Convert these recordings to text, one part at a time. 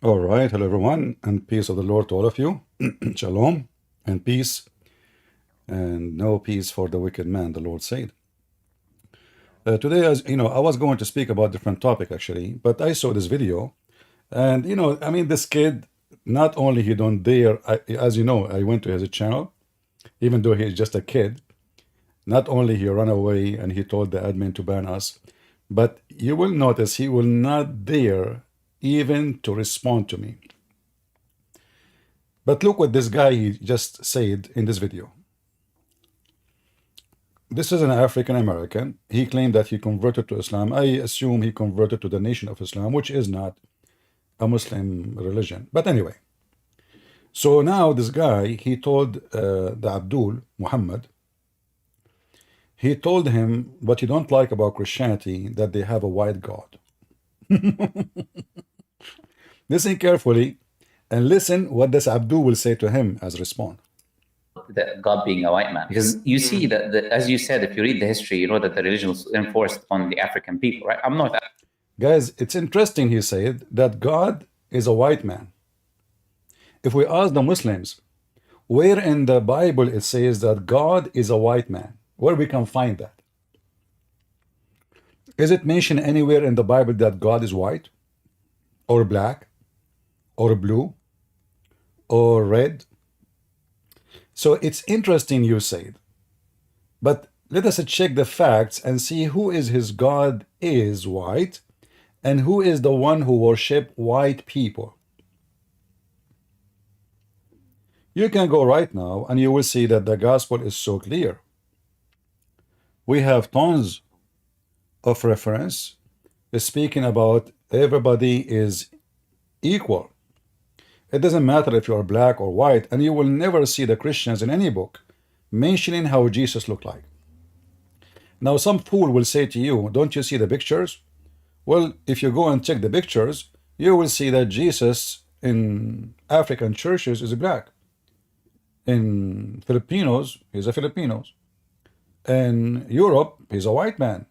All right, hello everyone, and peace of the Lord to all of you. Shalom and peace, and no peace for the wicked man, the Lord said. Today, as you know, I was going to speak about different topic actually, but I saw this video, and I mean, this kid, not only he don't dare, as you know, I went to his channel, even though he's just a kid. Not only he ran away and he told the admin to ban us, but you will notice he will not dare even to respond to me. But look what this guy he just said in this video. This is an African American. He claimed that he converted to Islam. I assume he converted to the Nation of Islam, which is not a Muslim religion. But anyway, so now this guy, he told the Abdul, Mohammed, he told him what you don't like about Christianity, that they have a white God. Listen carefully and listen what this Abdul will say to him as response. That God being a white man, because you see that, as you said, if you read the history, you know that the religion was enforced on the African people, right? I'm not. Guys, it's interesting, he said, that God is a white man. If we ask the Muslims, where in the Bible it says that God is a white man, where we can find that? Is it mentioned anywhere in the Bible that God is white, or black, or blue, or red? So it's interesting you said, but let us check the facts and see who is his God is white and who is the one who worship white people. You can go right now and you will see that the gospel is so clear. We have tons of reference speaking about everybody is equal. It doesn't matter if you are black or white, and you will never see the Christians in any book mentioning how Jesus looked like. Now, some fool will say to you, don't you see the pictures? Well, if you go and check the pictures, you will see that Jesus in African churches is black. In Filipinos, he's a Filipinos. In Europe, he's a white man.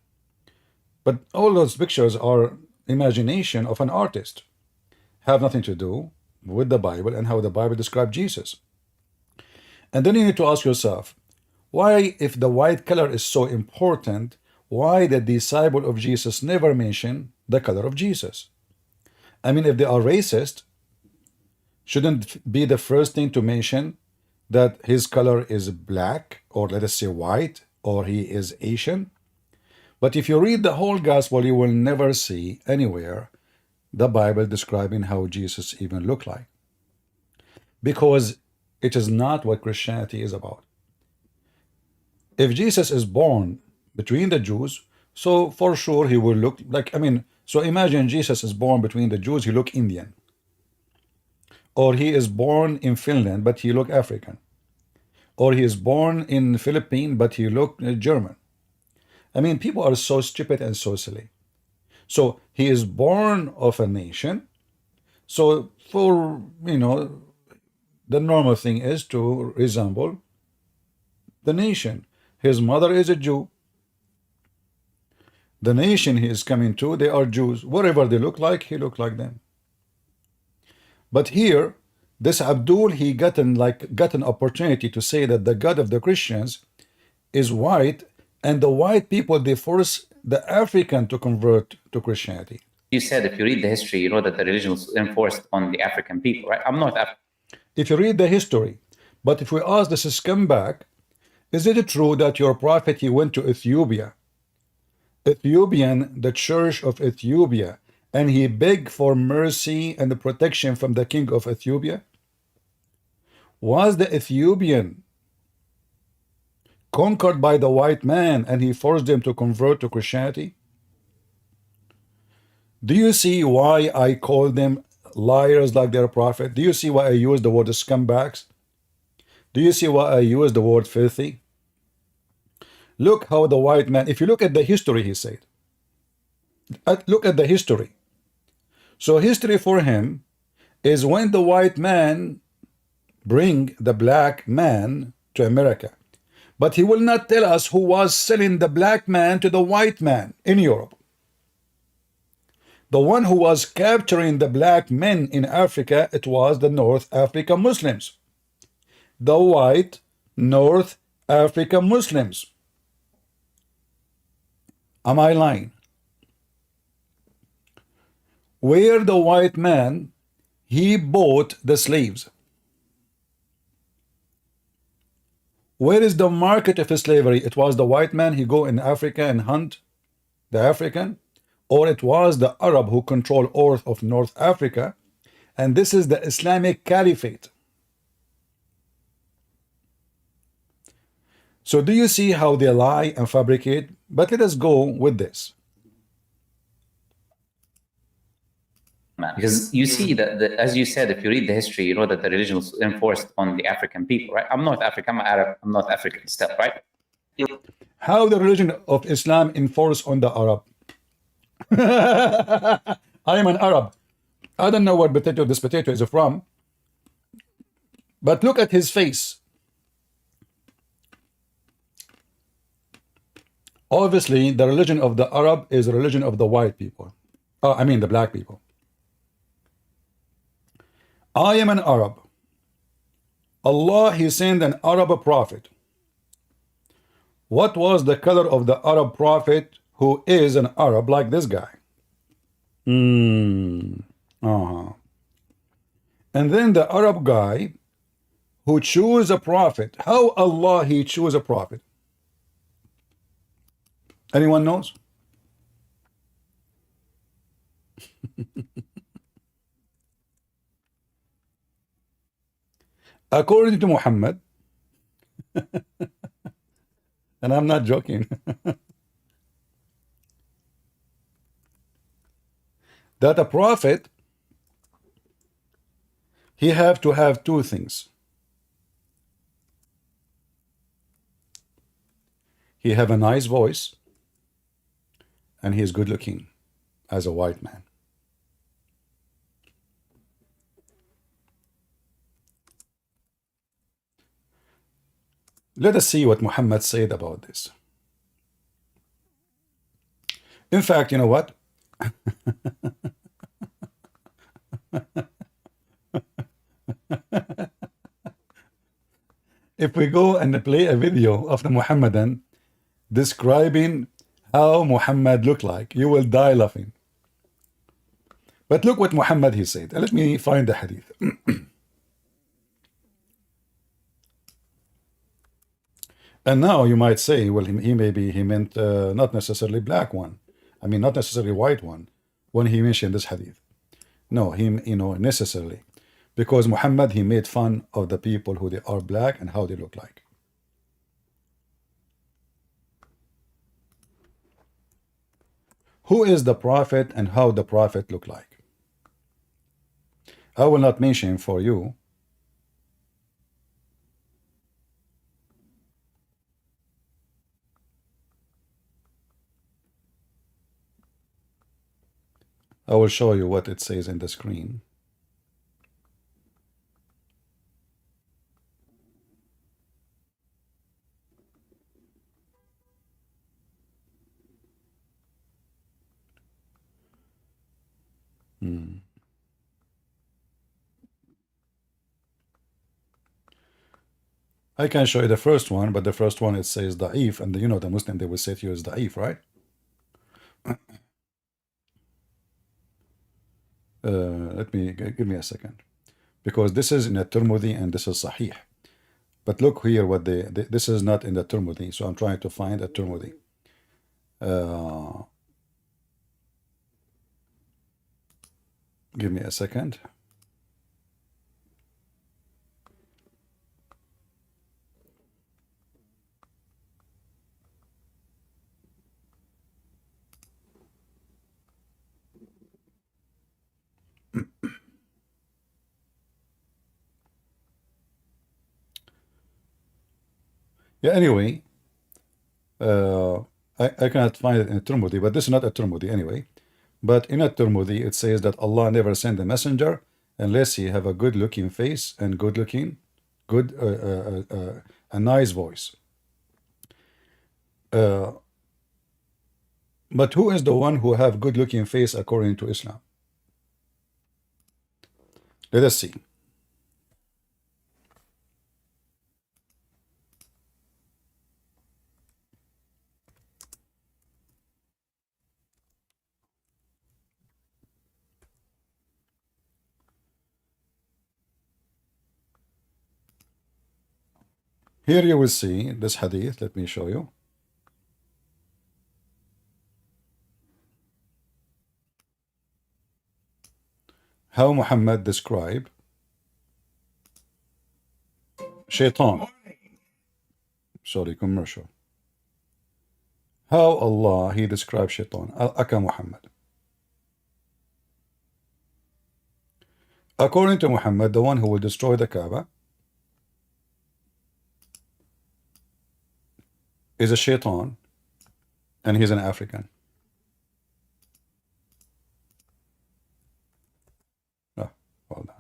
But all those pictures are imagination of an artist, have nothing to do with the Bible and how the Bible describes Jesus. And then you need to ask yourself, why, if the white color is so important, why the disciple of Jesus never mention the color of Jesus? I mean, if they are racist, shouldn't be the first thing to mention that his color is black, or let us say white, or he is Asian? But if you read the whole gospel, you will never see anywhere the Bible describing how Jesus even looked like, because it is not what Christianity is about. If Jesus is born between the Jews, so for sure he will look like, I mean, so imagine Jesus is born between the Jews, he look Indian. Or he is born in Finland, but he look African. Or he is born in Philippines, but he look German. I mean, people are so stupid and so silly. So he is born of a nation. So for, the normal thing is to resemble the nation. His mother is a Jew. The nation he is coming to, they are Jews. Whatever they look like, he look like them. But here, this Abdul, he got an opportunity to say that the God of the Christians is white, and the white people, they force the African to convert to Christianity. You said if you read the history, you know that the religion was enforced on the African people, right? I'm not African. If you read the history, but if we ask this scumbag, is it true that your prophet, he went to Ethiopia, the church of Ethiopia, and he begged for mercy and the protection from the king of Ethiopia? Was the Ethiopian conquered by the white man and he forced them to convert to Christianity? Do you see why I call them liars like their prophet? Do you see why I use the word scumbags? Do you see why I use the word filthy? Look how the white man, if you look at the history, he said, look at the history. So history for him is when the white man bring the black man to America. But he will not tell us who was selling the black man to the white man in Europe. The one who was capturing the black men in Africa, it was the North African Muslims. The white North African Muslims. Am I lying? Where the white man, he bought the slaves. Where is the market of slavery? It was the white man, he go in Africa and hunt the African, or it was the Arab who control all of North Africa, and this is the Islamic Caliphate. So do you see how they lie and fabricate? But let us go with this. Because you see that, as you said, if you read the history, you know that the religion was enforced on the African people, right? I'm North African, I'm Arab, I'm North African still, right? How the religion of Islam enforced on the Arab? I am an Arab. I don't know what potato this potato is from, but look at his face. Obviously, the religion of the Arab is the religion of the white people. I mean the black people. I am an Arab. Allah, he sent an Arab prophet. What was the color of the Arab prophet who is an Arab like this guy? And then the Arab guy who choose a prophet. How Allah he choose a prophet? Anyone knows? According to Muhammad, and I'm not joking, that a prophet, he have to have two things. He have a nice voice, and he is good looking as a white man. Let us see what Muhammad said about this. In fact, you know what? If we go and play a video of the Muhammadan describing how Muhammad looked like, you will die laughing. But look what Muhammad he said. Let me find the hadith. And now you might say, well, he meant not necessarily black one. I mean, not necessarily white one when he mentioned this hadith. No, necessarily. Because Muhammad, he made fun of the people who they are black and how they look like. Who is the prophet and how the prophet look like? I will not mention for you. I will show you what it says in the screen. I can show you the first one, but the first one it says da'if, and you know the Muslim, they will say to you is da'if, right? Give me a second, because this is in a Tirmidhi and this is Sahih. But look here, what this is not in the Tirmidhi, so I'm trying to find a Tirmidhi. Give me a second. Yeah, anyway, I cannot find it in a Tirmidhi, but this is not a Tirmidhi anyway. But in a Tirmidhi, it says that Allah never sent a messenger unless he have a good-looking face and a nice voice. But who is the one who have good looking face according to Islam? Let us see. Here you will see this hadith. Let me show you. How Muhammad described shaitan. Sorry, commercial. How Allah he described shaitan. Aka Muhammad. According to Muhammad, the one who will destroy the Kaaba is a shaitan, and he's an African. Oh, well done.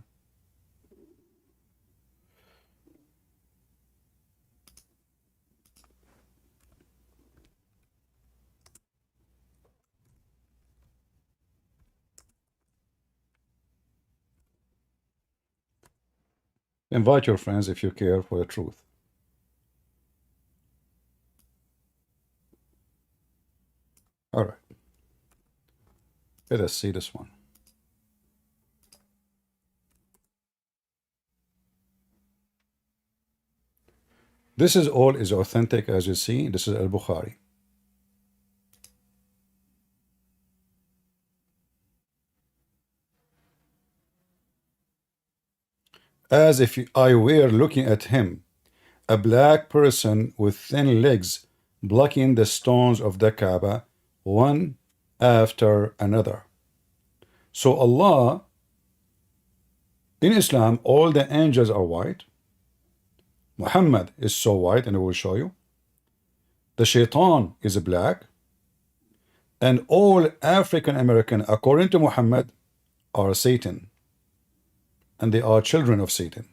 Invite your friends if you care for the truth. All right. Let us see this one. This is all is authentic, as you see. This is Al-Bukhari. As if I were looking at him, a black person with thin legs blocking the stones of the Kaaba, one after another. So Allah, in Islam, all the angels are white. Muhammad is so white, and I will show you. The shaitan is black. And all African American, according to Muhammad, are Satan. And they are children of Satan.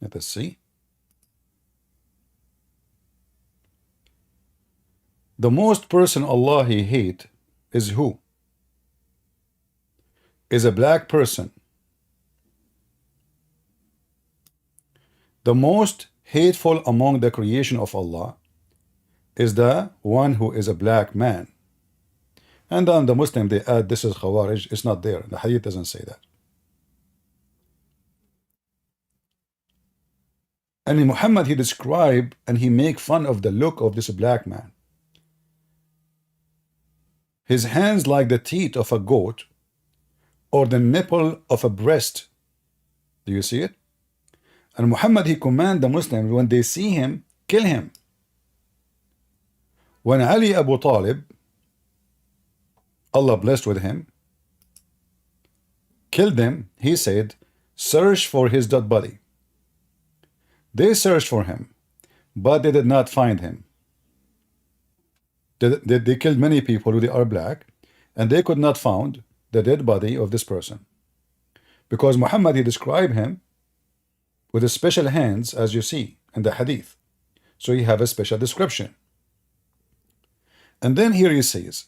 Let us see. The most person Allah he hate is who? Is a black person. The most hateful among the creation of Allah is the one who is a black man. And then the Muslim, they add this is Khawarij. It's not there. The hadith doesn't say that. And in Muhammad, he describe and he make fun of the look of this black man. His hands like the teeth of a goat or the nipple of a breast. Do you see it? And Muhammad, he command the Muslims, when they see him, kill him. When Ali Abu Talib, Allah blessed with him, killed them, he said, search for his dead body. They searched for him, but they did not find him. They killed many people who they are black, and they could not find the dead body of this person. Because Muhammad, he described him with his special hands, as you see in the hadith. So he have a special description. And then here he says,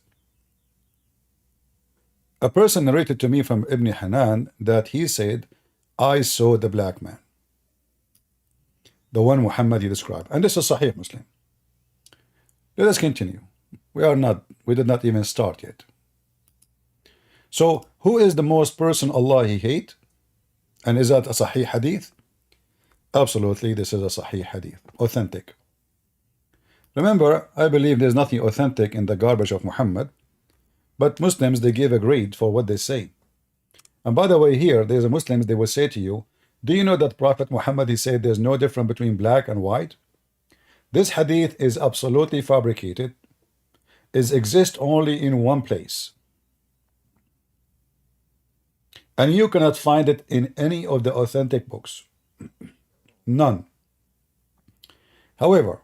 a person narrated to me from Ibn Hanan that he said, I saw the black man. The one Muhammad he described. And this is Sahih Muslim. Let us continue. We did not even start yet. So who is the most person Allah he hate? And is that a Sahih hadith? Absolutely, this is a Sahih hadith. Authentic. Remember, I believe there's nothing authentic in the garbage of Muhammad, but Muslims, they give a grade for what they say. And by the way, here, there's a Muslims, they will say to you, do you know that Prophet Muhammad, he said there's no difference between black and white? This hadith is absolutely fabricated. It exists only in one place. And you cannot find it in any of the authentic books. None. However,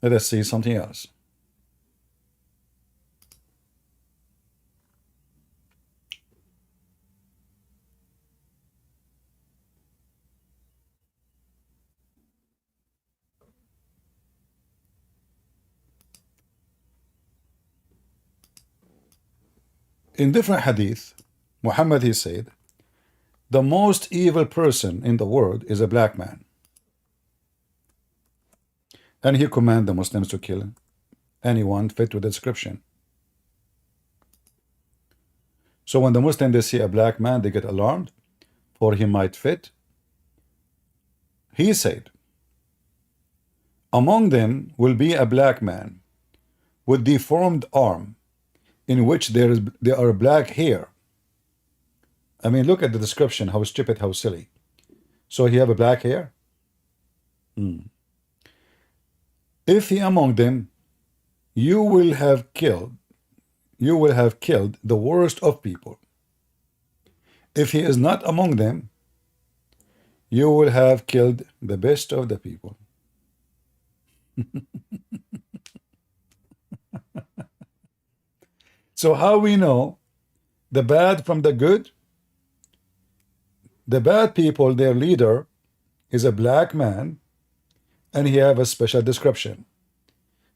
let us see something else. In different hadith, Muhammad, he said, the most evil person in the world is a black man. And he commanded the Muslims to kill anyone fit with the description. So when the Muslims, they see a black man, they get alarmed, for he might fit. He said, among them will be a black man with deformed arm, in which there are black hair. I mean, look at the description, how stupid, how silly. So he have a black hair? If he among them, you will have killed the worst of people. If he is not among them, you will have killed the best of the people. So how we know the bad from the good? The bad people, their leader is a black man, and he have a special description.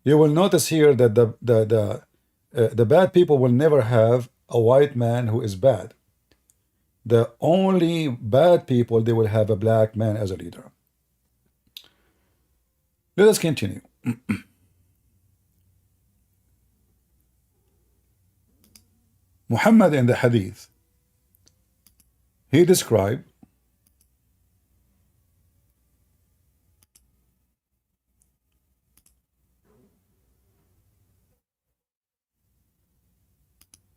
You will notice here that the bad people will never have a white man who is bad. The only bad people, they will have a black man as a leader. Let us continue. Muhammad in the hadith, he described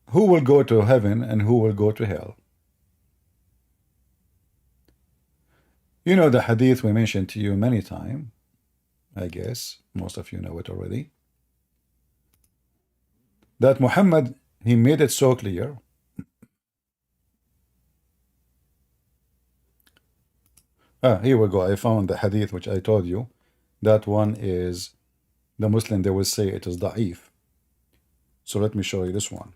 who will go to heaven and who will go to hell. You know the hadith we mentioned to you many times. I guess most of you know it already. That Muhammad, he made it so clear. Here we go. I found the hadith which I told you. That one is the Muslim, they will say it is da'if. So let me show you this one.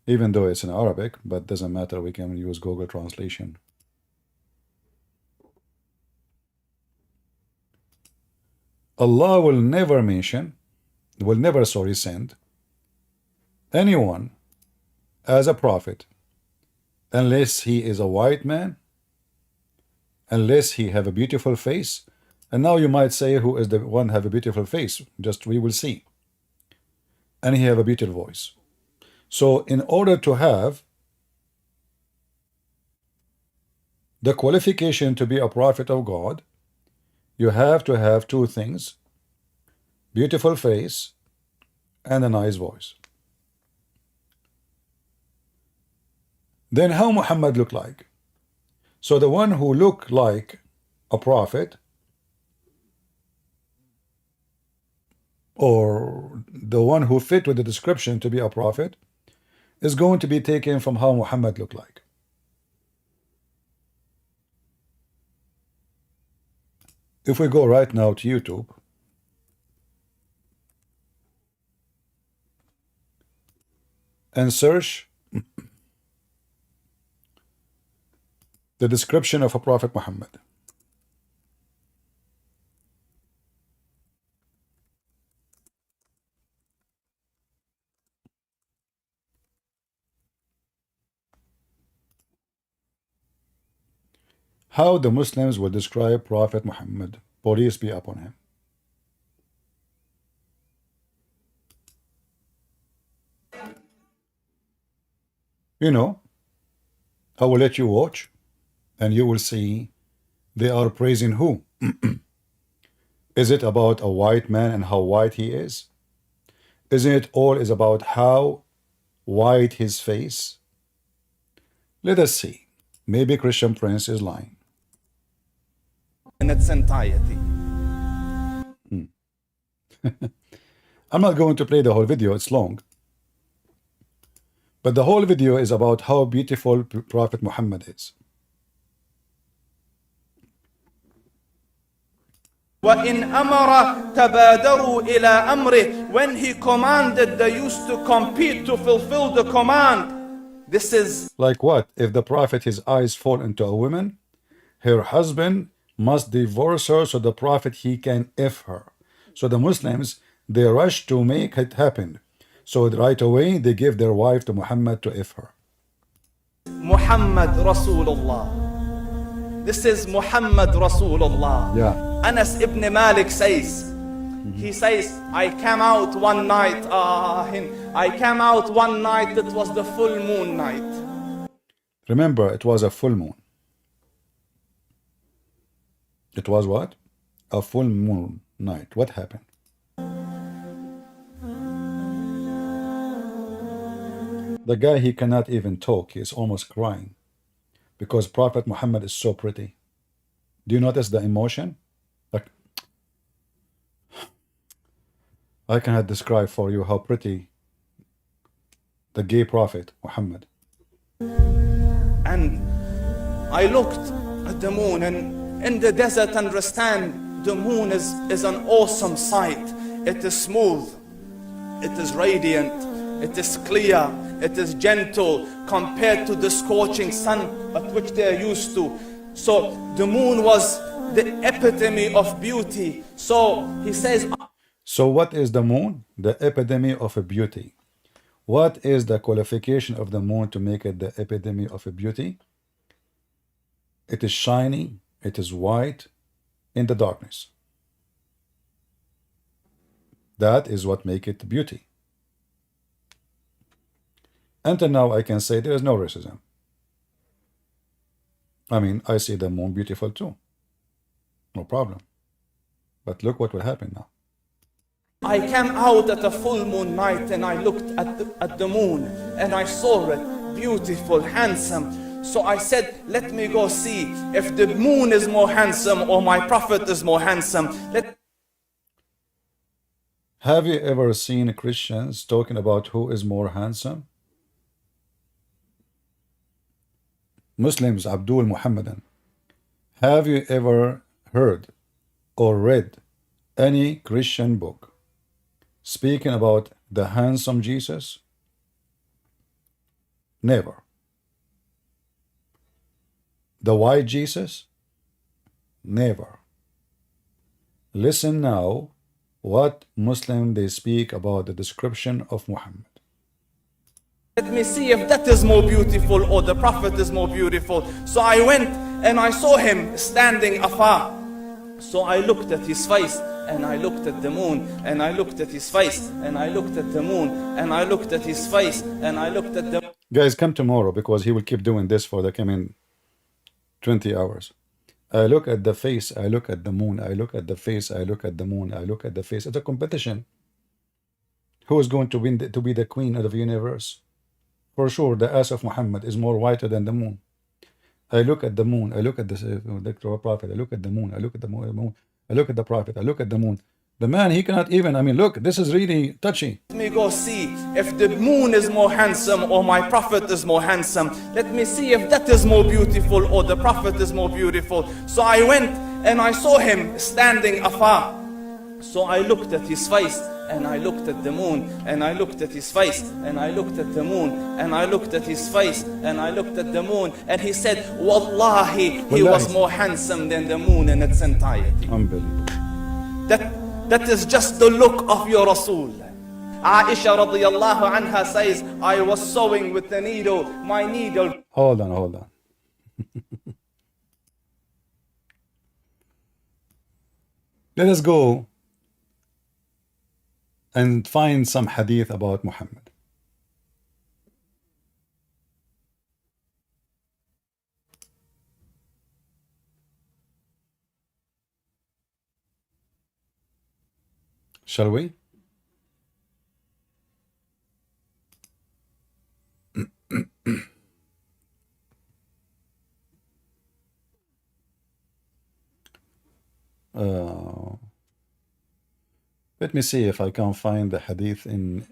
Even though it's in Arabic, but doesn't matter, we can use Google translation. Allah will never send anyone as a prophet unless he is a white man, unless he have a beautiful face. And now you might say, who is the one have a beautiful face? Just we will see. And he have a beautiful voice. So in order to have the qualification to be a prophet of God, you have to have two things: beautiful face and a nice voice. Then how Muhammad looked like? So the one who looked like a prophet, or the one who fit with the description to be a prophet, is going to be taken from how Muhammad looked like. If we go right now to YouTube and search the description of a Prophet Muhammad, how the Muslims will describe Prophet Muhammad, peace be upon him. You know, I will let you watch, and you will see they are praising who? Is it about a white man and how white he is? Isn't it all is about how white his face? Let us see. Maybe Christian Prince is lying. In its entirety. I'm not going to play the whole video, it's long. But the whole video is about how beautiful Prophet Muhammad is. وَإِنْ أَمَرَ تَبَادَرُوا إِلَىٰ أَمْرِهِ. When he commanded, they used to compete to fulfill the command. This is like what? If the Prophet, his eyes fall into a woman, her husband must divorce her so the Prophet, he can F her. So the Muslims, they rush to make it happen. So right away, they give their wife to Muhammad to if her. Muhammad Rasulullah. This is Muhammad Rasulullah. Yeah. Anas ibn Malik says, he says, I came out one night, it was the full moon night. Remember, it was a full moon. It was what? A full moon night. What happened? The guy, he cannot even talk. He is almost crying because Prophet Muhammad is so pretty. Do you notice the emotion? Like, I cannot describe for you how pretty the gay prophet Muhammad. And I looked at the moon, and in the desert, understand, the moon is an awesome sight. It is smooth, it is radiant, it is clear, it is gentle compared to the scorching sun at which they are used to. So the moon was the epitome of beauty. So he says, so what is the moon? The epitome of a beauty. What is the qualification of the moon to make it the epitome of a beauty? It is shiny, it is white in the darkness. That is what makes it beauty. Until now, I can say there is no racism. I mean, I see the moon beautiful too. No problem. But look what will happen now. I came out at a full moon night and I looked at the moon and I saw it beautiful, handsome. So I said, let me go see if the moon is more handsome or my prophet is more handsome. Have you ever seen Christians talking about who is more handsome? Muslims, Abdul, Muhammadan. Have you ever heard or read any Christian book speaking about the handsome Jesus? Never. The white Jesus? Never. Listen now what Muslim they speak about the description of Muhammad. Let me see if that is more beautiful or the prophet is more beautiful. So I went and I saw him standing afar. So I looked at his face and I looked at the moon and I looked at his face and I looked at the moon and I looked at his face and I looked at the... Guys, come tomorrow because he will keep doing this for the coming 20 hours. I look at the face, I look at the moon, I look at the face, I look at the moon, I look at the face. It's a competition. Who is going to win to be the queen of the universe? For sure, the ass of Muhammad is more whiter than the moon. I look at the moon, I look at the prophet, I look at the moon, I look at the moon, I look at the prophet, I look at the moon. The man, he cannot even, I mean, look, this is really touchy. Let me go see if the moon is more handsome or my prophet is more handsome. Let me see if that is more beautiful or the prophet is more beautiful. So I went and I saw him standing afar. So I looked at his face and I looked at the moon and I looked at his face and I looked at the moon and I looked at his face and I looked at the moon, and he said, Wallahi, he was more handsome than the moon in its entirety. Unbelievable. That is just the look of your Rasul. Aisha radiyallahu anha says, I was sewing with the needle, my needle. Hold on. Let us go and find some hadith about Muhammad. Shall we? Let me see if I can find the hadith in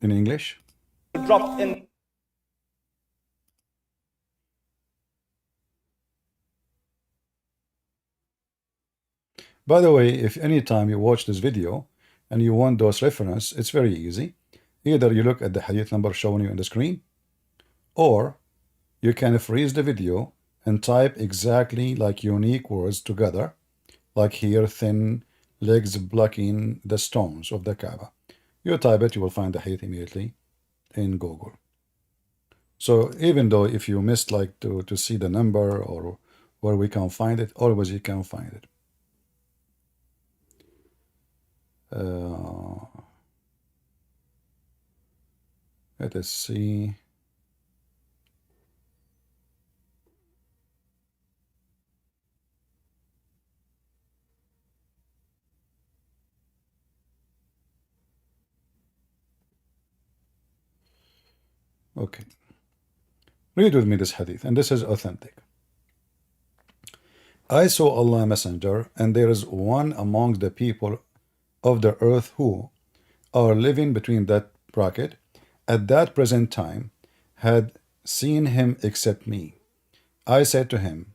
English. Dropped in. By the way, if any time you watch this video and you want those reference, it's very easy. Either you look at the hadith number shown you on the screen, or you can freeze the video and type exactly like unique words together, like here, thin, legs blocking the stones of the Kaaba. You type it, you will find the hadith immediately in Google. So even though if you missed like to see the number or where we can find it, always you can find it. Let us see. Okay. Read with me this hadith, and this is authentic. I saw Allah Messenger, and there is one among the people of the earth who are living between that bracket at that present time had seen him except me. I said to him,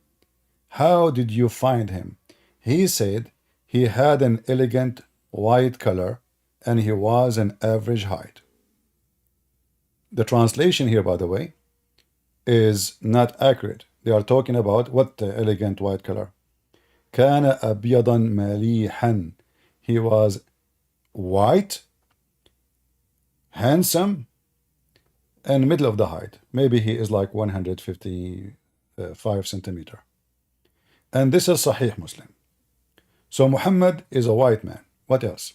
how did you find him? He said he had an elegant white color and he was an average height. The translation here, by the way, is not accurate. They are talking about what the elegant white color. كان أبيضا مليحا. He was white, handsome, and middle of the height. Maybe he is like 155 centimeter. And this is Sahih Muslim. So Muhammad is a white man. What else?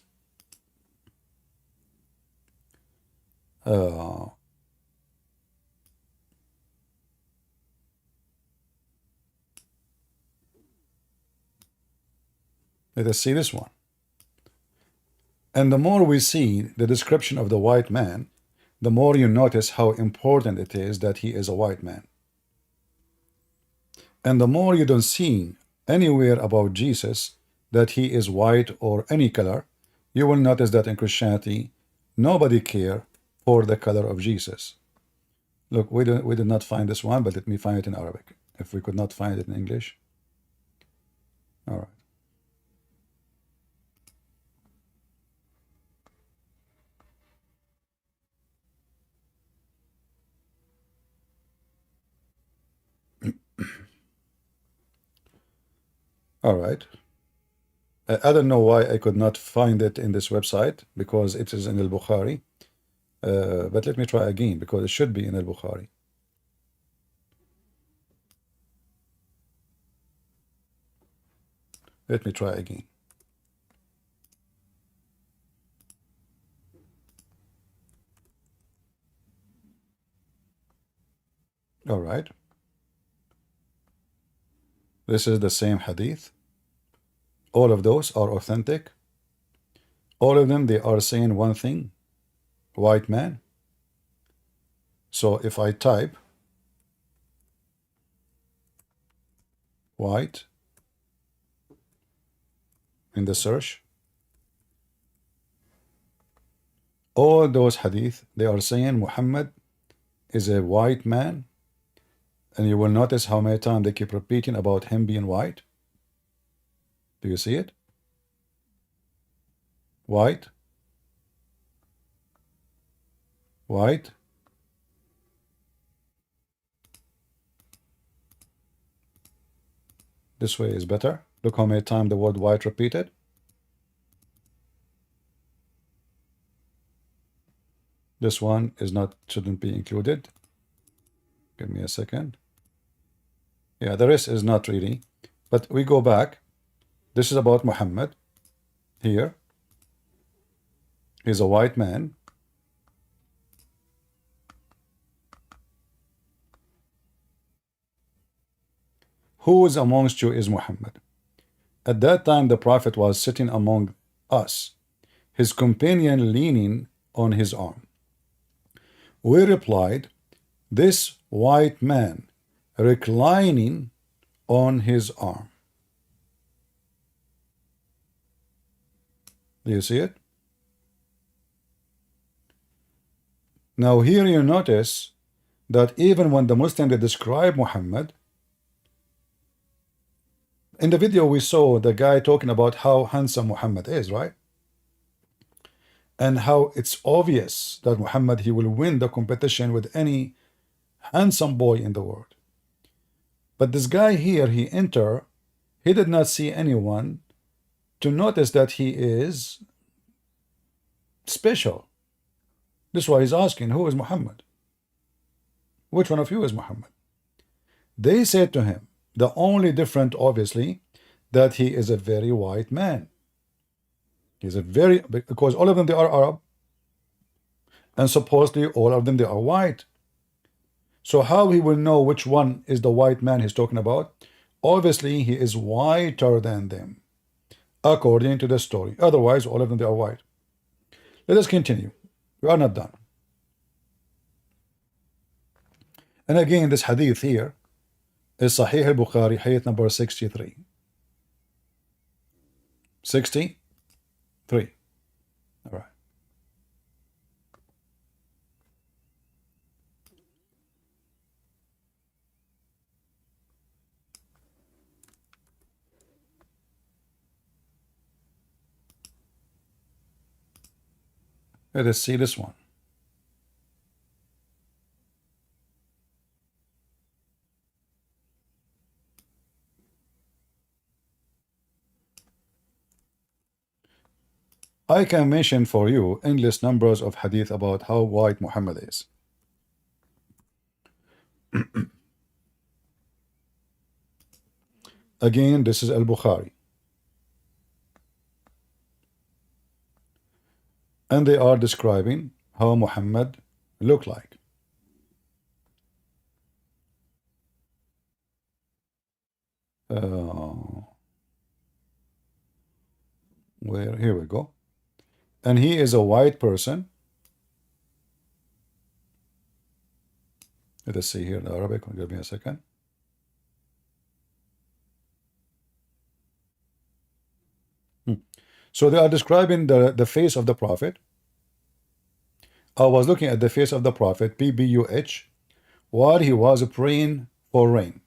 Let us see this one. And the more we see the description of the white man, the more you notice how important it is that he is a white man. And the more you don't see anywhere about Jesus that he is white or any color, you will notice that in Christianity, nobody care for the color of Jesus. Look, we did not find this one, but let me find it in Arabic. If we could not find it in English. All right. All right. I don't know why I could not find it in this website because it is in al-Bukhari. But let me try again because it should be in al-Bukhari. Let me try again. All right. This is the same hadith. All of those are authentic. All of them, they are saying one thing. White man. So if I type white in the search, all those hadith, they are saying Muhammad is a white man. And you will notice how many times they keep repeating about him being white. Do you see it? White. White. This way is better. Look how many times the word white repeated. This one is not, shouldn't be included. Give me a second. Yeah, the rest is not really. But we go back. This is about Muhammad. Here. He's a white man. Who is amongst you is Muhammad? At that time the Prophet was sitting among us, his companion leaning on his arm. We replied, this white man reclining on his arm. Do you see it? Now here you notice that even when the Muslim they describe Muhammad, in the video we saw the guy talking about how handsome Muhammad is, right? And how it's obvious that Muhammad, he will win the competition with any handsome boy in the world. But this guy here, he did not see anyone to notice that he is special. This is why he's asking, who is Muhammad? Which one of you is Muhammad? They said to him, the only difference, obviously, that he is a very white man. He's a very, because all of them, they are Arab, and supposedly all of them, they are white. So how he will know which one is the white man he's talking about? Obviously, he is whiter than them, according to the story. Otherwise, all of them, they are white. Let us continue. We are not done. And again, this hadith here is Sahih al-Bukhari, hadith number 63. 63. All right. Let us see this one. I can mention for you endless numbers of hadith about how white Muhammad is. Again, this is al-Bukhari. And they are describing how Muhammad looked like. Here we go. And he is a white person. Let us see here in Arabic. Give me a second. So they are describing the face of the Prophet. I was looking at the face of the Prophet, PBUH, while he was praying for rain.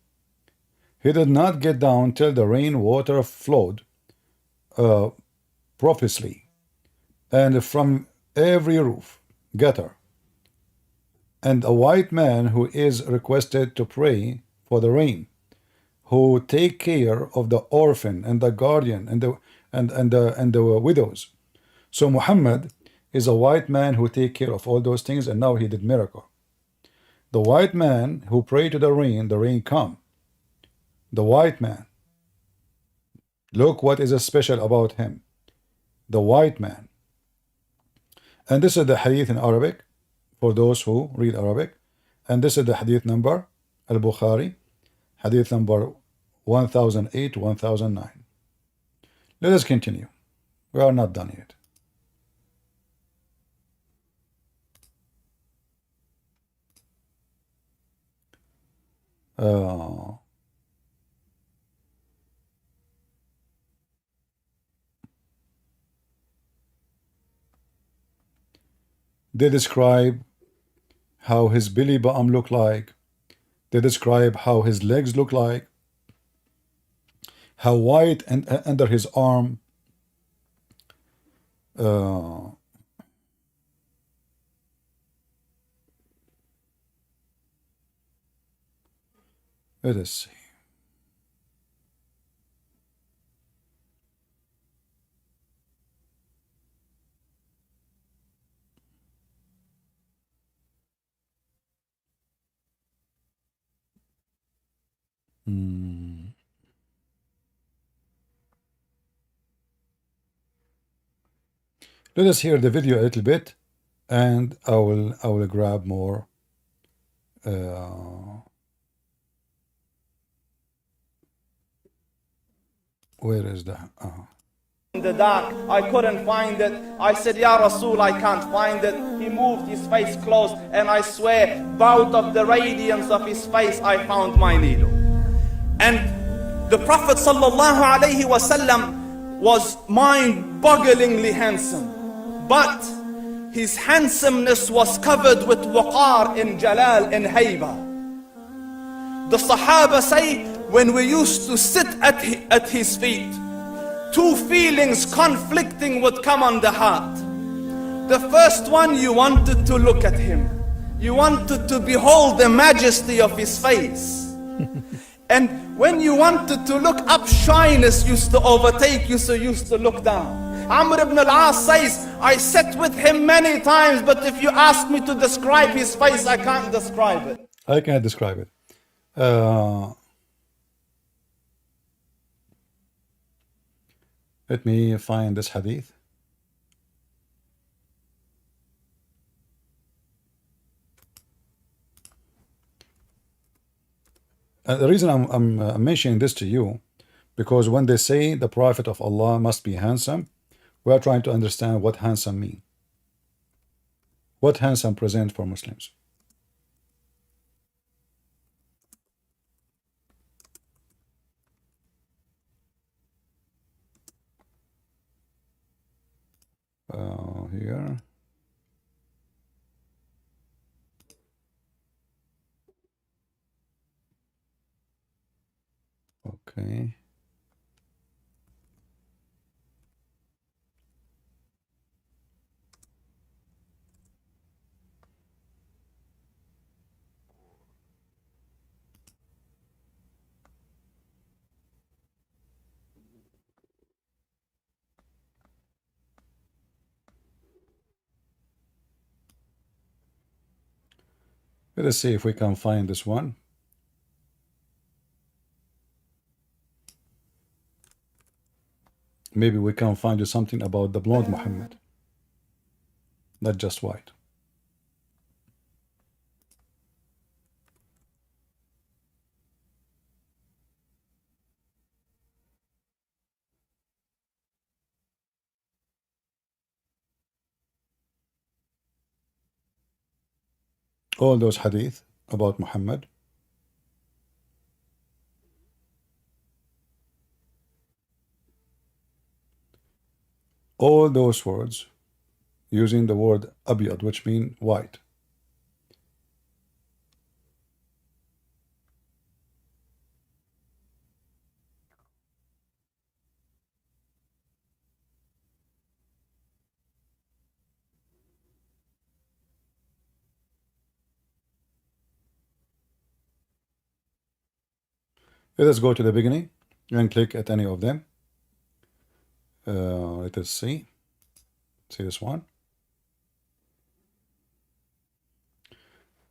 He did not get down till the rain water flowed profusely, and from every roof, gutter. And a white man who is requested to pray for the rain, who take care of the orphan and the guardian and the widows. So Muhammad is a white man who take care of all those things, and now he did miracle. The white man who prayed to the rain come. The white man. Look what is special about him. The white man. And this is the hadith in Arabic for those who read Arabic. And this is the hadith number, al-Bukhari, hadith number 1008, 1009. Let us continue. We are not done yet. They describe how his belly button look like. They describe how his legs look like, how white and under his arm. Let us see. Let us hear the video a little bit, and I will grab more. Where is that? In the dark, I couldn't find it. I said, Ya Rasul, I can't find it. He moved his face close, and I swear, out of the radiance of his face, I found my needle. And the Prophet ﷺ was mind-bogglingly handsome. But his handsomeness was covered with waqar and jalal and hayba. The Sahaba say, when we used to sit at his feet, two feelings conflicting would come on the heart. The first one, you wanted to look at him. You wanted to behold the majesty of his face. And when you wanted to look up, shyness used to overtake you, so you used to look down. Amr ibn al-As says, I sat with him many times, but if you ask me to describe his face, I can't describe it. I can't describe it. Let me find this hadith. The reason I'm mentioning this to you, because when they say the Prophet of Allah must be handsome, we are trying to understand what handsome mean. What handsome present for Muslims. Here. Okay. Let us see if we can find this one. Maybe we can find you something about the blonde Muhammad, not just white. All those hadith about Muhammad, all those words using the word abyad, which mean white. Let us go to the beginning and click at any of them. Let us see. See this one.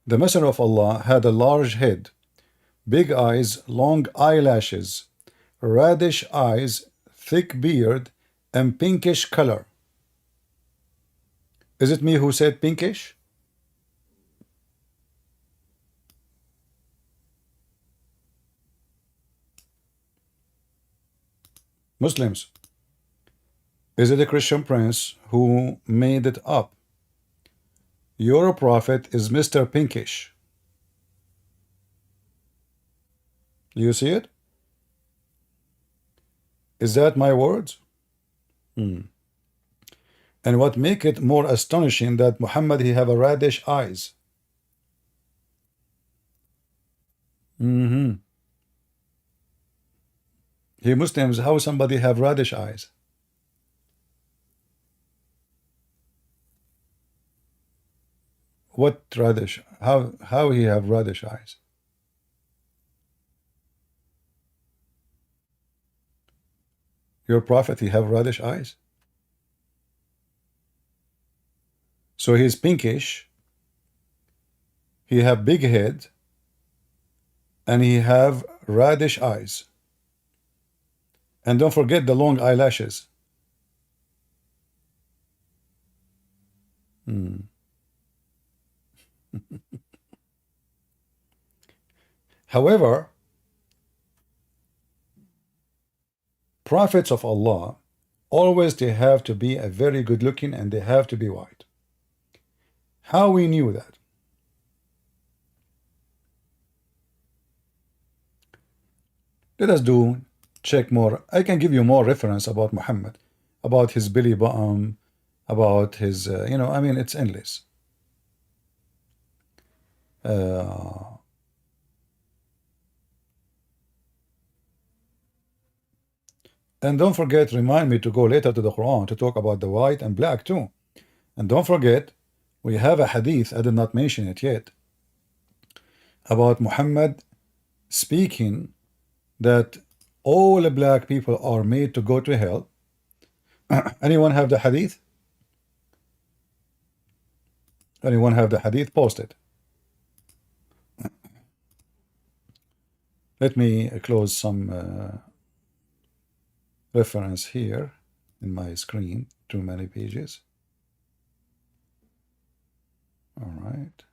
The Messenger of Allah had a large head, big eyes, long eyelashes, reddish eyes, thick beard, and pinkish color. Is it me who said pinkish? Muslims, is it a Christian prince who made it up? Your prophet is Mr. Pinkish. You see it? Is that my words? And what make it more astonishing that Muhammad he have a reddish eyes. He Muslims, how somebody have reddish eyes? What reddish? How he have reddish eyes? Your prophet he have reddish eyes? So he's pinkish, he have big head, and he have reddish eyes. And don't forget the long eyelashes. However, prophets of Allah always they have to be a very good looking and they have to be white. How we knew that? Let us check more. I can give you more reference about Muhammad, about his belly button, about his, I mean, it's endless. And don't forget, remind me to go later to the Quran to talk about the white and black too. And don't forget, we have a hadith, I did not mention it yet, about Muhammad speaking that all black people are made to go to hell. Anyone have the hadith? Anyone have the hadith? Post it. Let me close some reference here in my screen. Too many pages. All right.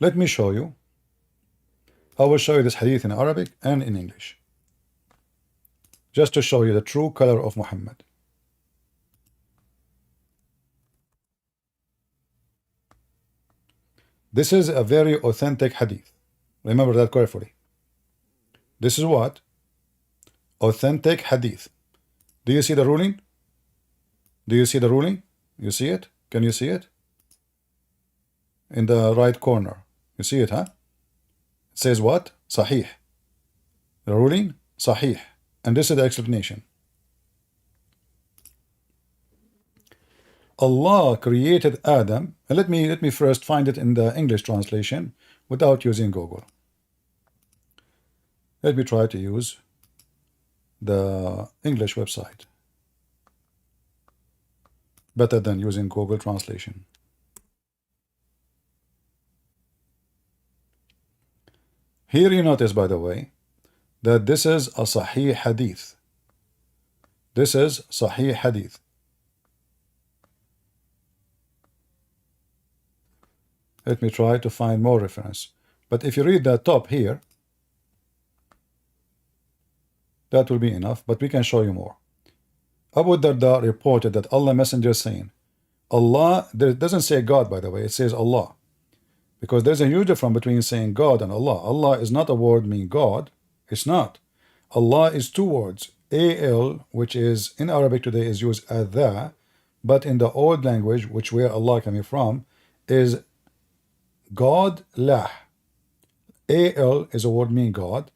Let me show you. I will show you this hadith in Arabic and in English, just to show you the true color of Muhammad. This is a very authentic hadith. Remember that carefully. This is what? Authentic hadith. Do you see the ruling? Do you see the ruling? You see it? Can you see it? In the right corner. You see it, huh? It says what? Sahih. The ruling? Sahih. And this is the explanation. Allah created Adam, and let me first find it in the English translation without using Google. Let me try to use the English website better than using Google translation. Here you notice, by the way, that this is a Sahih hadith. This is Sahih hadith. Let me try to find more reference. But if you read the top here, that will be enough, but we can show you more. Abu Darda reported that Allah Messenger saying, Allah, there doesn't say God, by the way, it says Allah. Because there's a huge difference between saying God and Allah. Allah is not a word meaning God. It's not. Allah is two words. Al, which is in Arabic today is used as the, but in the old language, which where Allah coming from, is God, Lah. Al is a word meaning God.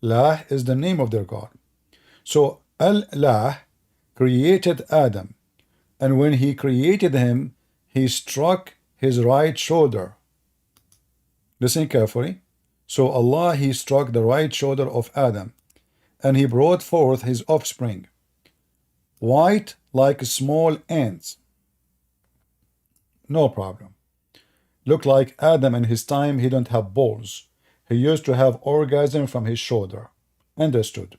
Lah is the name of their God. So Al-Lah created Adam, and when he created him, he struck his right shoulder. Listen carefully. So Allah, he struck the right shoulder of Adam, and he brought forth his offspring, white like small ants. No problem. Look like Adam in his time, he don't have balls. He used to have orgasm from his shoulder. Understood.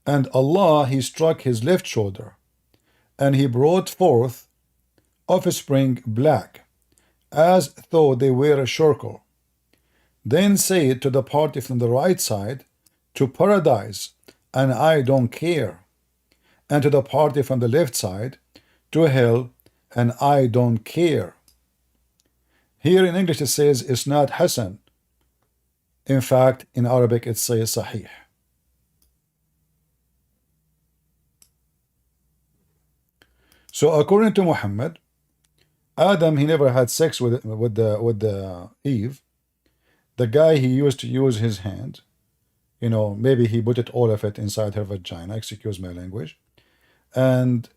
And Allah, he struck his left shoulder, and he brought forth offspring black, as though they were a circle. Then say it to the party from the right side, to paradise, and I don't care, and to the party from the left side, to hell, and I don't care. Here in English it says it's not Hassan. In fact, in Arabic it says Sahih. So according to Muhammad, Adam, he never had sex with the Eve. The guy, he used to use his hand. You know, maybe he put it all of it inside her vagina, excuse my language. And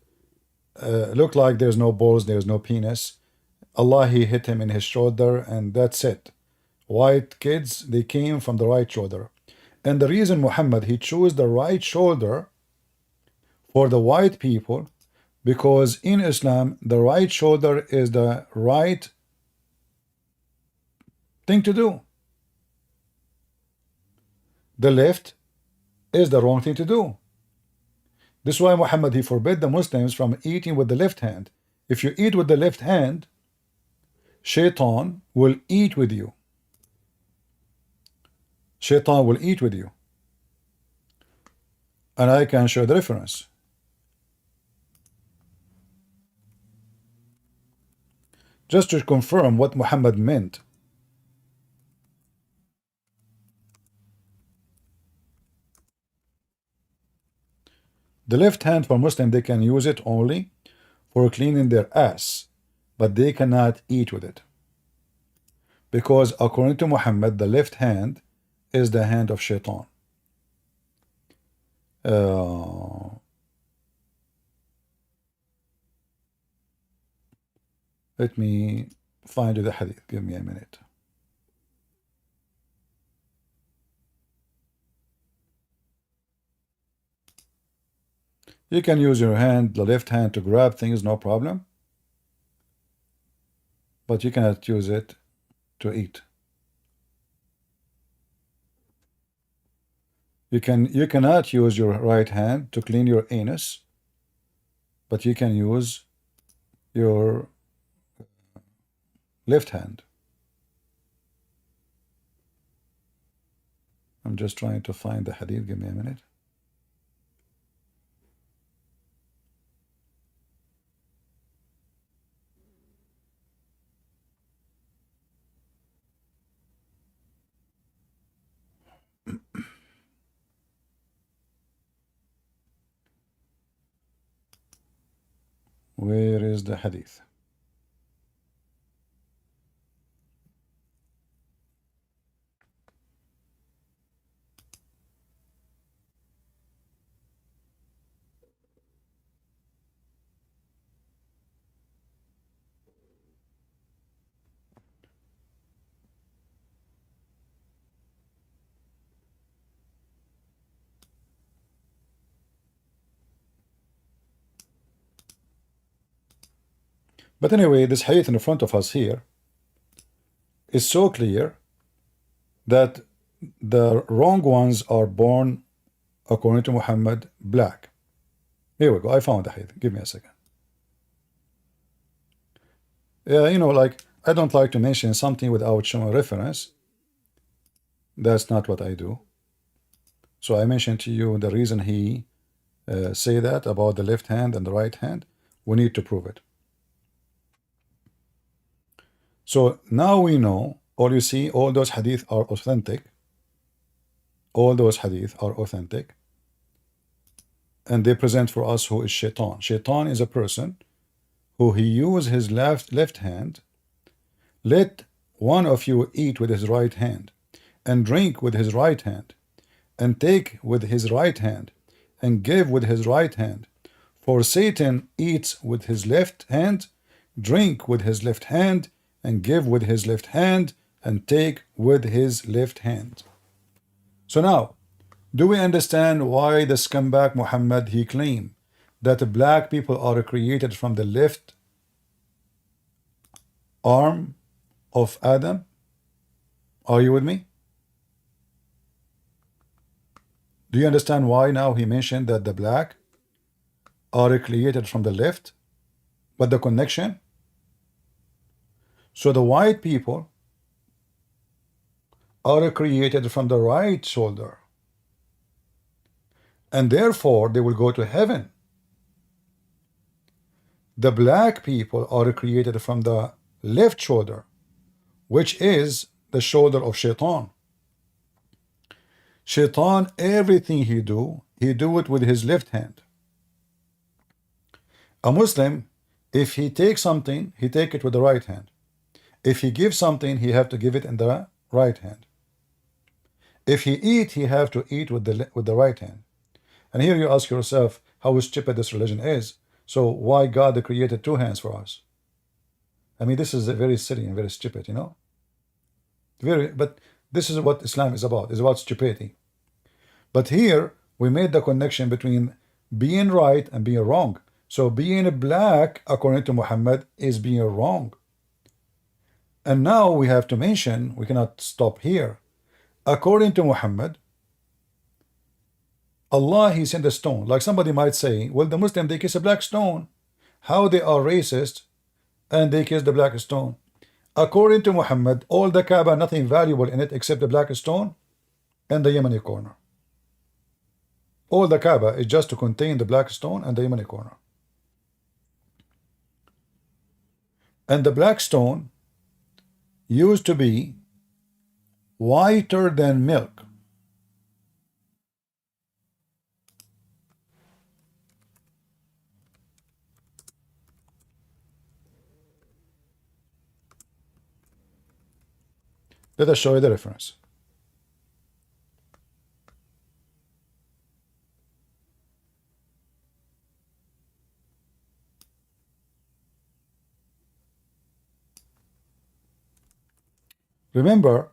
looked like there's no balls, there's no penis. Allah, he hit him in his shoulder, and that's it. White kids, they came from the right shoulder. And the reason Muhammad, he chose the right shoulder for the white people, because in Islam, the right shoulder is the right thing to do. The left is the wrong thing to do. This is why Muhammad, he forbid the Muslims from eating with the left hand. If you eat with the left hand, Shaitan will eat with you. Shaitan will eat with you. And I can show the reference. Just to confirm what Muhammad meant. The left hand for Muslim, they can use it only for cleaning their ass, but they cannot eat with it. Because according to Muhammad, the left hand is the hand of Shaitan. Let me find you the hadith. Give me a minute. You can use your hand, the left hand, to grab things, no problem. But you cannot use it to eat. You cannot use your right hand to clean your anus, but you can use your left hand. I'm just trying to find the hadith. Give me a minute. Where is the hadith? But anyway, this hadith in front of us here is so clear that the wrong ones are born, according to Muhammad, black. Here we go. I found the hadith. Give me a second. Yeah, you know, like, I don't like to mention something without showing reference. That's not what I do. So I mentioned to you the reason he say that about the left hand and the right hand. We need to prove it. So now we know, or you see, all those hadith are authentic. All those hadith are authentic. And they present for us who is shaitan. Shaitan is a person who he use his left hand. Let one of you eat with his right hand, and drink with his right hand, and take with his right hand, and give with his right hand. For Satan eats with his left hand, drink with his left hand, and give with his left hand, and take with his left hand. So now, do we understand why the scumbag Muhammad, he claimed that black people are created from the left arm of Adam? Are you with me? Do you understand why now he mentioned that the black are created from the left? But the connection? So the white people are created from the right shoulder, and therefore they will go to heaven. The black people are created from the left shoulder, which is the shoulder of Shaitan. Shaitan, everything he do it with his left hand. A Muslim, if he takes something, he take it with the right hand. If he gives something, he have to give it in the right hand. If he eat, he have to eat with the right hand. And here you ask yourself how stupid this religion is. So why God created two hands for us? I mean, this is very silly and very stupid, you know. But this is what Islam is about. It's about stupidity. But here we made the connection between being right and being wrong. So being black, according to Muhammad, is being wrong. And now we have to mention, we cannot stop here. According to Muhammad, Allah, he sent a stone. Like somebody might say, well, the Muslim, they kiss a black stone. How they are racist and they kiss the black stone? According to Muhammad, all the Kaaba, nothing valuable in it except the black stone and the Yemeni corner. All the Kaaba is just to contain the black stone and the Yemeni corner. And the black stone used to be whiter than milk. Let us show you the reference. Remember,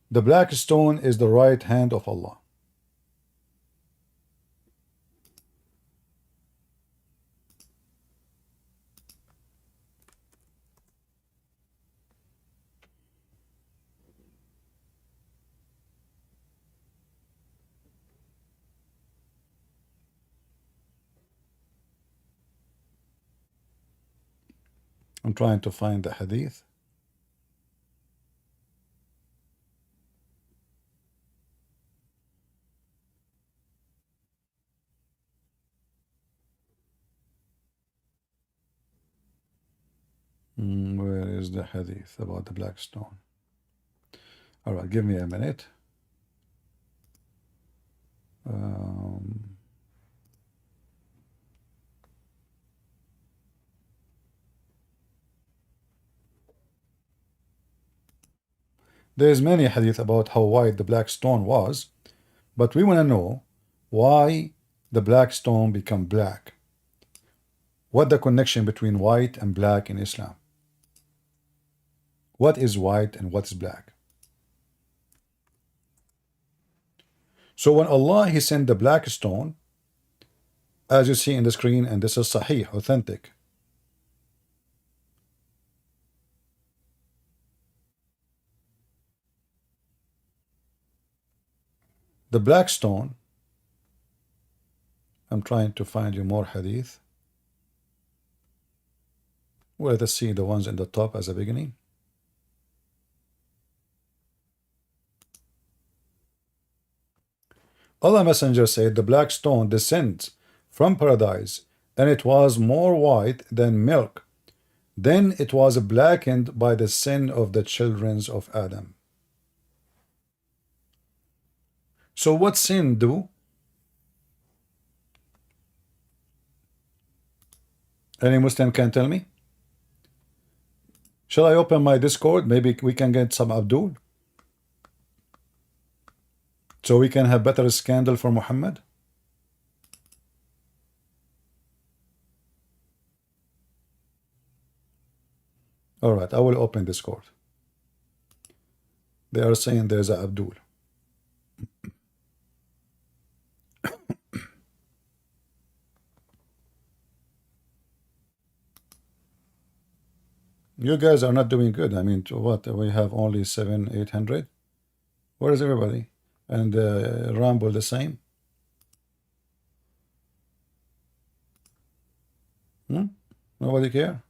the black stone is the right hand of Allah. I'm trying to find the hadith. Where is the hadith about the black stone? All right, give me a minute. There's many hadith about how white the black stone was, but we want to know why the black stone become black. What the connection between white and black in Islam? What is white and what is black? So when Allah He sent the black stone, as you see in the screen, and this is Sahih, authentic. The black stone, I'm trying to find you more hadith. Well, let's see the ones in the top as a beginning. Allah Messenger said, the black stone descends from paradise, and it was more white than milk. Then it was blackened by the sin of the children of Adam. So what sin do? Any Muslim can tell me? Shall I open my Discord? Maybe we can get some Abdul, so we can have better scandal for Mohammed. All right, I will open Discord. They are saying there's a Abdul. You guys are not doing good. I mean, what? We have only 700-800. Where is everybody? And Rambo the same. Nobody care?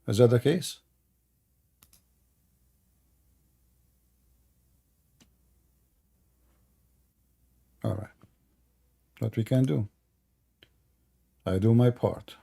Is that the case? All right. What we can do? I do my part.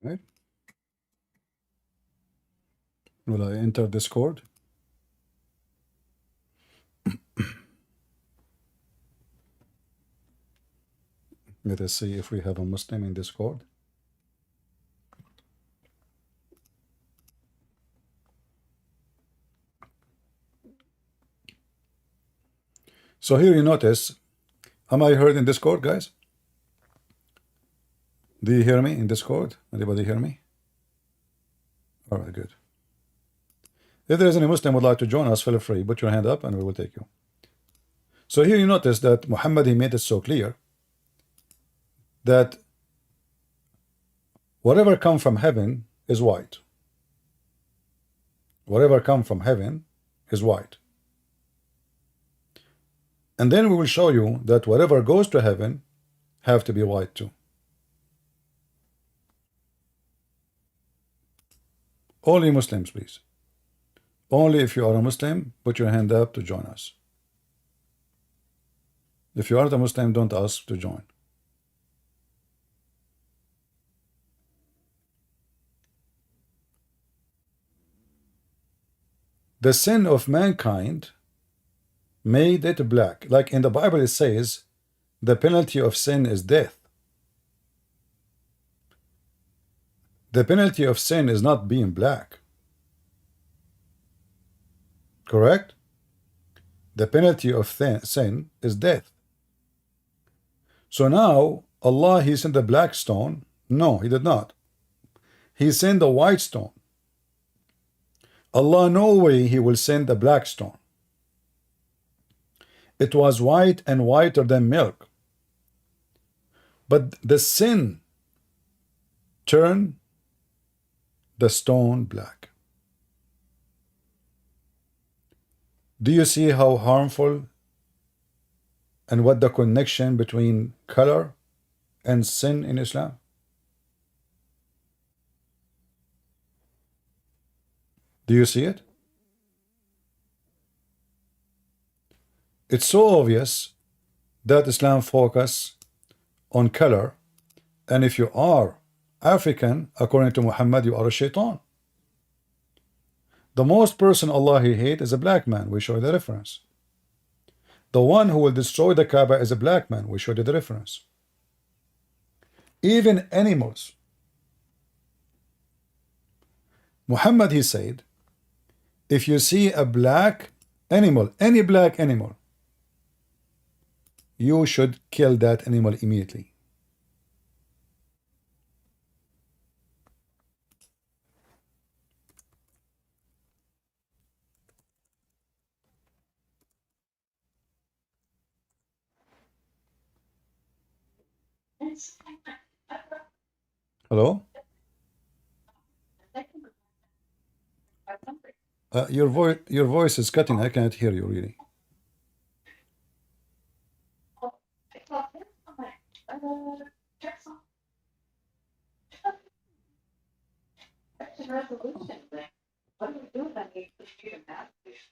Right? Will I enter Discord? Let us see if we have a Muslim in Discord. So here you notice, am I heard in Discord, guys? Do you hear me in Discord? Anybody hear me? All right, good. If there is any Muslim would like to join us, feel free, put your hand up and we will take you. So here you notice that Muhammad, he made it so clear that whatever come from heaven is white. Whatever come from heaven is white. And then we will show you that whatever goes to heaven have to be white too. Only Muslims, please. Only if you are a Muslim, put your hand up to join us. If you aren't a Muslim, don't ask to join. The sin of mankind made it black. Like in the Bible it says, the penalty of sin is death. The penalty of sin is not being black. Correct? The penalty of sin is death. So now, Allah, He sent the black stone. No, He did not. He sent the white stone. Allah, no way He will send the black stone. It was white and whiter than milk. But the sin turned the stone black. Do you see how harmful and what the connection between color and sin in Islam? Do you see it? It's so obvious that Islam focuses on color, and if you are African, according to Muhammad, you are a shaitan. The most person Allah He hates is a black man. We show the reference. The one who will destroy the Kaaba is a black man. We showed you the reference. Even animals. Muhammad, he said, if you see a black animal, any black animal, you should kill that animal immediately. Hello? Your voice is cutting. I can't hear you really.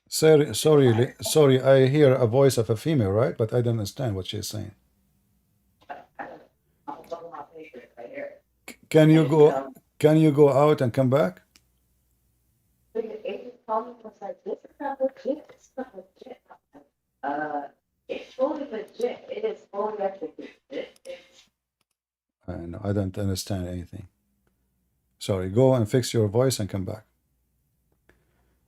Sorry, I hear a voice of a female, right? But I don't understand what she's saying. Can you go out and come back? It's fully legit. It is fully executed. I don't understand anything. Sorry, go and fix your voice and come back.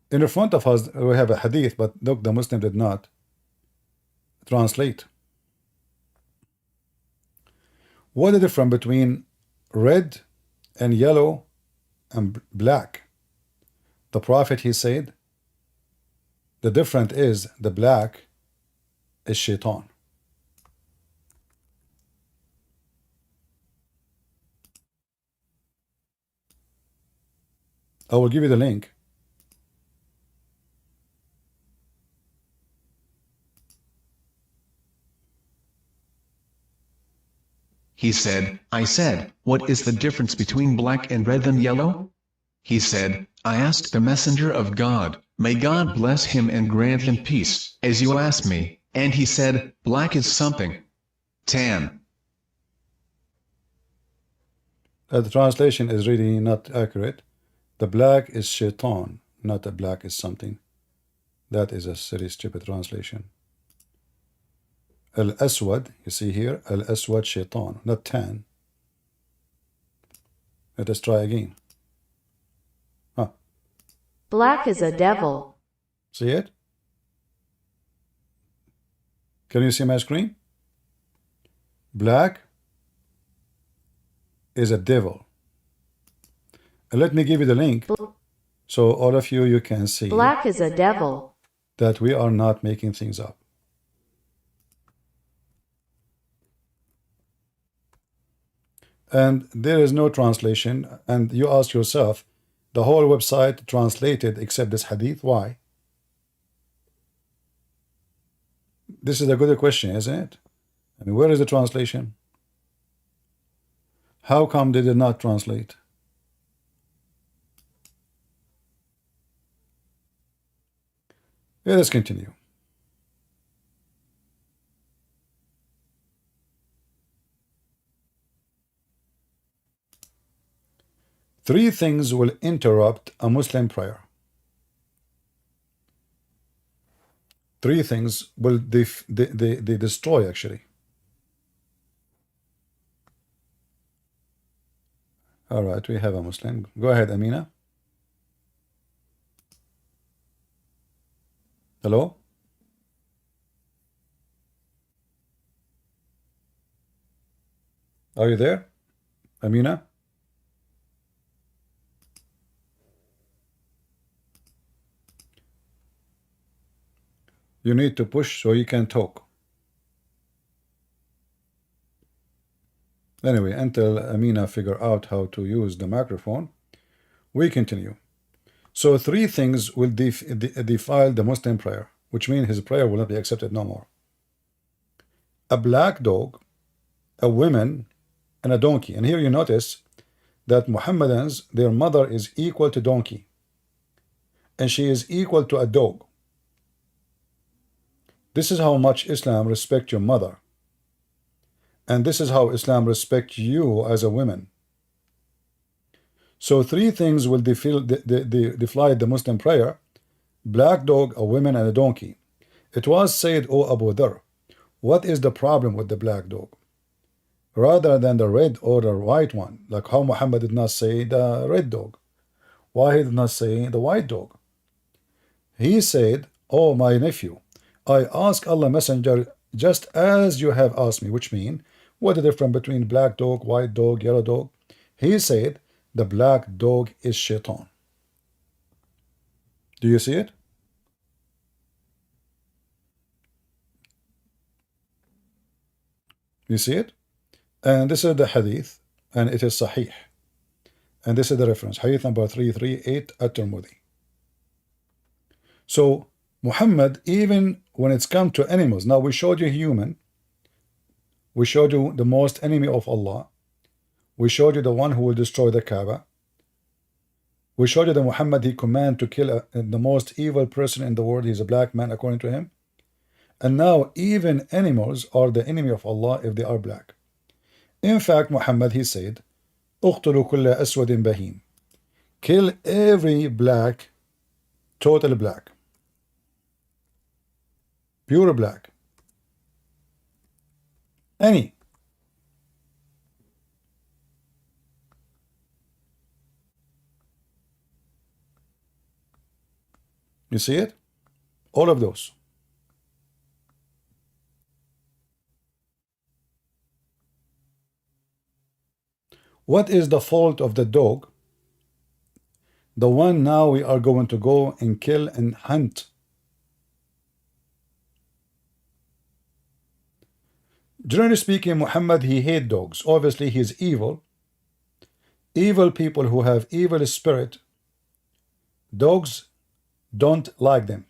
In the front of us, we have a hadith, but look, the Muslim did not translate. What is the difference between red and yellow and black? The Prophet, he said, the difference is the black is shaitan. I will give you the link. He said, I said, what is the difference between black and red and yellow? He said, I asked the messenger of God, may God bless him and grant him peace, as you asked me, and he said, black is something. Tan. The translation is really not accurate. The black is shaitan, not the black is something. That is a very stupid translation. Al-Aswad, you see here, Al-Aswad shaitan, not tan. Let us try again. Black is a devil. See it? Can you see my screen? Black is a devil. And let me give you the link so all of you can see Black is a devil. that we are not making things up. And there is no translation, and you ask yourself, the whole website translated except this hadith, why? This is a good question, isn't it? I mean, where is the translation? How come they did not translate? Let us continue. Three things will interrupt a Muslim prayer. Three things will they destroy actually. All right, we have a Muslim. Go ahead, Amina. Hello? Are you there, Amina? You need to push so you can talk. Anyway, until Amina figure out how to use the microphone, we continue. So three things will defile the Muslim prayer, which means his prayer will not be accepted no more. A black dog, a woman, and a donkey. And here you notice that Muhammadans, their mother is equal to donkey, and she is equal to a dog. This is how much Islam respects your mother. And this is how Islam respects you as a woman. So three things will defile the Muslim prayer: black dog, a woman, and a donkey. It was said, O Abu Dhar, what is the problem with the black dog, rather than the red or the white one? Like how Muhammad did not say the red dog. Why he did not say the white dog? He said, oh my nephew, I ask Allah Messenger just as you have asked me, which means, what is the difference between black dog, white dog, yellow dog? He said, the black dog is shaitan. Do you see it? You see it? And this is the hadith, and it is sahih. And this is the reference, hadith number 338 at-Tirmidhi. So Muhammad, even when it's come to animals, now we showed you human, we showed you the most enemy of Allah, we showed you the one who will destroy the Kaaba, we showed you that Muhammad, he command to kill the most evil person in the world. He's a black man according to him. And now even animals are the enemy of Allah if they are black. In fact, Muhammad, he said, اقتلوا كل أسود بهيم, kill every black, total black, pure black, any. You see it? All of those. What is the fault of the dog? The one now we are going to go and kill and hunt. Generally speaking, Muhammad, he hates dogs. Obviously, he is evil. Evil people who have evil spirit, dogs don't like them.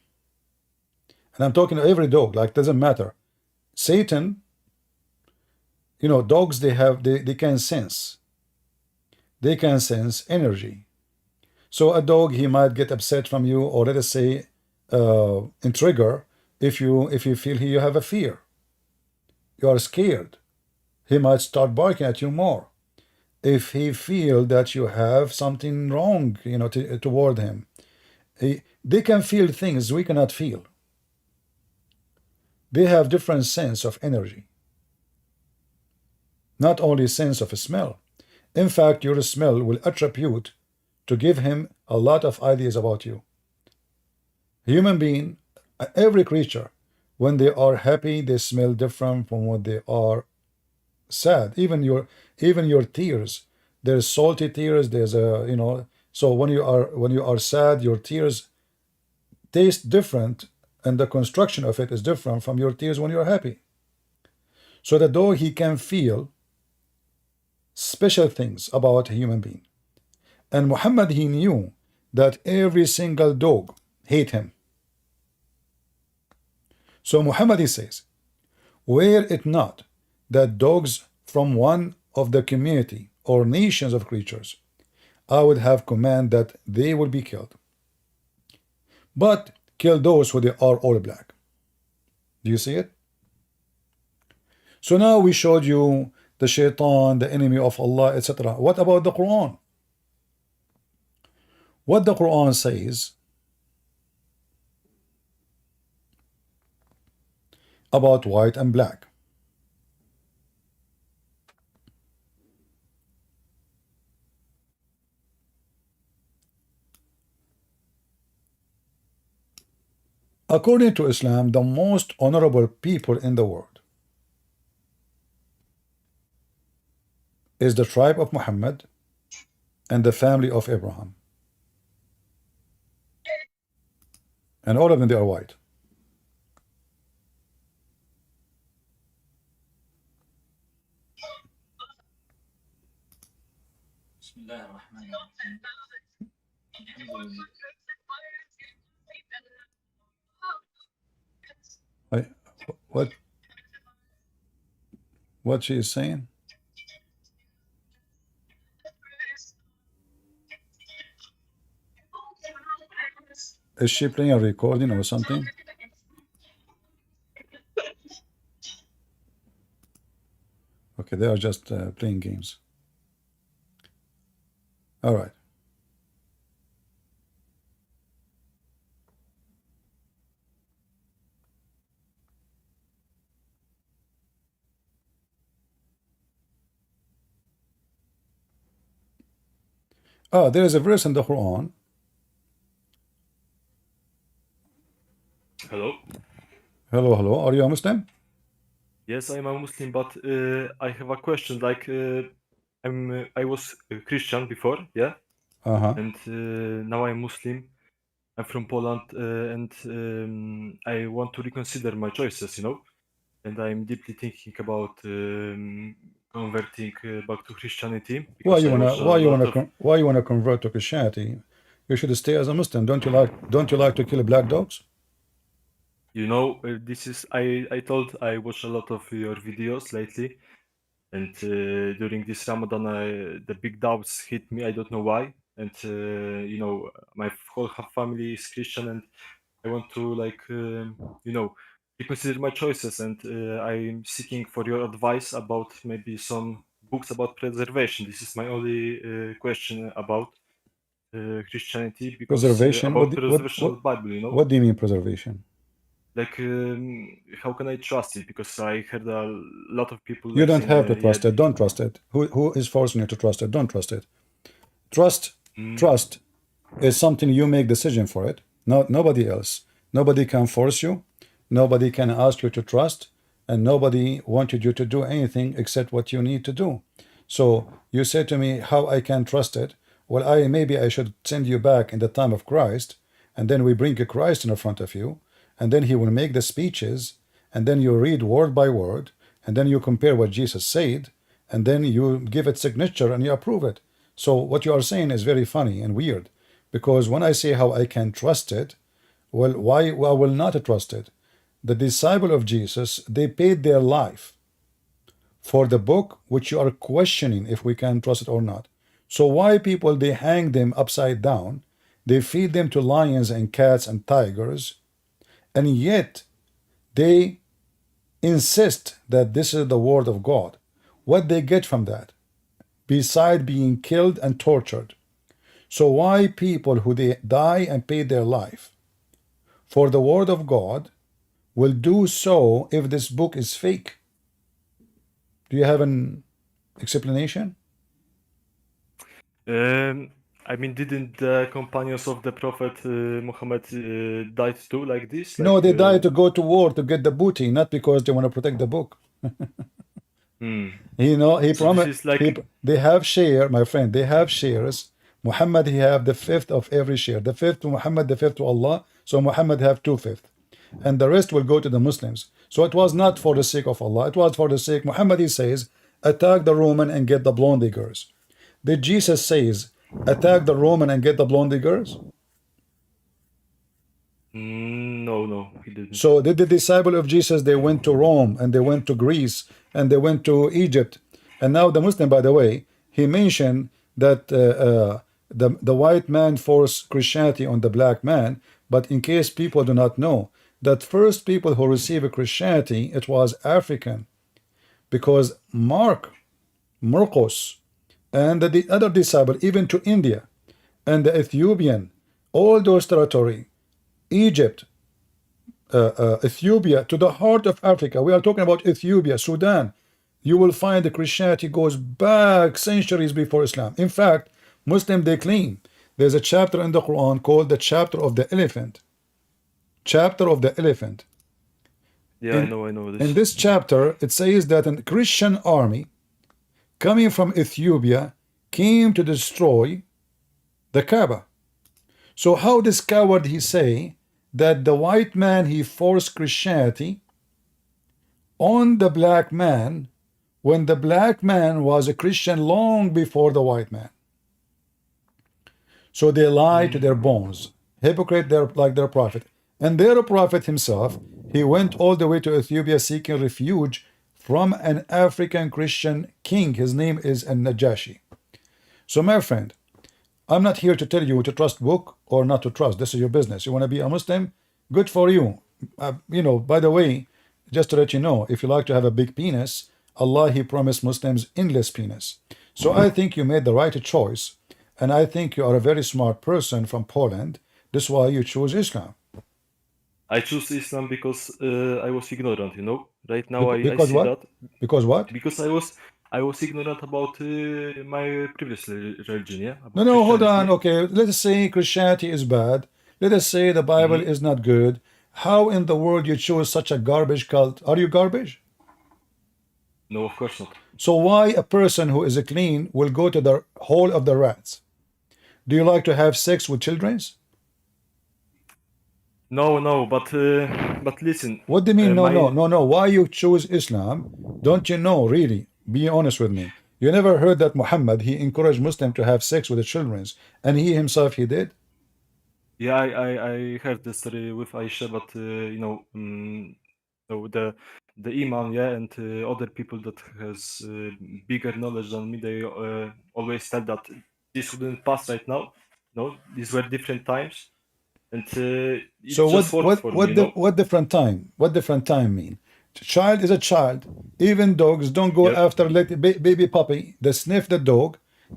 And I'm talking to every dog, like doesn't matter. Satan, you know, dogs, they can sense. They can sense energy. So a dog, he might get upset from you, or let us say in trigger, if you feel you have a fear, you are scared, he might start barking at you more. If he feel that you have something wrong, you know, toward him, they can feel things we cannot feel. They have different sense of energy, not only sense of smell. In fact, your smell will attribute to give him a lot of ideas about you. Human being, every creature, when they are happy, they smell different from when they are sad. Even your tears, there's salty tears. There's a, you know. So when you are sad, your tears taste different, and the construction of it is different from your tears when you're happy. So the dog, he can feel special things about a human being. And Muhammad, he knew that every single dog hate him. So Muhammad, he says, were it not that dogs from one of the community or nations of creatures, I would have command that they will be killed. But kill those who they are all black. Do you see it? So now we showed you the shaitan, the enemy of Allah, etc. What about the Quran? What the Quran says, about white and black. According to Islam, the most honorable people in the world is the tribe of Muhammad and the family of Abraham. And all of them, they are white. I, what she is saying? Is she playing a recording or something? Okay, they are just playing games. All right. There is a verse in the Quran. Hello. Hello, hello. Are you a Muslim? Yes, I'm a Muslim, but I have a question. Like, I was a Christian before, yeah, and now I'm Muslim. I'm from Poland, and I want to reconsider my choices, you know. And I'm deeply thinking about converting back to Christianity Why because you I wanna watched a lot of, why you wanna convert to Christianity? You should stay as a Muslim. Don't you like to kill black dogs? you know, this is I told I watched a lot of your videos lately, and during this Ramadan, the big doubts hit me. I don't know why, and you know, my whole family is Christian, and I want to like you know, reconsider my choices, and I'm seeking for your advice about maybe some books about preservation. This is my only question about Christianity, because Preservation. about preservation of Bible, you know, What do you mean preservation? like how can I trust it? Because I heard a lot of people You like don't saying, have to yeah, trust it. Don't trust it. Who is forcing you to trust it? Don't trust it. Trust is something you make decision for it. No, nobody else. Nobody can force you. Nobody can ask you to trust, and nobody wanted you to do anything except what you need to do. So you say to me, how I can trust it? Well, maybe I should send you back in the time of Christ, and then we bring a Christ in front of you, and then he will make the speeches, and then you read word by word, and then you compare what Jesus said, and then you give it signature and you approve it. So what you are saying is very funny and weird, because when I say how I can trust it, well, why I will not trust it? The disciple of Jesus, they paid their life for the book which you are questioning if we can trust it or not. So why people, they hang them upside down, they feed them to lions and cats and tigers, and yet they insist that this is the word of God. What they get from that, beside being killed and tortured? So why people who they die and pay their life for the word of God will do so if this book is fake? Do you have an explanation? I mean, didn't the companions of the Prophet Muhammad died too like this? No, Like, they die to go to war to get the booty, not because they want to protect the book. You know, he so this promised. is like, They have share, my friend. They have shares. Muhammad, he have the fifth of every share. The fifth to Muhammad, the fifth to Allah. So Muhammad have 2/5, and the rest will go to the Muslims. So it was not for the sake of Allah. It was for the sake. Muhammad, he says, attack the Roman and get the blonde girls. Did Jesus says, attack the Roman and get the blonde girls? no, he didn't. So did the disciple of Jesus, they went to Rome and they went to Greece and they went to Egypt. And now the Muslim, by the way, he mentioned that the white man forced Christianity on the black man. But in case people do not know, that first people who received Christianity, it was African. Because Marcos, and the other disciple, even to India, and the Ethiopian, all those territory, Egypt, Ethiopia to the heart of Africa. We are talking about Ethiopia, Sudan. You will find the Christianity goes back centuries before Islam. In fact, Muslim they claim there's a chapter in the Quran called the chapter of the elephant. Chapter of the elephant. Yeah, I know In this. this chapter, it says that a Christian army coming from Ethiopia came to destroy the Kaaba. So how this coward he say that the white man he forced Christianity on the black man when the black man was a Christian long before the white man? So they lie to their bones, hypocrite like their prophet. And their prophet himself, he went all the way to Ethiopia seeking refuge from an African Christian king. His name is Najashi. So my friend, I'm not here to tell you to trust book or not to trust. This is your business. You want to be a Muslim? Good for you. By the way, just to let you know, if you like to have a big penis, Allah, he promised Muslims endless penis. So I think you made the right choice. And I think you are a very smart person from Poland. That's why you choose Islam. I choose Islam because I was ignorant, you know. Right now I Because see what? that Because what? because I was ignorant about my previous religion, yeah. No, About no, hold on. Christianity. Okay, let us say Christianity is bad. Let us say the Bible is not good. How in the world you choose such a garbage cult? Are you garbage? No, of course not. So why a person who is clean will go to the hole of the rats? Do you like to have sex with children? No, but listen. What do you mean? My No. Why you choose Islam? Don't you know, really? Be honest with me. You never heard that Muhammad, he encouraged Muslims to have sex with the children, and he himself, he did? Yeah, I heard the story with Aisha, but so the imam, yeah, and other people that has bigger knowledge than me, they always said that this wouldn't pass right now. No, these were different times, and it So just worked for me, you know. what different time? What different time mean? Child is a child. Even dogs don't go Yep. after baby puppy. They sniff the dog.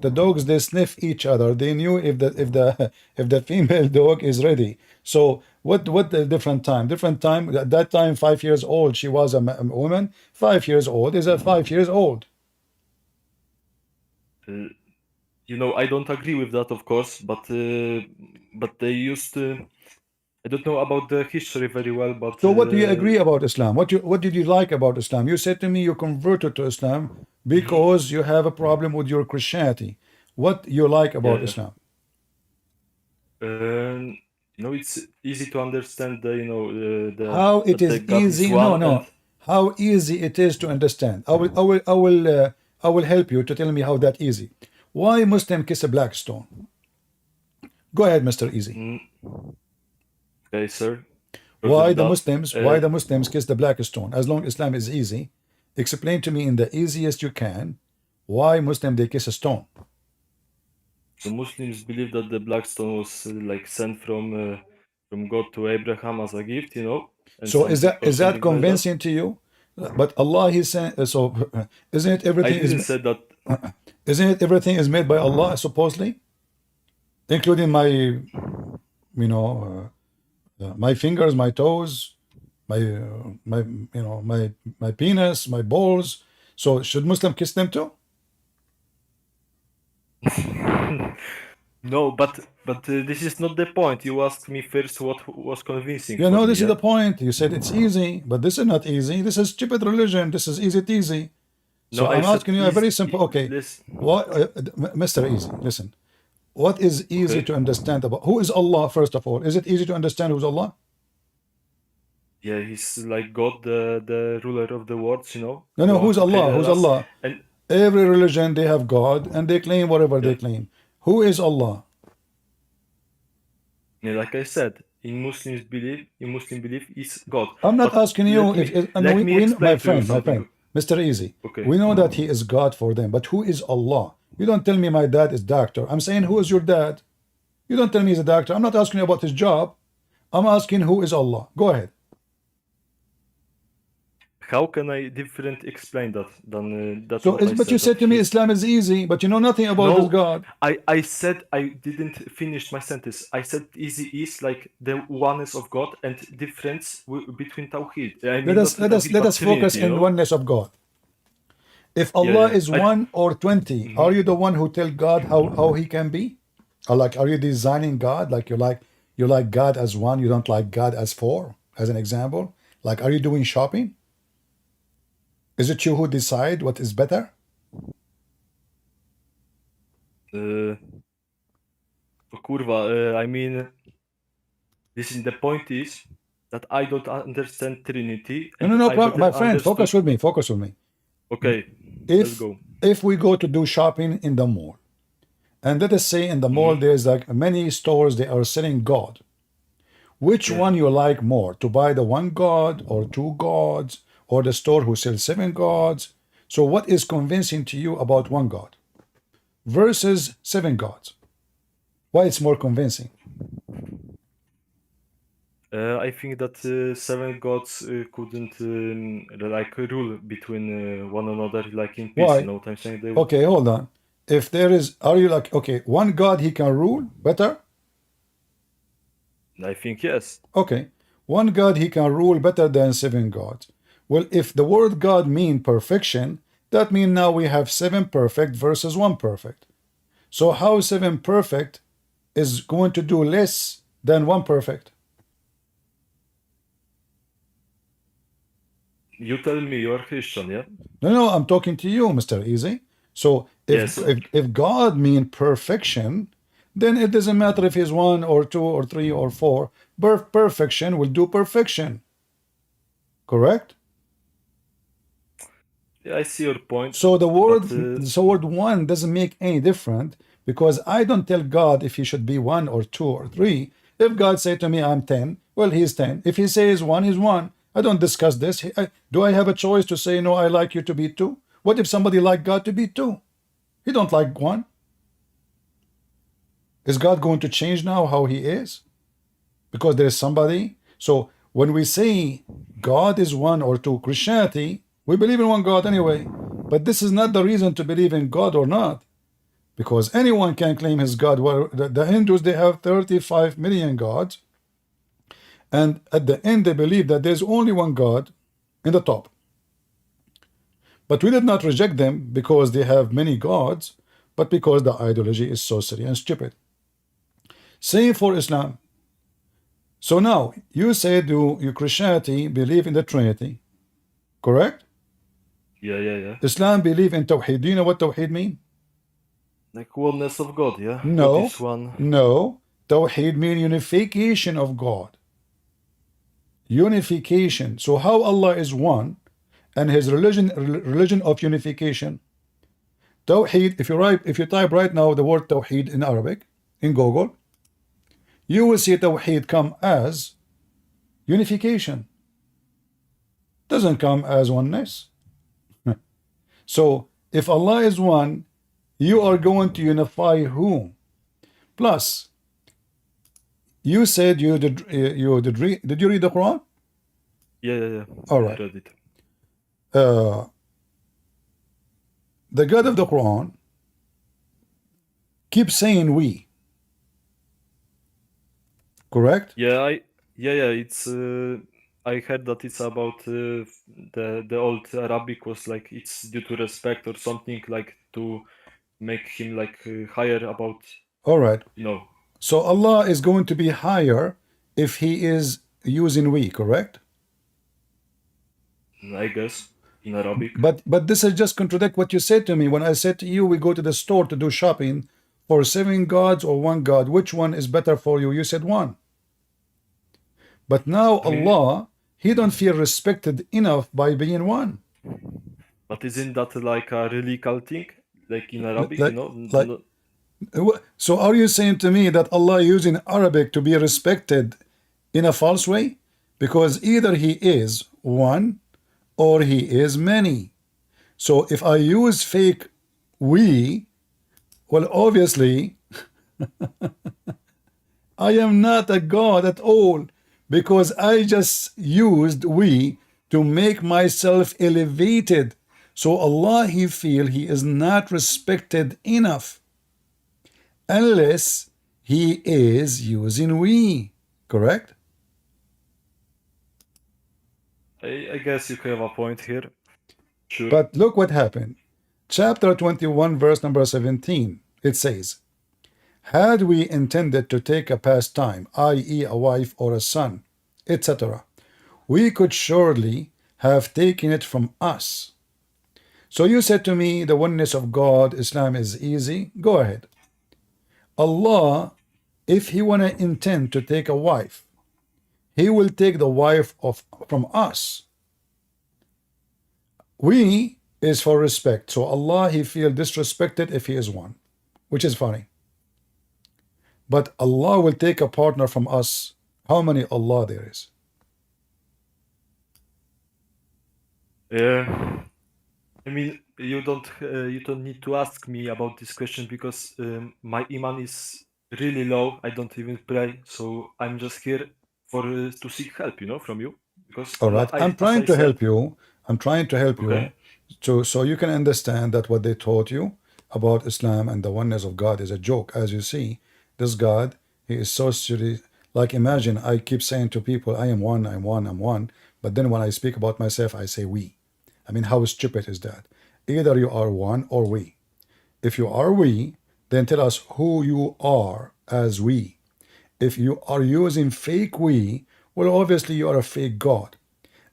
The dogs they sniff each other. They knew if the female dog is ready. So what the different time? Different time. At that time, 5 years old. She was a woman. 5 years old is a 5 years old. You know, I don't agree with that, of course, but they used to. I don't know about the history very well, but So what do you agree about Islam? What did you like about Islam? You said to me you converted to Islam because you have a problem with your Christianity. What you like about yeah. Islam? You know, it's easy to understand the How it that is the God is easy? one, No. and How easy it is to understand. I will help you to tell me how that easy. Why Muslim kiss a black stone? Go ahead, Mr. Easy. okay, sir. Why the that, Muslims kiss the black stone? As long Islam is easy, explain to me in the easiest you can why Muslim they kiss a stone. the Muslims believe that the black stone was like sent from God to Abraham as a gift, you know. And So is that something like that. convincing to you? But Allah He saying so. Isn't it I everything didn't is say that. isn't it everything is made by Allah supposedly, including my my fingers, my toes, my penis, my balls. So should Muslim kiss them too? No, but this is not the point. You asked me first what was convincing You for know, me, this is yeah? the point. You said it's easy, but this is not easy. This is stupid religion. This is easy teasy. So No, I I'm said asking you a very easy- simple. Okay, This, what, Mr. Easy? Listen, what is easy Okay. to understand about who is Allah? First of all, is it easy to understand who's Allah? yeah, he's like God, the ruler of the worlds, you know. No, the one who's who Allah? created Who's us. Allah? And Every religion they have God and they claim whatever they Yeah. claim. Who is Allah? yeah, like I said, in Muslim belief is God. I'm not But asking you let me- if and let we, me we explain my to you friend, something. Mr. Easy. Okay. We know that He is God for them, but who is Allah? You don't tell me my dad is doctor. I'm saying who is your dad? You don't tell me he's a doctor. I'm not asking you about his job. I'm asking who is Allah. Go ahead. how can I different explain that than that's So, what I but you said. said to me Islam is easy, but you know nothing about this No, God. I said I didn't finish my sentence. I said easy is like the oneness of God and difference between Tawheed. I mean not Tawheed Let but us focus Trinity, in oneness of God. If Yeah, Allah yeah. is 1 or 20, are you the one who tell God how he can be? Or like, are you designing God? Like you like God as 1, you don't like God as 4, as an example? Like, are you doing shopping? Is it you who decide what is better? Kurwa, I mean, the point is that I don't understand Trinity, No, and no, no, I better my friend, understood. focus with me, focus with me. Okay, let's If go. if we go to do shopping in the mall, and let us say in the mall there's like many stores they are selling God. Which one you like more, to buy the 1 God or 2 gods, or the store who sells 7 gods? So what is convincing to you about 1 God versus 7 gods? Why it's more convincing? I think that 7 gods couldn't like rule between one another like in peace. Why? You know what I'm saying? Okay, hold on. If there is, are you like, okay, 1 God he can rule better? I think yes. Okay, 1 God he can rule better than 7 gods. Well, if the word God mean perfection, that means now we have 7 perfect versus 1 perfect. So how 7 perfect is going to do less than 1 perfect? You tell me, you're Christian, yeah? No, I'm talking to you, Mr. Easy. So Yes. if God mean perfection, then it doesn't matter if he's 1 or 2 or 3 or 4. Perfection will do perfection. Correct? Yeah, I see your point. So the word, but, so word 1 doesn't make any difference, because I don't tell God if he should be 1 or 2 or 3. If God say to me I'm 10, well, he's 10. If he says 1, he's 1. I don't discuss this. Do I have a choice to say no, I like you to be 2? What if somebody like God to be 2? He don't like 1. Is God going to change now how he is? Because there is somebody. So when we say God is 1 or 2, Christianity, we believe in 1 God anyway. But this is not the reason to believe in God or not. Because anyone can claim his God. Well, the Hindus, they have 35 million gods. And at the end, they believe that there's only 1 God in the top. But we did not reject them because they have many gods, but because the ideology is so silly and stupid. Same for Islam. So now, you said you Christianity believe in the Trinity, correct? yeah. Islam believe in Tawheed. Do you know what Tawheed mean? Like oneness of God, yeah? No, God is one. no. Tawheed mean unification of God. Unification. So how Allah is 1 and his religion of unification? Tawheed, if you type right now the word Tawheed in Arabic in Google, you will see Tawheed come as unification. Doesn't come as oneness. So if Allah is 1, you are going to unify whom? Plus, you said you did you read the Quran? Yeah. All I right. read it. The God of the Quran keeps saying we. Correct? Yeah, it's I heard that it's about the old Arabic was like it's due to respect or something, like to make him like higher about, All right. you know. So Allah is going to be higher if he is using we, correct? I guess in Arabic. But this is just contradict what you said to me when I said to you we go to the store to do shopping for 7 gods or 1 God. Which one is better for you? You said 1. But now Allah, he don't feel respected enough by being 1. But isn't that like a religious thing, like in Arabic, Like- you know? like- So are you saying to me that Allah using Arabic to be respected in a false way? Because either he is 1 or he is many. So if I use fake we, well, obviously I am not a God at all, because I just used we to to make myself elevated. So Allah, he feel he is not respected enough unless he is using we. Correct? I guess you have a point here. Sure. But look what happened. Chapter 21, verse number 17. It says, had we intended to take a pastime, i.e. a wife or a son, etc., we could surely have taken it from us. So you said to me, the oneness of God, Islam is easy. Go ahead. Allah, if he want to intend to take a wife, he will take the wife from us. We is for respect. So Allah, he feel disrespected if he is one, which is funny. But Allah will take a partner from us. How many Allah there is? Yeah. I mean, you don't need to ask me about this question because my iman is really low. I don't even pray, so I'm just here for to seek help, from you. Because All right, I'm trying to help you. I'm trying to help Okay. you, so you can understand that what they taught you about Islam and the oneness of God is a joke. As you see, this God, he is so serious. Like imagine I keep saying to people, I am one, I'm one, I'm one. But then when I speak about myself, I say we. I mean, how stupid is that? Either you are one or we. If you are we, then tell us who you are as we. If you are using fake we, well, obviously you are a fake God.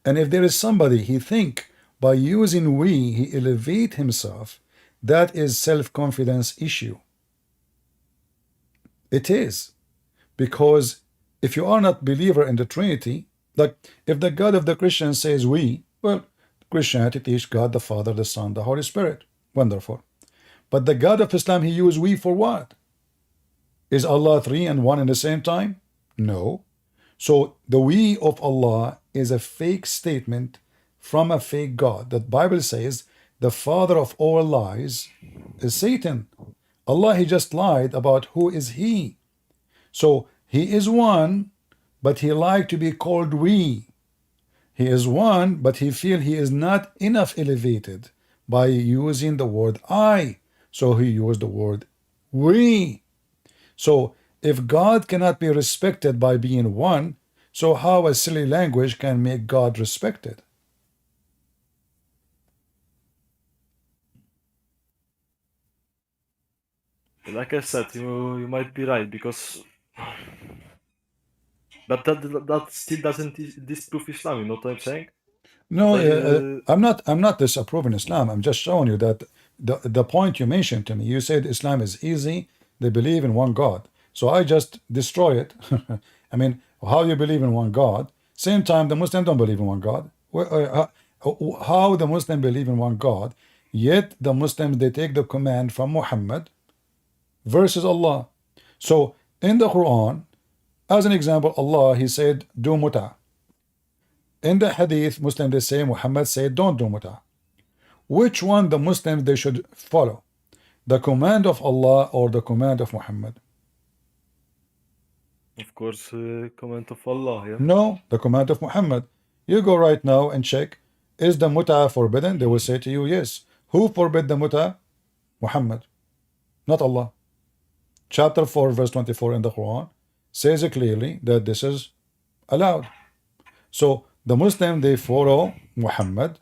And if there is somebody he think by using we, he elevate himself, that is self-confidence issue. It is. Because if you are not believer in the Trinity, like if the God of the Christians says we, well, Christianity teach God the Father, the Son, the Holy Spirit. Wonderful. But the God of Islam, he used we for what? Is Allah three and one in the same time? No. So the we of Allah is a fake statement from a fake God. The Bible says the father of all lies is Satan. Allah, he just lied about who is he. So he is one, but he like to be called we. He is one, but he feel he is not enough elevated by using the word I. So he used the word we. So if God cannot be respected by being one, so how a silly language can make God respected? Like I said, you might be right because, but that still doesn't disprove Islam. You know what I'm saying? No, But I'm not disapproving Islam. I'm just showing you that the point you mentioned to me, you said Islam is easy. They believe in one God. So I just destroy it. I mean, how you believe in one God? Same time, the Muslims don't believe in one God. How the Muslim believe in one God? Yet the Muslims, they take the command from Muhammad versus Allah. So in the Quran, as an example, Allah, he said, do muta. In the hadith, Muslims, they say, Muhammad said, don't do muta. Which one the Muslims, they should follow? The command of Allah or the command of Muhammad? of course, command of Allah. Yeah. No, the command of Muhammad. You go right now and check, is the muta forbidden? They will say to you, yes. Who forbid the muta? Muhammad, not Allah. Chapter 4, verse 24 in the Quran says clearly that this is allowed. So the Muslim, they follow Muhammad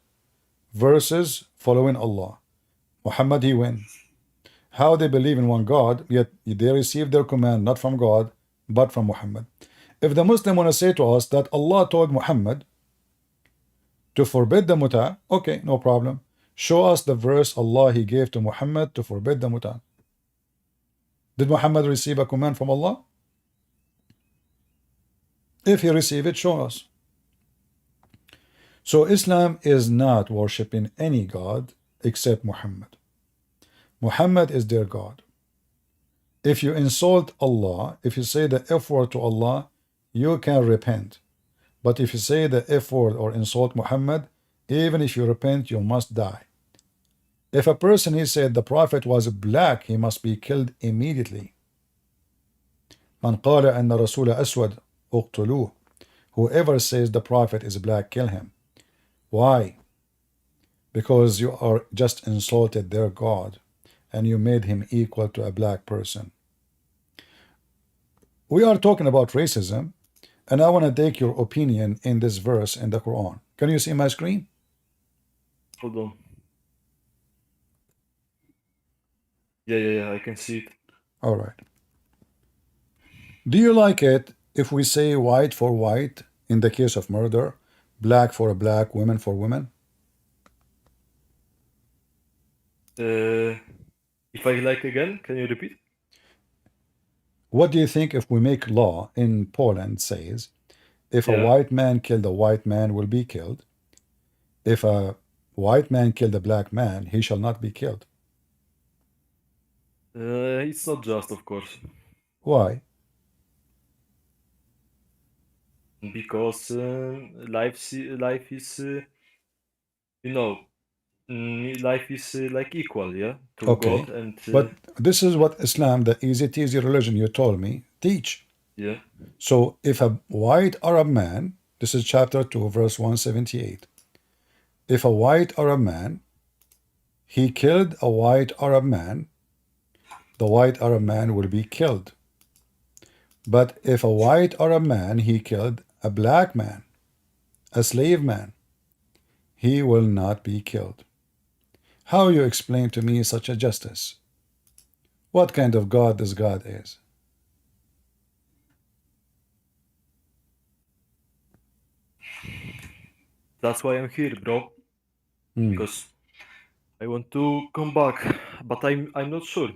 versus following Allah. Muhammad, he win. How they believe in one God, yet they receive their command not from God, but from Muhammad. If the Muslim want to say to us that Allah told Muhammad to forbid the muta, okay, no problem. Show us the verse Allah he gave to Muhammad to forbid the muta. Did Muhammad receive a command from Allah? If he received it, show us. So Islam is not worshipping any God except Muhammad. Muhammad is their God. If you insult Allah, if you say the F word to Allah, you can repent. But if you say the F word or insult Muhammad, even if you repent, you must die. If a person, he said the Prophet was black, he must be killed immediately. Man qala anna Rasul aswad uqtuluh. Whoever says the Prophet is black, kill him. Why? Because you are just insulted their God and you made him equal to a black person. We are talking about racism, and I want to take your opinion in this verse in the Quran. Can you see my screen? Hold on. Yeah, I can see it. All right. Do you like it if we say white for white in the case of murder, black for a black, women for women? If I like again, can you repeat? What do you think if we make law in Poland says if a Yeah. white man killed a white man will be killed, if a white man killed a black man, he shall not be killed? It's not just, of course, Why? because life is life is like equal, yeah, to Okay. God and But this is what Islam, the easy teasy religion you told me, teach. yeah. So if a white Arab man, this is chapter 2, verse 178. If a white Arab man, he killed a white Arab man, the white Arab man will be killed. But if a white Arab man, he killed a black man, a slave man, he will not be killed. How you explain to me such a justice? What kind of God this God is? That's why I'm here, bro. Because I want to come back, but I'm not sure.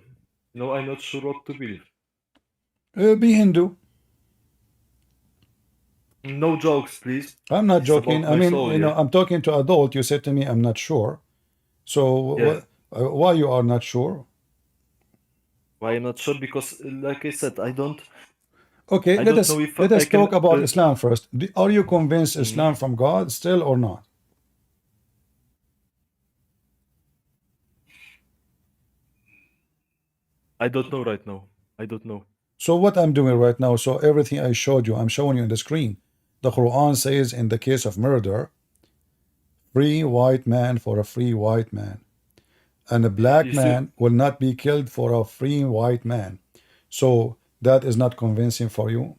I'm not sure what to believe. Be Hindu. No jokes, please. I'm not It's joking. about I my mean, soul, yeah. I'm talking to adult. You said to me, I'm not sure. So Yeah. why you are not sure? Why I'm not sure? Because, like I said, I don't. Okay, I let don't us know if let I us can. talk about Islam first. Are you convinced Islam from God still or not? I don't know right now. I don't know. So what I'm doing right now, so everything I showed you, I'm showing you on the screen. The Quran says in the case of murder, free white man for a free white man. And a black You see, man will not be killed for a free white man. So that is not convincing for you.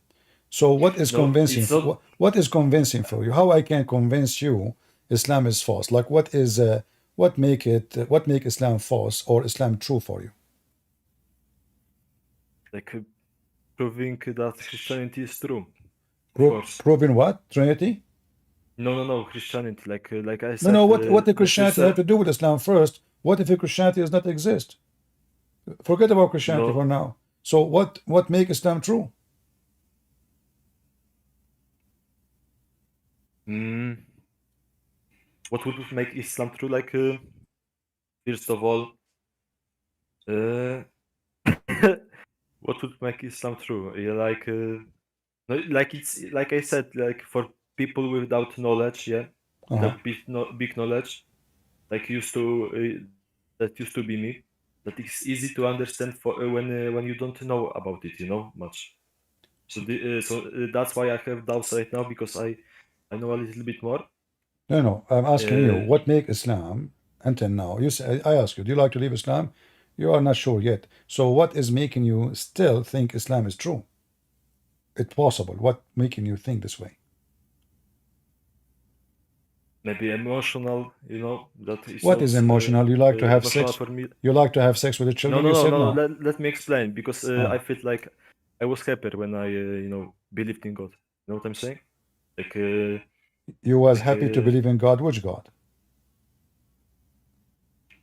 So what is no, convincing? it's not. What is convincing for you? How I can convince you Islam is false? Like what make Islam false or Islam true for you? Like proving that Christianity is true. Of course. Proving what? Trinity? No. Christianity, like I No, said. no. What the That you Christianity have said. to do with Islam first? What if Christianity does not exist? Forget about Christianity No. for now. So what make Islam true? What would make Islam true? Like, first of all, what would make Islam true? Yeah, like it's like I said, like for people without knowledge, yeah, without big knowledge, like that used to be me. That it's easy to understand for when you don't know about it, much. So that's why I have doubts right now because I know a little bit more. No, no. I'm asking you, Uh, what make Islam until now? You say, I ask you, do you like to leave Islam? You are not sure yet. So what is making you still think Islam is true? It's possible. What making you think this way? Maybe emotional, that is What not is emotional? You like to have emotional sex? for me. You like to have sex with the No, children? no, You no, said no. no. Let me explain because I felt like I was happier when I, believed in God. You know what I'm saying? Like, You was like, happy to believe in God. Which God?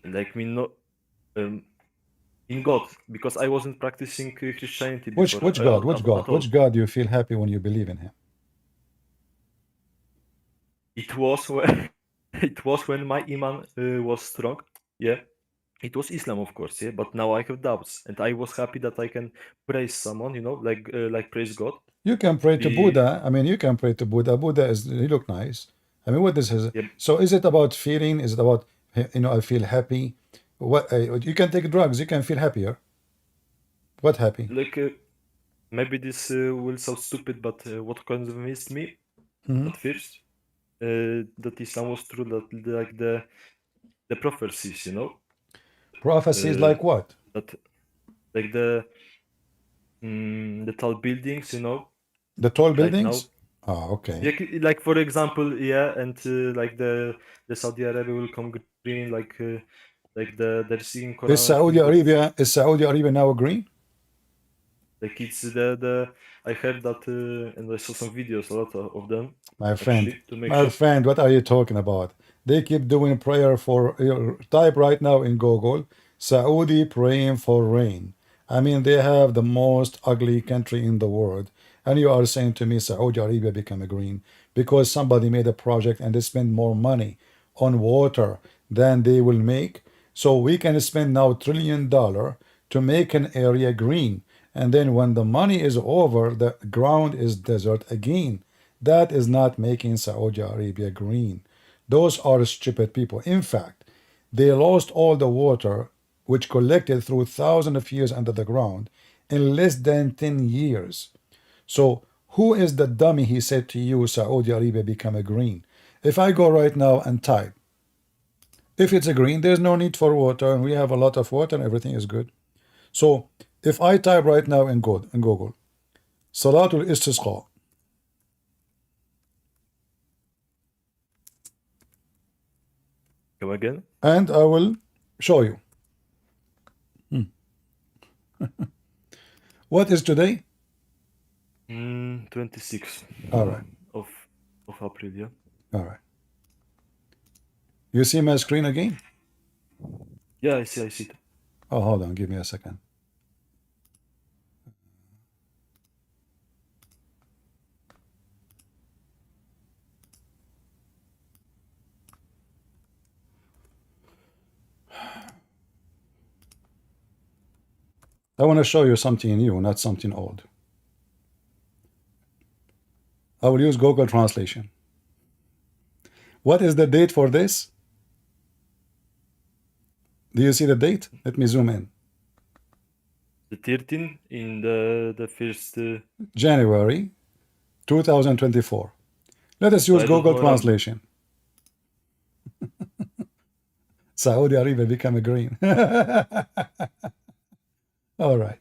like me not in God because I wasn't practicing Christianity Which before God? Which God? at all. Which God do you feel happy when you believe in Him? It was when it was when my iman was strong. Yeah. It was Islam, of course, yeah, but now I have doubts, and I was happy that I can praise someone, like praise God. You can pray to Be, Buddha. I mean, you can pray to Buddha. Buddha he look nice. I mean, what this is? yeah, So is it about feeling? Is it about I feel happy? What you can take drugs. You can feel happier. What happy? like maybe this will sound stupid, but what convinced me at first that Islam was true, that like the prophecies, you know, Prophecies uh, like what? that like the tall buildings, you know, The tall right now. buildings? Ah, okay. Like for example, yeah, and like the Saudi Arabia will come green, like there's in Quran, I think that Is Saudi Arabia now green? like it's the I heard that and I saw some videos, a lot of them actually, to make My sure. friend, what are you talking about? They keep doing prayer for, type right now in Google, Saudi praying for rain. I mean, they have the most ugly country in the world. And you are saying to me Saudi Arabia become a green because somebody made a project and they spend more money on water than they will make. So we can spend now $1 trillion to make an area green. And then when the money is over, the ground is desert again. That is not making Saudi Arabia green. Those are stupid people. In fact, they lost all the water which collected through thousands of years under the ground in less than 10 years. So who is the dummy he said to you Saudi Arabia become a green? If I go right now and type, if it's a green, there's no need for water and we have a lot of water and everything is good. So if I type right now in Google, Salatul Istisqa, Come again? and I will show you. What is today? 26 All right. of April, yeah. All right. You see my screen again? Yeah, I see it. Oh, hold on. Give me a second. I want to show you something new, not something old. I will use Google Translation. What is the date for this? Do you see the date? Let me zoom in. The 13 in the first. January 2024. Let us use I don't Google know around. Translation. Saudi Arabia become a green. All right.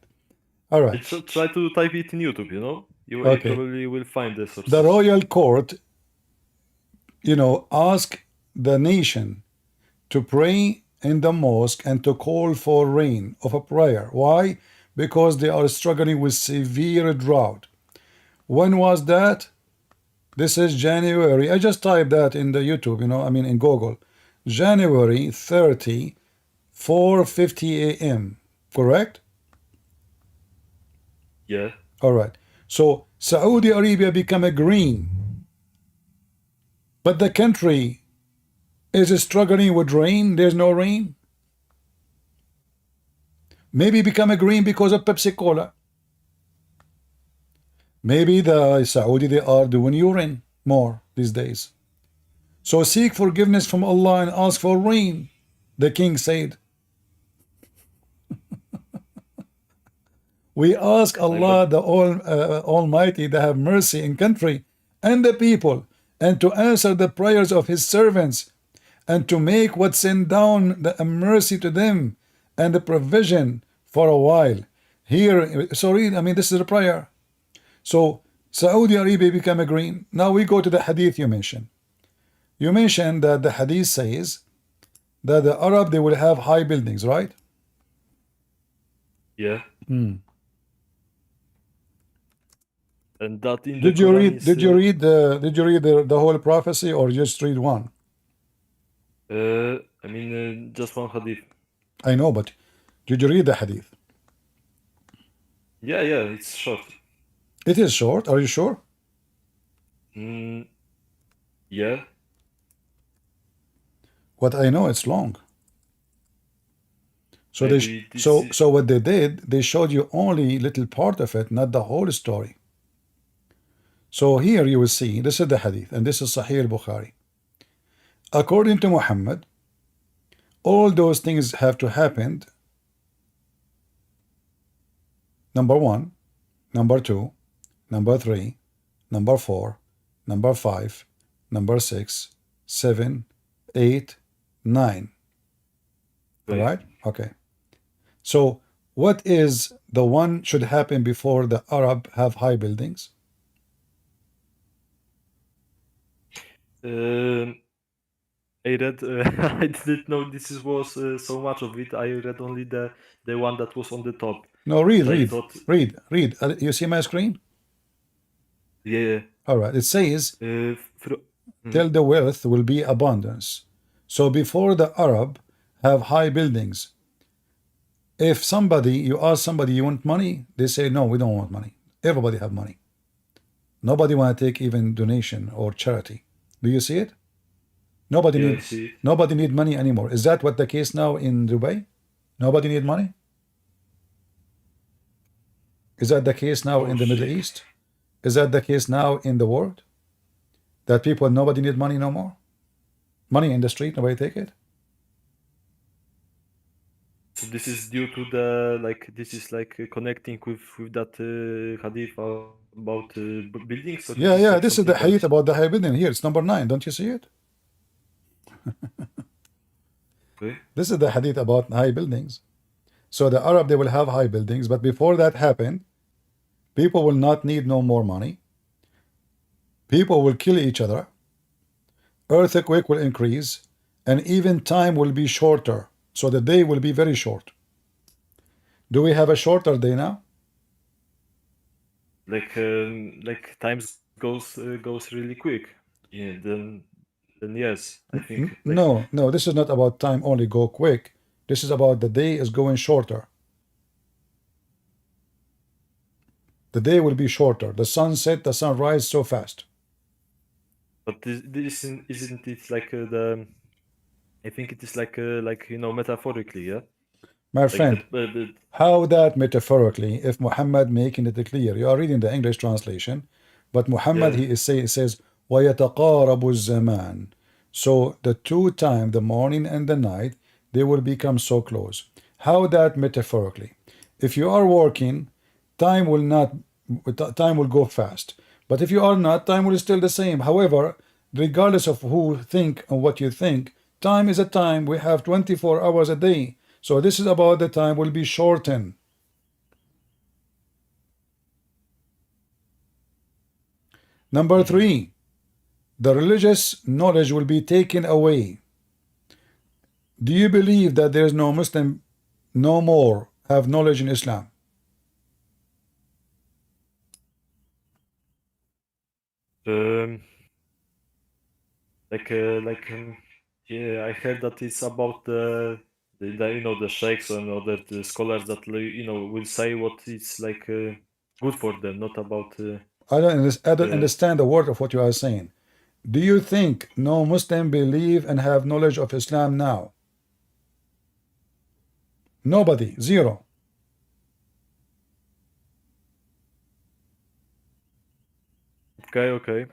All right. Try to type it in YouTube, you know? You Okay. probably will find the sources. The royal court, ask the nation to pray in the mosque and to call for rain of a prayer. Why? Because they are struggling with severe drought. When was that? This is January. I just typed that in the YouTube, in Google. January 30, 4:50 a.m. Correct? Yeah. All right. So Saudi Arabia become a green, but the country is struggling with rain. There's no rain. Maybe become a green because of Pepsi Cola. Maybe the Saudi, they are doing urine more these days. So seek forgiveness from Allah and ask for rain, the king said. We ask Allah, the Almighty, to have mercy in country and the people, and to answer the prayers of His servants, and to make what sent down the mercy to them and the provision for a while. Here, sorry, this is a prayer. So Saudi Arabia became a green. Now we go to the hadith you mentioned. You mentioned that the hadith says that the Arab, they will have high buildings, right? Yeah. And that in Did the you Quran read? is, Did you read the whole prophecy or just read one? just one hadith. I know, but did you read the hadith? Yeah, it's short. It is short. Are you sure? Yeah. What I know, it's long. So Maybe so what they did, they showed you only little part of it, not the whole story. So here you will see, this is the hadith, and this is Sahih al-Bukhari. According to Muhammad, all those things have to happen. Number 1, number 2, number 3, number 4, number 5, number 6, 7, 8, 9. All right? Okay. So what is the one should happen before the Arab have high buildings? I read. I didn't know was so much of it. I read only the one that was on the top. No, read, I read, thought, read, read. You see my screen? yeah. All right. It says, Fro- till the wealth will be abundance. So before the Arab have high buildings, if somebody, you ask somebody, you want money? They say, no, we don't want money. Everybody have money. Nobody want to take even donation or charity. Do you see it? Nobody Yeah, I need see it. nobody need money anymore. Is that what the case now in Dubai? Nobody need money? Is that the case now Oh, in the Middle shit. East? Is that the case now in the world? That people, nobody need money no more? Money in the street, nobody take it? So this is due to the this is connecting with that hadith about buildings. Or Yeah, this is yeah, like this is the something hadith else? about the high building here. It's number 9. Don't you see it? Okay. This is the hadith about high buildings. So the Arab, they will have high buildings, but before that happen, people will not need no more money. People will kill each other. Earthquake will increase, and even time will be shorter. So the day will be very short. Do we have a shorter day now? Like times goes really quick. Yeah. Then yes, I think like No, no, this is not about time only go quick. This is about the day is going shorter. The day will be shorter. The sun set, the sun rise so fast. But this isn't it like the? I think it is like metaphorically, yeah. My Like friend, how that metaphorically, if Muhammad making it clear, you are reading the English translation, but Muhammad, Yeah. he says, وَيَتَقَارَبُ الزَّمَانِ. So the two time, the morning and the night, they will become so close. How that metaphorically? If you are working, time will not, time will go fast. But if you are not, time will still the same. However, regardless of who think and what you think, time is a time. We have 24 hours a day. So this is about the time will be shortened. Number 3, the religious knowledge will be taken away. Do you believe that there is no Muslim no more have knowledge in Islam? Um, yeah, I heard that it's about the sheikhs and other scholars that will say what is good for them, not about. I don't understand the word of what you are saying. Do you think no Muslim believe and have knowledge of Islam now? Nobody, zero. Okay.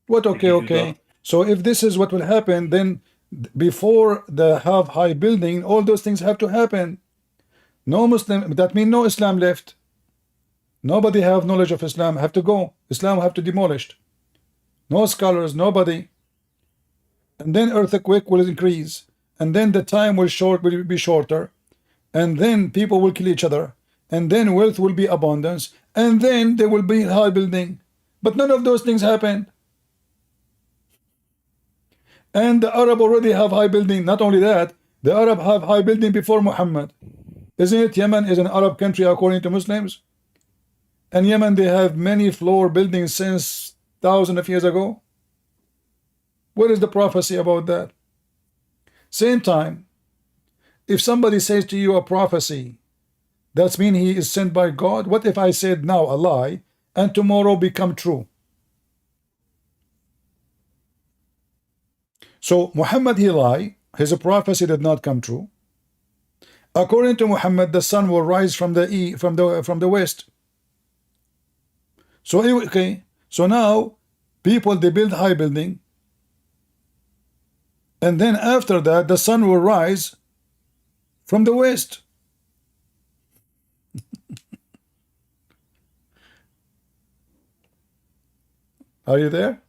What I okay, give you okay. that. So if this is what will happen, then before the have high building, all those things have to happen. No Muslim, that means no Islam left. Nobody have knowledge of Islam, have to go. Islam have to demolished. No scholars, nobody. And then earthquake will increase. And then the time will be shorter. And then people will kill each other. And then wealth will be abundance. And then there will be high building. But none of those things happen. And the Arab already have high building. Not only that, the Arab have high building before Muhammad. Isn't it? Yemen is an Arab country according to Muslims. And Yemen, they have many floor buildings since thousands of years ago. What is the prophecy about that? Same time, if somebody says to you a prophecy, that means he is sent by God. What if I said now a lie and tomorrow become true? So Muhammad, he lied. His prophecy did not come true. According to Muhammad, the sun will rise from the west. So okay, so now people, they build high building, and then after that the sun will rise from the west. Are you there?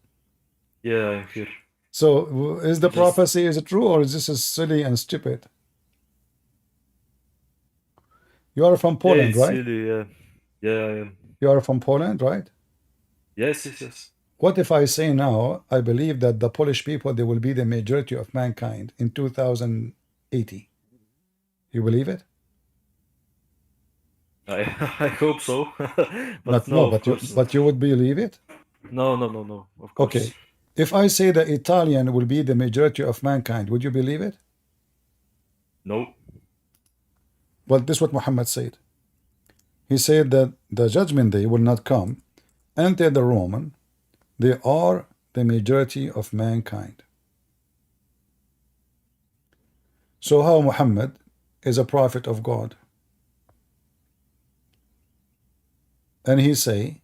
Yeah, I'm here. So is the Just prophecy, is it true, or is this silly and stupid? You are from yeah, Poland, it's right? silly. Yeah, I am. You are from Poland, right? Yes. What if I say now, I believe that the Polish people, they will be the majority of mankind in 2080? You believe it? I I hope so, but Not, no, no, of course not. but you would believe it? No. Of Okay. course. If I say that Italian will be the majority of mankind, would you believe it? No. Well, this is what Muhammad said. He said that the judgment day will not come until the Roman, they are the majority of mankind. So how Muhammad is a prophet of God? And he say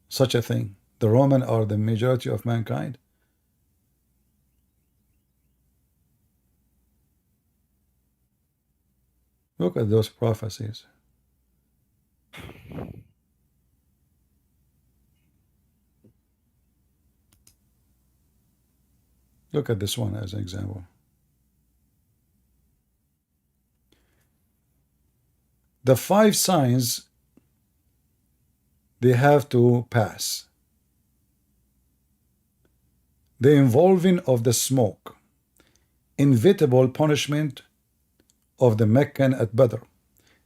such a thing. The Roman are the majority of mankind. Look at those prophecies. Look at this one as an example. The 5 signs they have to pass. The involving of the smoke, inevitable punishment of the Meccan at Badr,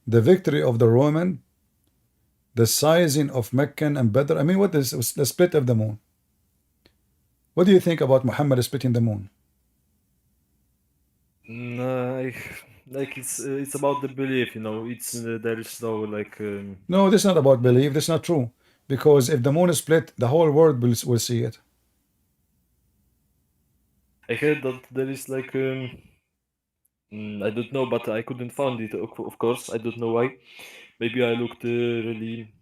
the victory of the Roman, the sizing of Meccan and Badr. I mean, what is the split of the moon? What do you think about Muhammad splitting the moon? Like it's about the belief, you know. It's there is no like. No, this is not about belief. This is not true. Because if the moon is split, the whole world will see it. I heard that there is like I don't know, but I couldn't find it. Of course, I don't know why. Maybe I looked really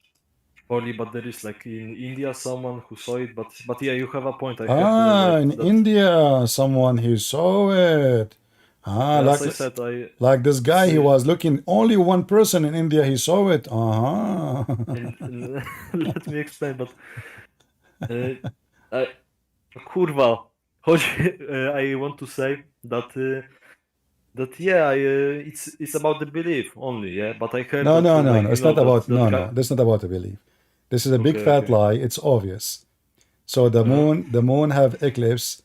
poorly, but there is like in India someone who saw it. But yeah, you have a point. I heard In that. India, someone he saw it. As I said, Like this guy, he see, was looking, only one person in India, he saw it. and let me explain. But I, kurwa, I want to say that yeah, it's about the belief only, yeah. But I heard No, that no, no, like no. you It's know not about, that no, guy. no. That's not about a belief. This is a big fat Okay. lie. It's obvious. So the moon have eclipse.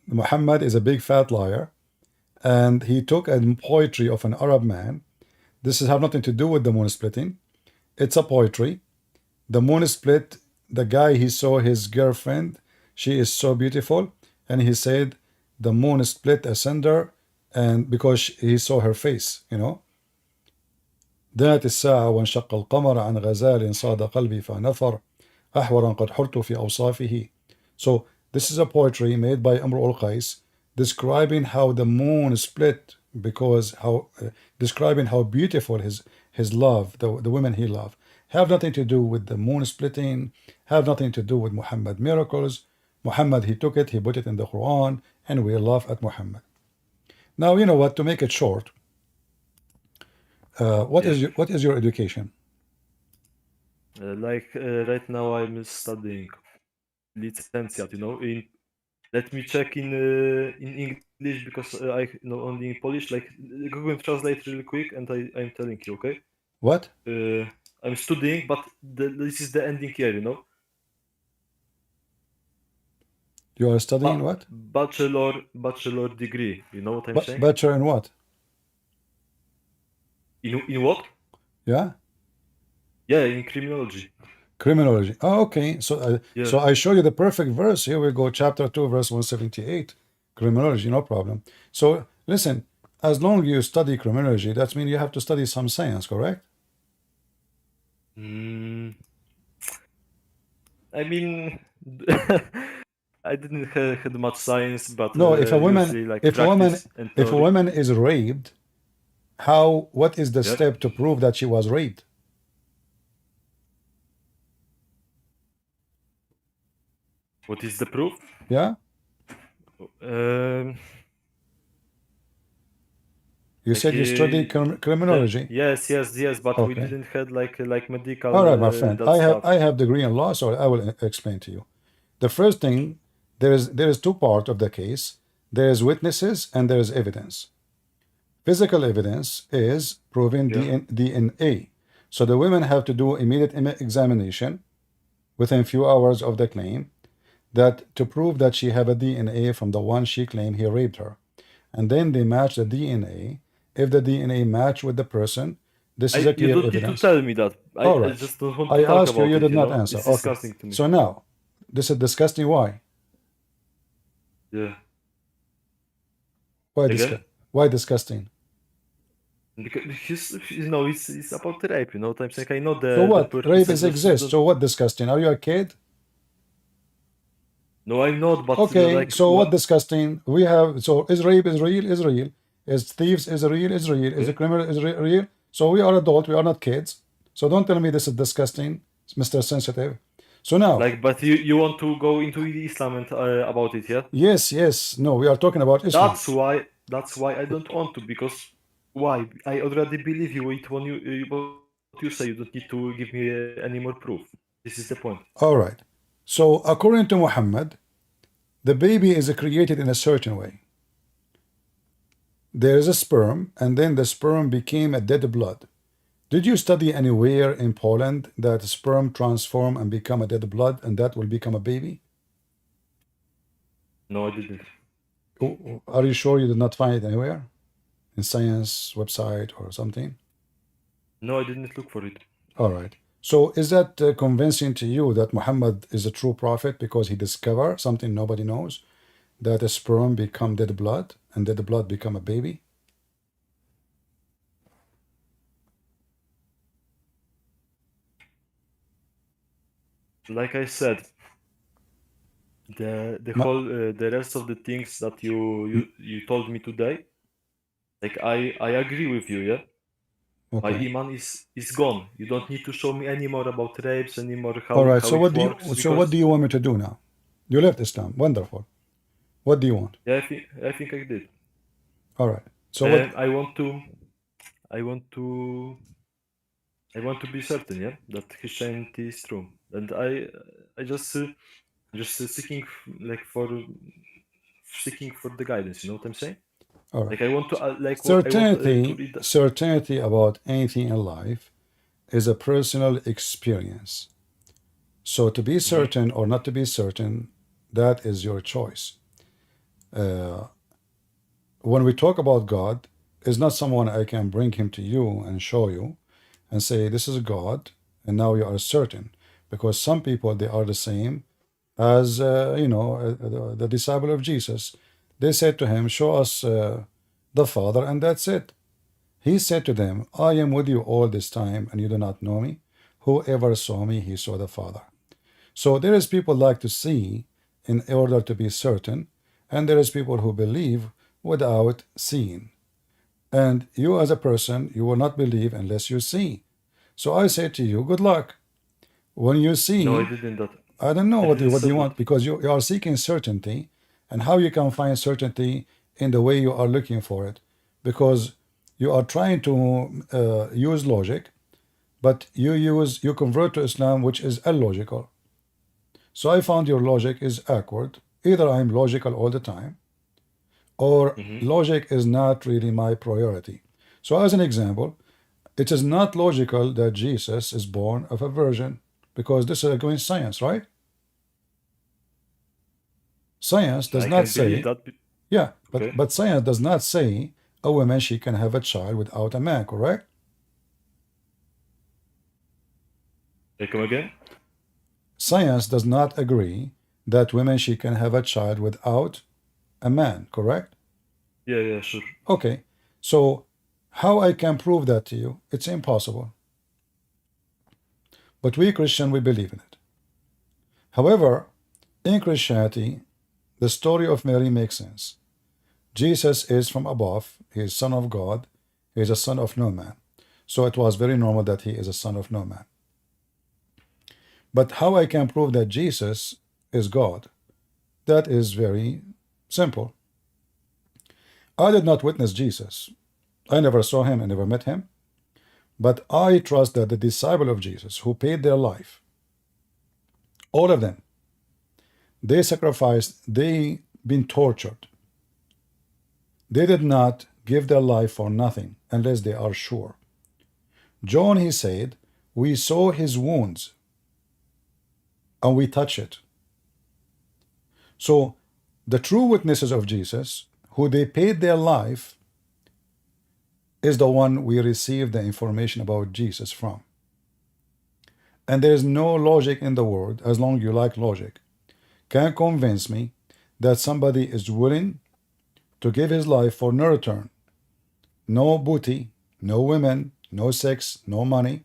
Muhammad is a big fat liar. And he took a poetry of an Arab man. This has have nothing to do with the moon splitting. It's a poetry. The moon split. The guy, he saw his girlfriend. She is so beautiful. And he said the moon split asunder, and because he saw her face, you know. دنت الساعة وانشق القمر عن غزال صاد قلبي فنفر أحورا قد حرت في أوصافه. So this is a poetry made by Amr al-Qais describing how the moon split because describing how beautiful his love, the women he loved, have nothing to do with the moon splitting, have nothing to do with Muhammad miracles. Muhammad, he took it, he put it in the Quran, and we laugh at Muhammad. Now, you know what, to make it short, what is your education? Right now I'm studying licenciate, you know. Let me check in English because I know only in Polish. Like Google Translate really quick, and I'm telling you, okay? What? I'm studying, but this is the ending year, you know. You are studying what? Bachelor degree. You know what I'm saying? Bachelor in what? In what? Yeah? Yeah, in criminology. Criminology. Oh, okay. So, Yeah. so I show you the perfect verse. Here we go, chapter 2, verse 178. Criminology, no problem. So, listen, as long as you study criminology, that means you have to study some science, correct? I mean, I didn't had much science, but No, if a woman, usually like if a practice woman, and if a theory. woman is raped, what is the Yeah. step to prove that she was raped? What is the proof? Yeah? You said you study criminology. Yes, but we Okay. didn't had like medical. All right, my friend. that stuff. I have degree in law, so I will explain to you. The first thing, there is two parts of the case. There is witnesses and there is evidence. Physical evidence is proving DNA. So the women have to do immediate examination within few hours of the claim, that to prove that she have a DNA from the one she claimed he raped her. And then they match the DNA. If the DNA match with the person, this is a You clear don't need to evidence. tell me that. All I right. just don't want I to talk asked you, about you it, did you not know? answer. It's Okay. disgusting to me. So now, this is disgusting. Why? Yeah. Why, Again? why disgusting? Because it's about rape, you know what I'm saying? I know the So what? purpose. Rape I is just exist. don't- So what disgusting? Are you a kid? No, I'm not, but Okay, like so what disgusting? We have, so is rape is real, is real. Is thieves is real, is real. Is a criminal is real. So we are adult, we are not kids. So don't tell me this is disgusting, Mr. Sensitive. So now, Like, but you want to go into Islam and about it, yeah? yes, no, we are talking about Islam. That's why I don't want to, because why? I already believe you with when what you say. You don't need to give me any more proof. This is the point. All right. So according to Muhammad, the baby is created in a certain way. There is a sperm, and then the sperm became a dead blood. Did you study anywhere in Poland that sperm transform and become a dead blood, and that will become a baby? No, I didn't. Are you sure you did not find it anywhere? In science website or something? No, I didn't look for it. All right. So is that convincing to you that Muhammad is a true prophet because he discovered something nobody knows, that a sperm become dead blood and dead blood become a baby? Like I said, the whole the rest of the things that you told me today, like I agree with you, yeah. My Okay. iman is gone. You don't need to show me any more about rapes, anymore All right. how So it what do you works. so what do you want me to do now? You left Islam. Wonderful. What do you want? Yeah, I think I did. All right. So what? I want to be certain, yeah, that Christianity is true, and I just seeking seeking for the guidance. You know what I'm saying? All right. Like I want to Certainty, read the, certainty about anything in life is a personal experience. So to be certain or not to be certain, that is your choice. When we talk about God, is not someone I can bring him to you and show you and say, this is God, and now you are certain. Because some people, they are the same as, the disciple of Jesus. They said to him, show us the Father, and that's it. He said to them, I am with you all this time, and you do not know me. Whoever saw me, he saw the Father. So there is people like to see in order to be certain, and there is people who believe without seeing. And you as a person, you will not believe unless you see. So I say to you, good luck. When you see, no, I didn't that. I don't know I what didn't you say want, because you are seeking certainty, and how you can find certainty in the way you are looking for it, because you are trying to use logic, but you convert to Islam, which is illogical. So I found your logic is awkward. Either I'm logical all the time, or logic is not really my priority. So as an example, it is not logical that Jesus is born of a virgin, because this is against science, right? Science does I not can believe say, that. yeah, Okay. but science does not say a woman, she can have a child without a man, correct? Come again? Science does not agree that women, she can have a child without a man, correct? Yeah, sure. Okay, so how I can prove that to you? It's impossible. But we Christian, we believe in it. However, in Christianity, the story of Mary makes sense. Jesus is from above. He is son of God. He is a son of no man. So it was very normal that he is a son of no man. But how I can prove that Jesus is God? That is very simple. I did not witness Jesus. I never saw him, I never met him. But I trust that the disciple of Jesus, who paid their life, all of them, They sacrificed, they been tortured. They did not give their life for nothing unless they are sure. John, he said, we saw his wounds and we touch it. So the true witnesses of Jesus, who they paid their life, is the one we receive the information about Jesus from. And there is no logic in the world, as long as you like logic, can convince me that somebody is willing to give his life for no return. No booty, no women, no sex, no money.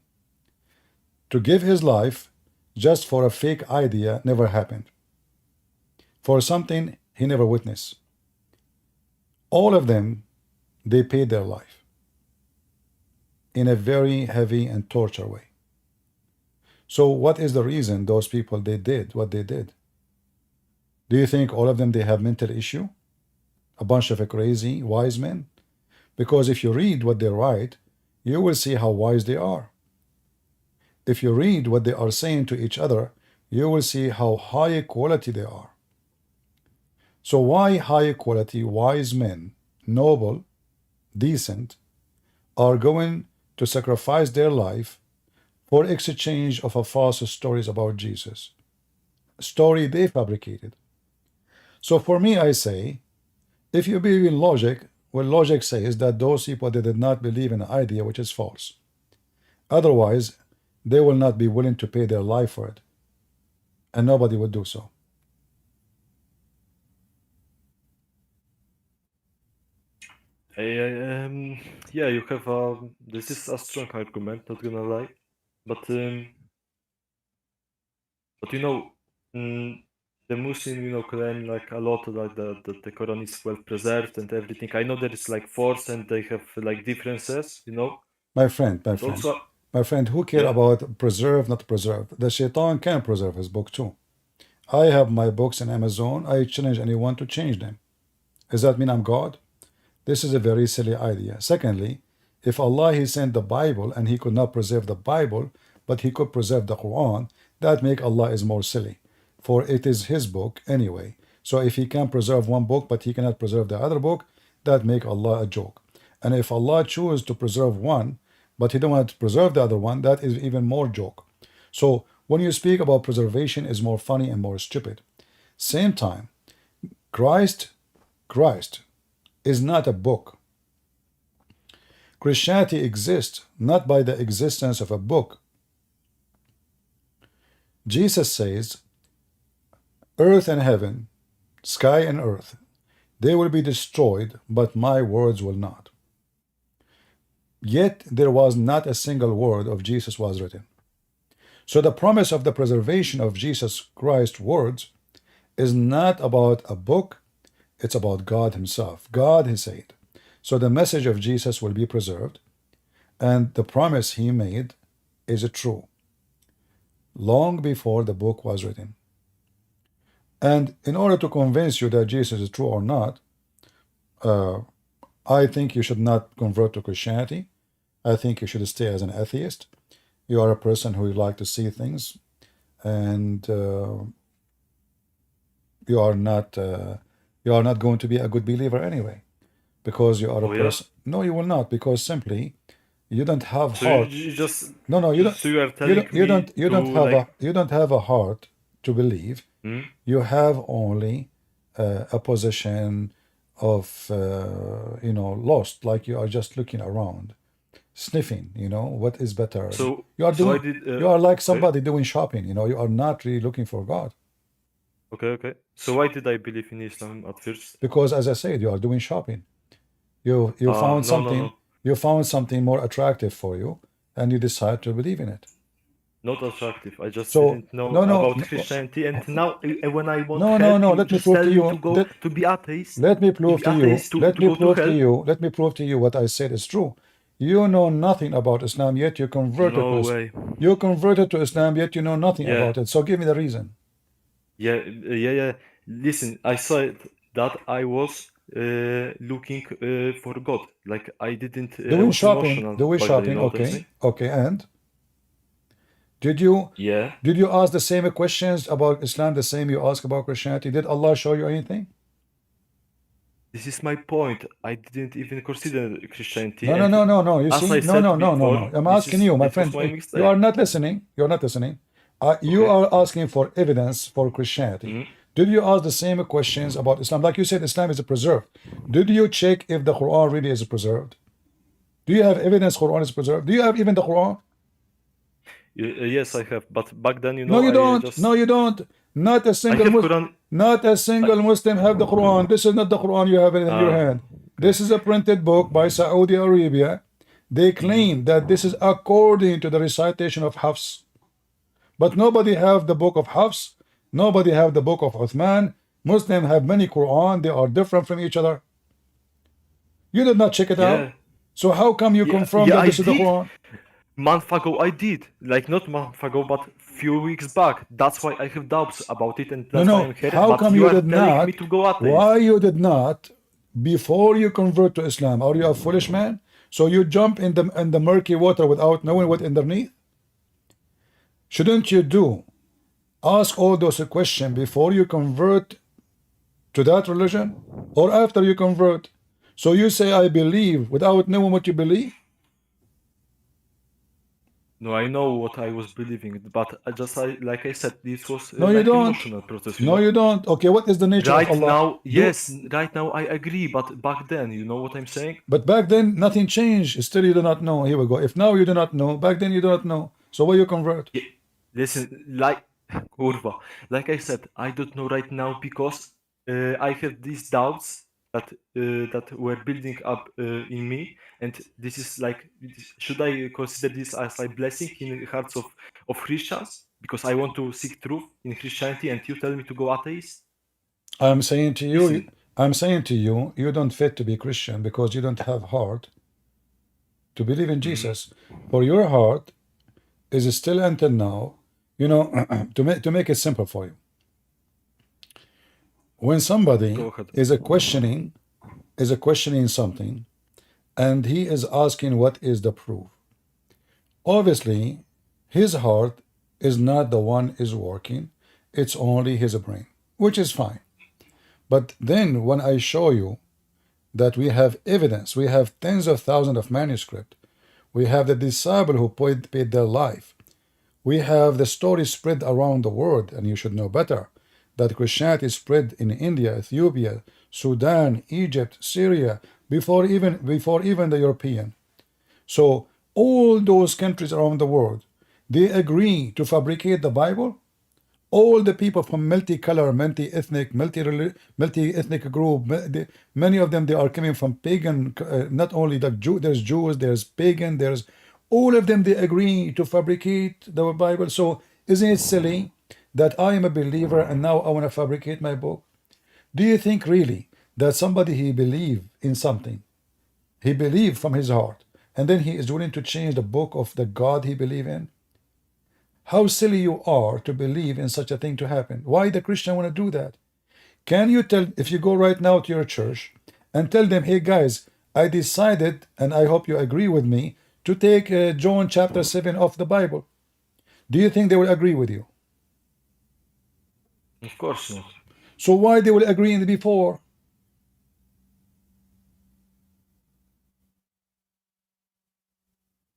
To give his life just for a fake idea never happened. For something he never witnessed. All of them, they paid their life in a very heavy and torture way. So what is the reason those people, they did what they did? Do you think all of them, they have mental issue? A bunch of crazy wise men? Because if you read what they write, you will see how wise they are. If you read what they are saying to each other, you will see how high quality they are. So why high quality wise men, noble, decent, are going to sacrifice their life for exchange of a false stories about Jesus? Story they fabricated. So for me, I say, if you believe in logic, well, logic says that those people, they did not believe in an idea which is false. Otherwise, they will not be willing to pay their life for it. And nobody would do so. Yeah, you have a. This is a strong argument, not gonna lie, but you know, the Muslim, claim like a lot like that the Quran is well preserved and everything. I know there is like force and they have like differences, My friend, But also, who care Yeah. about preserve, not preserve? The shaitan can preserve his book too. I have my books in Amazon. I challenge anyone to change them. Does that mean I'm God? This is a very silly idea. Secondly, if Allah, he sent the Bible and he could not preserve the Bible, but he could preserve the Quran, that make Allah is more silly. For it is his book anyway. So if he can preserve one book, but he cannot preserve the other book, that make Allah a joke. And if Allah chooses to preserve one, but he don't want to preserve the other one, that is even more joke. So when you speak about preservation, is more funny and more stupid. Same time, Christ is not a book. Christianity exists not by the existence of a book. Jesus says, earth and heaven, sky and earth, they will be destroyed, but my words will not. Yet there was not a single word of Jesus was written. So the promise of the preservation of Jesus Christ's words is not about a book, it's about God himself. God has said. So the message of Jesus will be preserved, and the promise he made is true, long before the book was written. And in order to convince you that Jesus is true or not, I think you should not convert to Christianity. I think you should stay as an atheist. You are a person who like to see things, and you are not going to be a good believer anyway, because you are a person. No, you will not, because simply you don't have so heart. you just No, you don't. So you are telling You don't have a heart to believe. Hmm? You have only a position of lost, like you are just looking around, sniffing. What is better. So You are so I doing. did. You are like okay. somebody doing shopping. You are not really looking for God, Okay. So why did I believe in Islam at first? because, as I said, you are doing shopping. You found No, something. no. You found something more attractive for you, and you decide to believe in it. Not attractive. I just So didn't know no, about Christianity, and now when I want no, help, no. you Let me just prove tell to me you. to go to be atheist. Let me prove to you. atheist to Let me go to prove to hell. you. Let me prove to you what I said is true. You know nothing about Islam, yet you converted No to way. You converted to Islam, yet you know nothing Yeah. about it. So give me the reason. Yeah. Listen, I said that I was looking for God. Like I didn't. I Doing was shopping. emotional Doing back then. You shopping. know what I'm Okay. saying? Okay. And Did you Yeah, ask the same questions about Islam the same you ask about Christianity? Did Allah show you anything? this is my point. I didn't even consider Christianity, No, no, and no, no, no. You as see, I no, said no, no, no, before, no. I'm asking you, my this was friend. my You mistake. are not listening. You're not listening. You Okay. are asking for evidence for Christianity. Mhm. Did you ask the same questions about Islam? Like you said, Islam is preserved. Did you check if the Quran really is preserved? Do you have evidence Quran is preserved? Do you have even the Quran? Yes, I have, but back then, No, you I don't. just No, you don't. Not a I single have Muslim. Quran. Not a single Muslim have the Quran. This is not the Quran you have it in your hand. This is a printed book by Saudi Arabia. They claim that this is according to the recitation of Hafs. But nobody have the book of Hafs. Nobody have the book of Uthman. Muslims have many Quran. They are different from each other. You did not check it out. Yeah, So how come you confirm that I this is the did. Quran? Month ago I did, like not month ago, but few weeks back. That's why I have doubts about it, and No, that's why no. I'm here. How But come you you are did telling not? me to go atheist. Why you did not before you convert to Islam? Are you a foolish man? So you jump in the murky water without knowing what underneath? Shouldn't you do? Ask all those questions before you convert to that religion or after you convert. So you say I believe without knowing what you believe? No, I know what I was believing, but like I said, this was No, you like don't. emotional process, No, you don't. Okay, what is the nature of Right Allah? now, yes, right now I agree, but back then, you know what I'm saying? But back then nothing changed. Still you do not know. Here we go. If now you do not know, back then you do not know. So why you convert? Listen, like kurwa, like I said, I don't know right now because I have these doubts that were building up in me, and this is like, should I consider this as a blessing in the hearts of Christians because I want to seek truth in Christianity, and you tell me to go atheist? I'm saying to you, Listen. you don't fit to be Christian because you don't have heart to believe in Jesus. For your heart is still until now, to make it simple for you. When somebody Go ahead. is questioning something, and he is asking what is the proof, obviously his heart is not the one is working, it's only his brain, which is fine. But then when I show you that we have evidence, we have tens of thousands of manuscripts, we have the disciple who paid their life, we have the story spread around the world, and you should know better that Christianity spread in India, Ethiopia, Sudan, Egypt, Syria, before even the European. So all those countries around the world, they agree to fabricate the Bible. All the people from multicolor, multi-ethnic group, many of them, they are coming from pagan, not only the there's Jews, there's pagan, there's all of them, they agree to fabricate the Bible. So isn't it silly that I am a believer and now I want to fabricate my book? Do you think really that somebody he believe in something, he believed from his heart, and then he is willing to change the book of the God he believe in? How silly you are to believe in such a thing to happen. Why the Christian want to do that? Can you tell, if you go right now to your church and tell them, hey guys, I decided, and I hope you agree with me, to take John chapter 7 of the Bible. Do you think they will agree with you? Of course not. So why they will agree in the before?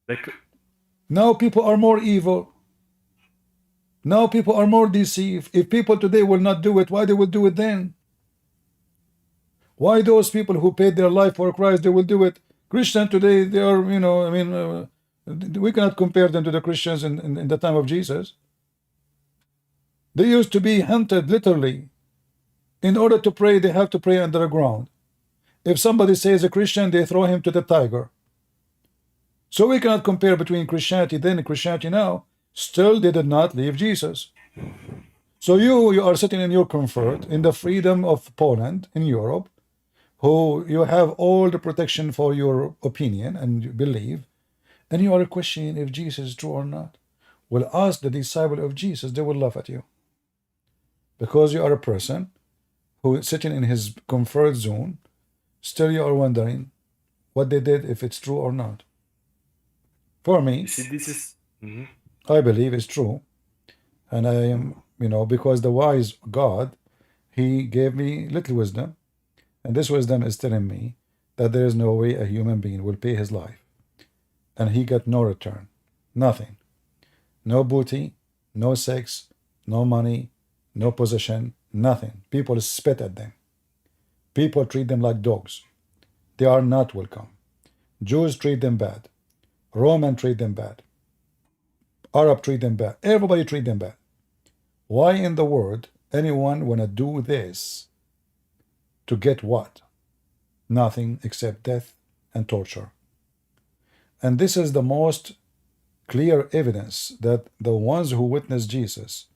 Like, Now people are more evil. Now people are more deceived. If people today will not do it, why they will do it then? Why those people who paid their life for Christ, they will do it? Christians today, they are, we cannot compare them to the Christians in the time of Jesus. They used to be hunted literally. In order to pray, they have to pray under the ground. If somebody says a Christian, they throw him to the tiger. So we cannot compare between Christianity then and Christianity now. Still, they did not leave Jesus. So you are sitting in your comfort, in the freedom of Poland, in Europe, who you have all the protection for your opinion and you believe, and you are questioning if Jesus is true or not. Well, ask the disciple of Jesus, they will laugh at you. Because you are a person who is sitting in his comfort zone, still you are wondering what they did, if it's true or not. For me, you see, this is... I believe is true. And I am, because the wise God, he gave me little wisdom. And this wisdom is telling me that there is no way a human being will pay his life. And he got no return. Nothing. No booty, no sex, no money, no position, nothing. People spit at them. People treat them like dogs. They are not welcome. Jews treat them bad. Roman treat them bad. Arab treat them bad. Everybody treat them bad. Why in the world anyone wanna do this to get what? Nothing except death and torture. And this is the most clear evidence that the ones who witness Jesus,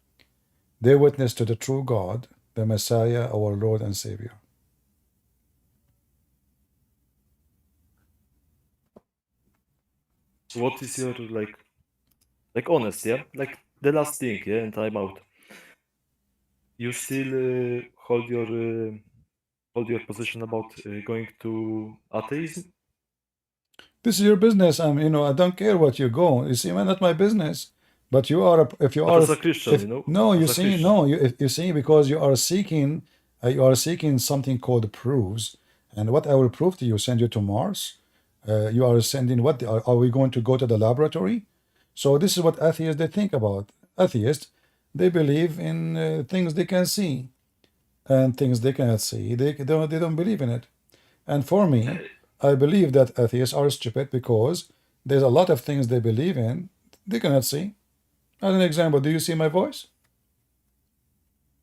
they witness to the true God, the Messiah, our Lord and Savior. What is your like honest, yeah? Like the last thing, yeah, and I'm out. You still hold your position about going to atheism? This is your business. I don't care what you go. You see, man, not my business. But you are, if you But are, as a Christian, no, you as a see, Christian. no, you see, because you are seeking something called proofs. And what I will prove to you, send you to Mars. You are sending what? Are we going to go to the laboratory? So this is what atheists they think about. Atheists, they believe in things they can see, and things they cannot see. They don't believe in it. And for me, I believe that atheists are stupid because there's a lot of things they believe in they cannot see. As an example, do you see my voice?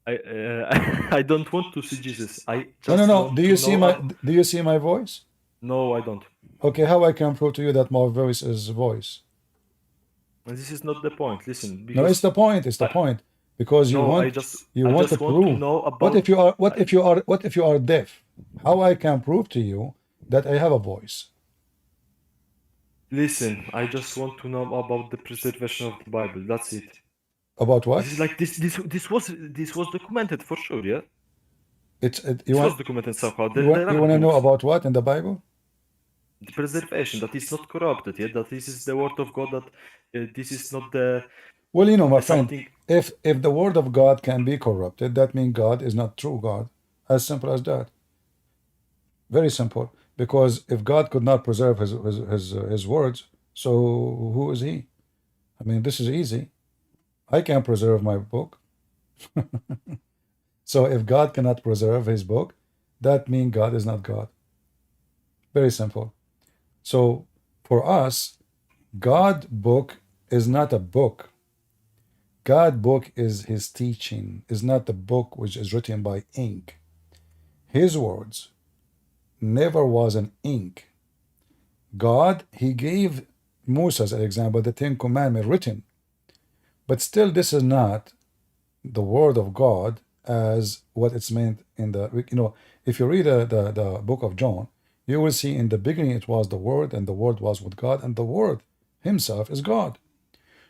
I don't want to see Jesus. I No, just no. want Do to you see know. do you see my voice? No, I don't. Okay, how I can prove to you that my voice is voice? And this is not the point. Listen, No, it's because the point. It's the point. Because you no, I want just to want to prove. know What about. if you are deaf? How I can prove to you that I have a voice? Listen, I just want to know about the preservation of the Bible. That's it. About what? This is like this was documented for sure, yeah. You This was want documented somehow. you There are want to know books. about what in the Bible? The preservation that is not corrupted, yeah. That this is the word of God. That this is not the Well, my friend, something. if the word of God can be corrupted, that means God is not true God. As simple as that. Very simple. Because if God could not preserve his words, so who is he? I mean, this is easy. I can preserve my book. So if God cannot preserve his book, that means God is not God. Very simple. So for us, God book is not a book. God book is his teaching, is not the book which is written by ink. His words never was an ink. God, he gave Musa, as an example, the Ten Commandments written. But still, this is not the word of God as what it's meant in the, if you read the book of John, you will see in the beginning it was the word, and the word was with God, and the word himself is God.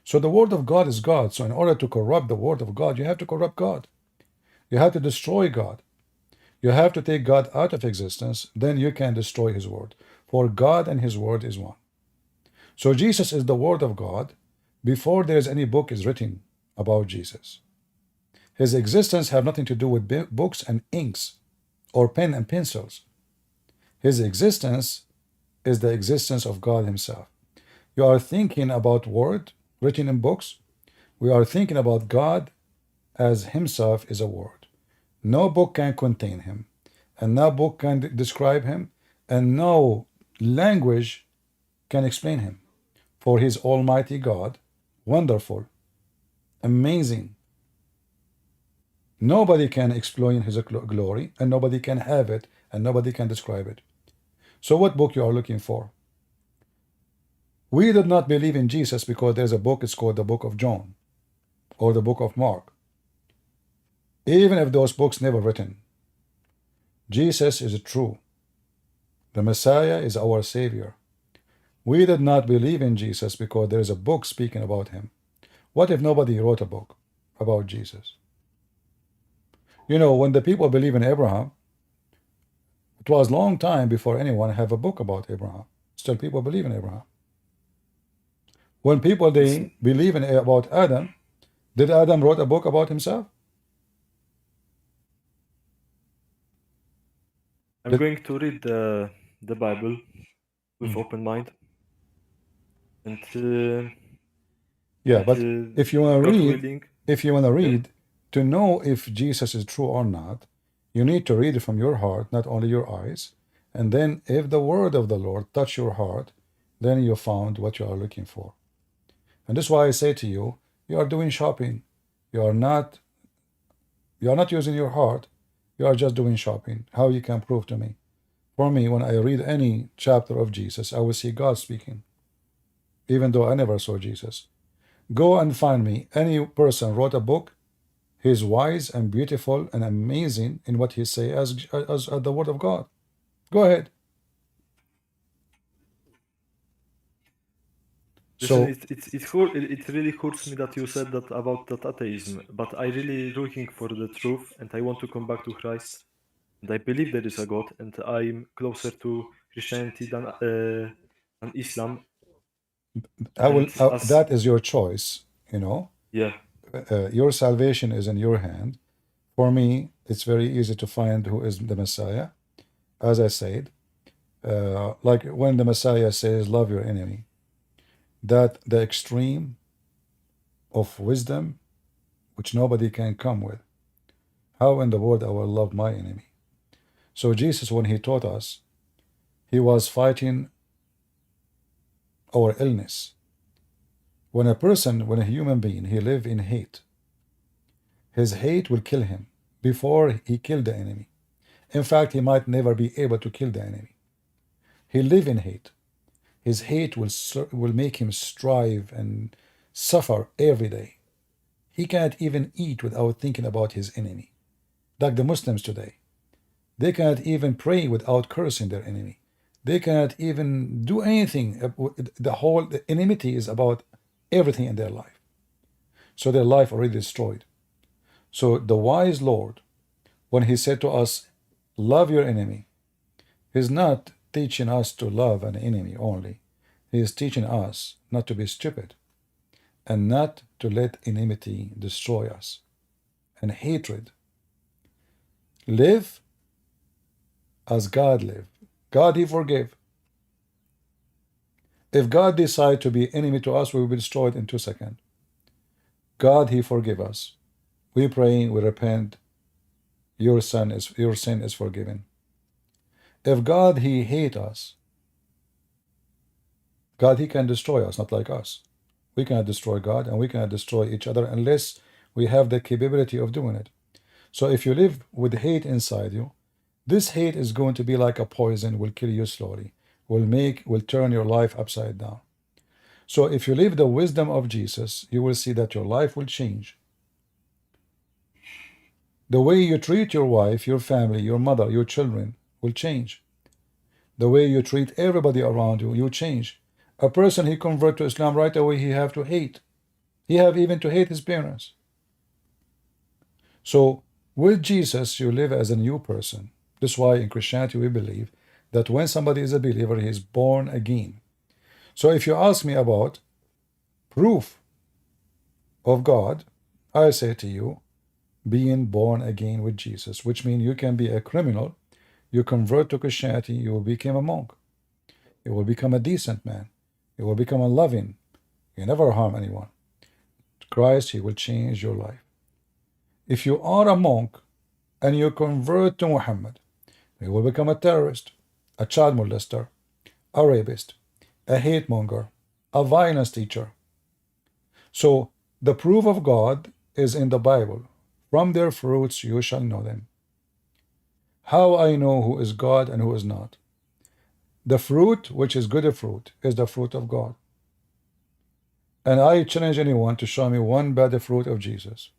So the word of God is God. So in order to corrupt the word of God, you have to corrupt God. You have to destroy God. You have to take God out of existence, then you can destroy his word. For God and his word is one. So Jesus is the word of God before there is any book is written about Jesus. His existence have nothing to do with books and inks or pen and pencils. His existence is the existence of God himself. You are thinking about word written in books. We are thinking about God as himself is a word. No book can contain him, and no book can describe him, and no language can explain him. For his almighty God, wonderful, amazing. Nobody can explain his glory, and nobody can have it, and nobody can describe it. So what book you are looking for? We did not believe in Jesus because there's a book, it's called the book of John or the book of Mark. Even if those books never written, Jesus is true. The Messiah is our Savior. We did not believe in Jesus because there is a book speaking about him. What if nobody wrote a book about Jesus? When the people believe in Abraham, it was a long time before anyone have a book about Abraham. Still people believe in Abraham. When people they believe in about Adam, did Adam wrote a book about himself? I'm going to read the Bible with open mind. And Yeah, but if you want to God read, willing, if you want to read to know if Jesus is true or not, you need to read it from your heart, not only your eyes. And then if the word of the Lord touch your heart, then you found what you are looking for. And this is why I say to you, you are doing shopping. You are not using your heart. You are just doing shopping. How you can prove to me? For me, when I read any chapter of Jesus, I will see God speaking, even though I never saw Jesus. Go and find me any person wrote a book. He's wise and beautiful and amazing in what he say as the word of God. Go ahead. listen, So it really hurts me that you said that about that atheism, but I really looking for the truth and I want to come back to Christ. And I believe there is a God, and I'm closer to Christianity than Islam. that is your choice, you know. Yeah. Your salvation is in your hand. For me, it's very easy to find who is the Messiah. As I said, like when the Messiah says, love your enemy, that the extreme of wisdom which nobody can come with. How in the world I will love my enemy? So Jesus, when he taught us, he was fighting our illness. When a human being, he live in hate, his hate will kill him before he killed the enemy. In fact, he might never be able to kill the enemy. He live in hate. His hate will make him strive and suffer every day. He cannot even eat without thinking about his enemy. Like the Muslims today, they cannot even pray without cursing their enemy. They cannot even do anything. The enmity is about everything in their life. So their life already destroyed. So the wise Lord, when he said to us, love your enemy, he's not teaching us to love an enemy only. He is teaching us not to be stupid and not to let enmity destroy us and hatred. Live as God lived. God, he forgave. If God decide to be enemy to us, we will be destroyed in 2 seconds. God, he forgive us. We pray, we repent. Your sin is forgiven. If God, he hate us, God, he can destroy us, not like us. We cannot destroy God and we cannot destroy each other unless we have the capability of doing it. So if you live with hate inside you, this hate is going to be like a poison, will kill you slowly, will turn your life upside down. So if you live the wisdom of Jesus, you will see that your life will change. The way you treat your wife, your family, your mother, your children will change. The way you treat everybody around you, you change. A person he convert to Islam right away, he have to hate. He have even to hate his parents. So with Jesus, you live as a new person. That's why in Christianity we believe that when somebody is a believer, he is born again. So if you ask me about proof of God, I say to you, being born again with Jesus, which means you can be a criminal, you convert to Christianity, you will become a monk. You will become a decent man. You will become a loving. You never harm anyone. Christ, he will change your life. If you are a monk and you convert to Muhammad, you will become a terrorist, a child molester, a rapist, a hate monger, a violence teacher. So the proof of God is in the Bible. From their fruits you shall know them. How I know who is God and who is not? The fruit, which is good fruit, is the fruit of God. And I challenge anyone to show me one bad fruit of Jesus.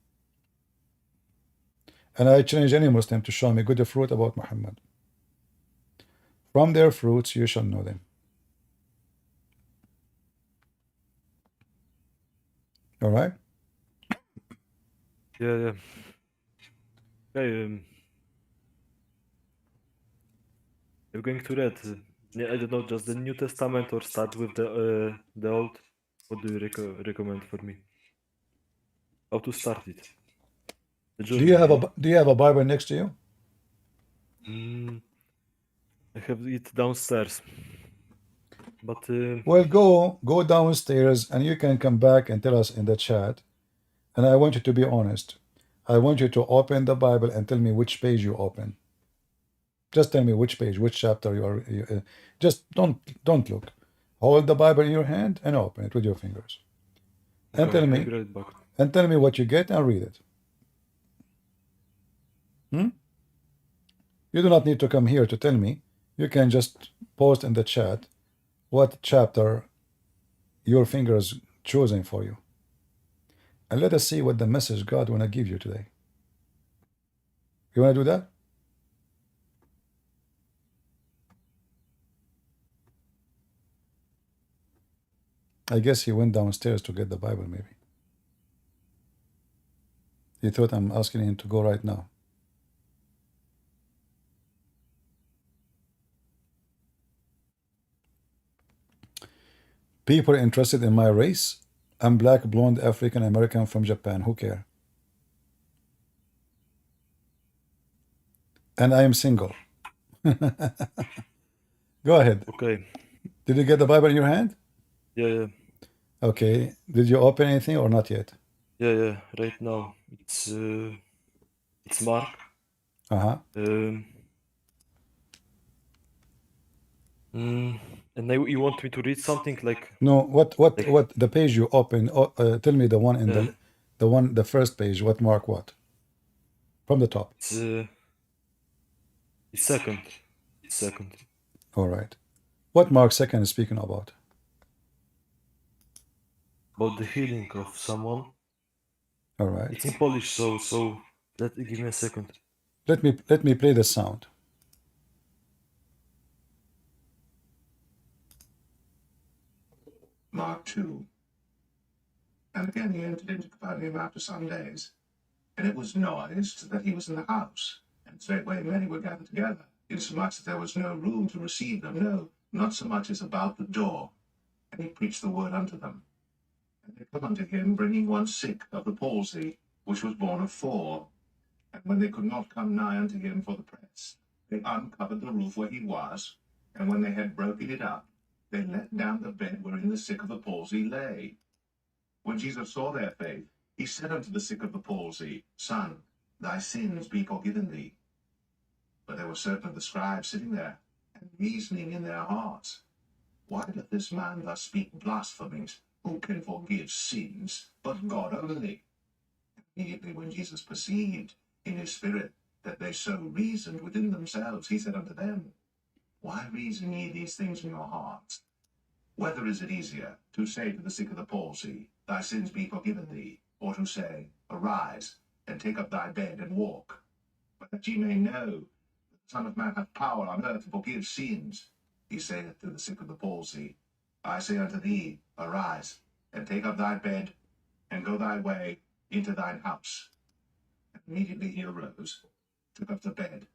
And I challenge any Muslim to show me good fruit about Muhammad. From their fruits you shall know them. All right? Yeah. Okay. You're going to read, I don't know, just the New Testament or start with the Old? What do you recommend for me? How to start it? The Do you have journey. a Bible next to you? I have it downstairs. But Well, go downstairs and you can come back and tell us in the chat. And I want you to be honest. I want you to open the Bible and tell me which page you open. Just tell me which page, which chapter you are. Just don't look. Hold the Bible in your hand and open it with your fingers. And okay, tell I'll me be right back. and tell me what you get and read it. You do not need to come here to tell me. You can just post in the chat what chapter your fingers choosing for you. And let us see what the message God want to give you today. You want to do that? I guess he went downstairs to get the Bible, maybe. He thought I'm asking him to go right now. People interested in my race? I'm black, blonde, African American from Japan. Who care? And I am single. Go ahead. Okay. Did you get the Bible in your hand? Yeah. Okay. Did you open anything or not yet? Yeah. Right now it's Mark. And now you want me to read something like? No. What the page you open? Tell me the one in the first page. What Mark what? From the top. It's second. All right. What Mark 2 is speaking about? About the healing of someone. All right. It's in Polish, so give me a second. Let me play the sound. Mark 2. And again he entered into Capernaum after some days, and it was noised that he was in the house, and straightway many were gathered together, insomuch that there was no room to receive them, no, not so much as about the door. And he preached the word unto them. And they come unto him, bringing one sick of the palsy, which was born of 4. And when they could not come nigh unto him for the press, they uncovered the roof where he was, and when they had broken it up, they let down the bed wherein the sick of the palsy lay. When Jesus saw their faith, he said unto the sick of the palsy, Son, thy sins be forgiven thee. But there were certain of the scribes sitting there, and reasoning in their hearts, Why doth this man thus speak blasphemies? Who can forgive sins but God only? Immediately when Jesus perceived in his spirit that they so reasoned within themselves, he said unto them, Why reason ye these things in your hearts? Whether is it easier to say to the sick of the palsy, Thy sins be forgiven thee, or to say, Arise, and take up thy bed and walk? But that ye may know that the Son of Man hath power on earth to forgive sins, he saith to the sick of the palsy, I say unto thee, Arise, and take up thy bed, and go thy way into thine house. And immediately he arose, took up the bed,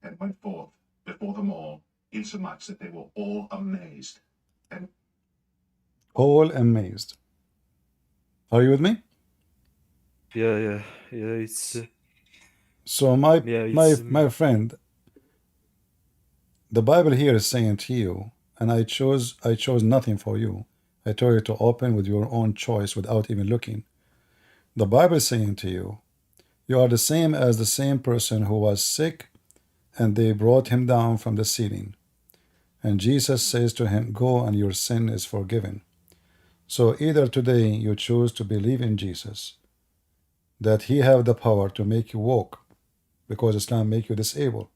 and went forth before them all, insomuch that they were all amazed. And all amazed. Are you with me? Yeah. It's so my friend, the Bible here is saying to you, and I chose nothing for you. I told you to open with your own choice without even looking. The Bible is saying to you, you are the same as the same person who was sick, and they brought him down from the ceiling. And Jesus says to him, Go, and your sin is forgiven. So either today you choose to believe in Jesus, that he have the power to make you walk, because Islam make you disabled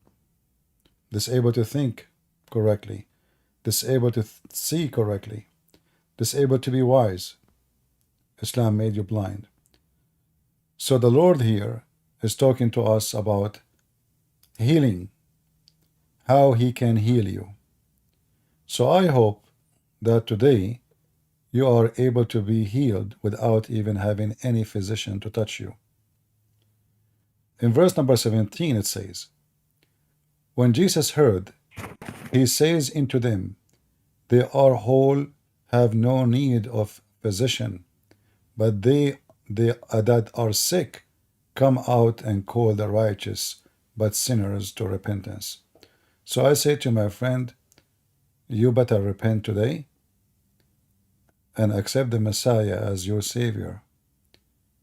to think correctly, disabled to see correctly, disabled to be wise. Islam made you blind. So the Lord here is talking to us about healing, how he can heal you. So I hope that today you are able to be healed without even having any physician to touch you. In verse number 17 it says, When Jesus heard, he says unto them, They are whole, have no need of physician, but they that are sick come out and call the righteous but sinners to repentance. So I say to my friend, you better repent today and accept the Messiah as your Savior,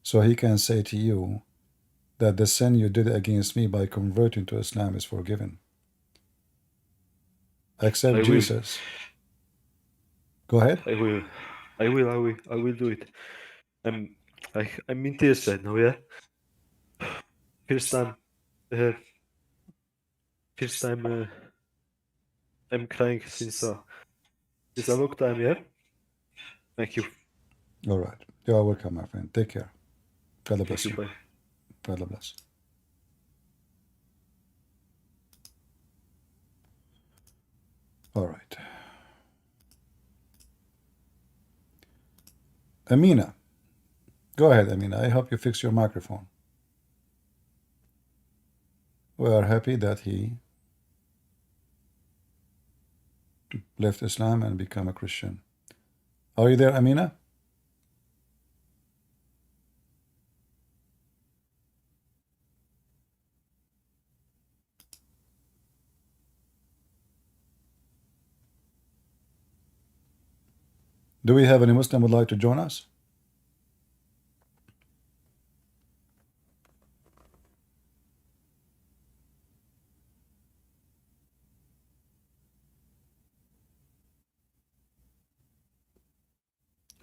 so he can say to you that the sin you did against me by converting to Islam is forgiven. Accept I will. Jesus. Go ahead. I will. I will do it. I'm in tears right now, yeah? First time. Uh, first time I'm crying since a long time, yeah? Thank you. All right. You are welcome, my friend. Take care. God Thank bless you, you. bye. God bless. All right. Amina. Go ahead, Amina. I hope you fix your microphone. We are happy that he left Islam and became a Christian. Are you there, Amina? Do we have any Muslim who would like to join us?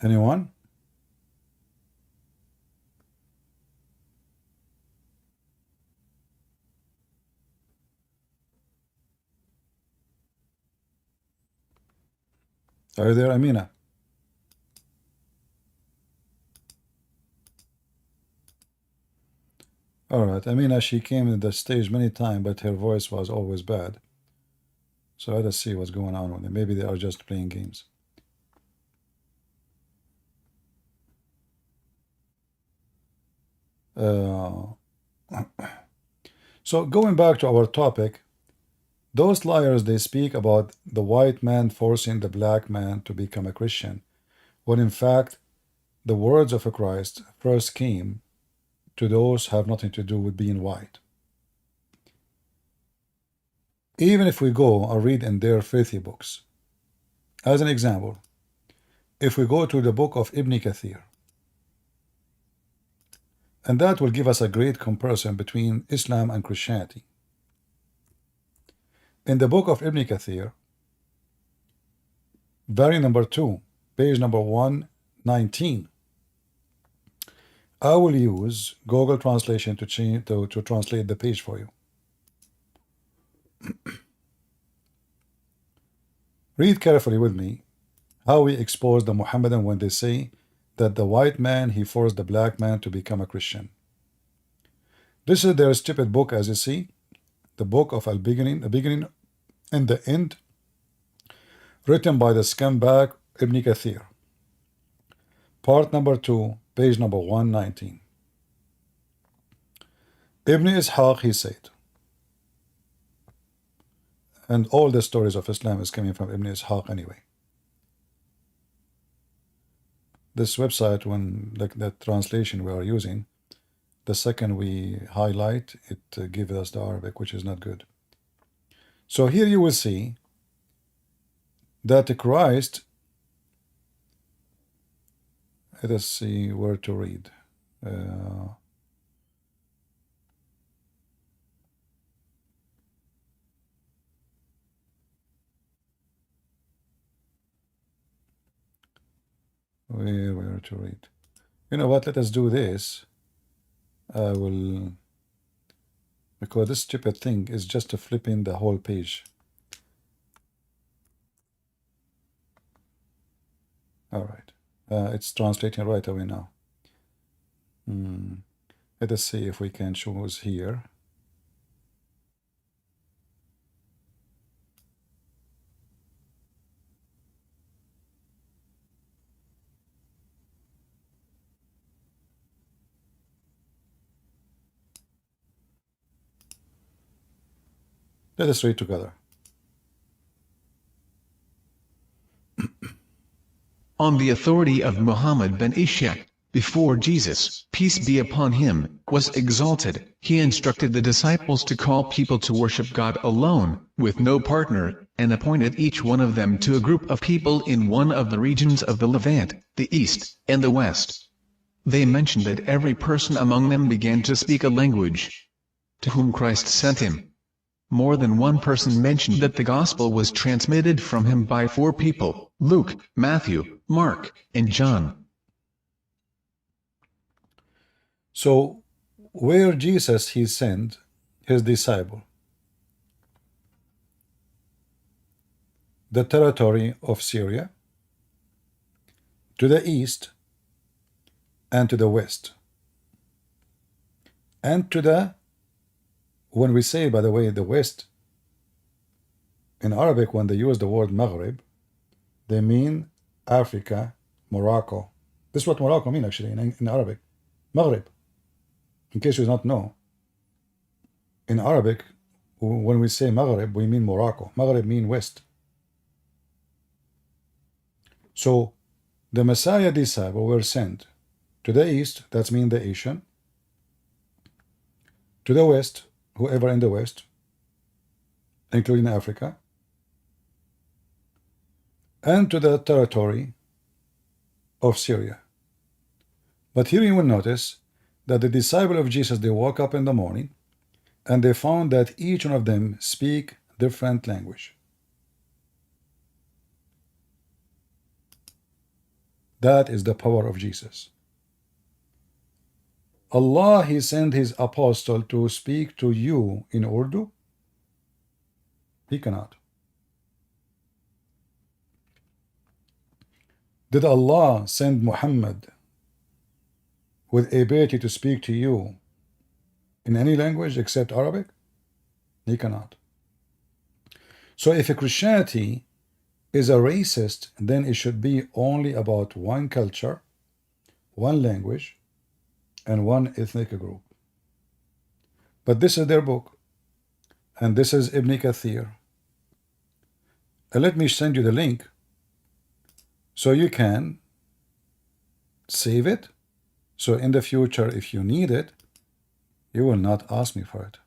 Anyone? Are you there, Amina? All right. Amina, she came to the stage many times, but her voice was always bad. So let us see what's going on with them. Maybe they are just playing games. So going back to our topic, those liars, they speak about the white man forcing the black man to become a Christian, when in fact the words of Christ first came to those who have nothing to do with being white. Even if we go and read in their filthy books, as an example, if we go to the book of Ibn Kathir, and that will give us a great comparison between Islam and Christianity. In the book of Ibn Kathir, volume number 2, page number 119, I will use Google Translation to translate the page for you. Read carefully with me how we expose the Mohammedan when they say that the white man, he forced the black man to become a Christian. This is their stupid book, as you see, the book of Al-Beginning, the beginning and the end, written by the scumbag Ibn Kathir. Part number 2, page number 119. Ibn Ishaq, he said, and all the stories of Islam is coming from Ibn Ishaq anyway. This website, when like the translation we are using, the second we highlight, it gives us the Arabic, which is not good. So here you will see that Christ, let us see where to read. Where to read? You know what? Let us do this. I will, because this stupid thing is just to flip in the whole page. All right. It's translating right away now. Let us see if we can choose here. Let us read together. on the authority of Muhammad ben Ishaq, before Jesus, peace be upon him, was exalted, he instructed the disciples to call people to worship God alone, with no partner, and appointed each one of them to a group of people in one of the regions of the Levant, the East, and the West. They mentioned that every person among them began to speak a language to whom Christ sent him. More than one person mentioned that the gospel was transmitted from him by 4 people, Luke, Matthew, Mark, and John. So, where Jesus he sent his disciple? The territory of Syria, to the east, and to the west, and to the, when we say, by the way, the west, in Arabic, when they use the word Maghrib, they mean Africa, Morocco. This is what Morocco means actually in Arabic. Maghrib. In case you do not know, in Arabic, when we say Maghrib, we mean Morocco. Maghrib means west. So, the Messiah disciples were sent to the east, that means the Asian, to the west, whoever in the west, including Africa, and to the territory of Syria. But here you will notice that the disciple of Jesus, they woke up in the morning and they found that each one of them speak different language. That is the power of Jesus. Allah, he sent his apostle to speak to you in Urdu. He cannot. Did Allah send Muhammad with ability to speak to you in any language except Arabic? He cannot. So if a Christianity is a racist, then it should be only about one culture, one language, and one ethnic group. But this is their book, and this is Ibn Kathir. And let me send you the link so you can save it. So in the future, if you need it, you will not ask me for it.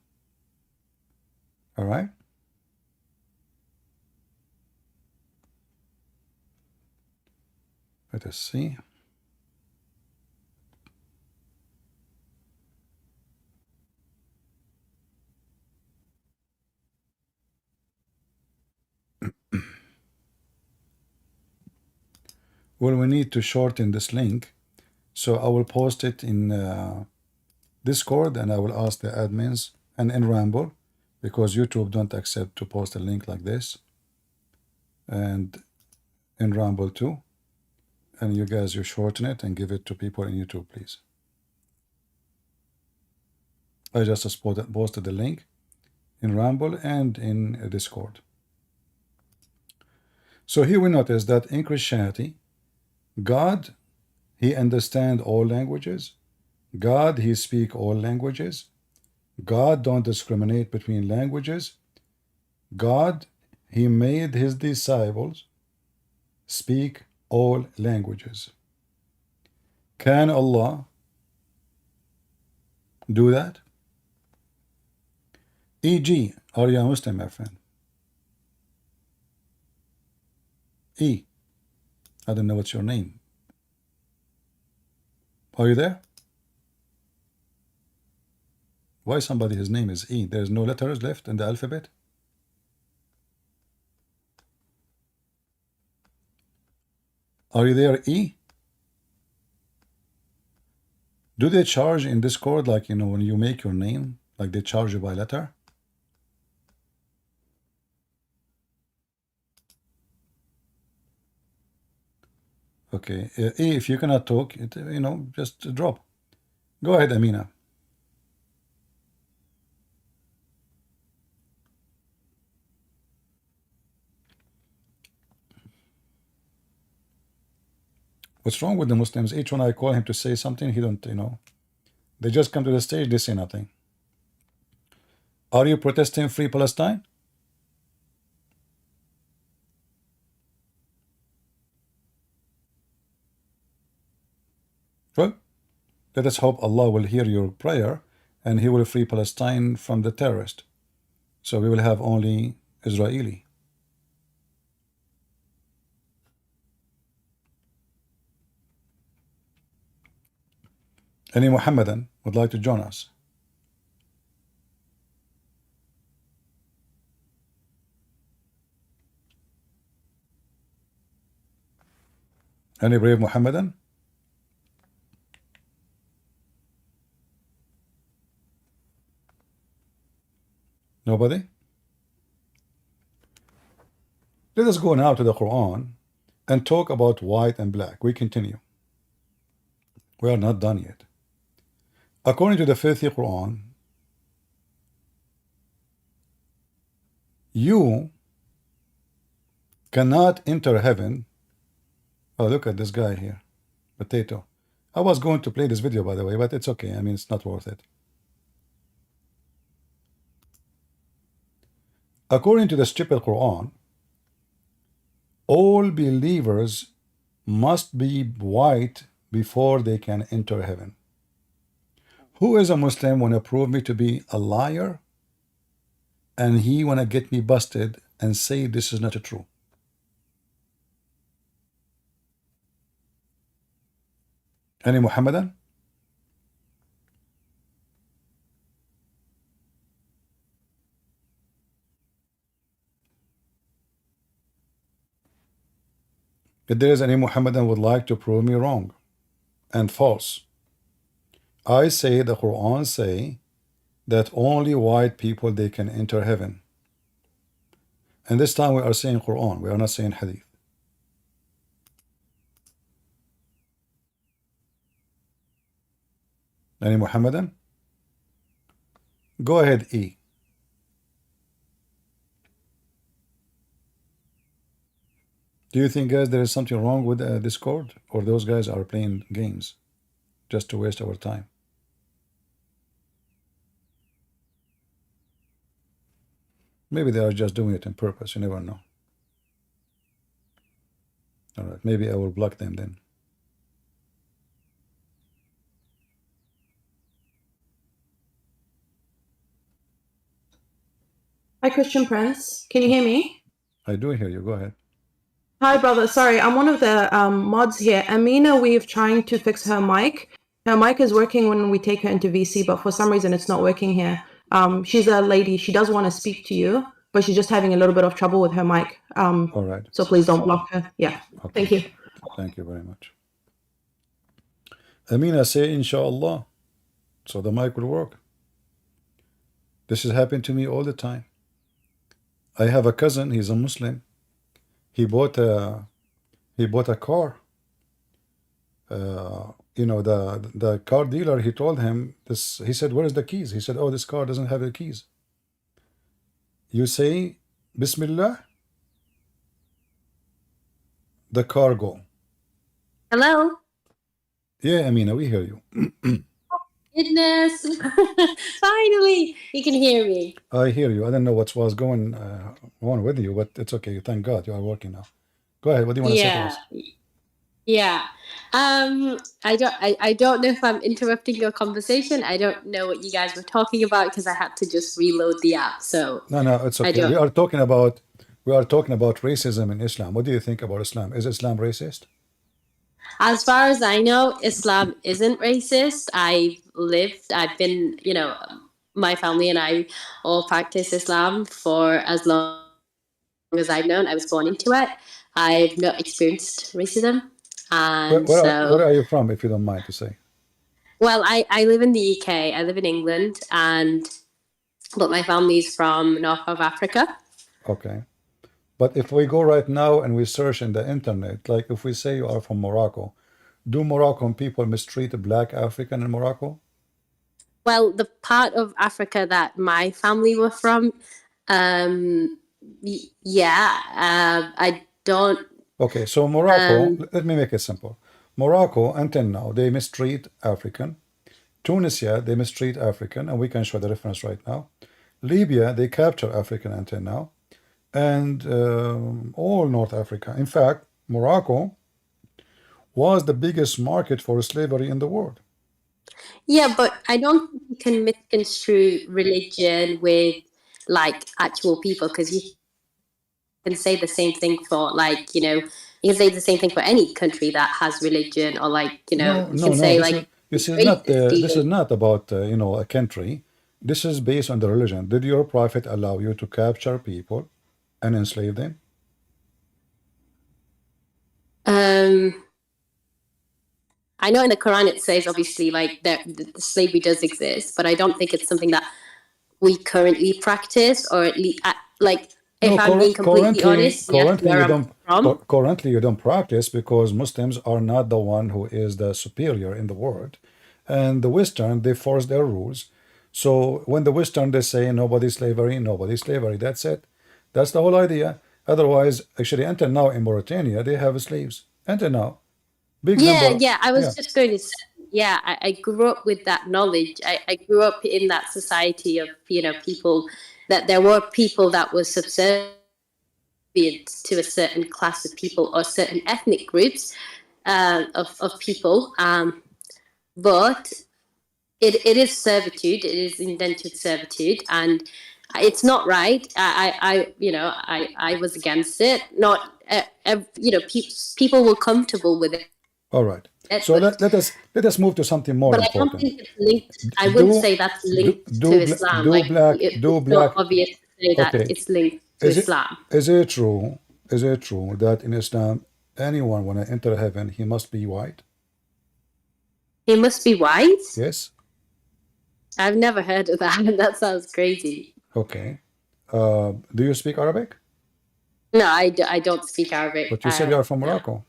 All right? Let us see. Well, we need to shorten this link, so I will post it in Discord, and I will ask the admins, and in Ramble, because YouTube don't accept to post a link like this, and in Ramble too. And you guys, you shorten it and give it to people in YouTube, please. I just posted the link in Ramble and in Discord. So here we notice that in Christianity, God, he understand all languages. God, he speak all languages. God don't discriminate between languages. God, he made his disciples speak all languages. Can Allah do that? E.g., are you a Muslim, my friend? E. I don't know what's your name. Are you there? Why somebody, his name is E? There's no letters left in the alphabet? Are you there, E? Do they charge in Discord, like, you know, when you make your name, like they charge you by letter? Okay, E, if you cannot talk, you know, just drop. Go ahead, Amina. What's wrong with the Muslims? Each one I call him to say something, he don't, you know. They just come to the stage, they say nothing. Are you protesting Free Palestine? Well, let us hope Allah will hear your prayer and He will free Palestine from the terrorist. So we will have only Israeli. Any Mohammedan would like to join us? Any brave Mohammedan? Nobody? Let us go now to the Quran and talk about white and black. We continue. We are not done yet. According to the filthy Quran, you cannot enter heaven. Oh, look at this guy here. Potato. I was going to play this video, by the way, but it's okay. I mean, it's not worth it. According to the stupid Quran, all believers must be white before they can enter heaven. Who is a Muslim want to prove me to be a liar? And he want to get me busted and say this is not true. Any Muhammadan? If there is any Muhammadan would like to prove me wrong and false, I say the Quran say that only white people they can enter heaven. And this time we are saying Quran, we are not saying Hadith. Any Muhammadan? Go ahead, E. Do you think, guys, there is something wrong with Discord, or those guys are playing games just to waste our time? Maybe they are just doing it on purpose. You never know. All right, maybe I will block them then. Hi, Christian Prince. Can you hear me? I do hear you. Go ahead. Hi, brother. Sorry, I'm one of the mods here. Amina, we're trying to fix her mic. Her mic is working when we take her into VC, but for some reason it's not working here. She's a lady. She does want to speak to you, but she's just having a little bit of trouble with her mic. All right. So please don't block her. Yeah. Okay. Thank you. Thank you very much. Amina, say inshallah, so the mic will work. This has happened to me all the time. I have a cousin, he's a Muslim. He bought a car. You know, the car dealer, he told him this. He said, "Where is the keys?" He said, "Oh, this car doesn't have the keys." You say Bismillah, the car go. Hello? Yeah, Amina, we hear you. Goodness. Finally, you can hear me. I hear you. I don't know what was going on with you, but it's okay. Thank God you are working now. Go ahead. What do you want to say to us? Yeah. I don't know if I'm interrupting your conversation. I don't know what you guys were talking about because I had to just reload the app. So No, it's okay. We are talking about racism in Islam. What do you think about Islam? Is Islam racist? As far as I know, Islam isn't racist. I've been, my family and I all practice Islam for as long as I've known. I was born into it. I've not experienced racism. And where are you from, if you don't mind to say? Well, I live in the UK. I live in England, but my family's from North of Africa. Okay. But if we go right now and we search in the internet, like if we say you are from Morocco, do Moroccan people mistreat a black African in Morocco? Well, the part of Africa that my family were from, I don't. Okay, so Morocco, let me make it simple. Morocco, until now, they mistreat African. Tunisia, they mistreat African, and we can show the reference right now. Libya, they capture African until now. And all North Africa. In fact, Morocco was the biggest market for slavery in the world. Yeah, but I don't think you can misconstrue religion with like actual people, because you can say the same thing for like, you can say the same thing for any country that has religion, or like, No, you no, can no. say This like is this is not racist this is even. not about a country. This is based on the religion. Did your prophet allow you to capture people and enslave them? Um, I know in the Quran it says obviously like that the slavery does exist, but I don't think it's something that we currently practice, or at least like No, if I'm being completely honest, yes, where I'm from. currently you don't practice because Muslims are not the one who is the superior in the world, and the Western they force their rules. So when the Western they say nobody slavery, nobody slavery. That's it. That's the whole idea. Otherwise, actually, until now in Mauritania they have slaves. Until now, big Yeah, number. yeah. I Yeah. was just going to say, yeah, I grew up with that knowledge. I grew up in that society of, people, that there were people that were subservient to a certain class of people or certain ethnic groups of people. But it is servitude. It is indentured servitude, and it's not right. I was against it. Not, people were comfortable with it. All right. So let us move to something more But I don't important. think it's linked. I wouldn't Do say that's do linked do to bla- Islam. do Like, black do it's so black obvious to say that Okay. it's linked to Is it Islam. is it true? Is it true that in Islam anyone when I enter heaven he must be white? He must be white? Yes. I've never heard of that. That sounds crazy. Okay. Do you speak Arabic? No, I don't speak Arabic. But you said you are from No. Morocco.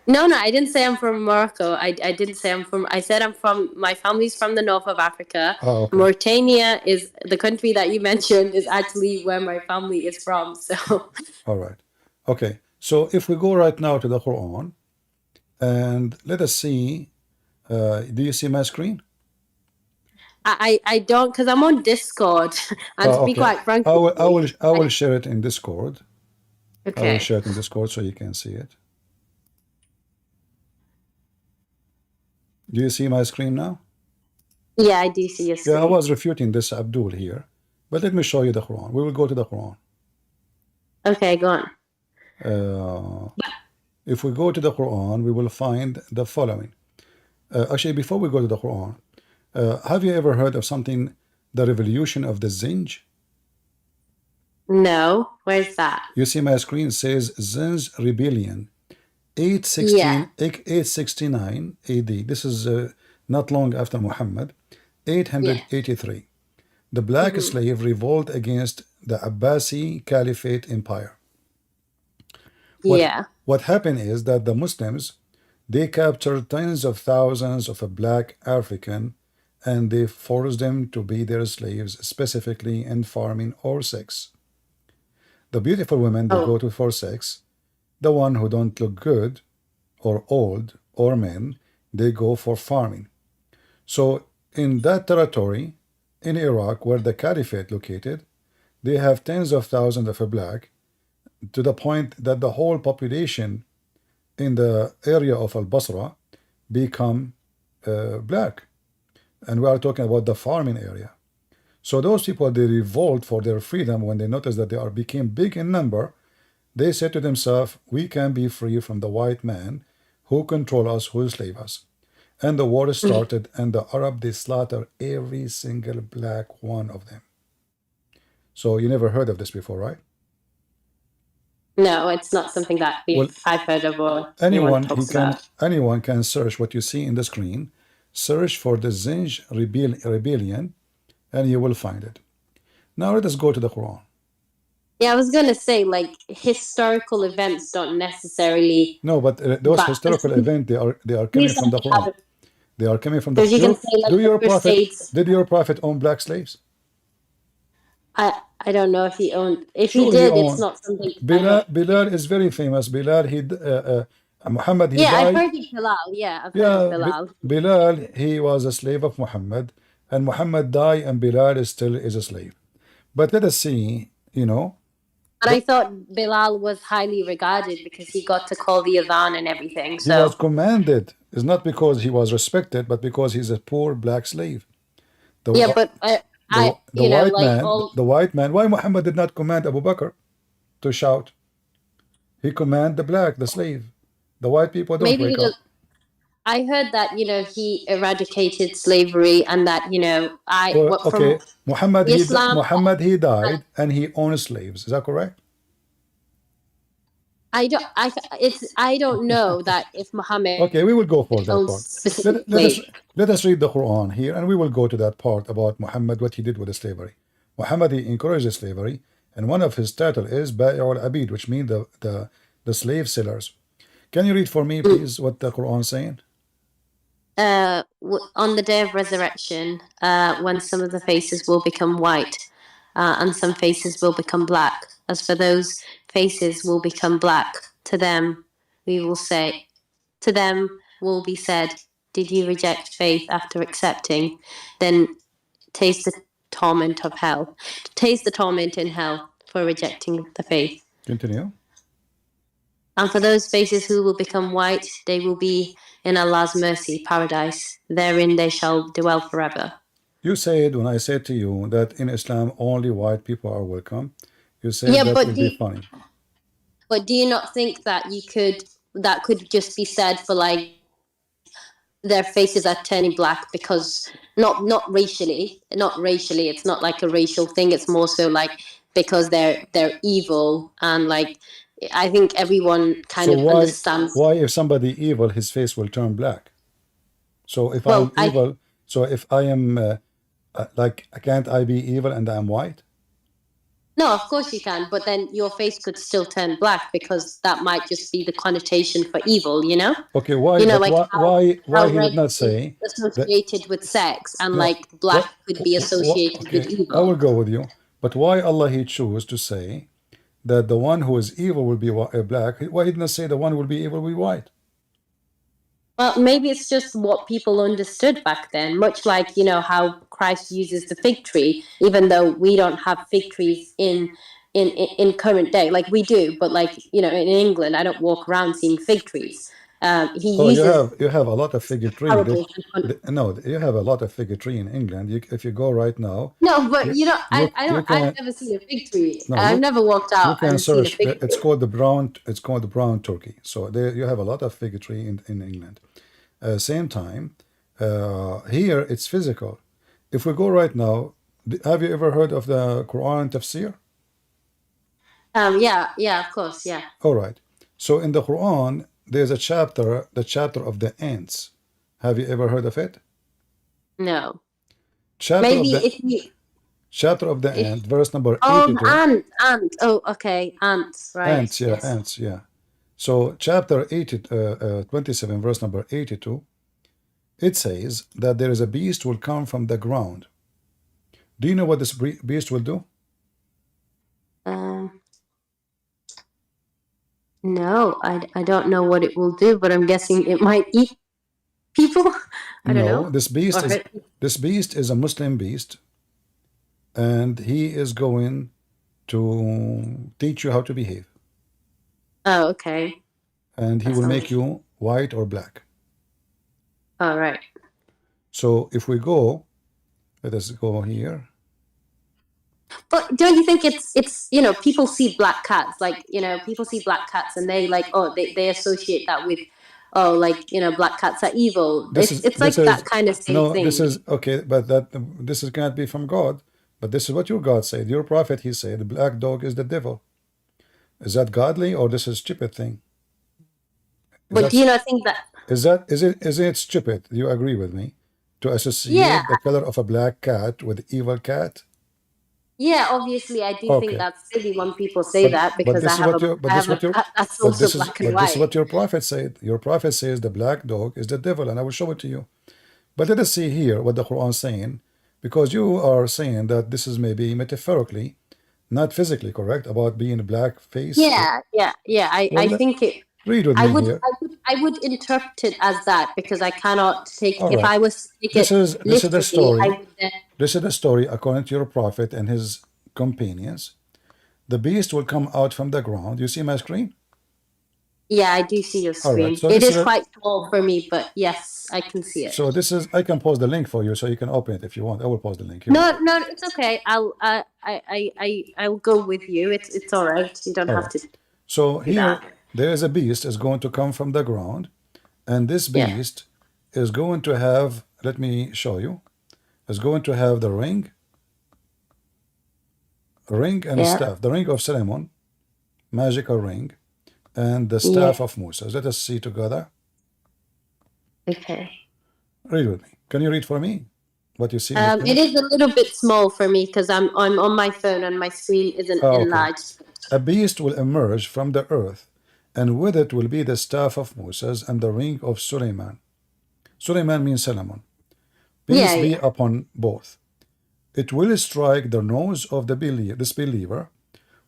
No, I didn't say I'm from Morocco. I didn't say I'm from. I said I'm from. My family's from the north of Africa. Oh, okay. Mauritania is the country that you mentioned, is actually where my family is from. So All right. Okay. So if we go right now to the Quran and let us see, do you see my screen? I don't, because I'm on Discord, and to be Okay. quite frank, I will share it in Discord. I will okay. share it in Discord so you can see it. Do you see my screen now? Yeah, I do see your screen. Yeah, I was refuting this Abdul here, but let me show you the Quran. We will go to the Quran. Okay, go on. If we go to the Quran, we will find the following. Actually, before we go to the Quran, have you ever heard of something, the revolution of the Zinj? No, where's that? You see my screen says Zinj rebellion, 869 AD. This is not long after Muhammad, 883. The black slave revolt against the Abbasi Caliphate Empire. What happened is that the Muslims, they captured tens of thousands of a black African and they forced them to be their slaves, specifically in farming or sex. The beautiful women, they go to for sex. The one who don't look good or old or men, they go for farming. So in that territory, in Iraq, where the caliphate located, they have tens of thousands of a black, to the point that the whole population in the area of Al-Basra become black. And we are talking about the farming area. So those people, they revolt for their freedom when they noticed that they became big in number. They said to themselves, we can be free from the white man who control us, who slave us. And the war started, and the Arab, they slaughter every single black one of them. So you never heard of this before, right? No, it's not something that I've heard of or anyone talks about. Anyone can search what you see in the screen. Search for the Zinj rebellion, and you will find it. Now let us go to the Quran. Yeah, I was gonna say, like, historical events don't necessarily. No, but those historical events, they are coming from the Quran. They are coming from the. Because you can say, like, did your prophet own black slaves? I don't know if he owned. If Sure, he did, it's not something. Bilal is very famous. Bilal, Muhammad, he died. I've heard of Bilal. Yeah, I've heard of Bilal. Bilal, he was a slave of Muhammad, and Muhammad died, and Bilal still is a slave. But let us see, But I thought Bilal was highly regarded because he got to call the adhan and everything. He was So commanded. It's not because he was respected, but because he's a poor black slave. The, yeah, but the you know, white like man, all the white man. Why Muhammad did not command Abu Bakr to shout? He commanded the black, the slave. The white people don't maybe wake up. because I heard that he eradicated slavery and that Well, what from okay, Islam. Muhammad he died and he owned slaves. Is that correct? I don't know that if Muhammad Okay, we will go for that owns part. specific Let us slave. read the Quran here, and we will go to that part about Muhammad, what he did with the slavery. Muhammad he encouraged the slavery, and one of his title is Ba'i'ul Abid, which means the slave sellers. Can you read for me, please, what the Quran is saying? On the day of resurrection, when some of the faces will become white, and some faces will become black. As for those faces will become black, to them will be said, did you reject faith after accepting? Then taste the torment of hell. Taste the torment in hell for rejecting the faith. Continue. And for those faces who will become white, they will be in Allah's mercy, paradise. Therein they shall dwell forever. You said, when I said to you that in Islam only white people are welcome, you said Yeah, that but would be funny. But do you not think that that could just be said for like their faces are turning black because not racially, it's not like a racial thing, it's more so like because they're evil, and like I think everyone kind So of understands. why if somebody evil, his face will turn black? So if Well, I'm evil, so if I am like, can't I be evil and I'm white? No, of course you can, but then your face could still turn black because that might just be the connotation for evil, you know? Okay, why? You know, But like why how he did red not is say that? associated with sex, and No, like black could be what? associated with Okay, I will evil. go with you. But why Allah he chose to say that the one who is evil will be black? Why he did not say the one who will be evil will be white? Well, maybe it's just what people understood back then, much like, how Christ uses the fig tree, even though we don't have fig trees in current day. Like we do, but like, in England, I don't walk around seeing fig trees. He Oh, uses you have a lot of fig tree. parables. No, you have a lot of fig tree in England. If you go right now, No, but you I've can never seen a fig tree. no I've never walked you out can and seen a search. fig It's tree. called the brown turkey. So there you have a lot of fig tree in England. Same time, here it's physical. If we go right now, have you ever heard of the Quran tafsir? Yeah, of course, yeah. All right. So in the Quran, there's a chapter, the chapter of the ants. Have you ever heard of it? No. Chapter Maybe of the if you chapter of the ant, verse number the 82. ant. Oh, okay, ants, right? Ants, yeah, Yes. ants, yeah. So chapter 27, verse number 82, it says that there is a beast will come from the ground. Do you know what this beast will do? No, I don't know what it will do, but I'm guessing it might eat people. I don't No, know. this beast is a Muslim beast, and he is going to teach you how to behave, Oh, okay. and he That will sounds make you white or black. all right. So if we go, let us go here. But don't you think it's people see black cats, like people see black cats and they like they associate that with like black cats are evil. It's like that kind of same no, thing. this is okay, but this is cannot be from God. But this is what your God said. Your prophet, he said, the black dog is the devil. Is that godly or this is stupid thing? But do you not think that? Is it stupid? Do you agree with me to associate the color of a black cat with evil cat? Yeah, obviously I do think Okay. that's silly when people say that, because this I is have what a cat that's also black and this is white. what your prophet said. Your prophet says the black dog is the devil, and I will show it to you. But let us see here what the Quran is saying, because you are saying that this is maybe metaphorically, not physically correct about being a black face. Yeah. I think it. Read with me here. I would interpret it as that, because I cannot take. All If right. I was to take This it is the literally, story. I would then. This is the story according to your prophet and his companions, the beast will come out from the ground. You see my screen? Yeah, I do see your All right, screen. so It this is is quite small for me, but yes, I can see it. so this is, I can post the link for you so you can open it if you want. I will post the link here. No, it's okay. I'll go with you. It's all right. You don't have to. So do here that. there is a beast is going to come from the ground, and this Yeah. beast is going to have, let me show you, is going to have the ring and Yeah. staff, the ring of Solomon, magical ring, and the staff of Moses. Let us see together. Okay. Read with me. Can you read for me what you see? on the screen? It is a little bit small for me because I'm on my phone and my screen isn't Okay. enlarged. A beast will emerge from the earth, and with it will be the staff of Moses and the ring of Suleiman. Suleiman means Solomon. Peace be upon both. It will strike the nose of this believer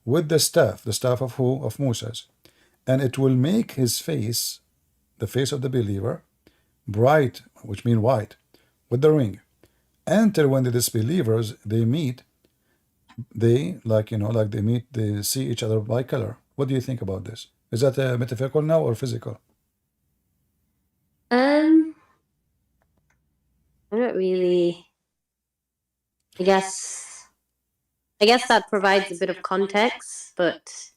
with the staff of who? Of Moses. And it will make his face, the face of the believer, bright, which means white, with the ring. Until when the disbelievers, they meet, they see each other by color. What do you think about this? Is that metaphorical now or physical? I don't really. I guess that provides a bit of context, but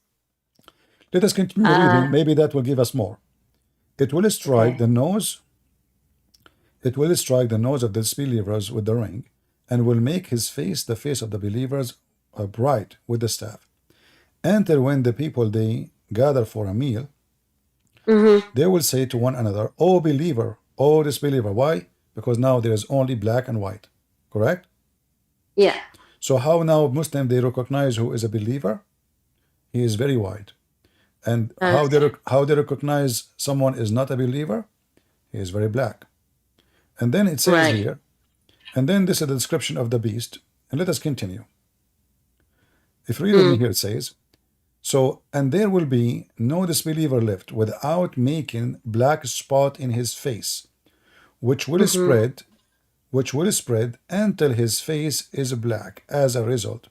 Let us continue reading. Maybe that will give us more. It will strike the nose. It will strike the nose of the disbelievers with the ring, and will make his face, the face of the believers, bright with the staff. Until when the people they gather for a meal, they will say to one another, "O believer, O disbeliever." Why? Because now there is only black and white. Correct? Yeah. So how now Muslim they recognize who is a believer? He is very white. And how they recognize someone is not a believer? He is very black. And then it says here, and then this is the description of the beast. And let us continue. If you read with me here, it says, so, and there will be no disbeliever left without making black spot in his face, which will spread until his face is black as a result.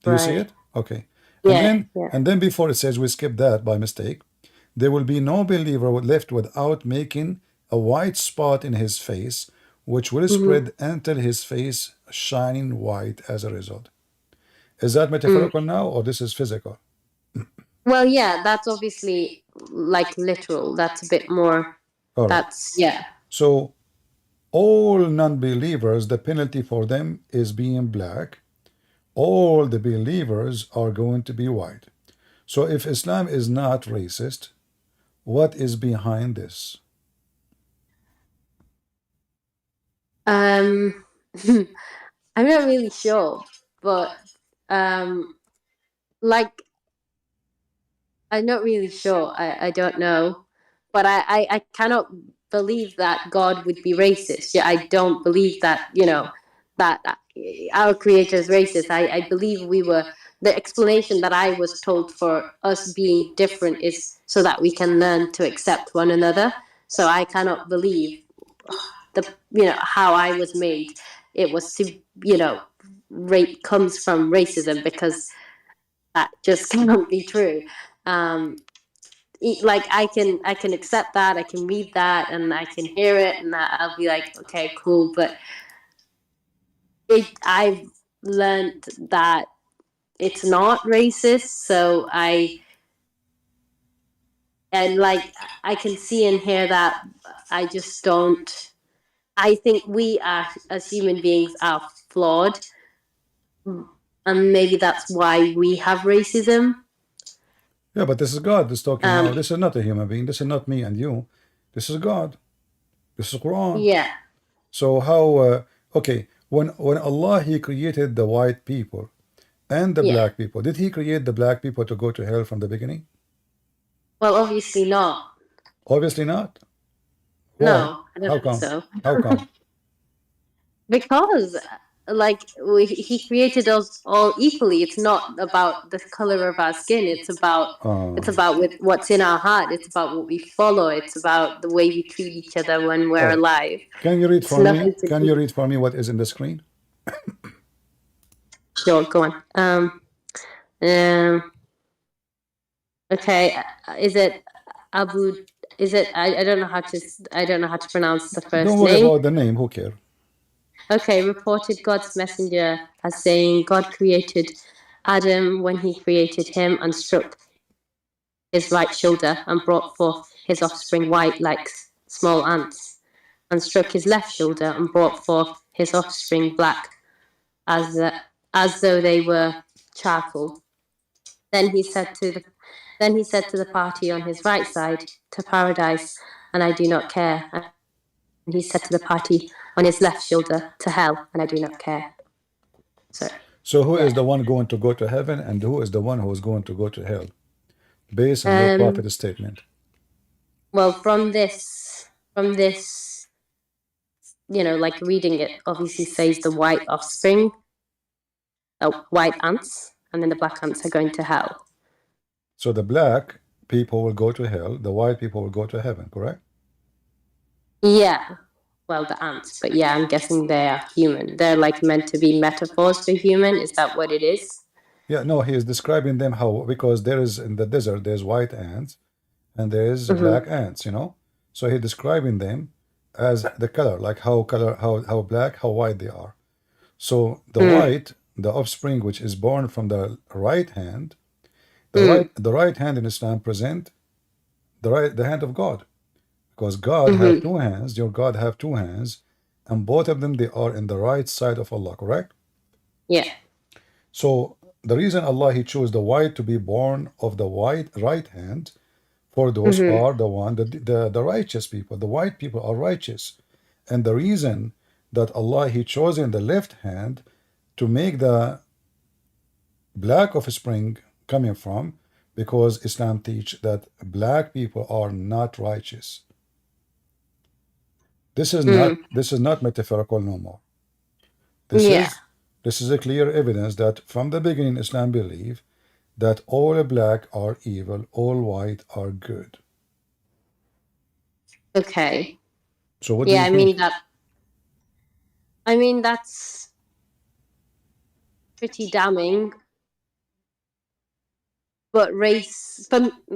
Do you see it? Okay. And then before it says, we skip that by mistake, there will be no believer left without making a white spot in his face, which will spread until his face shining white as a result. Is that metaphorical now, or this is physical? Well, yeah, that's obviously like literal. That's a bit more. All right. That's So all non-believers, the penalty for them is being black. All the believers are going to be white. So if Islam is not racist, what is behind this? I'm not really sure, but like I'm not really sure. I don't know, but I cannot believe that God would be racist. Yeah, I don't believe that that our Creator is racist. I believe the explanation that I was told for us being different is so that we can learn to accept one another. So I cannot believe how I was made. It was to rape comes from racism, because that just cannot be true. Like I can accept that, I can read that, and I can hear it, and I'll be like, okay, cool. But I've learned that it's not racist. So I can see and hear that. I just don't. I think we are, as human beings, are flawed, and maybe that's why we have racism. Yeah, but this is God that's talking now. This is not a human being. This is not me and you. This is God. This is Quran. Yeah. So how? Okay, when Allah He created the white people and the black people, did He create the black people to go to hell from the beginning? Well, obviously not. Obviously not. Why? No, I don't think so. How come? Because He created us all equally. It's not about the color of our skin. It's about what's in our heart. It's about what we follow. It's about the way we treat each other when we're alive. Can you read for me? Can you read for me what is in the screen? Sure, go on. Um. Okay. Is it Abu? Is it? I don't know how to. I don't know how to pronounce the Don't first worry name. about the name. Who care? Okay. Reported God's messenger as saying, God created Adam when he created him and struck his right shoulder and brought forth his offspring white like small ants, and struck his left shoulder and brought forth his offspring black as though they were charcoal. Then he said to the party on his right side, to paradise, and I do not care. And he said to the party on his left shoulder, to hell, and I do not care. So who is Yeah. the one going to go to heaven and who is the one who is going to go to hell? Based on your prophet's statement. Well, from this, like reading it, obviously says the white offspring, white ants, and then the black ants are going to hell. So the black people will go to hell, the white people will go to heaven, correct? Yeah. Well, the ants, but yeah, I'm guessing they are human. They're like meant to be metaphors for human. Is that what it is? Yeah, no, he is describing them how, because there is in the desert, there's white ants and there is black ants, you know? So he's describing them as the color, like how black, how white they are. So the white, the offspring which is born from the right hand, the right hand in Islam present the hand of God. Because God have two hands, your God have two hands, and both of them they are in the right side of Allah, correct? Yeah. So the reason Allah he chose the white to be born of the white right hand, for those are the righteous people. The white people are righteous. And the reason that Allah he chose in the left hand to make the black offspring coming from, because Islam teach that black people are not righteous. This is not metaphorical no more. This is a clear evidence that from the beginning Islam believe that all black are evil, all white are good. Okay. So what do you think? I mean that's pretty damning. But race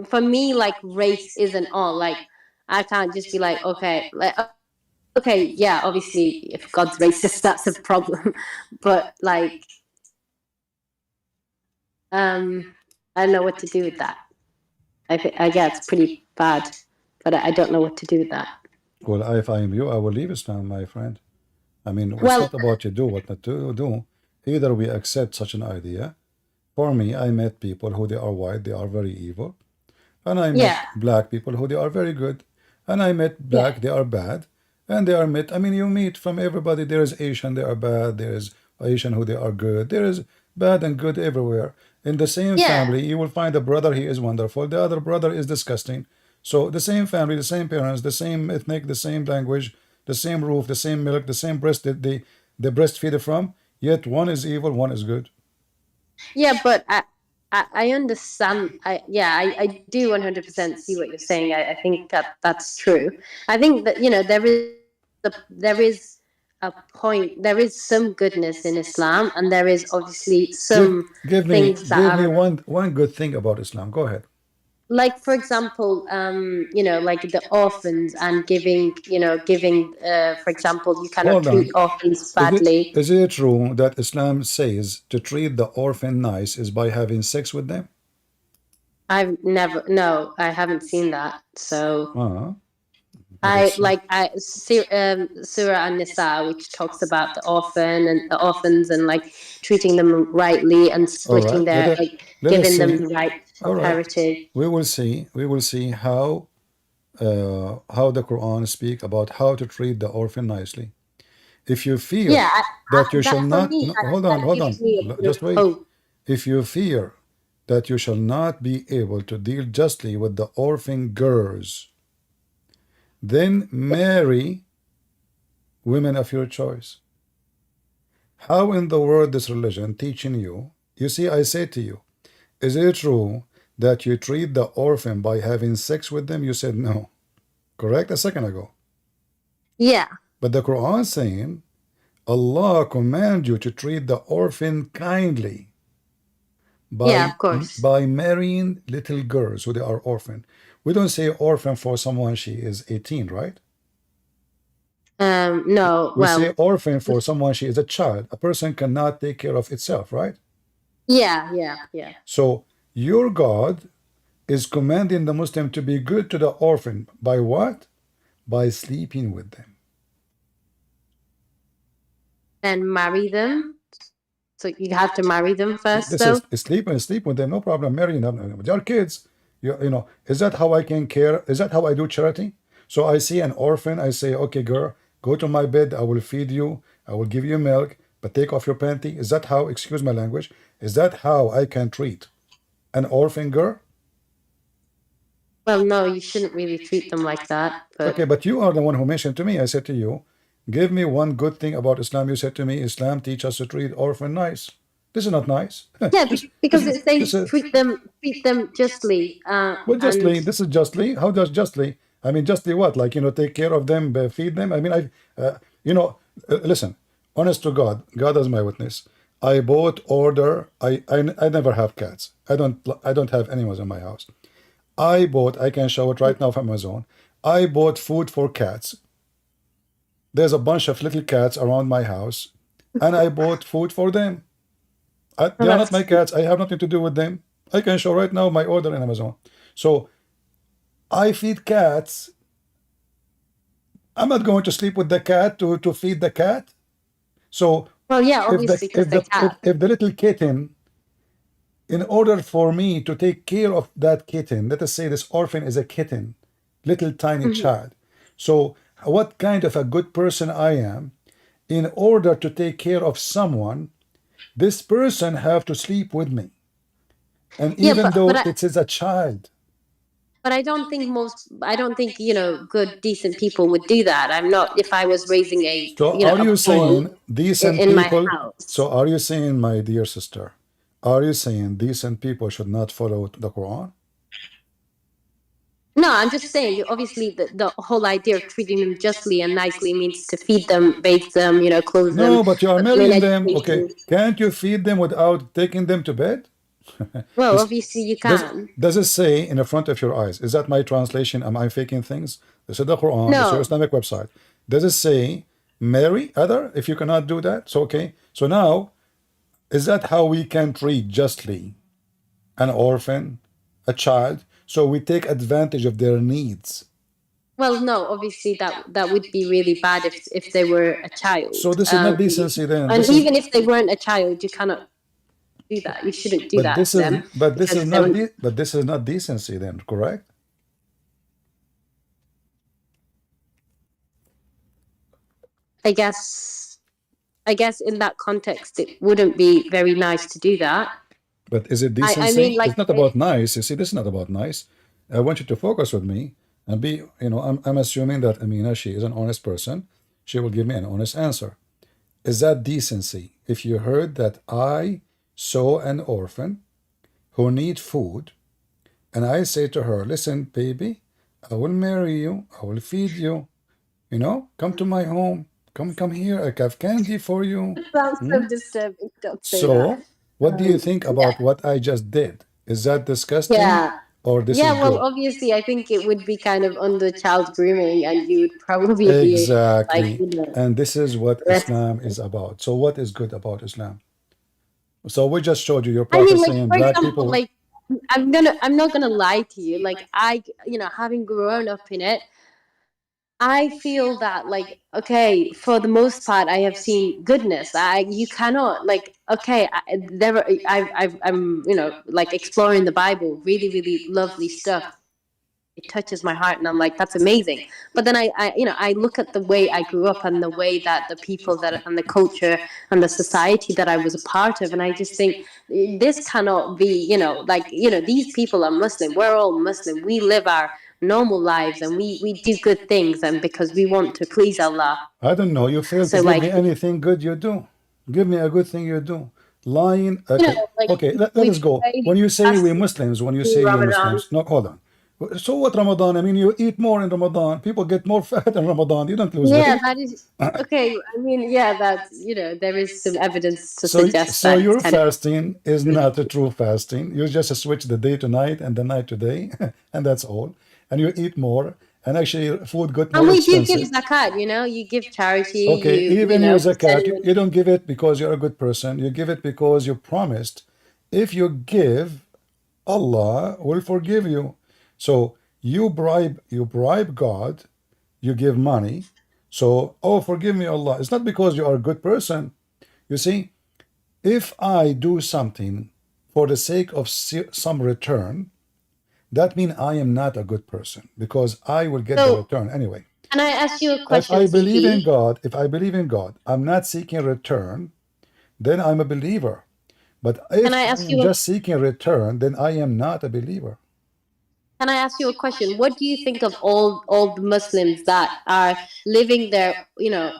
for me, like race isn't all. Like I can't just be like, okay, yeah, obviously if God's racist, that's a problem. But like, I don't know what to do with that. I guess it's pretty bad, but I don't know what to do with that. Well, if I am you, I will leave Islam, my friend. I mean, it's not about you do what not to do. Either we accept such an idea. For me, I met people who they are white, they are very evil. And I met black people who they are very good. And I met black, they are bad. And they are met, I mean, you meet from everybody. There is Asian, they are bad. There is Asian who they are good. There is bad and good everywhere. In the same family, you will find a brother, he is wonderful. The other brother is disgusting. So the same family, the same parents, the same ethnic, the same language, the same roof, the same milk, the same breast that they breastfeed from. Yet one is evil, one is good. Yeah, but I understand. I do 100% see what you're saying. I think that's true. I think that there is a point. There is some goodness in Islam, and there is obviously some things that give me one good thing about Islam. Go ahead. Like for example, like the orphans and giving, for example, you cannot treat orphans badly. Is it true that Islam says to treat the orphan nice is by having sex with them? I haven't seen that. So Surah An-Nisa, which talks about the orphans and like treating them rightly and splitting their giving them the right of heritage. We will see how the Quran speak about how to treat the orphan nicely. If you fear that you shall not hold on, just wait. If you fear that you shall not be able to deal justly with the orphan girls, then marry women of your choice. How in the world this religion teaching you? You see, I say to you, is it true that you treat the orphan by having sex with them? You said no. Correct? A second ago. Yeah. But the Quran is saying, Allah command you to treat the orphan kindly. Yeah, of course. by marrying little girls who they are orphan. We don't say orphan for someone she is 18, right? No, We say well, orphan for someone she is a child. A person cannot take care of itself, right? yeah. So your God is commanding the Muslim to be good to the orphan. By what? By sleeping with them. And marry them. So you have to marry them first, This though. is sleep with them, no problem. Marrying them, they are kids. You know, is that how I can care? Is that how I do charity? So I see an orphan, I say, okay, girl, go to my bed. I will feed you. I will give you milk, but take off your panty. Is that how? Excuse my language. Is that how I can treat an orphan girl? Well, no, you shouldn't really treat them like that. But Okay, but you are the one who mentioned to me. I said to you, give me one good thing about Islam. You said to me, Islam teaches us to treat orphan nice. This is not nice. yeah, This, because this, it says this is treat them justly. well, justly. And This is justly. How does justly? I mean, justly what? Like, you know, take care of them, feed them. I mean, you know, listen. Honest to God, God is my witness. I bought order. I never have cats. I don't have animals in my house. I bought. I can show it right now from Amazon. I bought food for cats. There's a bunch of little cats around my house, and I bought food for them. They are not my cats. I have nothing to do with them. I can show right now my order in Amazon. So I feed cats. I'm not going to sleep with the cat to feed the cat. So well, yeah, if the obviously, because they have. if the little kitten, in order for me to take care of that kitten, let us say this orphan is a kitten, little tiny child. So what kind of a good person I am, in order to take care of someone, this person have to sleep with me. And Yeah, even though but it is a child. But I don't think good, decent people would do that. I'm not, if I was raising So are a you saying boy decent in my people? house. So are you saying, my dear sister, are you saying decent people should not follow the Quran? No, I'm just saying, obviously, the whole idea of treating them justly and nicely means to feed them, bathe them, clothe them, No, but you are put them in marrying them. Okay, education. can't you feed them without taking them to bed? Well, This- obviously you does, can. does it say in the front of your eyes? Is that my translation? Am I faking things? This is the Quran. This is your No. Islamic website. Does it say marry other if you cannot do that? So okay. So now, is that how we can treat justly an orphan, a child? So we take advantage of their needs. Well, no, obviously that would be really bad if they were a child. So this is not decency then. And This is, even if they weren't a child, you cannot do that. You shouldn't do but that this to is them. but this because is they not wouldn't- but this is not decency then, correct? I guess in that context, it wouldn't be very nice to do that. But is it I decency? mean, like, It's not about nice. You see, this is not about nice. I want you to focus with me and be, I'm assuming that Amina, she is an honest person. She will give me an honest answer. Is that decency? If you heard that I saw an orphan who need food, and I say to her, listen, baby, I will marry you. I will feed you. Come to my home. Come here. I have candy for you. sounds so disturbing. Don't say that. So, what do you think about what I just did? Is that disgusting? Yeah. Or this Yeah, is well, good? obviously, I think it would be kind of under child grooming, and you would probably be Exactly. like, And this is what Yes. Islam is about. So, what is good about Islam? So, we just showed you your I mean, prophet like, saying for black example, people. like, I'm not gonna lie to you. Like, having grown up in it, I feel that, like, okay, for the most part, I have seen goodness. You cannot, like, okay, I'm like exploring the Bible, really, really lovely stuff. It touches my heart, and I'm like, that's amazing. But then I look at the way I grew up and the way that the people and the culture and the society that I was a part of, and I just think this cannot be, these people are Muslim. We're all Muslim. We live our normal lives, and we do good things, and because we want to please Allah. I don't know. You fail to So, give like, me anything good you do. Give me a good thing you do. Lying. Okay. like, Okay. Let we us go. pray When you say fast we Muslims, when you in say you Ramadan. Muslims, no, hold on. So what Ramadan? I mean, you eat more in Ramadan. People get more fat in Ramadan. You don't lose Yeah, weight. that is okay. I mean, yeah, that's, there is some evidence to So, suggest so that it's your kind of fasting is not a true fasting. You just switch the day to night and the night to day, and that's all. And you eat more, and actually, food got and more we do give expensive. zakat, you give charity, Okay, even your zakat, send you don't give it because you're a good person. You give it because you promised. If you give, Allah will forgive you. So you bribe God, you give money. So, oh, forgive me, Allah. It's not because you are a good person. You see, if I do something for the sake of some return, that means I am not a good person because I will get the So, return anyway. can I ask you a If question, I believe in CP? God, I'm not seeking return, then I'm a believer. But Can if I I ask am you a just seeking return, then I am not a believer. Can I ask you a question? What do you think of all the Muslims that are living their,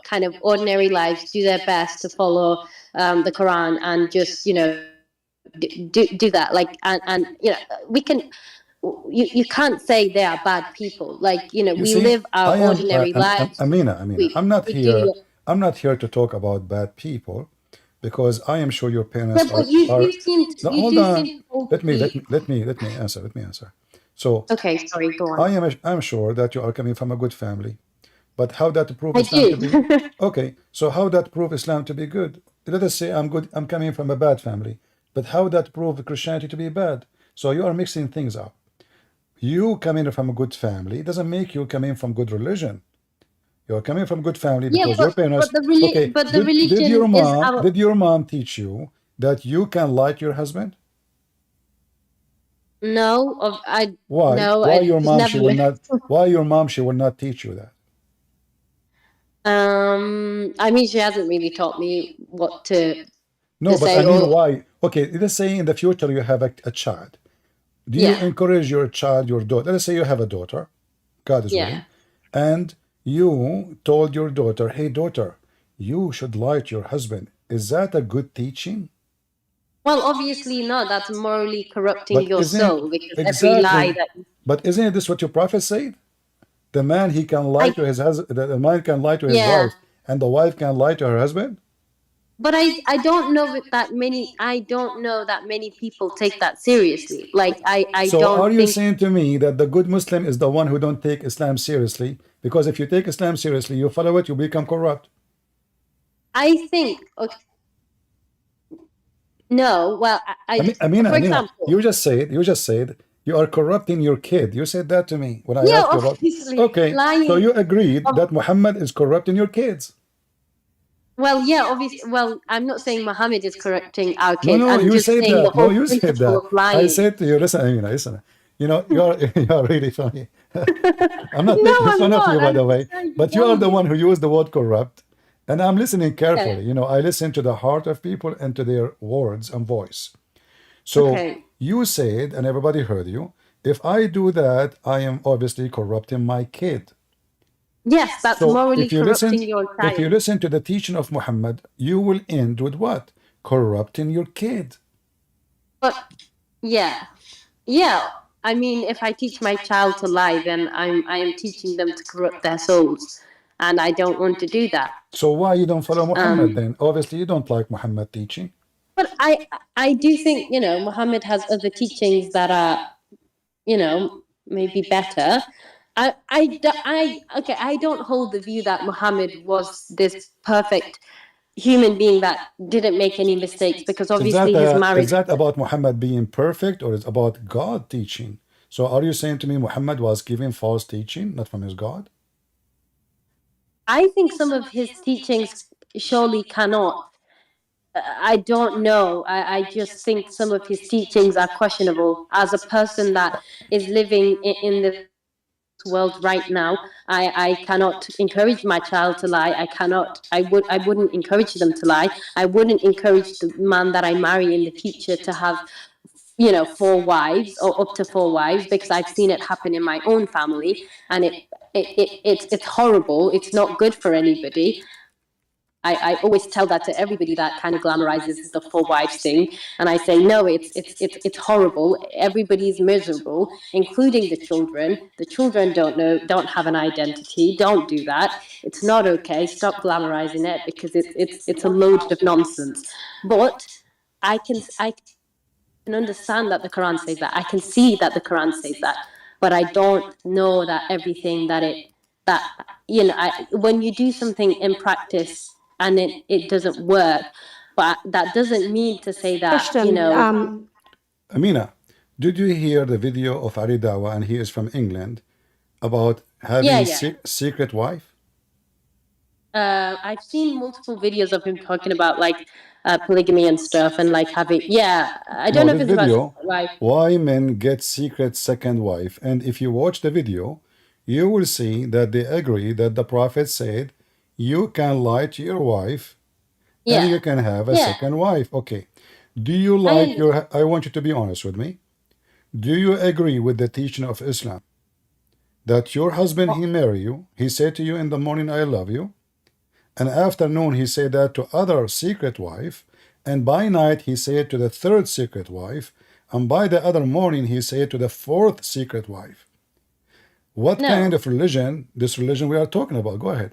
kind of ordinary lives, do their best to follow the Quran and just, do that? Like, and we can, you can't say they are bad people. Like, You we see, live our I am ordinary lives. Amina. We I'm not we do. here. I'm not here to talk about bad people, because I am sure your Yeah, parents but are. No, you hold do on. seem to Let me answer. Let me answer. So Okay, sorry, go on. I'm sure that you are coming from a good family, but how that prove I Islam do. to be okay? So how that prove Islam to be good? Let us say I'm good. I'm coming from a bad family, but how that prove Christianity to be bad? So you are mixing things up. You coming from a good family doesn't make you coming from good religion. You're coming from good family Yeah, because your parents. Okay, but the did religion your is mom our did your mom teach you that you can like your husband? no of I Why? no Why I your mom never. she will not? Why your mom she will not teach you that? I mean, she hasn't really taught me what to No, but say I mean, or why? Okay, let's say in the future you have a child. Do you yeah, encourage your child, your daughter? Let's say you have a daughter, God is yeah. willing, and you told your daughter, "Hey, daughter, you should like your husband." Is that a good teaching? Well, obviously not. That's morally corrupting But your isn't soul because every lie exactly? that But isn't this what your prophet said? The man he can lie I to his husband. The man can lie to his yeah. wife, and the wife can lie to her husband. But I don't know that many. I don't know that many people take that seriously. Like I So are don't you think. saying to me that the good Muslim is the one who don't take Islam seriously? Because if you take Islam seriously, you follow it, you become corrupt. I think okay, no. Well, Amina, for Amina, example, you just said you are corrupting your kid. You said that to me when I yeah, asked you about. obviously Okay, so lying. you agreed that Muhammad is corrupting your kids. Well, yeah, obviously. Well, I'm not saying Mohammed is correcting our No, kids. no, I'm you just said saying the that. No, whole you said principle that. of I lying. said to you, listen, Amina, listen. You know, you're really funny. I'm not No, making I'm fun of not. you, by I'm the just way, trying to but you tell are the you. one who used the word corrupt. And I'm listening Yeah. carefully. You know, I listen to the heart of people and to their words and voice. So Okay. you said, and everybody heard you, if I do that, I am obviously corrupting my kid. Yes, that's So morally corrupting your if you child. listen to the teaching of Muhammad, you will end with what? Corrupting your kid. But yeah, yeah. I mean, if I teach my child to lie, then I am teaching them to corrupt their souls, and I don't want to do that. So why you don't follow Muhammad Um, then? Obviously you don't like Muhammad teaching. but I do think Muhammad has other teachings that are maybe better. Okay, I don't hold the view that Muhammad was this perfect human being that didn't make any mistakes because obviously his Is marriage. that about Muhammad being perfect, or is about God teaching? So are you saying to me Muhammad was giving false teaching, not from his God? I think some of his teachings surely cannot. I don't know. I just think some of his teachings are questionable. As a person that is living in this world right now, I cannot encourage my child to lie. I wouldn't encourage them to lie. I wouldn't encourage the man that I marry in the future to have four wives or up to four wives because I've seen it happen in my own family and it's horrible. It's not good for anybody. I always tell that to everybody that kind of glamorizes the four wives thing, and I say no, it's horrible. Everybody's miserable, including the children. The children don't have an identity. Don't do that. It's not okay. Stop glamorizing it, because it's a load of nonsense. But I can understand that the Quran says that. I can see that the Quran says that, but I don't know that everything that when you do something in practice and it doesn't work, but that doesn't mean to say that Question. Amina, did you hear the video of Ali Dawah, and he is from England, about having secret wife? I've seen multiple videos of him talking about like polygamy and stuff, and like having I don't know if it's video, about wife. why men get secret second wife, and if you watch the video, you will see that they agree that the Prophet said you can lie to your wife and you can have a second wife. Okay. Do you like I want you to be honest with me. Do you agree with the teaching of Islam that your husband, he marry you, he said to you in the morning, I love you, and afternoon he said that to other secret wife, and by night he said to the third secret wife, and by the other morning he said to the fourth secret wife? What kind of religion, this religion we are talking about? Go ahead.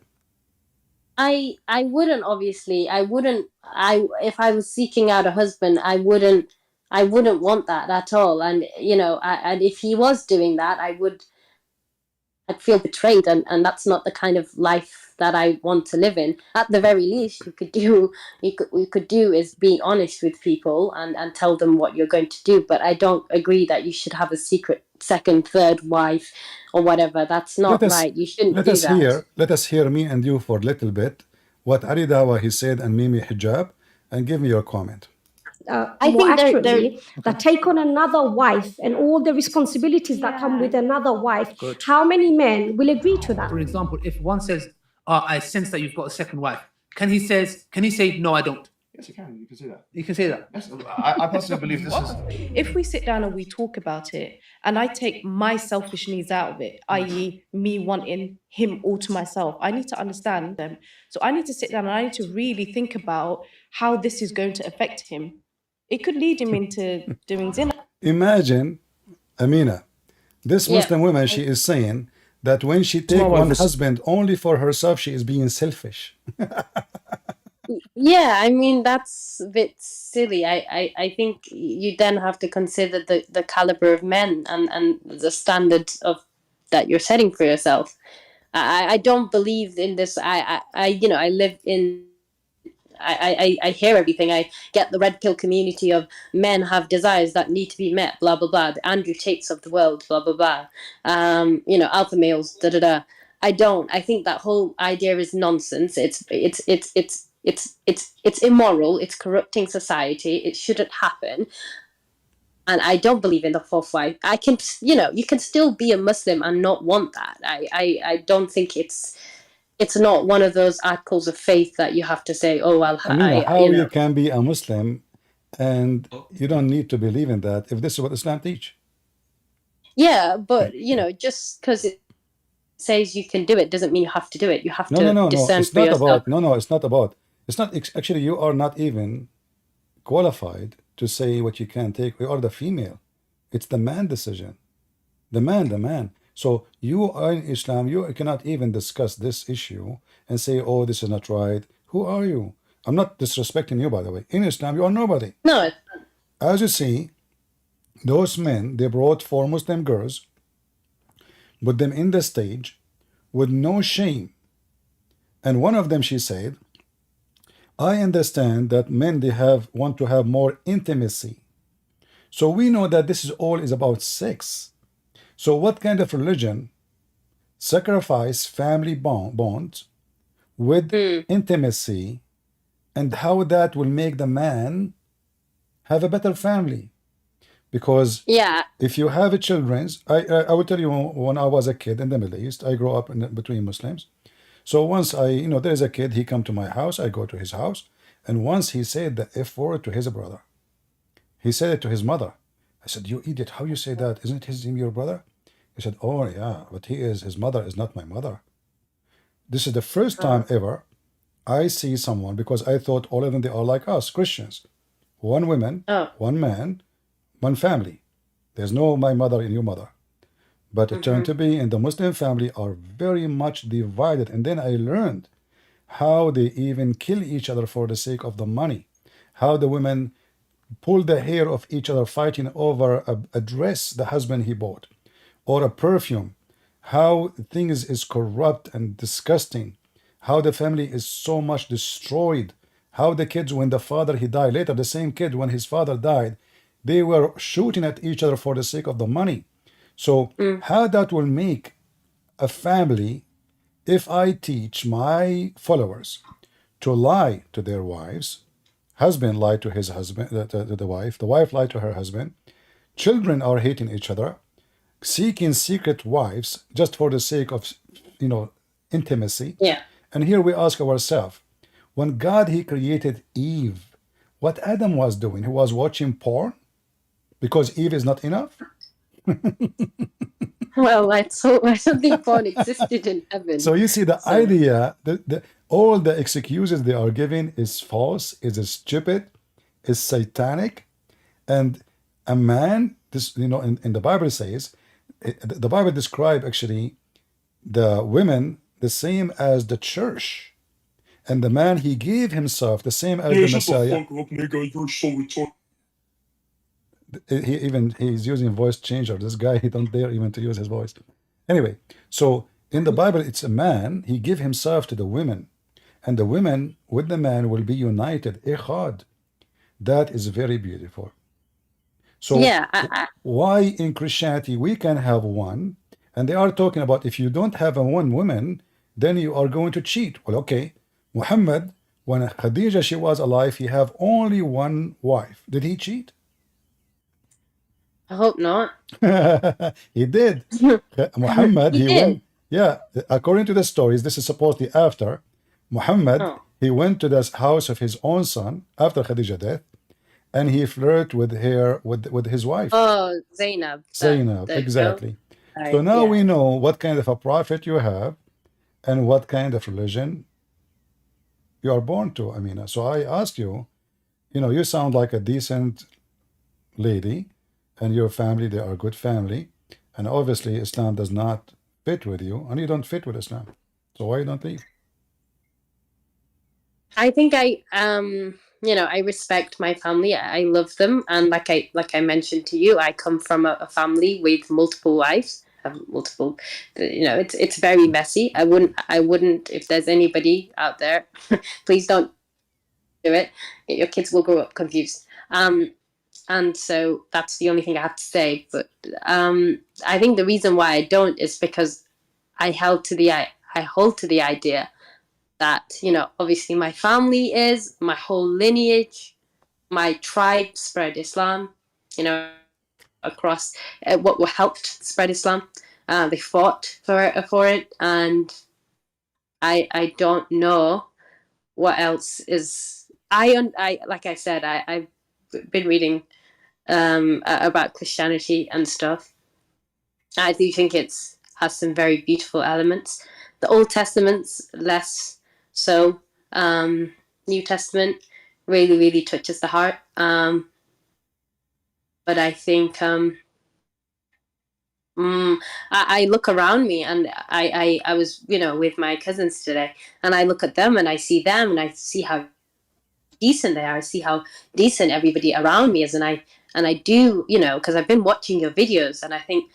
I wouldn't, obviously. If I was seeking out a husband, I wouldn't want that at all. And and if he was doing that, I'd feel betrayed, and that's not the kind of life that I want to live in. At the very least, you could do is be honest with people and tell them what you're going to do. But I don't agree that you should have a secret second, third wife or whatever. That's not right. You shouldn't do that. Let us hear me and you for a little bit what Ali Dawah he said and Mimi Hijab, and give me your comment. I think that take on another wife and all the responsibilities that come with another wife. Good. How many men will agree to that? For example, if one says, I sense that you've got a second wife, can he say, no, I don't? Yes, you can. You can say that. You can say that. Yes, I personally believe this is. If we sit down and we talk about it, and I take my selfish needs out of it, i.e., me wanting him all to myself, I need to understand them. So I need to sit down and I need to really think about how this is going to affect him. It could lead him into doing zina. Imagine, Amina, this Muslim woman, she is saying that when she take one husband only for herself, she is being selfish. Yeah, I mean, that's a bit silly. I think you then have to consider the caliber of men and the standard of that you're setting for yourself. I don't believe in this. I live in. I hear everything. I get the red pill community of men have desires that need to be met, blah blah blah. The Andrew Tates of the world, blah blah blah. Alpha males, da da da. I don't. I think that whole idea is nonsense. It's immoral. It's corrupting society. It shouldn't happen. And I don't believe in the fourth wife. I can, you can still be a Muslim and not want that. I don't think it's not one of those articles of faith that you have to say, oh, well, how you can be a Muslim and you don't need to believe in that if this is what Islam teach. Yeah, but, just because it says you can do it doesn't mean you have to do it. You have to discern for yourself. It's not about. It's not, actually, you are not even qualified to say what you can take. You are the female. It's the man decision. The man. So you are in Islam, you cannot even discuss this issue and say, oh, this is not right. Who are you? I'm not disrespecting you, by the way. In Islam, you are nobody. No. As you see, those men, they brought 4 Muslim girls, put them in the stage with no shame. And one of them, she said, I understand that men, they want to have more intimacy. So we know that this is all is about sex. So what kind of religion sacrifice family bond with intimacy, and how that will make the man have a better family? Because if you have children, I will tell you, when I was a kid in the Middle East, I grew up between Muslims. So once there is a kid, he come to my house, I go to his house, and once he said the F word to his brother. He said it to his mother. I said, you idiot, how you say that? Isn't him your brother? He said, oh yeah, but his mother is not my mother. This is the first time ever I see someone, because I thought all of them, they are like us, Christians. One woman, Oh. one man, one family. There's no my mother and your mother. But it turned to be in the Muslim family are very much divided. And then I learned how they even kill each other for the sake of the money. How the women pull the hair of each other fighting over a dress the husband he bought or a perfume. How things is corrupt and disgusting. How the family is so much destroyed. How the kids, when the father he died, later the same kid when his father died, they were shooting at each other for the sake of the money. So how that will make a family if I teach my followers to lie to their wives, husband lie to his husband, the wife lie to her husband, children are hating each other, seeking secret wives just for the sake of, intimacy. Yeah. And here we ask ourselves, when God he created Eve, what Adam was doing? He was watching porn because Eve is not enough. Well, I don't think porn existed in heaven. So you see the idea, all the excuses they are giving is false, is stupid, is satanic, and a man, this in the Bible says, the Bible describe actually the women the same as the church, and the man he gave himself the same as the Messiah. He's using voice changer. This guy, he don't dare even to use his voice. Anyway, so in the Bible, it's a man, he give himself to the women, and the women with the man will be united. Echad. That is very beautiful. So yeah, why in Christianity we can have one, and they are talking about if you don't have a one woman, then you are going to cheat. Well, okay, Muhammad, when Khadija she was alive, he have only one wife. Did he cheat? I hope not. He did. Muhammad, He he did. went. Yeah, according to the stories, this is supposedly after Muhammad. He went to the house of his own son after Khadija's death, and he flirted with her with his wife. Oh, Zainab. Zainab, exactly. So now we know what kind of a prophet you have, and what kind of religion you are born to, Amina. So I ask you, you sound like a decent lady, and your family, they are a good family, and obviously Islam does not fit with you, and you don't fit with Islam. So why you don't leave? I think I respect my family. I love them, and like I mentioned to you, I come from a family with multiple wives. Multiple, it's very messy. I wouldn't if there's anybody out there, please don't do it. Your kids will grow up confused. And so that's the only thing I have to say. But I think the reason why I don't is because I hold to the idea that, obviously my family is, my whole lineage, my tribe spread Islam, across what helped spread Islam. They fought for it, and I don't know what else is. I like I said, I've been reading about Christianity and stuff. I do think has some very beautiful elements. The Old Testament's less so. New Testament really, really touches the heart. But I think I look around me, and I was with my cousins today, and I look at them and I see them and I see how decent they are. I see how decent everybody around me is, and I do, because I've been watching your videos, and I think,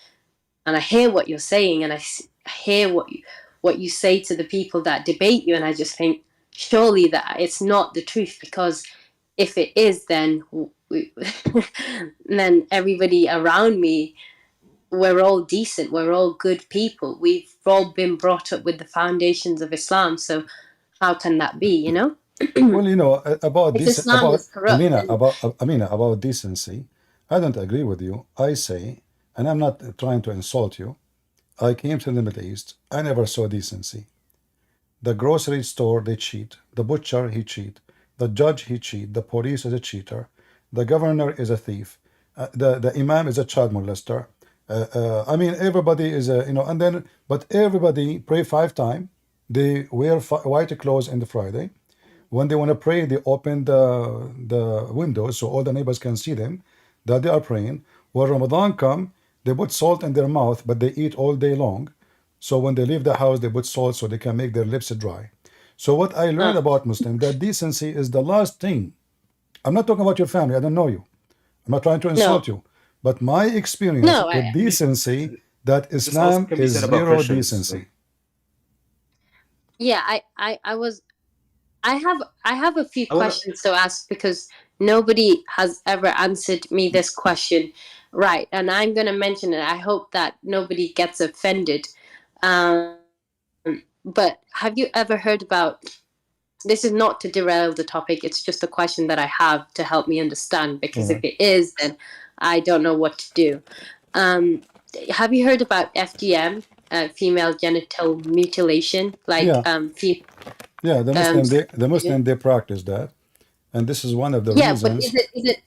and I hear what you're saying, and I hear what you say to the people that debate you, and I just think surely that it's not the truth, because if it is, then then everybody around me, we're all decent, we're all good people, we've all been brought up with the foundations of Islam, so how can that be, Well, about If this, Islam about is corrupt, Amina, then about decency, I don't agree with you. I say, and I'm not trying to insult you, I came to the Middle East, I never saw decency. The grocery store, they cheat. The butcher, he cheat. The judge, he cheat. The police is a cheater. The governor is a thief. The imam is a child molester. Everybody is but everybody pray 5 times. They wear white clothes on the Friday. when they want to pray, they open the windows so all the neighbors can see them that they are praying. When Ramadan come, they put salt in their mouth, but they eat all day long. So when they leave the house, they put salt so they can make their lips dry. So what I learned about Muslim, that decency is the last thing. I'm not talking about your family. I don't know you. I'm not trying to insult you. But my experience with decency, that This also Islam can be is said about zero Christians. decency. Yeah, I have a few questions to ask because nobody has ever answered me this question right, and I'm gonna mention it. I hope that nobody gets offended. But have you ever heard about? This is not to derail the topic. It's just a question that I have to help me understand. Because if it is, then I don't know what to do. Have you heard about FGM, female genital mutilation? Like Yeah, the Muslim they practice that, and this is one of the yeah, but reasons. is it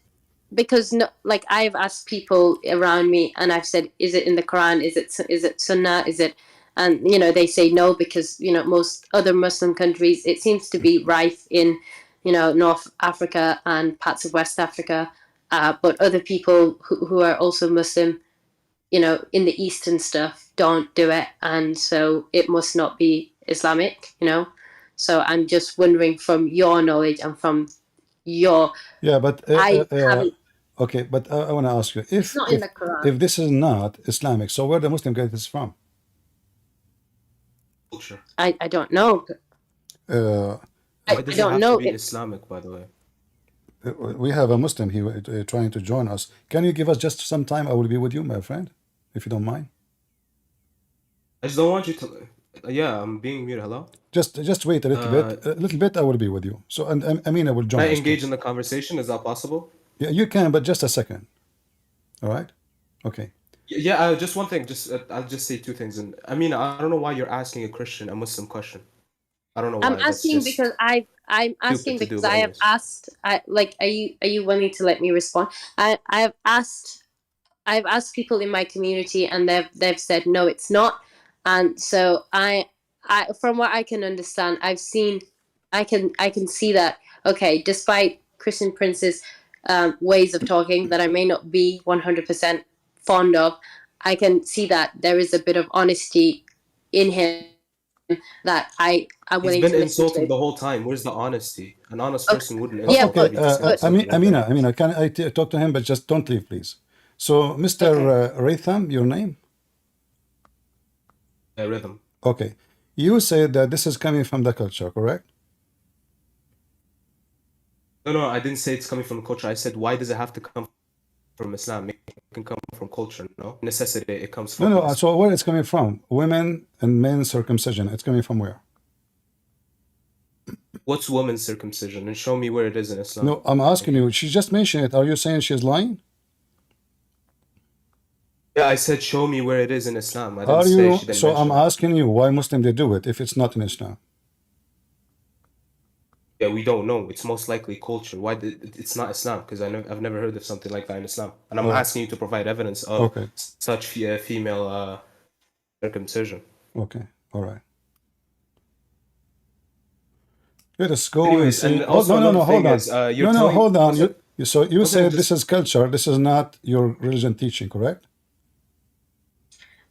because no, like I've asked people around me and I've said, is it in the Quran? Is it Sunnah? Is it, and you know they say no because you know most other Muslim countries it seems to be rife in, you know, North Africa and parts of West Africa, but other people who are also Muslim, you know, in the East and stuff don't do it, and so it must not be Islamic, you know. So I'm just wondering from your knowledge and from your Yeah, but I haven't. okay, but I want to ask you It's not in the Quran. if this is not Islamic, so where the Muslim get this from? Culture. I don't know. Why does I don't it have know. to be Islamic, by the way? We have a Muslim here trying to join us. Can you give us just some time? I will be with you, my friend, if you don't mind. I just don't want you to. Yeah, I'm being muted. Hello. Just wait a little bit. A little bit. I will be with you. So and Amina will join Can I us. engage in the conversation? Is that possible? Yeah, you can, but just a second. All right. Okay. Yeah. Just one thing. I'll just say two things. And Amina, I don't know why you're asking a Christian a Muslim question. I don't know why. I'm asking because I'm asking because I have asked. Are you willing to let me respond? I've asked people in my community, and they've said no, it's not. And so I from what I can understand, I can see that okay, despite Christian Prince's ways of talking that I may not be 100% fond of, I can see that there is a bit of honesty in him that I'm willing to listen to. He's been insulting the whole time. Where's the honesty? An honest person wouldn't insult. Yeah, okay. Amina, can I talk to him? But just don't leave, please. So, Mr. Lipham, your name? Rhythm. Okay. You said that this is coming from the culture, correct? No, I didn't say it's coming from culture. I said, why does it have to come from Islam? It can come from culture, no? Necessity, it comes from... No, so where it's coming from? Women and men circumcision. It's coming from where? What's women's circumcision? And show me where it is in Islam. No, I'm asking you. She just mentioned it. Are you saying she's lying? Yeah, I said show me where it is in Islam. I didn't say she didn't So I'm mention it. asking you, why Muslim they do it if it's not in Islam? Yeah, we don't know. It's most likely culture. Why it's not Islam? Because I've never heard of something like that in Islam. And I'm asking you to provide evidence of such female circumcision. Okay, all right. Let us go. Anyways, and no, also hold on. Hold on. You said just... this is culture. This is not your religion teaching, correct?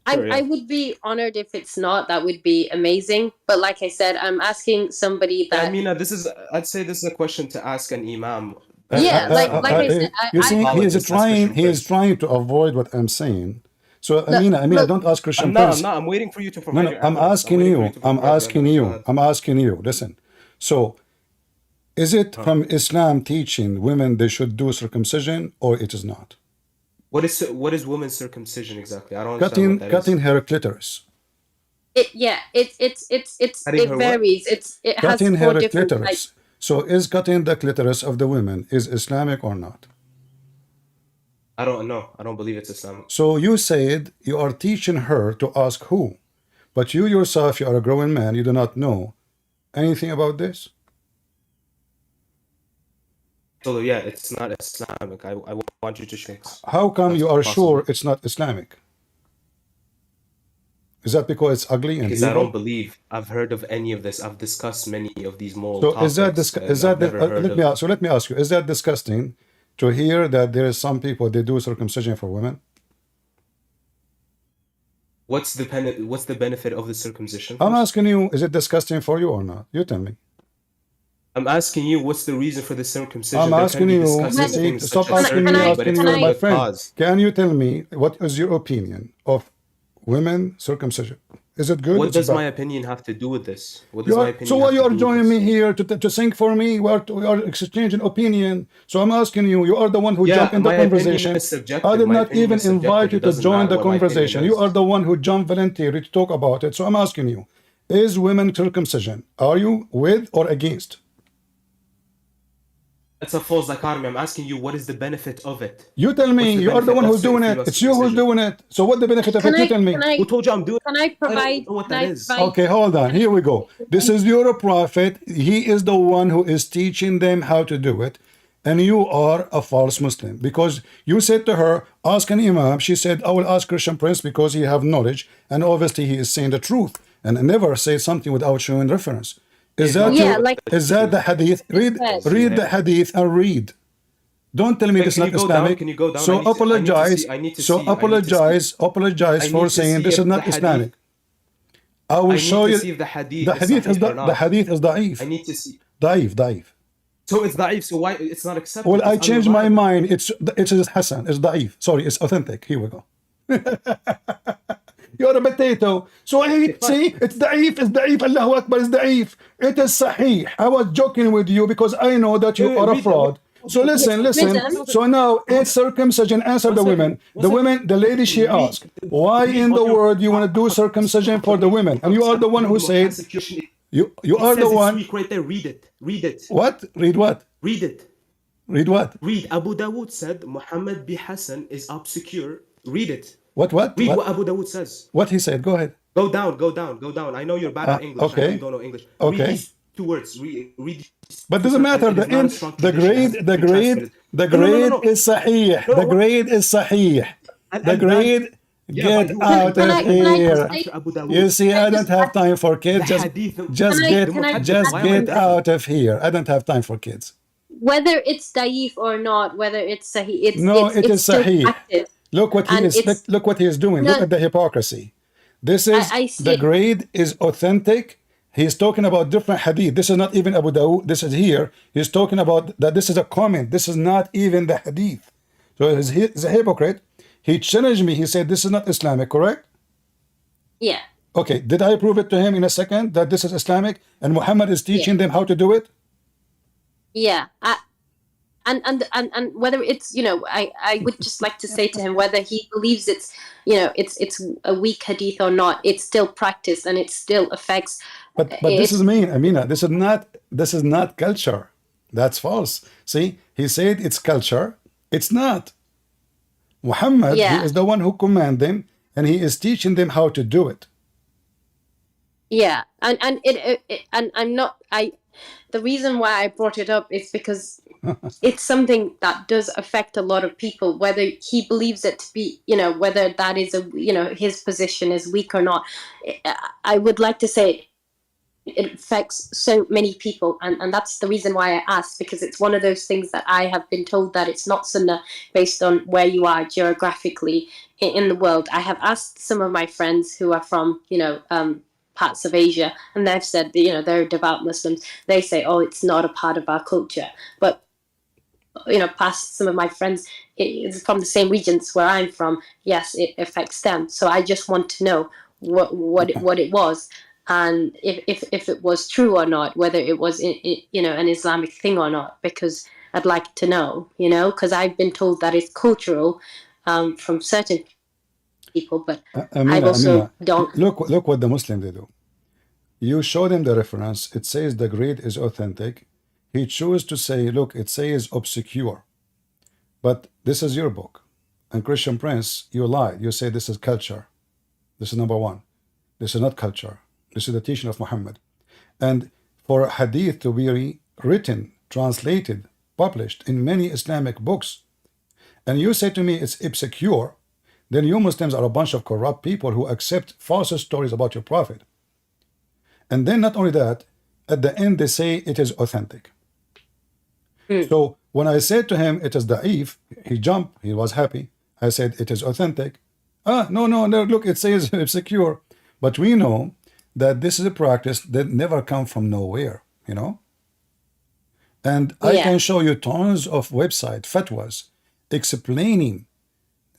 I would be honored if it's not. That would be amazing. But like I said, I'm asking somebody that. I mean, I'd say this is a question to ask an imam. Yeah, like I said, you see, he is trying to avoid what I'm saying. So Amina, don't ask Christian Prince. I'm waiting for you to provide. No, I'm asking you. Listen. So, is it from Islam teaching women they should do circumcision, or it is not? What is women's circumcision exactly? I don't understand. Cutting her clitoris. It varies. It has cutting four her different clitoris. types. So is cutting the clitoris of the women is Islamic or not? I don't know. I don't believe it's Islamic. So you said you are teaching her to ask who, but you yourself, you are a grown man. You do not know anything about this. So yeah, it's not Islamic. I want you to show. How come you are sure it's not Islamic? Is that because it's ugly and Because I evil? don't believe I've heard of any of this. I've discussed many of these moral So topics. is that And I've never heard of. let me ask you, is that disgusting to hear that there is some people they do circumcision for women? What's the benefit of the circumcision? I'm first? asking you, is it disgusting for you or not? You tell me. I'm asking you, what's the reason for the circumcision? I'm There can asking be you, discussing see, things stop such as asking me, surgery, but asking it's you, not a my good friend. cause. Can you tell me what is your opinion of women circumcision? Is it good? What Is it does bad? my opinion have to do with this? What does You my are, opinion so why have you to are do with joining this? me here to sing for me? We are exchanging opinion. So I'm asking you, you are the one who Yeah, jumped in the my opinion conversation. is subjective. I did My not opinion even is subjective. invite you It to doesn't join matter the what my opinion conversation. You is. are the one who jumped voluntarily to talk about it. So I'm asking you, is women circumcision, are you with or against? That's a false dichotomy. I'm asking you, what is the benefit of it? You tell me, What's the you are the benefit one of who's doing it. female It's you who's circumcision? doing it. So what the benefit of Can it? You I tell me. Who told you I'm doing it? can I I provide don't know what can that I is. provide Okay, hold on. Here we go. This is your prophet. He is the one who is teaching them how to do it. And you are a false Muslim. Because you said to her, ask an imam. She said, I will ask Christian Prince because he have knowledge. And obviously he is saying the truth. And never say something without showing reference. Is that Yeah, your, like is that the hadith? Read the hadith and read. Don't tell me Wait, this is can not you go down? Islamic. Can you go down? So apologize. I need to So see. I need to see. apologize I for need to saying see this if is not the Islamic. hadith. I I will need show to you. see if the hadith The is hadith is sahih or not. the hadith is da'if. I need to see. Da'if. So it's da'if. So why it's not accepted? Well, I It's changed my unreliable. mind. It's Hassan. It's da'if. Sorry, it's authentic. Here we go. You're a potato. So see, it's da'if. It's da'if. Allahu Akbar is da'if. It is sahih. I was joking with you because I know that you are a fraud. So listen. So now it's circumcision. Answer the women. The lady she asked, why in the world you want to do circumcision for the women? And you are the one who said, you are the one. Weak right there. Read it. Read it. What? Read what? Read it. Read what? Read. Abu Dawood said Muhammad bin Hassan is obscure. Read it. What? Read what Abu Dawood says. What he said. Go ahead. Go down. I know you're bad at English. Okay. I know you don't know English. Okay. Read these two words. Read. But doesn't matter. The end. The grade is sahih. The grade is sahih. The grade. Get out of here. You see, I don't have time for kids. Just get out of here. I don't have time for kids. whether it's daif or not, whether it's sahih, it is still sahih. practice. Look what he is. Look what he is doing. Look at the hypocrisy. This is the grade is authentic. He's talking about different hadith. This is not even Abu Dawood. This is here. He's talking about that. This is a comment. This is not even the hadith. So he's a hypocrite. He challenged me. He said this is not Islamic. Correct? Yeah. Okay. Did I prove it to him in a second that this is Islamic and Muhammad is teaching them how to do it? Yeah. And whether it's, I would just like to say to him, whether he believes it's a weak hadith or not, it's still practice and it still affects. But this is mean, Amina. This is not culture. That's false. See, he said it's culture. It's not. Muhammad, he is the one who commanded them, and he is teaching them how to do it. Yeah, and I'm not. The reason why I brought it up is because it's something that does affect a lot of people, whether he believes it to be, whether that is his position is weak or not. I would like to say it affects so many people, and that's the reason why I asked, because it's one of those things that I have been told that it's not sunnah based on where you are geographically in the world. I have asked some of my friends who are from, parts of Asia, and they've said, they're devout Muslims. They say, oh, it's not a part of our culture. But, past some of my friends from the same regions where I'm from, yes, it affects them. So I just want to know what it was, and if it was true or not, whether it was an Islamic thing or not, because I'd like to know, because I've been told that it's cultural from certain people, but I also don't. Look what the Muslim they do. You show them the reference. It says the grade is authentic. He chose to say, look, it says obscure, but this is your book. And Christian Prince, you lied. You say this is culture. This is number one. This is not culture. This is the teaching of Muhammad. And for hadith to be written, translated, published in many Islamic books, and you say to me it's obscure, then you Muslims are a bunch of corrupt people who accept false stories about your prophet. And then not only that, at the end they say it is authentic. So when I said to him it is da'if, he jumped, he was happy. I said it is authentic. No, look, it says it's secure. But we know that this is a practice that never come from nowhere, you know? And I can show you tons of website fatwas explaining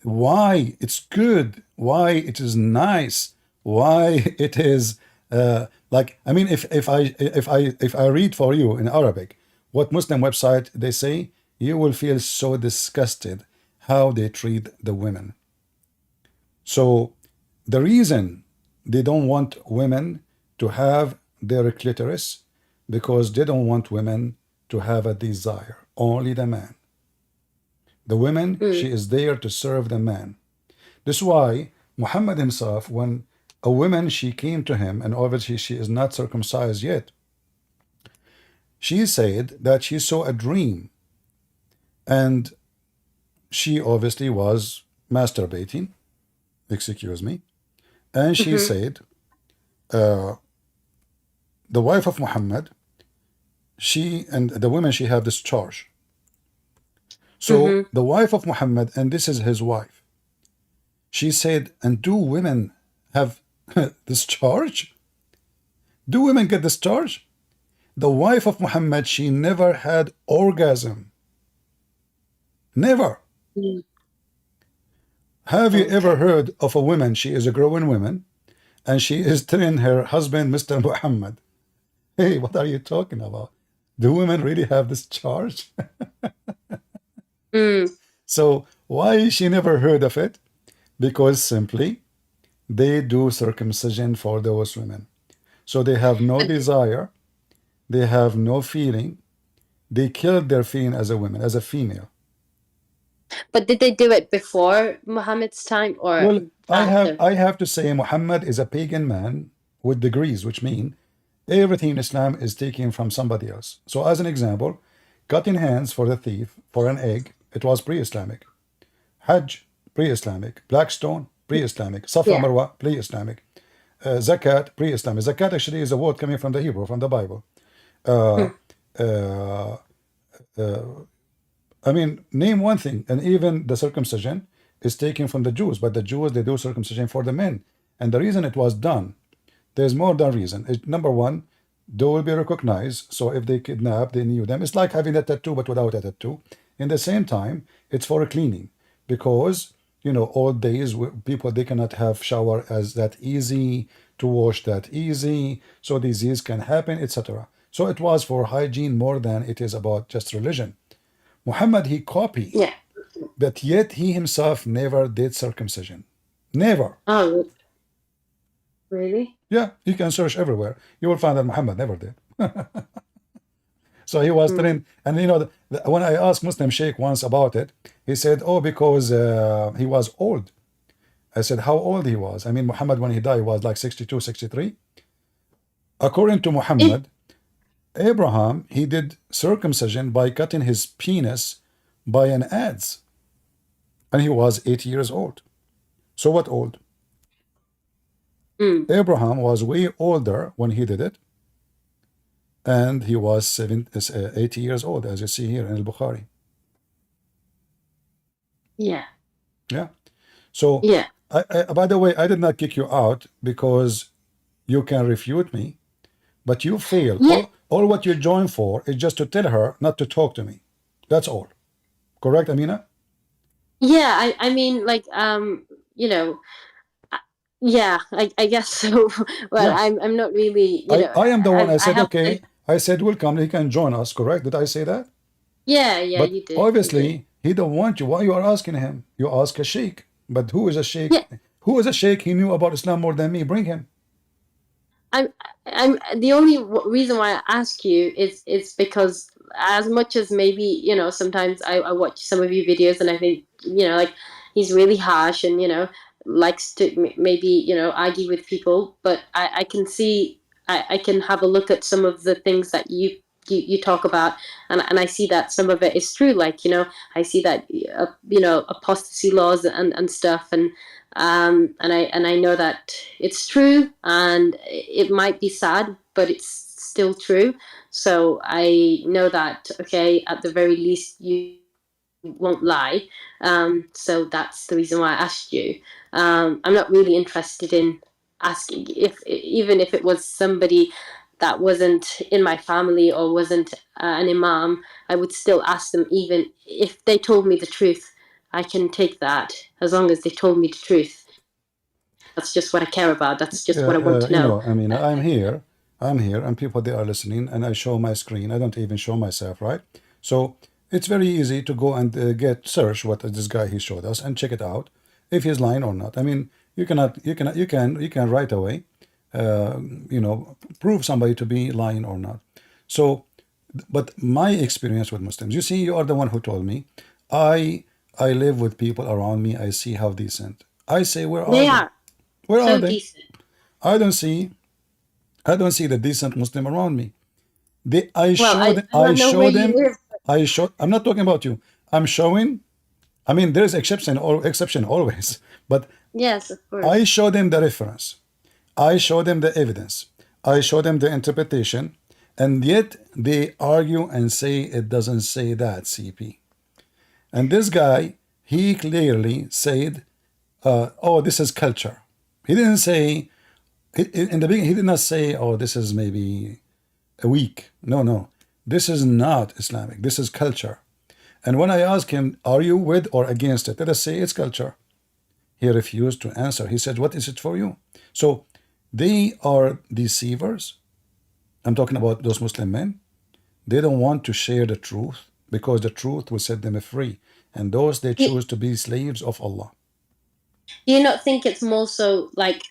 why it's good, why it is nice, why it is like, I mean, if I read for you in Arabic what Muslim website they say, you will feel so disgusted how they treat the women. So the reason they don't want women to have their clitoris, because they don't want women to have a desire, only the man. The woman, she is there to serve the man. This is why Muhammad himself, when a woman, she came to him, and obviously she is not circumcised yet, she said that she saw a dream, and she obviously was masturbating, excuse me, and she said, the wife of Muhammad, she and the women, she have this charge. So the wife of Muhammad, and this is his wife, she said, and do women have this charge? Do women get this charge? The wife of Muhammad, she never had orgasm. Never. Have you ever heard of a woman, she is a growing woman, and she is telling her husband, Mr. Muhammad, hey, what are you talking about? Do women really have this charge? So why she never heard of it? Because simply they do circumcision for those women. So they have no desire, they have no feeling, they killed their feeling as a woman, as a female. But did they do it before Muhammad's time or Well, after? I have to say Muhammad is a pagan man with degrees, which mean everything in Islam is taken from somebody else. So as an example, cutting hands for the thief for an egg, it was pre-Islamic. Hajj, pre-Islamic. Blackstone, pre-Islamic. Safa Marwa, pre-Islamic. Zakat, pre-Islamic. Zakat actually is a word coming from the Hebrew, from the Bible. I mean, name one thing, and even the circumcision is taken from the Jews, but the Jews, they do circumcision for the men. And the reason it was done, there's more than reason. Number one, they will be recognized. So if they kidnap, they knew them. It's like having a tattoo, but without a tattoo. In the same time, it's for a cleaning, because, you know, old days, people, they cannot have shower as that easy, to wash that easy, so disease can happen, etc. So it was for hygiene more than it is about just religion. Muhammad, he copied, but yet he himself never did circumcision. Never. Oh, really? Yeah, you can search everywhere. You will find that Muhammad never did. So he was telling, and you know, when I asked Muslim Sheikh once about it, he said, oh, because he was old. I said, how old he was? I mean, Muhammad, when he died, was like 62, 63. According to Muhammad, Abraham, he did circumcision by cutting his penis by an adze. And he was 80 years old. So what old? Abraham was way older when he did it. And he was 80 years old, as you see here in Al-Bukhari. Yeah. Yeah. So, by the way, I did not kick you out because you can refute me, but you fail. All what you joined for is just to tell her not to talk to me. That's all. Correct, Amina? Yeah, I mean, like, you know, yeah, I guess so. Well, I'm not really, you know. I am the one. I said, have okay. I said, welcome. He can join us. Correct? Did I say that? Yeah, but you did. Obviously, he don't want you. Why you are asking him? You ask a sheikh. But who is a sheikh? Who is a sheikh? He knew about Islam more than me. Bring him. I'm the only reason why I ask you is because as much as maybe, you know, sometimes I watch some of your videos and I think, you know, like he's really harsh and, you know, likes to maybe, you know, argue with people, but I can see, I can have a look at some of the things that you you talk about, and I see that some of it is true. Like, you know, I see that you know, apostasy laws and stuff, and I know that it's true, and it might be sad, but it's still true. So I know that, okay, at the very least you won't lie. So that's the reason why I asked you. I'm not really interested in asking if, even if it was somebody that wasn't in my family or wasn't an imam, I would still ask them. Even if they told me the truth, I can take that, as long as they told me the truth. That's just what I care about. That's just what I want to You know. know, I mean, I'm here, and people, they are listening, and I show my screen. I don't even show myself, right? So it's very easy to go and search what this guy he showed us and check it out if he's lying or not. I mean, you can right away, you know, prove somebody to be lying or not. So, but my experience with Muslims, you see, you are the one who told me. I live with people around me. I see how decent. I say, where are They they? are Where are so they? decent. I don't see the decent Muslim around me. I Well, I don't know show where you them. live. I'm not talking about you. I'm showing. I mean, there is exception always, but Yes, of I course. show them the reference. I show them the evidence. I show them the interpretation, and yet they argue and say it doesn't say that, CP. And this guy, he clearly said, "Oh, this is culture." He didn't say in the beginning. He did not say, "Oh, this is maybe a week." No, no. This is not Islamic. This is culture. And when I ask him, are you with or against it? Let us say it's culture. He refused to answer. He said, what is it for you? So they are deceivers. I'm talking about those Muslim men. They don't want to share the truth because the truth will set them free. And those, they Do choose to be slaves of Allah. you not think it's more so like,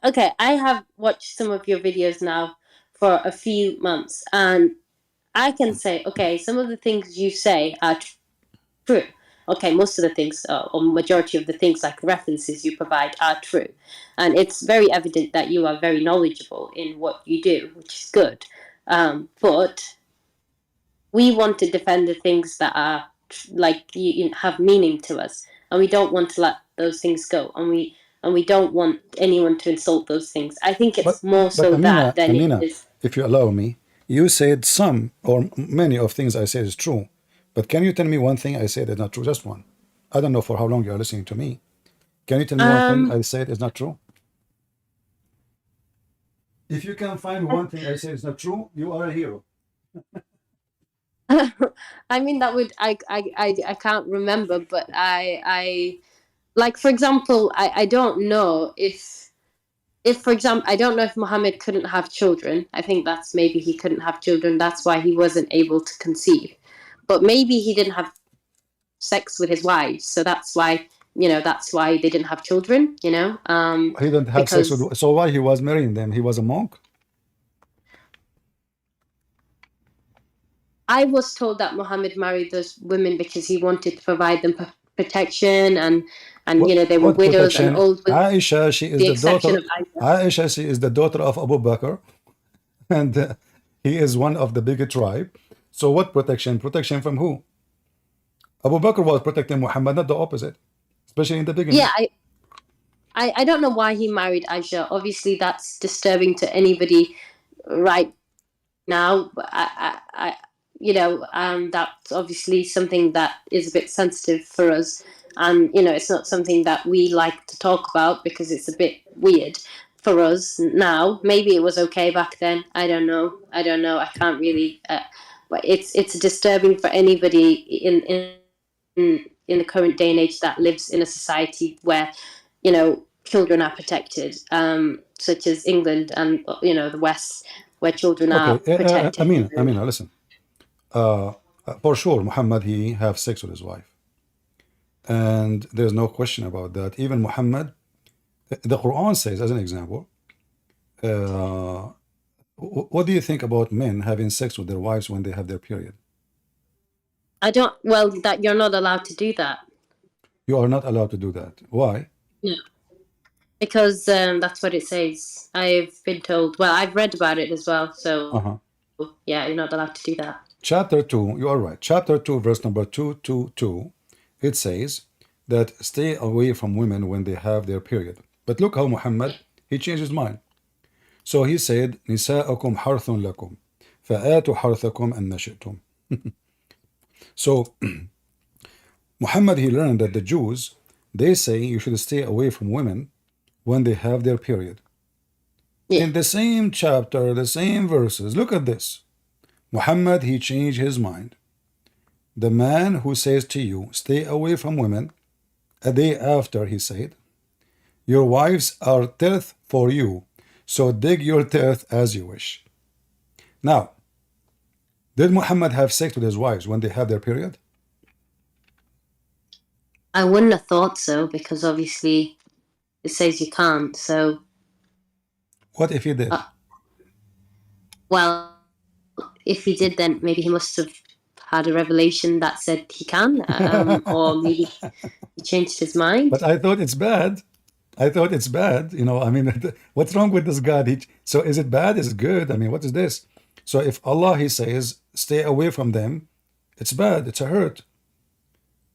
okay, I have watched some of your videos now for a few months, and I can say, okay, some of the things you say are true. Okay, most of the things, or majority of the things, like the references you provide, are true. And it's very evident that you are very knowledgeable in what you do, which is good. But we want to defend the things that are like you have meaning to us, and we don't want to let those things go, and we don't want anyone to insult those things. I think But it's more but so that than it Amina, is. if you allow me, you said some or many of things I said is true. But can you tell me one thing I said is not true? Just one. I don't know for how long you are listening to me. Can you tell me one thing I said is not true? If you can find one thing I said is not true, you are a hero. I mean, that would I can't remember, but I like, for example, I don't know if for example, I don't know if Mohammed couldn't have children. I think that's maybe he couldn't have children. That's why he wasn't able to conceive. But maybe he didn't have sex with his wives, so that's why, you know, that's why they didn't have children. You know, He didn't have sex because with. So why he was marrying them? He was a monk. I was told that Mohammed married those women because he wanted to provide them protection, and you know, they were What widows and protection? old, with Aisha, she is the the exception daughter. of Isaac. Aisha, she is the daughter of Abu Bakr, and he is one of the big tribe. So what protection? Protection from who? Abu Bakr was protecting Muhammad, not the opposite, especially in the beginning. Yeah, I don't know why he married Aisha. Obviously, that's disturbing to anybody right now. But I you know, that's obviously something that is a bit sensitive for us, and you know, it's not something that we like to talk about because it's a bit weird for us now. Maybe it was okay back then. I don't know. I can't really. But it's disturbing for anybody in the current day and age that lives in a society where, you know, children are protected, such as England and, you know, the West, where children are Okay, protected. Amina, listen. For sure, Muhammad, he have sex with his wife, and there's no question about that. Even Muhammad, the Quran says, as an example, what do you think about men having sex with their wives when they have their period? I don't. Well, that you're not allowed to do that. You are not allowed to do that. Why? No, because that's what it says. I've been told. Well, I've read about it as well. So yeah, you're not allowed to do that. Chapter 2, you are right. Chapter 2, verse number 222, it says that stay away from women when they have their period. But look how Muhammad, he changed his mind. So he said, نساءكم حرث لكم فآتوا حرثكم أن شئتم. So Muhammad, he learned that the Jews, they say you should stay away from women when they have their period. Yeah. In the same chapter, the same verses, look at this. Muhammad, he changed his mind. The man who says to you, stay away from women, a day after he said, your wives are tilth for you, so dig your tilth as you wish. Now, did Muhammad have sex with his wives when they have their period? I wouldn't have thought so, because obviously it says you can't, so... What if he did? Well, if he did, then maybe he must have had a revelation that said he can, or maybe he changed his mind. But I thought it's bad. I thought it's bad. You know, I mean, what's wrong with this God? So is it bad? Is it good? I mean, what is this? So if Allah, he says, stay away from them, it's bad. It's a hurt.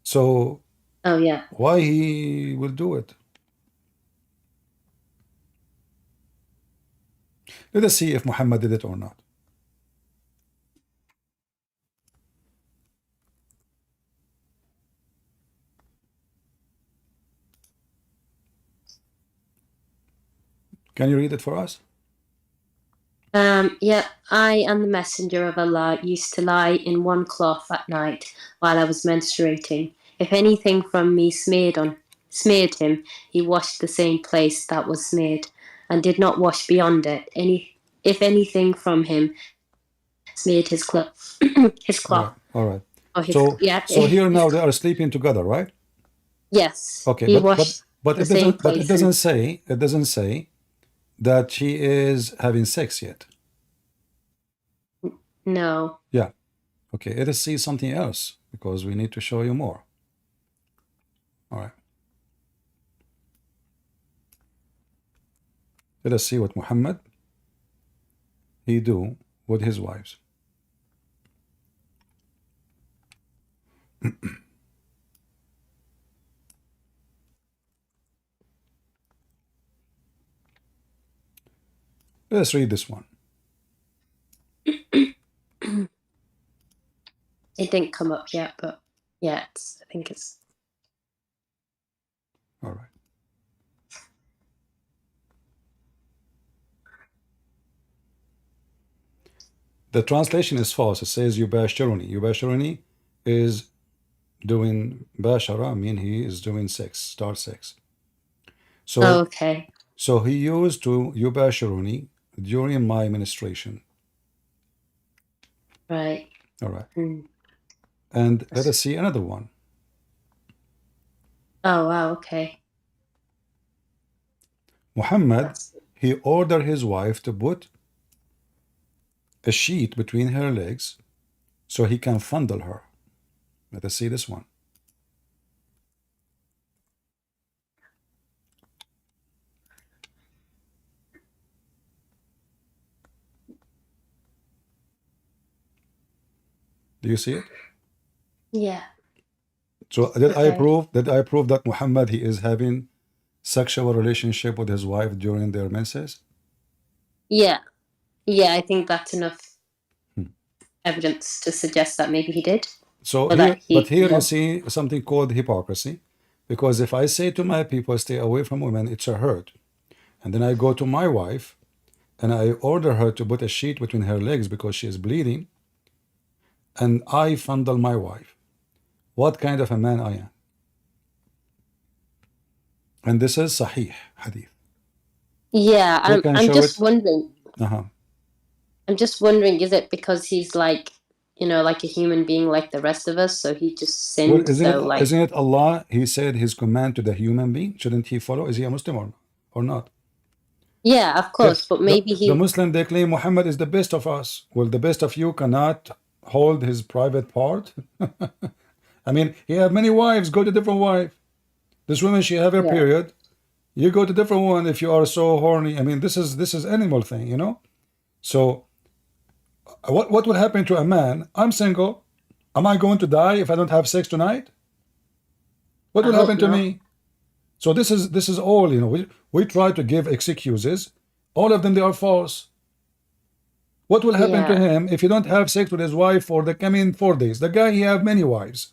So oh yeah, why he will do it? Let us see if Muhammad did it or not. Can you read it for us? Yeah, I and the messenger of Allah used to lie in one cloth at night while I was menstruating. If anything from me smeared him, he washed the same place that was smeared, and did not wash beyond it. If anything from him smeared his cloth, All right. Or his, So, yeah. so here now they are sleeping together, right? Yes. Okay, he but washed it the same doesn't. But place it doesn't say that she is having sex yet. No. Yeah. Okay. Let us see something else because we need to show you more. All right. Let us see what Muhammad he do with his wives. Let's read this one. It didn't come up yet, but yeah, I think it's... All right. The translation is false. It says yubashiruni. Yubashiruni is doing bashara, I mean he is doing sex, start sex. So okay. So he used to yubashiruni during my menstruation. Right. All right. And let us see another one. Oh wow, okay. Muhammad, he ordered his wife to put a sheet between her legs so he can fondle her. Let us see this one. Do you see it? Yeah. So did I prove that Muhammad he is having sexual relationship with his wife during their menses? Yeah. Yeah, I think that's enough evidence to suggest that maybe he did. So here, you see something called hypocrisy, because if I say to my people, stay away from women, it's a hurt, and then I go to my wife and I order her to put a sheet between her legs because she is bleeding, and I fondle my wife, what kind of a man I am? And this is Sahih Hadith. Yeah, I'm just wondering. I'm just wondering, is it because he's like, you know, like a human being like the rest of us, so he just sinned? Well, isn't it Allah, he said his command to the human being? Shouldn't he follow? Is he a Muslim or not? Yeah, of course, but maybe the Muslim, they claim Muhammad is the best of us. Well, the best of you cannot hold his private part. I mean, he have many wives, go to different wife. This woman, she have her period. You go to different one if you are so horny. I mean, this is animal thing, you know? So What will happen to a man? I'm single. Am I going to die if I don't have sex tonight? What will happen to me? So this is all, you know, we try to give excuses. All of them, they are false. What will happen to him if he don't have sex with his wife for the coming 4 days? The guy, he have many wives.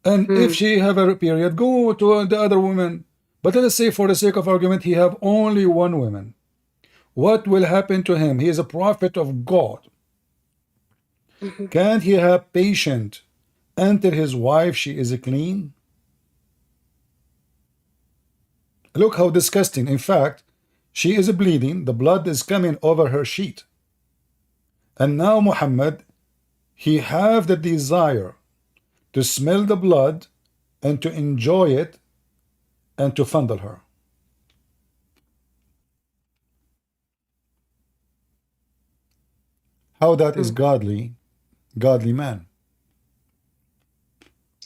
And if she have a period, go to the other woman. But let us say, for the sake of argument, he have only one woman. What will happen to him? He is a prophet of God. Can't he have patience until his wife, she is clean? Look how disgusting. In fact, she is bleeding. The blood is coming over her sheet. And now Muhammad, he have the desire to smell the blood and to enjoy it and to fondle her. How that is godly man.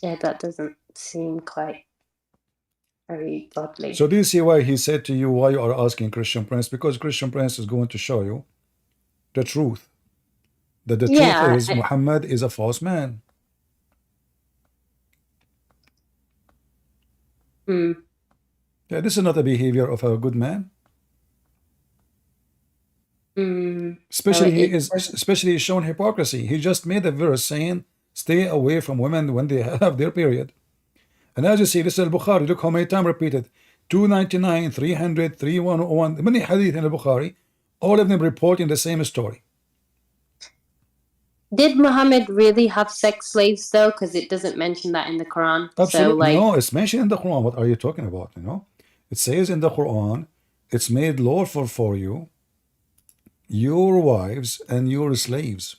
Yeah, that doesn't seem quite very godly. So do you see why he said to you, why you are asking Christian Prince? Because Christian Prince is going to show you the truth. That the truth is Muhammad is a false man. Yeah, this is not a behavior of a good man. Especially he's shown hypocrisy. He just made a verse saying, stay away from women when they have their period. And as you see, this is al-Bukhari. Look how many times repeated. 299, 300, 3101. Many hadith in al-Bukhari. All of them reporting the same story. Did Muhammad really have sex slaves though? Because it doesn't mention that in the Quran. Absolutely. So, like, no, it's mentioned in the Quran. What are you talking about? You know, it says in the Quran, it's made lawful for you, your wives and your slaves.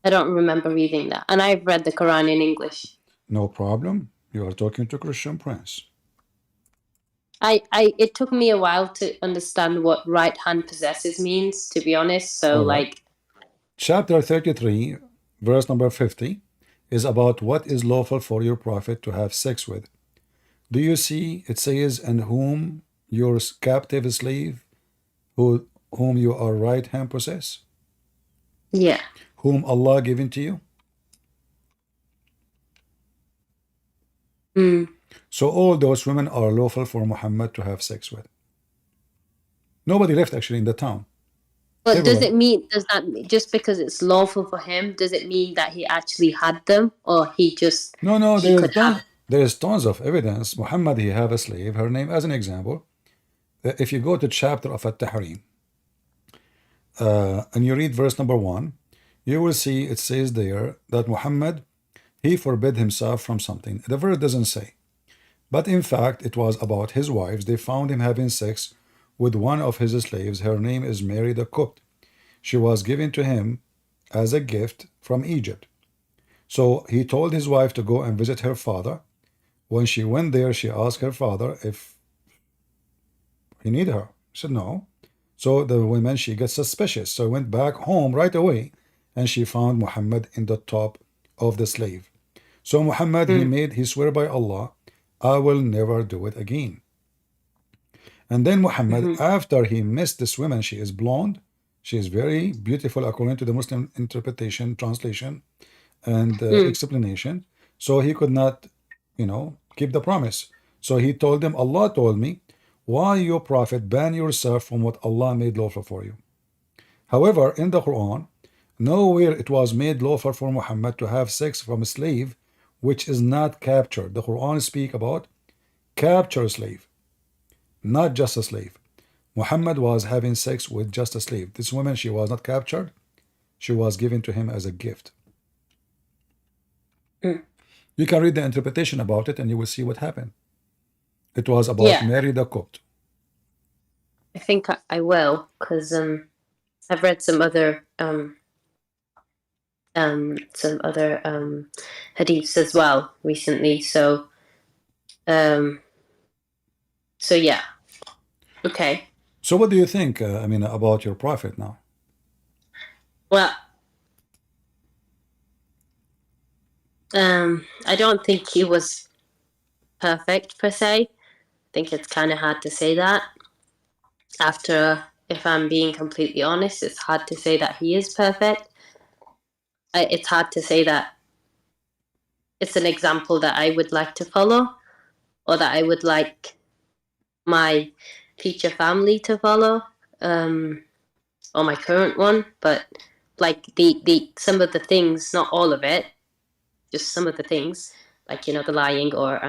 I don't remember reading that. And I've read the Quran in English. No problem. You are talking to Christian Prince. It took me a while to understand what right hand possesses means, to be honest. So, like, chapter 33, verse number 50 is about what is lawful for your prophet to have sex with. Do you see it says, and whom your captive slave, whom you are right hand possess? Yeah. Whom Allah given to you? So all those women are lawful for Muhammad to have sex with. Nobody left actually in the town. But does that just because it's lawful for him, does it mean that he actually had them, or he just there's tons of evidence. Muhammad, he have a slave, her name as an example. If you go to chapter of At-Tahrim and you read verse number 1, you will see it says there that Muhammad, he forbid himself from something. The verse doesn't say, but in fact it was about his wives. They found him having sex with one of his slaves. Her name is Mary the Copt. She was given to him as a gift from Egypt. So he told his wife to go and visit her father. When she went there, she asked her father if he needed her. He said no. So the woman, she gets suspicious. So went back home right away, and she found Muhammad in the top of the slave. So Muhammad, he swore by Allah, I will never do it again. And then Muhammad, after he missed this woman, she is blonde, she is very beautiful according to the Muslim interpretation, translation, and explanation. So he could not, keep the promise. So he told them, Allah told me, why you prophet ban yourself from what Allah made lawful for you. However, in the Quran, nowhere it was made lawful for Muhammad to have sex from a slave which is not captured. The Quran speak about capture slave, not just a slave. Muhammad was having sex with just a slave. This woman, she was not captured. She was given to him as a gift. You can read the interpretation about it and you will see what happened. It was about Mary the Copt. I think I will, because I've read some other hadiths as well recently. So yeah. Okay. So what do you think, Amina, about your prophet now? Well, I don't think he was perfect per se. I think it's kind of hard to say that after if I'm being completely honest, it's hard to say that he is perfect. It's hard to say that it's an example that I would like to follow, or that I would like my future family to follow, or my current one. But like the some of the things, not all of it, just some of the things, like the lying, or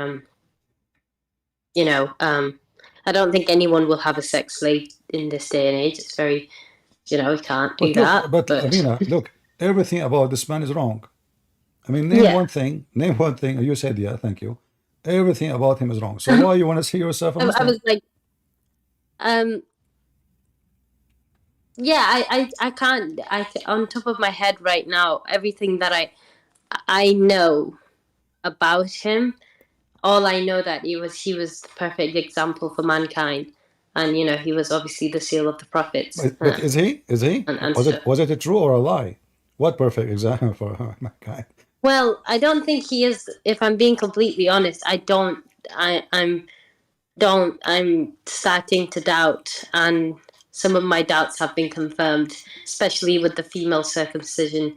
I don't think anyone will have a sex slave in this day and age. It's very, we can't do that. But Amina, look, everything about this man is wrong. I mean, name one thing. Name one thing. You said, yeah, thank you. Everything about him is wrong. So why you want to see yourself a Muslim? I was like, yeah, I can't. On top of my head right now, everything that I know about him, all I know that he was the perfect example for mankind, and he was obviously the seal of the prophets. But is he? And Was it a true or a lie? What perfect example for mankind? Well, I don't think he is. If I'm being completely honest, I don't. I'm starting to doubt, and some of my doubts have been confirmed, especially with the female circumcision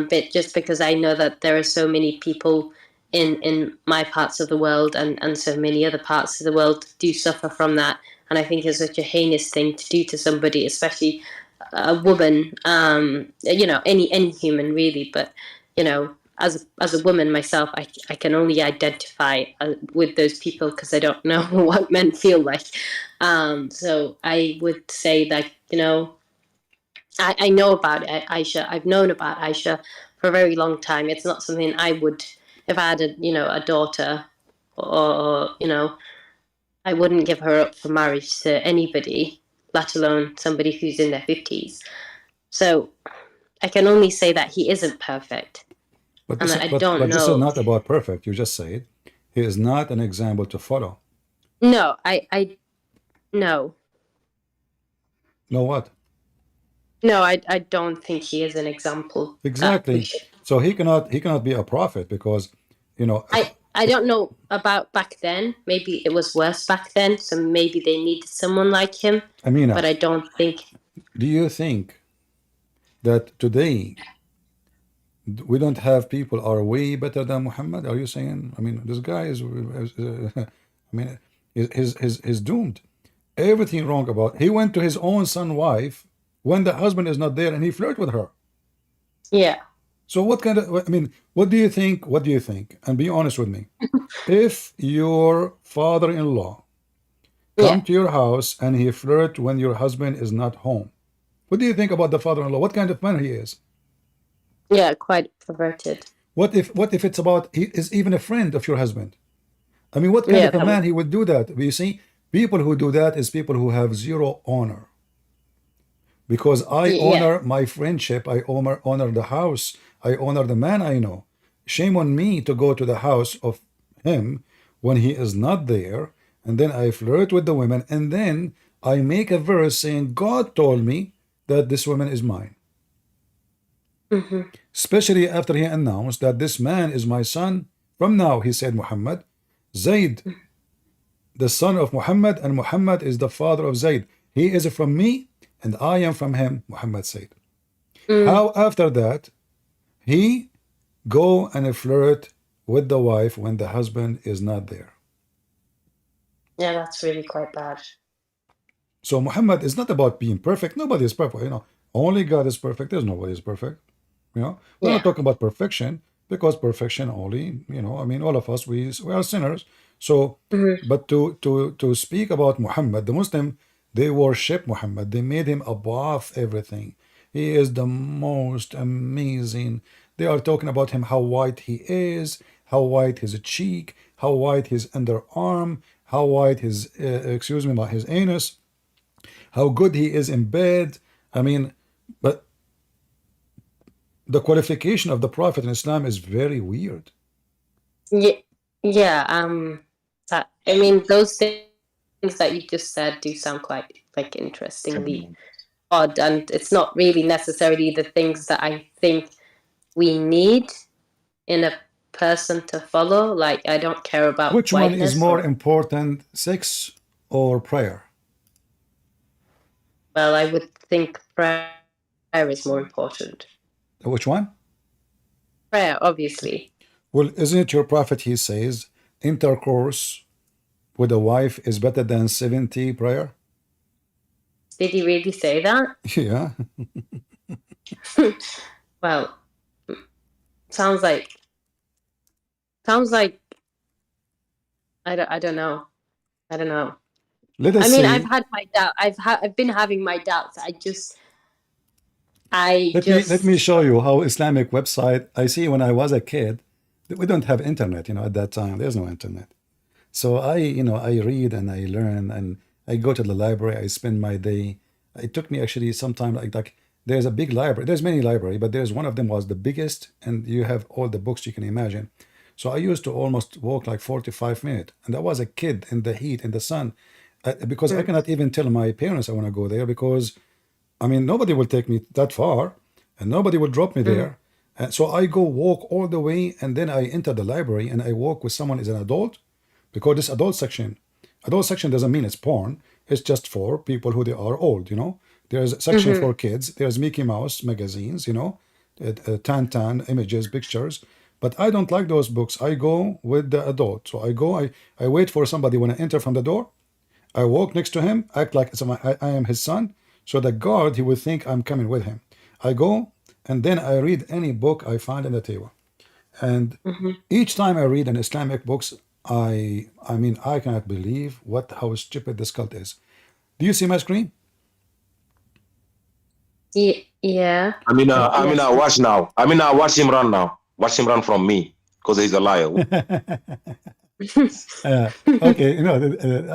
bit, just because I know that there are so many people in my parts of the world, and so many other parts of the world do suffer from that. And I think it's such a heinous thing to do to somebody, especially a woman, any human really, but as a woman myself, I can only identify with those people because I don't know what men feel like. So I would say that I know about Aisha. I've known about Aisha for a very long time. It's not something I would, if I had a daughter, or I wouldn't give her up for marriage to anybody, let alone somebody who's in their 50s. So I can only say that he isn't perfect. But this is not about perfect. You just said he is not an example to follow. No, no. No what? No, I don't think he is an example. Exactly. So he cannot be a prophet because I don't know about back then. Maybe it was worse back then, so maybe they needed someone like him. Amina, but I don't think. Do you think that today we don't have people are way better than Muhammad? Are you saying? I mean, this guy is is doomed. Everything wrong about. He went to his own son's wife when the husband is not there, and he flirted with her. Yeah. So what kind of? I mean, what do you think? What do you think? And be honest with me. If your father-in-law come to your house and he flirt when your husband is not home, what do you think about the father-in-law? What kind of man he is? Yeah, quite perverted. What if it's about he is even a friend of your husband? I mean, what kind of a man he would do that? You see, people who do that is people who have zero honor. Because I honor my friendship, I honor the house, I honor the man I know. Shame on me to go to the house of him when he is not there, and then I flirt with the women, and then I make a verse saying, God told me that this woman is mine. Especially after he announced that this man is my son. From now, he said Muhammad, Zayd, the son of Muhammad, and Muhammad is the father of Zayd. He is from me, and I am from him, Muhammad said. How after that, he go and flirt with the wife when the husband is not there. Yeah, that's really quite bad. So Muhammad is not about being perfect. Nobody is perfect, Only God is perfect. There's nobody is perfect. We're not talking about perfection, because perfection only, I mean, all of us, we are sinners. So, but to speak about Muhammad, the Muslim, they worship Muhammad. They made him above everything. He is the most amazing. They are talking about him, how white he is, how white his cheek, how white his underarm, how white his, his anus, how good he is in bed. I mean, but the qualification of the Prophet in Islam is very weird. Yeah. I mean, those things that you just said do sound quite interestingly odd, and it's not really necessarily the things that I think we need in a person to follow. Like, I don't care about which one is more important, sex or prayer? Well, I would think prayer is more important. Which one? Prayer, obviously. Well, isn't it your prophet? He says intercourse with a wife is better than 70 prayer. Did he really say that? Yeah. Well, sounds like I don't know. I don't know. Let us I mean, see. I've had my doubt. I've been having my doubts. Let me show you how Islamic website. I see when I was a kid, we don't have internet, at that time. There's no internet. So I read and I learn and I go to the library. I spend my day. It took me actually some time. Like there's a big library. There's many library, but there's one of them was the biggest, and you have all the books you can imagine. So I used to almost walk like 45 minutes, and I was a kid in the heat, in the sun, because I cannot even tell my parents I want to go there because, I mean, nobody will take me that far, and nobody will drop me there. So I go walk all the way, and then I enter the library and I walk with someone as an adult, because this adult section doesn't mean it's porn. It's just for people who they are old. There's a section for kids. There's Mickey Mouse magazines. Tan images, pictures. But I don't like those books. I go with the adult. So I wait for somebody when I enter from the door. I walk next to him, act like I am his son. So the guard, he will think I'm coming with him. I go, and then I read any book I find in the table. And each time I read an Islamic books, I mean, I cannot believe how stupid this cult is. Do you see my screen? Yeah. Amina, watch now. Amina, watch him run now. Watch him run from me, because he's a liar. Okay,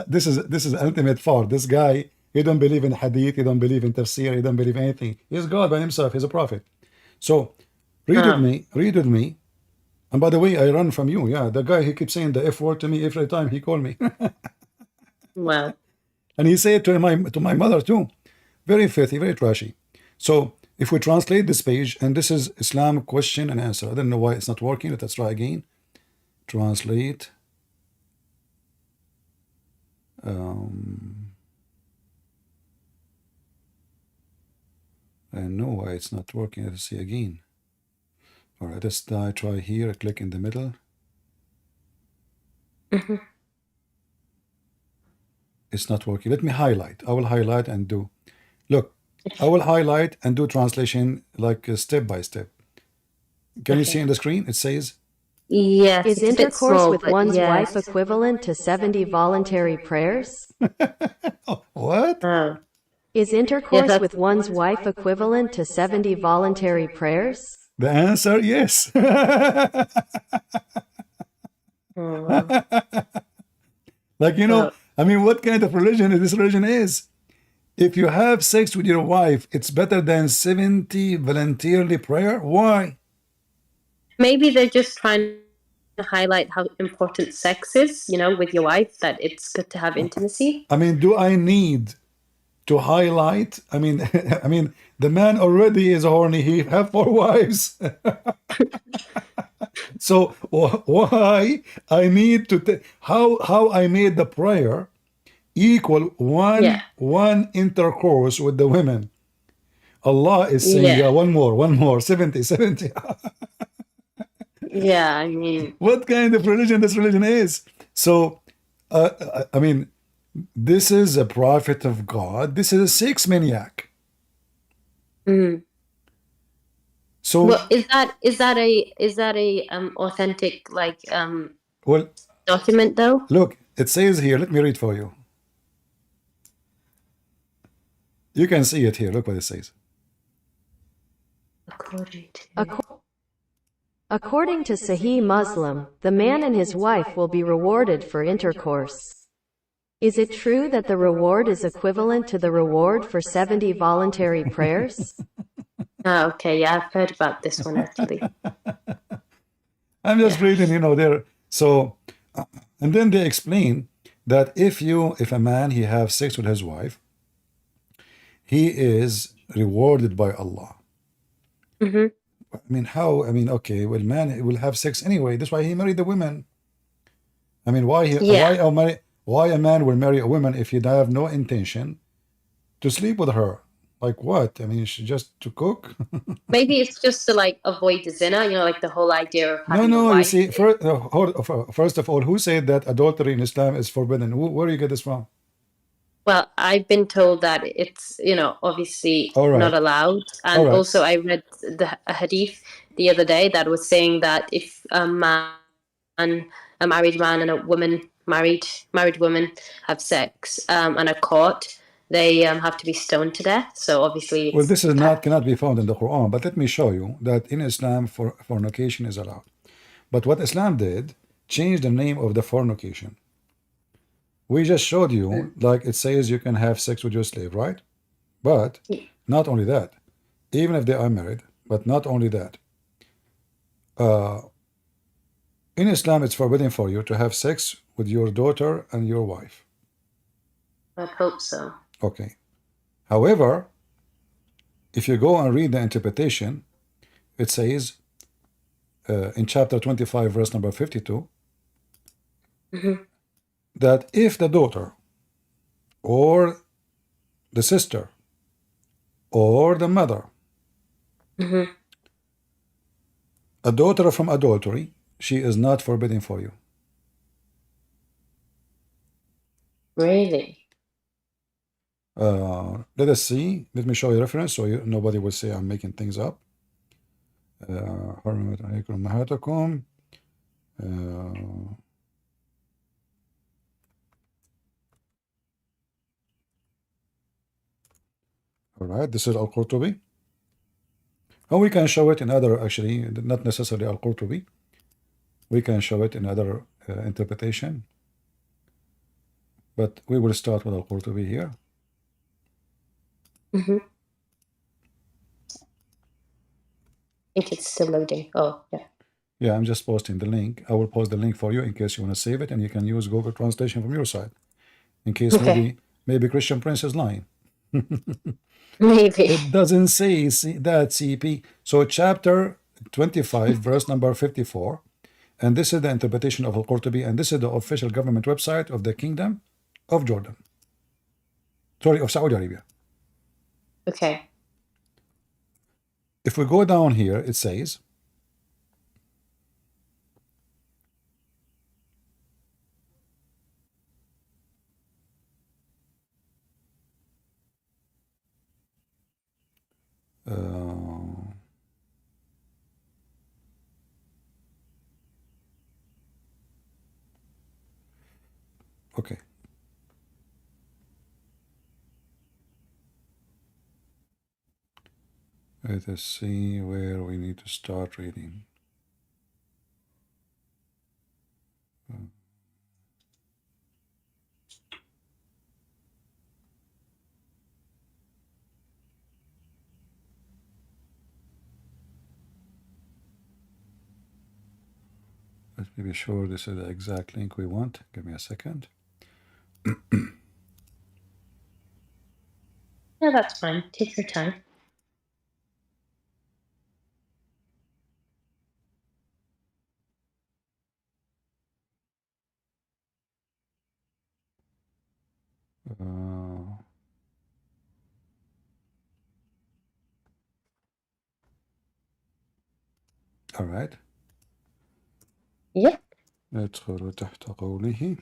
this is ultimate fault. This guy, he don't believe in hadith, he don't believe in tafsir, he don't believe in anything. He's God by himself, he's a prophet. So read with me. And by the way, I run from you. Yeah, the guy, he keeps saying the F word to me every time he called me. Wow. And he said to my mother too. Very filthy, very trashy. So if we translate this page, and this is Islam question and answer. I don't know why it's not working. Let's try again. Translate. I know why it's not working. Let's see again. All right, let's try here. Click in the middle. It's not working. Let me highlight. I will highlight and do. Look, I will highlight and do translation like step by step. Can you see on the screen? It says. Yes. Is intercourse with one's wife equivalent to 70 voluntary prayers? What? Is intercourse with one's wife equivalent to 70 voluntary prayers? The answer, yes. Like, I mean, what kind of religion this religion is? If you have sex with your wife, it's better than 70 voluntarily prayer? Why? Maybe they're just trying to highlight how important sex is, with your wife, that it's good to have intimacy. I mean, do I need to highlight? I mean, the man already is horny. He have 4 wives. So why I need to how I made the prayer equal one intercourse with the women? Allah is saying one more 70. Yeah, I mean, what kind of religion this religion is? So I mean, this is a prophet of God. This is a sex maniac. So well, is that a authentic document though? Look, it says here. Let me read for you. You can see it here. Look what it says. According to Sahih Muslim, the man and his wife will be rewarded for intercourse. Is it true that the reward is equivalent to the reward for 70 voluntary prayers? Oh, okay, yeah, I've heard about this one actually. I'm just reading, there. So, and then they explain that if a man, he have sex with his wife, he is rewarded by Allah. I mean, how? I mean, okay, well, man will have sex anyway. That's why he married the women. I mean, why a man will marry a woman if he have no intention To sleep with her. Like what? I mean, she just to cook? Maybe it's just to like avoid the zina, you know, like the whole idea of No, having a no, you wife. see, first of all, who said that adultery in Islam is forbidden? Where do you get this from? Well, I've been told that it's, you know, obviously All not right. allowed. All And right. also I read a hadith the other day that was saying that if a man, a married man and a woman, married woman have sex and are caught, they have to be stoned to death. So obviously Well, it's this is not cannot be found in the Quran, but let me show you that in Islam, fornication is allowed. But what Islam did, changed the name of the fornication. We just showed you, like it says you can have sex with your slave, right? But not only that, even if they are married, but not only that, in Islam, it's forbidden for you to have sex with your daughter and your wife. I hope so. Okay. However, if you go and read the interpretation, it says in chapter 25, verse number 52, that if the daughter or the sister or the mother, a daughter from adultery, she is not forbidden for you. Really? Let us see. Let me show you a reference so nobody will say I'm making things up. حرمت عليكم أمهاتكم. All right, this is Al-Qurtubi. And we can show it in other, actually, not necessarily Al-Qurtubi. We can show it in other interpretation. But we will start with Al-Qurtubi here. I think it's still loading. Oh, yeah. Yeah, I'm just posting the link. I will post the link for you in case you want to save it, and you can use Google Translation from your side. In case maybe Christian Prince is lying. Maybe. It doesn't say that, CP. So chapter 25, verse number 54. And this is the interpretation of Al-Qurtubi, and this is the official government website of the Kingdom of Jordan. Sorry, of Saudi Arabia. Okay. If we go down here, it says, okay. Let us see where we need to start reading. Let me be sure this is the exact link we want. Give me a second. Yeah, that's fine. Take your time. All right. Yep. ندخل تحت قوله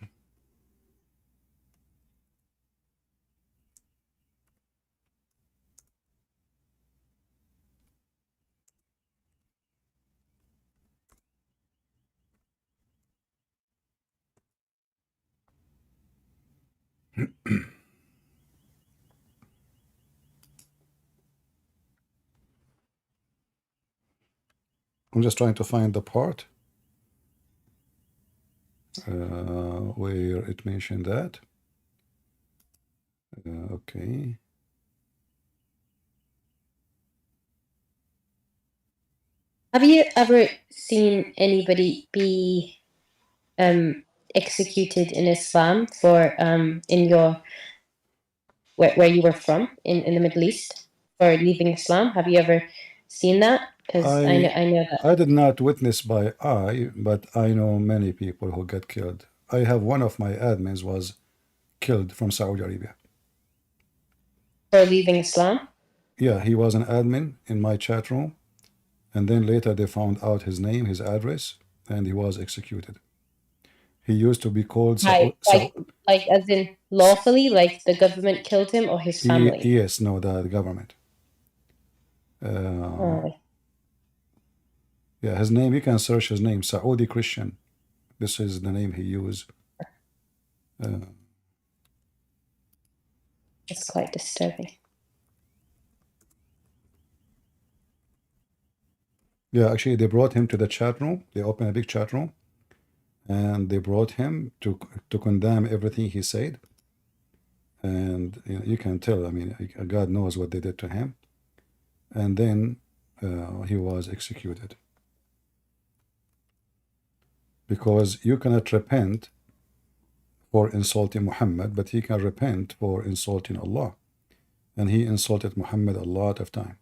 I'm just trying to find the part where it mentioned that. Okay. Have you ever seen anybody be executed in Islam for in your where you were from in the Middle East for leaving Islam? Have you ever seen that? Because I know that. I did not witness by eye, but I know many people who get killed. I have one of my admins was killed from Saudi Arabia. For leaving Islam? Yeah, he was an admin in my chat room, and then later they found out his name, his address, and he was executed. He used to be called Like as in lawfully, like the government killed him or his family? Yes, no, the government. Yeah, his name, you can search his name, Saudi Christian. This is the name he used. It's quite disturbing. Yeah, actually, they brought him to the chat room. They opened a big chat room, and they brought him to condemn everything he said. And you can tell, I mean, God knows what they did to him. And then he was executed. Because you cannot repent for insulting Muhammad, but he can repent for insulting Allah. And he insulted Muhammad a lot of time.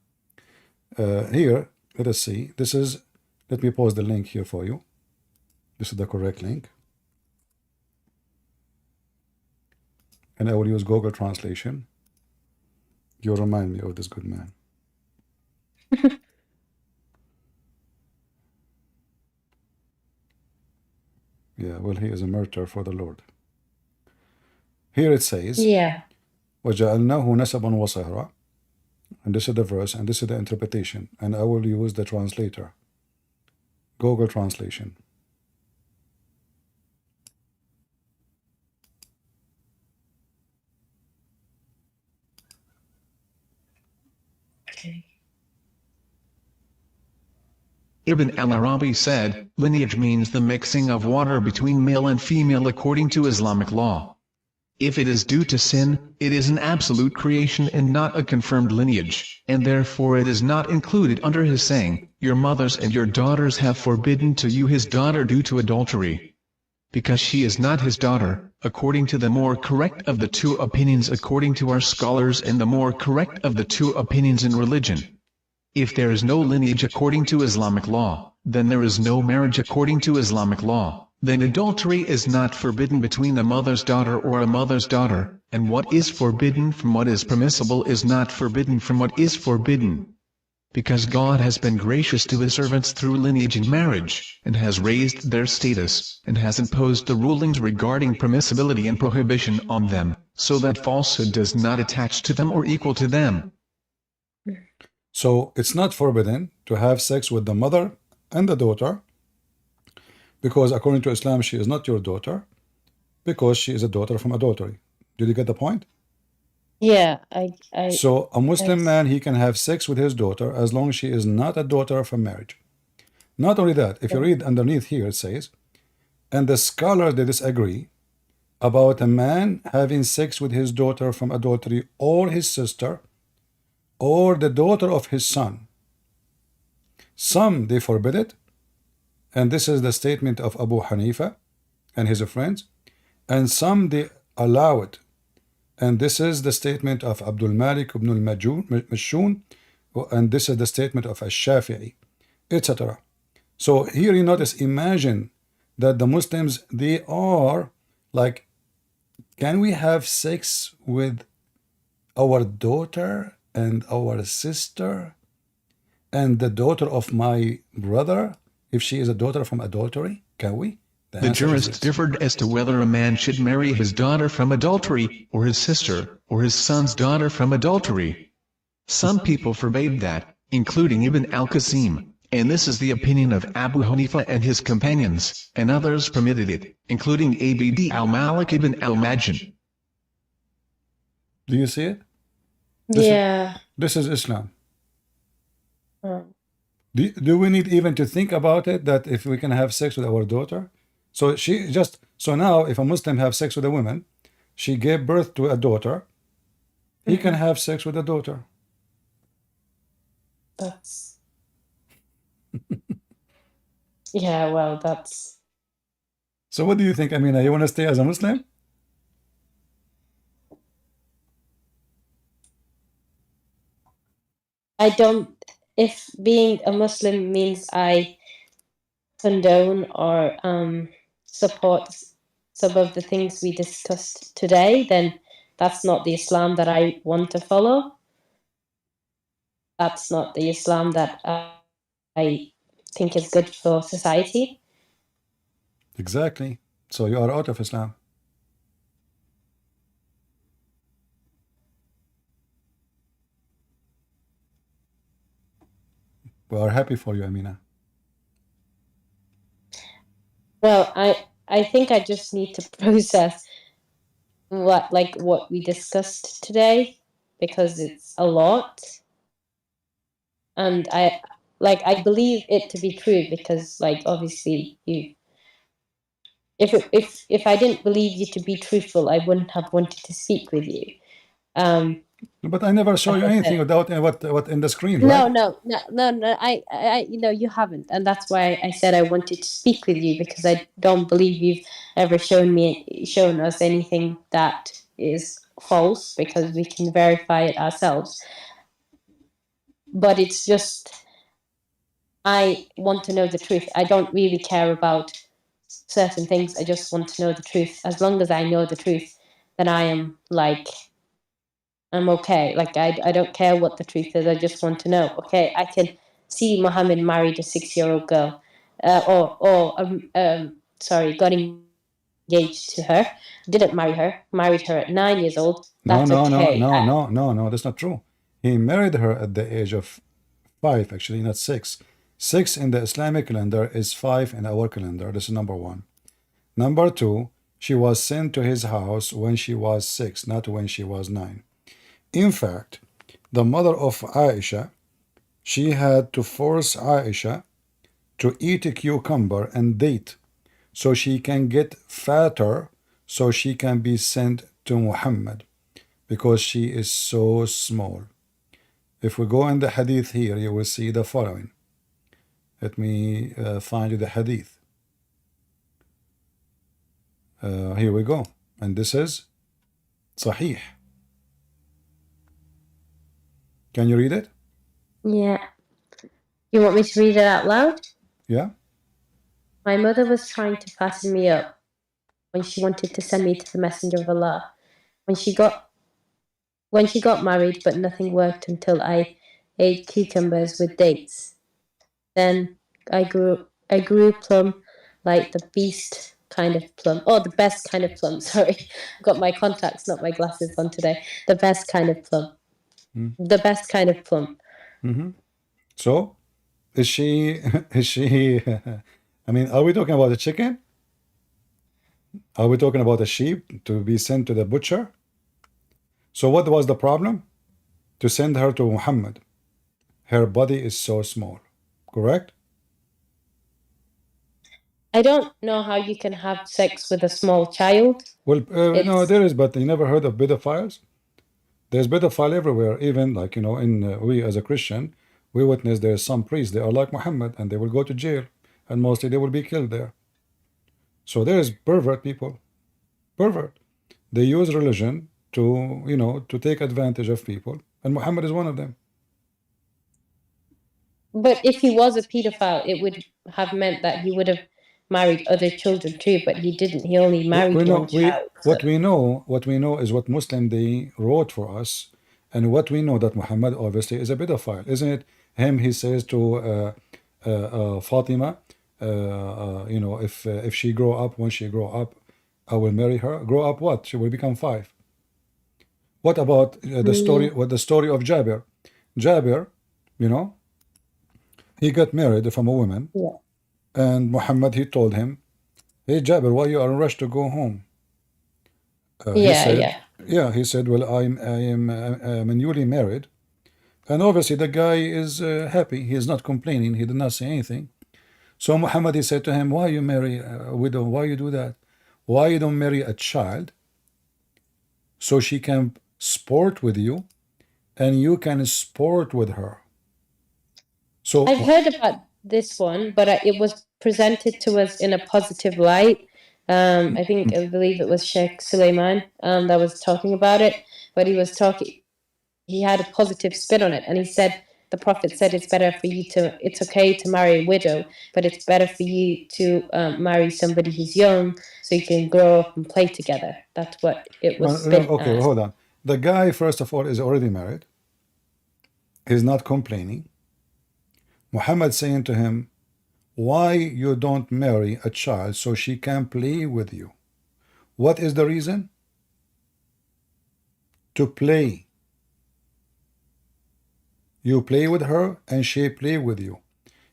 Here, let us see. This is, let me post the link here for you. This is the correct link. And I will use Google Translation. You remind me of this good man. Yeah, well, he is a martyr for the Lord. Here it says, yeah. وَجَعَلْنَاهُ نَسَبًا وَصَهْرًا. And this is the verse, and this is the interpretation. And I will use the translator. Google Translation. Okay. Ibn al-Arabi said, lineage means the mixing of water between male and female according to Islamic law. If it is due to sin, it is an absolute creation and not a confirmed lineage, and therefore it is not included under his saying, your mothers and your daughters have forbidden to you his daughter due to adultery. Because she is not his daughter, according to the more correct of the two opinions according to our scholars and the more correct of the two opinions in religion. If there is no lineage according to Islamic law, then there is no marriage according to Islamic law. Then adultery is not forbidden between a mother's daughter or a mother's daughter, and what is forbidden from what is permissible is not forbidden from what is forbidden. Because God has been gracious to his servants through lineage and marriage, and has raised their status, and has imposed the rulings regarding permissibility and prohibition on them, so that falsehood does not attach to them or equal to them. So it's not forbidden to have sex with the mother and the daughter, because according to Islam, she is not your daughter, because she is a daughter from adultery. Did you get the point? Yeah, So a Muslim man, he can have sex with his daughter as long as she is not a daughter from marriage. Not only that, if you read underneath here, it says, and the scholars, they disagree about a man having sex with his daughter from adultery or his sister or the daughter of his son. Some, they forbid it, and this is the statement of Abu Hanifa and his friends, and some, they allow it, and this is the statement of Abdul Malik ibn al-Mashun, and this is the statement of Ash-Shafi'i, etc. So here you notice, imagine that the Muslims, they are like, can we have sex with our daughter and our sister and the daughter of my brother if she is a daughter from adultery? Can we? The jurists differed as to whether a man should marry his daughter from adultery, or his sister, or his son's daughter from adultery. Some people forbade that, including Ibn al-Qasim, and this is the opinion of Abu Hanifa and his companions, and others permitted it, including Abd al-Malik ibn al-Majin. Do you see it? This is Islam. Do we need even to think about it, that if we can have sex with our daughter? So now if a Muslim have sex with a woman, she gave birth to a daughter, he can have sex with a daughter. That's yeah, well, that's. So what do you think, Amina? You want to stay as a Muslim? I don't, if being a Muslim means I condone or support some of the things we discussed today, then that's not the Islam that I want to follow. That's not the Islam that I think is good for society. Exactly. So you are out of Islam. We are happy for you, Amina. Well, I think I just need to process what we discussed today, because it's a lot, and I believe it to be true, because obviously if I didn't believe you to be truthful, I wouldn't have wanted to speak with you. But I never show you anything without what in the screen, right? No. I you haven't, and that's why I said I wanted to speak with you, because I don't believe you've ever shown us anything that is false, because we can verify it ourselves. But it's just, I want to know the truth. I don't really care about certain things. I just want to know the truth. As long as I know the truth, then I am I'm okay. I don't care what the truth is. I just want to know. Okay, I can see Mohammed married a 6-year-old girl, got engaged to her. Didn't marry her. Married her at 9 years old. That's okay. No. That's not true. He married her at the age of 5, actually, not 6. 6 in the Islamic calendar is 5 in our calendar. This is number 1. Number 2, she was sent to his house when she was 6, not when she was 9. In fact, the mother of Aisha, she had to force Aisha to eat a cucumber and date so she can get fatter, so she can be sent to Muhammad, because she is so small. If we go in the hadith here, you will see the following. Let me find you the hadith. Here we go. And this is Sahih. Can you read it? Yeah. You want me to read it out loud? Yeah. My mother was trying to fatten me up when she wanted to send me to the Messenger of Allah. When she got married, but nothing worked until I ate cucumbers with dates. Then I grew plum, like the beast kind of plum. Oh, the best kind of plum. Sorry, I've got my contacts, not my glasses on today. The best kind of plum. The best kind of plum. So, is she? I mean, are we talking about a chicken? Are we talking about a sheep to be sent to the butcher? So what was the problem? To send her to Muhammad. Her body is so small. Correct? I don't know how you can have sex with a small child. Well, no, there is, but you never heard of pedophiles? There's pedophile everywhere, even in we as a Christian, we witness there's some priests, they are like Muhammad, and they will go to jail, and mostly they will be killed there. So there is pervert people. Pervert. They use religion to, to take advantage of people, and Muhammad is one of them. But if he was a pedophile, it would have meant that he would have married other children too, but he didn't. He only married one child. What we know is what Muslim they wrote for us, and what we know that Muhammad obviously is a pedophile, isn't it? Him, he says to Fatima, if she when she grow up, I will marry her. Grow up what? She will become 5. What about the story? What the story of Jabir? Jabir, he got married from a woman, and Muhammad, he told him, "Hey Jabir, why you are in rush to go home?" He said, "Well, I am newly married," and obviously the guy is happy. He is not complaining. He did not say anything. So Muhammad, he said to him, "Why you marry a widow? Why you do that? Why you don't marry a child so she can sport with you, and you can sport with her?" So I've heard about this one, but it was presented to us in a positive light. I believe it was Sheikh Suleiman that was talking about it, but he had a positive spin on it, and he said, the Prophet said it's okay to marry a widow, but it's better for you to marry somebody who's young, so you can grow up and play together. That's what it was spent Okay, well, as. hold on. The guy, first of all, is already married. He's not complaining. Muhammad saying to him, why you don't marry a child so she can play with you? What is the reason? To play. You play with her and she play with you.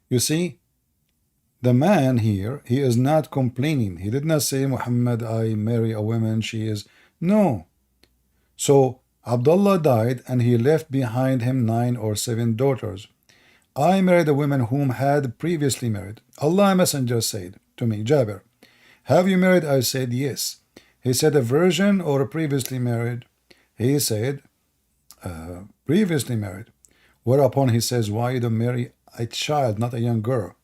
You see, the man here, he is not complaining. He did not say, Muhammad, I marry a woman, she is. No. So Abdullah died and he left behind him 9 or 7 daughters. I married a woman whom had previously married. Allah Messenger said to me, Jabir, have you married? I said, yes. He said, a virgin or a previously married? He said, previously married. Whereupon he says, why you don't marry a child, not a young girl?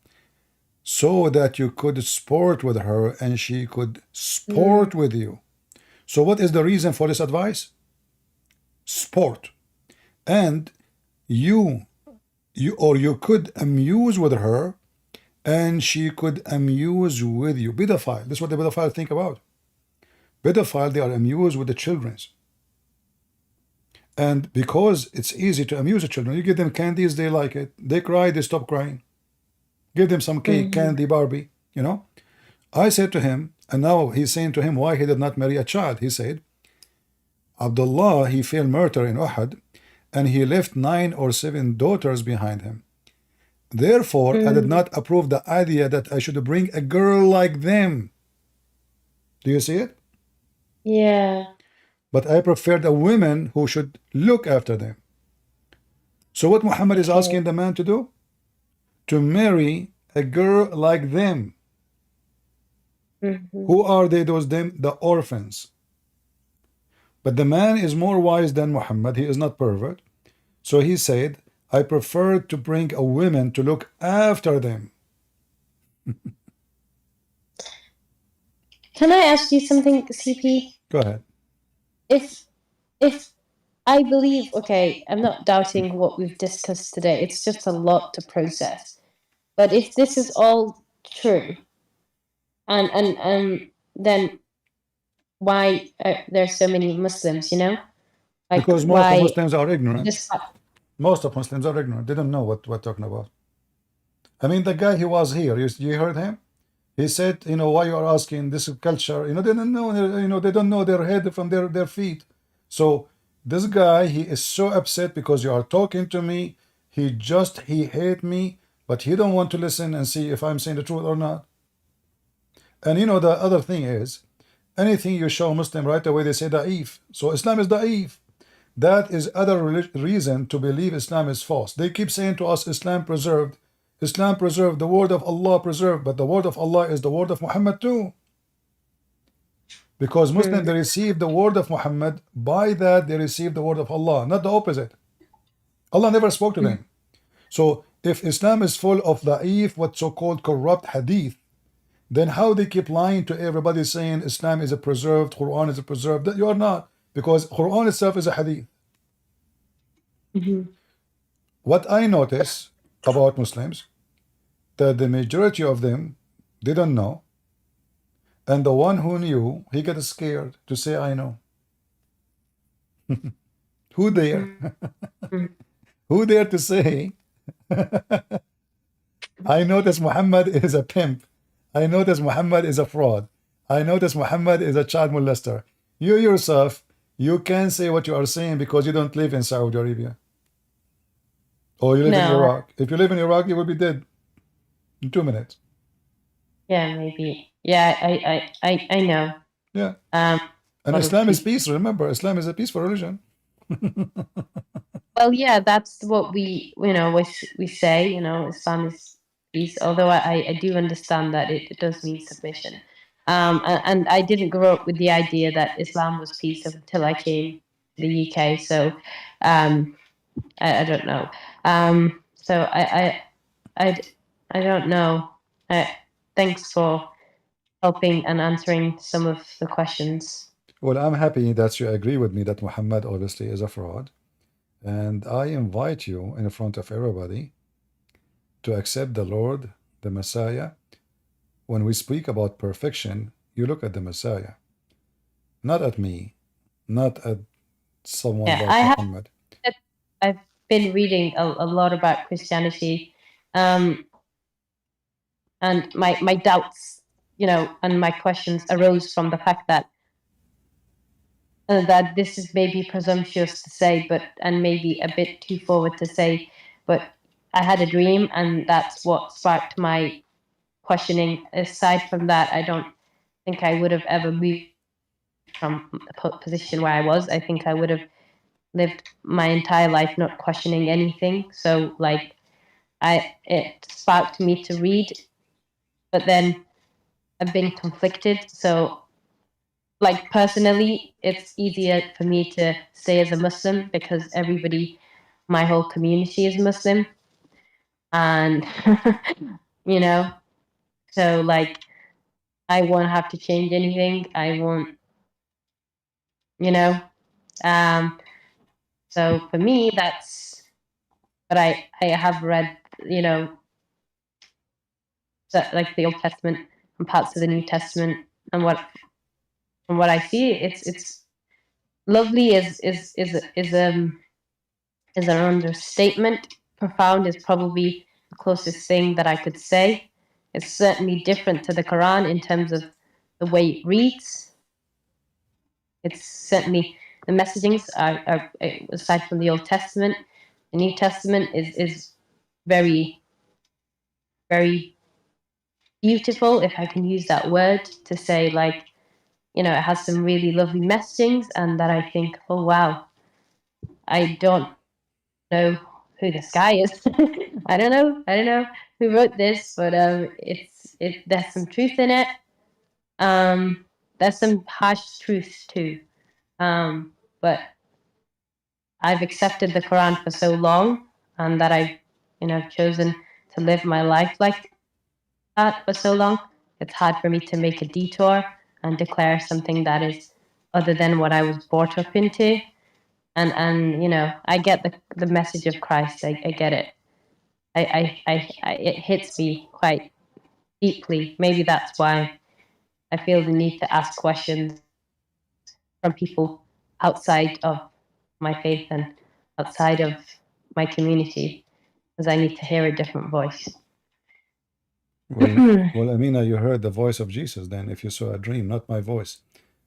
So that you could sport with her and she could sport with you. So what is the reason for this advice? Sport. And you could amuse with her and she could amuse with you. Pedophile. This is what the pedophile think about. Pedophile, they are amused with the children's. And because it's easy to amuse the children, you give them candies, they like it. They cry, they stop crying. Give them some cake, candy, Barbie, you know. I said to him, and now he's saying to him why he did not marry a child. He said, Abdullah, he fell murder in Uhud, and he left 9 or 7 daughters behind him. Therefore, I did not approve the idea that I should bring a girl like them. Do you see it? Yeah. But I preferred a woman who should look after them. So what Muhammad is asking the man to do? To marry a girl like them. Who are they, those them? The orphans. But the man is more wise than Muhammad. He is not pervert. So he said, I prefer to bring a woman to look after them. Can I ask you something, CP? Go ahead. If I believe, okay, I'm not doubting what we've discussed today. It's just a lot to process. But if this is all true, and then why there's so many Muslims, you know? Like, because most of Muslims are ignorant. Most of Muslims are ignorant. They don't know what we're talking about. I mean, the guy, he was here. You heard him? He said, you know, why you are asking this culture? You know, they don't know. You know, they don't know their head from their feet. So this guy, he is so upset because you are talking to me. He hate me, but he don't want to listen and see if I'm saying the truth or not. And you know, the other thing is, anything you show Muslim right away, they say da'if. So Islam is da'if. That is other reason to believe Islam is false. They keep saying to us, Islam preserved. Islam preserved, the word of Allah preserved, but the word of Allah is the word of Muhammad too. Because Muslims, they receive the word of Muhammad, by that they receive the word of Allah, not the opposite. Allah never spoke to them. So if Islam is full of da'if, what so-called corrupt hadith, then how they keep lying to everybody saying Islam is a preserved, Quran is a preserved? You are not, because Quran itself is a hadith. What I notice about Muslims, that the majority of them, they don't know, and the one who knew, he got scared to say I know. Who dare? Who dare to say I notice Muhammad is a pimp, I notice Muhammad is a fraud, I notice Muhammad is a child molester? You yourself, you can't say what you are saying because you don't live in Saudi Arabia. Or you live in Iraq. If you live in Iraq, you will be dead in 2 minutes. Yeah, maybe. Yeah, I know. Yeah. And Islam is peace. Remember, Islam is a peaceful religion. Well, yeah, that's what we say, you know, Islam is peace. Although I do understand that it does mean submission. And I didn't grow up with the idea that Islam was peace until I came to the UK. So I don't know. So I don't know. Thanks for helping and answering some of the questions. Well, I'm happy that you agree with me that Muhammad obviously is a fraud. And I invite you in front of everybody to accept the Lord, the Messiah. When we speak about perfection, you look at the Messiah, not at me, not at someone Yeah, like Muhammad. I've been reading a lot about Christianity, and my doubts, and my questions arose from the fact that this is maybe presumptuous to say, and maybe a bit too forward to say, but I had a dream, and that's what sparked my questioning. Aside from that, I don't think I would have ever moved from the position where I was. I think I would have lived my entire life not questioning anything. So like, it sparked me to read, but then I've been conflicted. So like, personally, it's easier for me to stay as a Muslim because my whole community is Muslim. And, so like, I won't have to change anything. I won't, you know, so for me, but I have read, like the Old Testament and parts of the New Testament, and from what I see, it's lovely is an understatement. Profound is probably the closest thing that I could say. It's certainly different to the Quran in terms of the way it reads. It's certainly, the messagings are aside from the Old Testament, the New Testament is very, very beautiful, if I can use that word, to say, like, it has some really lovely messagings, and that I think, oh wow, I don't know who this guy is. I don't know who wrote this, but there's some truth in it. There's some harsh truth too. But I've accepted the Quran for so long, and that I've chosen to live my life like that for so long. It's hard for me to make a detour and declare something that is other than what I was brought up into. And I get the message of Christ. I get it. It hits me quite deeply. Maybe that's why I feel the need to ask questions from people outside of my faith and outside of my community, because I need to hear a different voice. Well, Amina, you heard the voice of Jesus then, if you saw a dream, not my voice.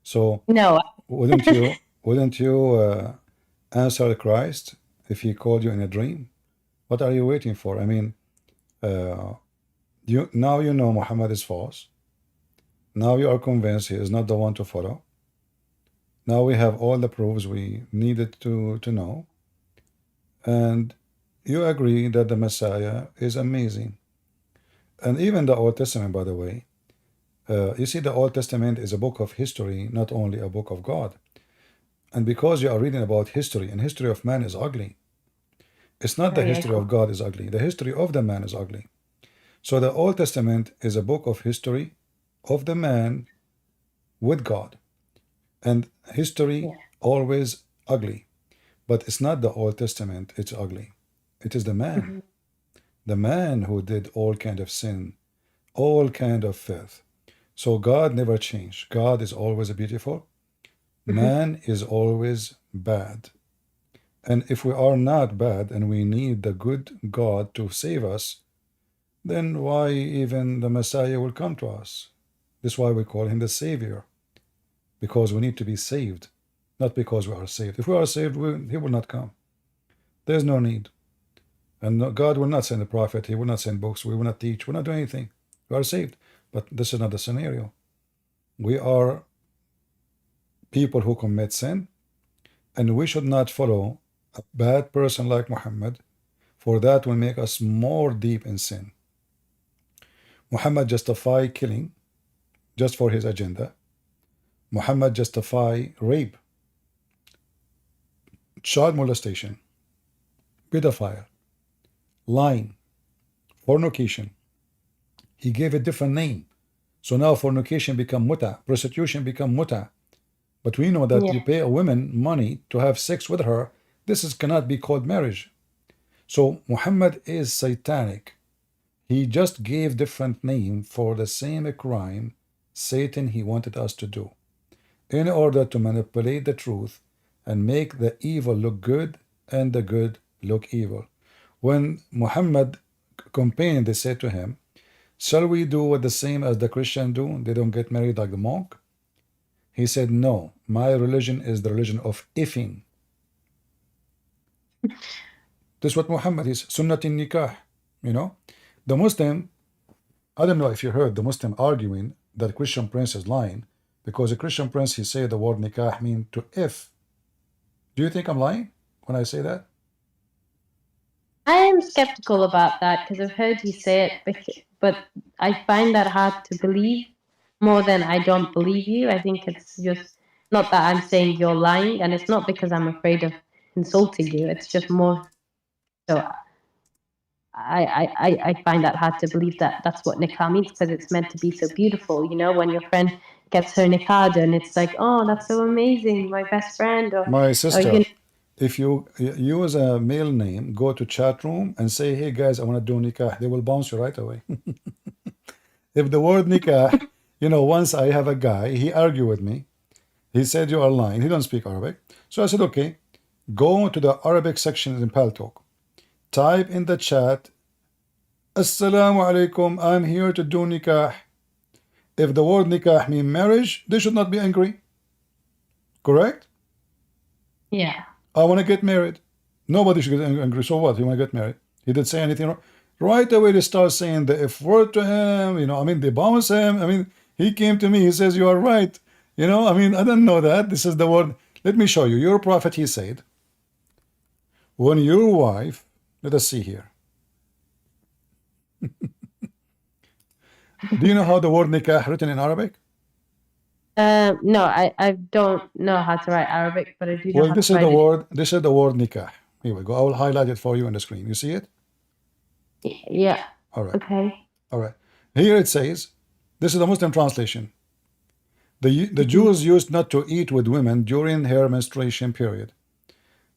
So no, wouldn't you answer Christ if he called you in a dream? What are you waiting for? I mean, now you know Muhammad is false. Now you are convinced he is not the one to follow. Now we have all the proofs we needed to know. And you agree that the Messiah is amazing. And even the Old Testament, by the way, you see, the Old Testament is a book of history, not only a book of God. And because you are reading about history, and history of man is ugly. It's not the history of God is ugly. The history of the man is ugly. So the Old Testament is a book of history of the man with God. And history always ugly. But it's not the Old Testament, it's ugly. It is the man. The man who did all kind of sin, all kind of filth. So God never changed. God is always beautiful. Man is always bad. And if we are not bad and we need the good God to save us, then why even the Messiah will come to us? This is why we call him the Savior. Because we need to be saved, not because we are saved. If we are saved, he will not come. There's no need. And God will not send a prophet. He will not send books. We will not teach. We will not do anything. We are saved. But this is not the scenario. We are people who commit sin, and we should not follow a bad person like Muhammad, for that will make us more deep in sin. Muhammad justified killing just for his agenda. Muhammad justified rape, child molestation, pedophile, lying, fornication. He gave a different name. So now fornication become muta, prostitution become muta. But we know that you pay a woman money to have sex with her. This cannot be called marriage. So Muhammad is satanic. He just gave different name for the same crime Satan he wanted us to do in order to manipulate the truth and make the evil look good and the good look evil. When Muhammad complained, they said to him, shall we do what the same as the Christian do? They don't get married like the monk. He said, no, my religion is the religion of ifing. This is what Muhammad is, sunnati nikah. You know, the Muslim, I don't know if you heard the Muslim arguing that Christian prince is lying because a Christian prince, he said the word nikah mean to if. Do you think I'm lying when I say that? I am skeptical about that because I've heard you say it, but I find that hard to believe more than I don't believe you. I think it's just not that I'm saying you're lying, and it's not because I'm afraid of insulting you. It's just more so I find that hard to believe that that's what nikah means because it's meant to be so beautiful. You know, when your friend gets her nikah done, it's like, oh, that's so amazing, my best friend. Or my sister, you know, if you use a male name, go to chat room and say, hey guys, I want to do nikah, they will bounce you right away. If the word nikah, you know, once I have a guy, he argued with me. He said you are lying. He don't speak Arabic. So I said, okay, go to the Arabic section in Paltalk. Type in the chat, Assalamu alaikum, I'm here to do nikah. If the word nikah means marriage, they should not be angry. Correct? yeah. I want to get married. Nobody should get angry. So what? You want to get married? He didn't say anything wrong. Right away, they start saying the F word to him. You know, I mean, they bounce him. I mean, he came to me. He says, you are right. You know, I mean, I don't know that. This is the word. Let me show you. Your prophet, he said, when your wife, let us see here. Do you know how the word nikah written in Arabic? No, I don't know how to write Arabic, but I do know Well, how this to is the write word. This is the word nikah. Here we go. I will highlight it for you on the screen. You see it? it. Yeah. All right. Okay. All right. Here it says, this is the Muslim translation. The Jews used not to eat with women during her menstruation period.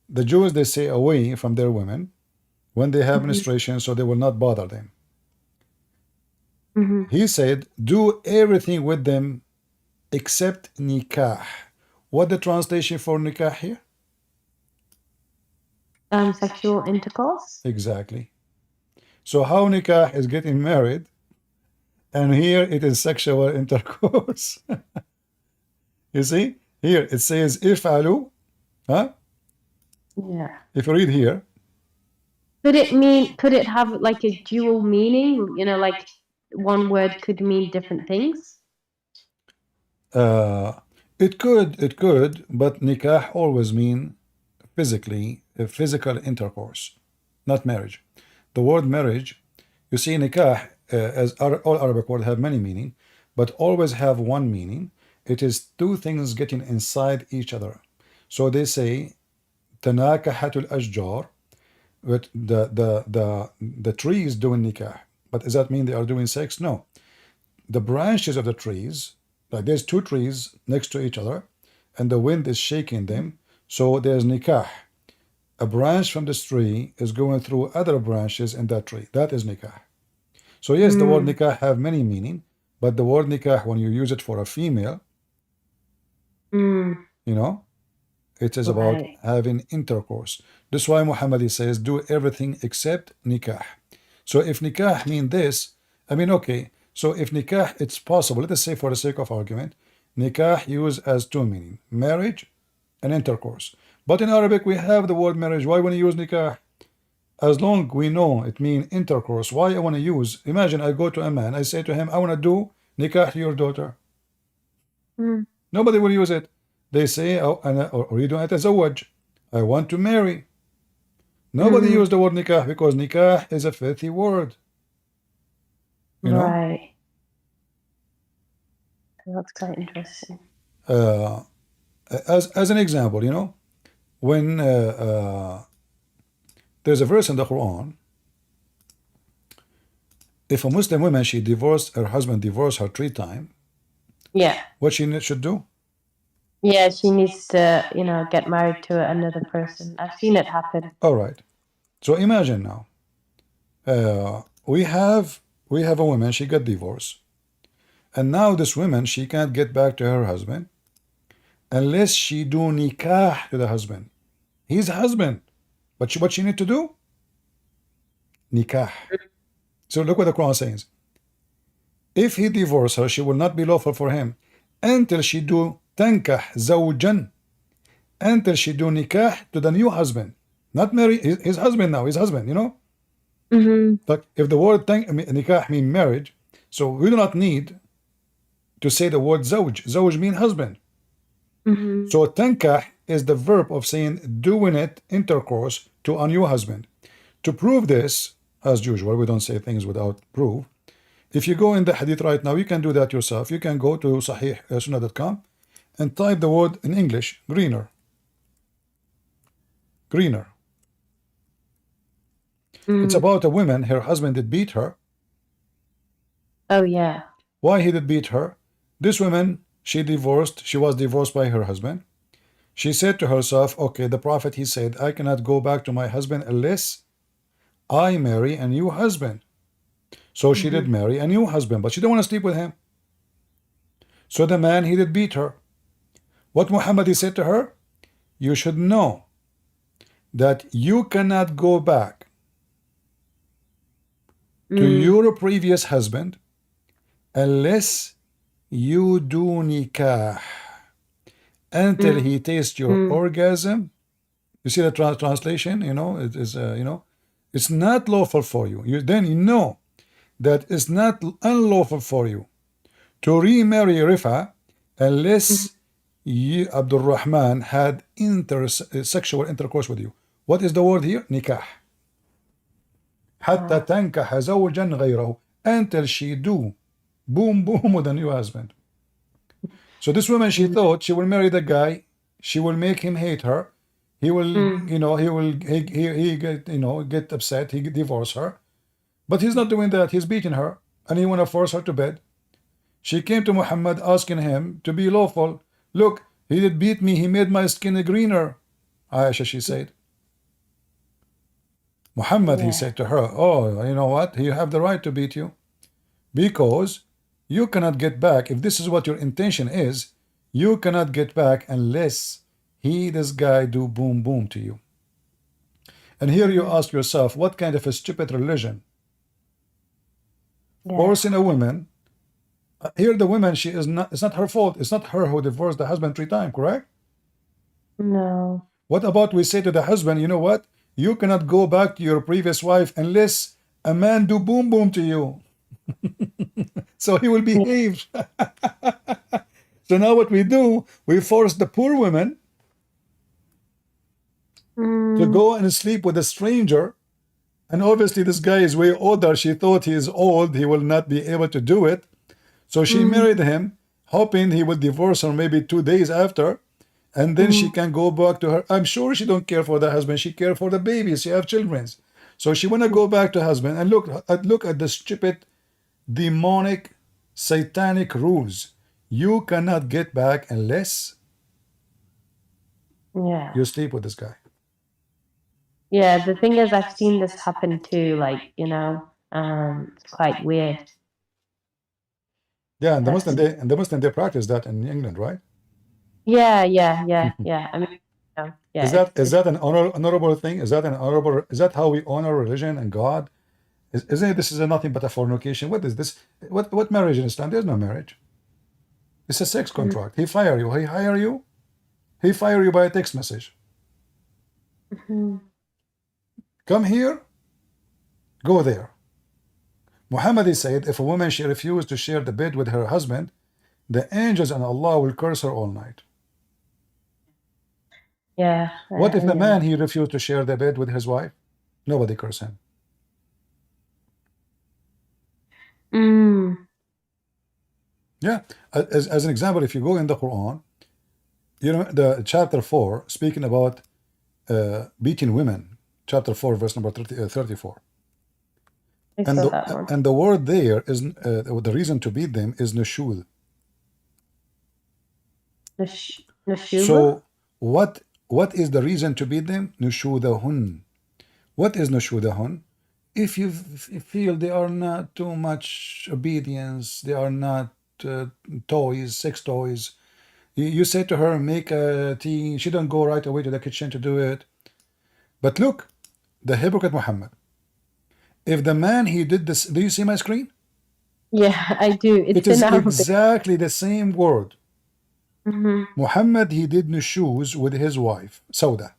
The Jews, they stay away from their women when they have menstruation, so they will not bother them. He said, do everything with them except nikah. What the translation for nikah here? Sexual intercourse. Exactly. So how nikah is getting married, and here it is sexual intercourse. You see? Here it says if'alu, huh? Yeah. If you read here, Could it have like a dual meaning? You know, like one word could mean different things? it could, but nikah always mean physical intercourse, not marriage. The word marriage, you see, nikah, as all Arabic words have many meaning, but always have one meaning. It is two things getting inside each other. So they say, tanakahatul ashjar, but the trees doing nikah. But does that mean they are doing sex? No. The branches of the trees, like there's two trees next to each other, and the wind is shaking them. So there's nikah. A branch from this tree is going through other branches in that tree. That is nikah. So yes, the word nikah have many meaning, but the word nikah, when you use it for a female, you know, it is about having intercourse. This is why Muhammad says, do everything except nikah. So if nikah mean this, I mean, okay, so if nikah, it's possible, let us say for the sake of argument, nikah used as two meaning, marriage and intercourse. But in Arabic, we have the word marriage. Why want to use nikah? As long we know it means intercourse, why I want to use, imagine I go to a man, I say to him, I want to do nikah to your daughter. Nobody will use it. They say, oh, or you don't atazawaj, I want to marry. Nobody use the word nikah because nikah is a filthy word. You know? Right. That's quite interesting. As an example, you know, when there's a verse in the Quran, if a Muslim woman, she divorced, her husband divorced her 3 times, yeah, what she should do? Yeah, she needs to, you know, get married to another person. I've seen it happen. All right. So imagine now, we have a woman, she got divorced, And now this woman, she can't get back to her husband unless she do nikah to the husband. He's husband, but what she need to do? Nikah. So look what the Quran says. If he divorce her, she will not be lawful for him until she do tankah zawjan, until she do nikah to the new husband. Not marry his husband now, his husband, you know? Like if the word nikah mean marriage, so we do not need to say the word zawj. Zawj mean husband. So tankah is the verb of saying doing it, intercourse, to a new husband. To prove this, as usual, we don't say things without proof. If you go in the hadith right now, you can do that yourself. You can go to sahih.sunnah.com and type the word in English, greener. Greener. It's about a woman, her husband did beat her. Oh, yeah. Why he did beat her? This woman, she was divorced by her husband. She said to herself, okay, the Prophet, he said, I cannot go back to my husband unless I marry a new husband. So she did marry a new husband, but she didn't want to sleep with him. So the man, he did beat her. What Muhammad, he said to her, you should know that you cannot go back to your previous husband unless you do nikah until he tastes your orgasm. You see the translation, you know, it is, you know, it's not lawful for you. Then you know that it's not unlawful for you to remarry Rifa unless you, Abdul Rahman, had sexual intercourse with you. What is the word here? Nikah. حتى تنكح زوجا غيره, until she do boom boom with a new husband. So this woman, she thought she will marry the guy, she will make him hate her, he will, you know, he get, you know, get upset, he divorce her. But he's not doing that. He's beating her, and he want to force her to bed. She came to Muhammad asking him to be lawful. Look, he did beat me. He made my skin greener. Aisha, she said. Muhammad, he said to her, oh, you know what? You have the right to beat you because you cannot get back. If this is what your intention is, you cannot get back unless this guy do boom boom to you. And here you ask yourself, what kind of a stupid religion? Forcing a woman. Here the woman, she is not, it's not her fault. It's not her who divorced the husband 3 times, correct? No. What about we say to the husband, you know what? You cannot go back to your previous wife unless a man do boom boom to you. So he will behave. So now what we do, we force the poor woman to go and sleep with a stranger. And obviously this guy is way older. She thought he is old. He will not be able to do it. So she married him, hoping he would divorce her maybe 2 days after. And then she can go back to her. I'm sure she don't care for the husband. She care for the babies. She have children. So she want to go back to husband. And look at the stupid, demonic, satanic rules. You cannot get back unless you sleep with this guy. Yeah, the thing is, I've seen this happen too, like, you know, it's quite weird. Yeah, and the Muslim, they practice that in England, right? Yeah. I mean, yeah. Is that an honorable thing? Is that how we honor religion and God? Isn't it, this is nothing but a fornication? What is this? What marriage in Islam? There's no marriage. It's a sex contract. He fire you. He hire you. He fire you by a text message. Come here, go there. Muhammad said, if a woman, she refused to share the bed with her husband, the angels and Allah will curse her all night. Yeah. What if the man, he refused to share the bed with his wife? Nobody curse him. Yeah. As an example, if you go in the Quran, you know, the chapter 4, speaking about beating women, chapter 4, verse number 34. And the word there is, the reason to beat them is nushud. So what is the reason to beat them? Nushudahun. What is nushudahun? If you feel they are not too much obedience, they are not toys, sex toys. You say to her, make a tea. She don't go right away to the kitchen to do it. But look, the hypocrite Muhammad. If the man he did this, do you see my screen? Yeah, I do. It is exactly the same word. Muhammad, he did nushuz with his wife, Sauda.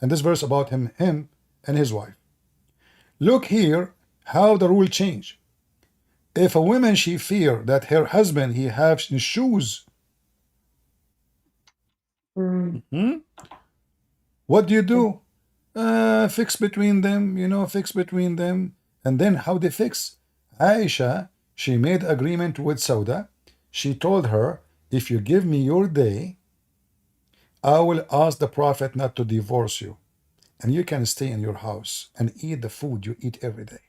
And this verse about him and his wife. Look here how the rule change. If a woman she fear that her husband he have nushuz, what do? Fix between them, fix between them. And then how they fix? Aisha, she made agreement with Sauda. She told her, if you give me your day, I will ask the Prophet not to divorce you. And you can stay in your house and eat the food you eat every day.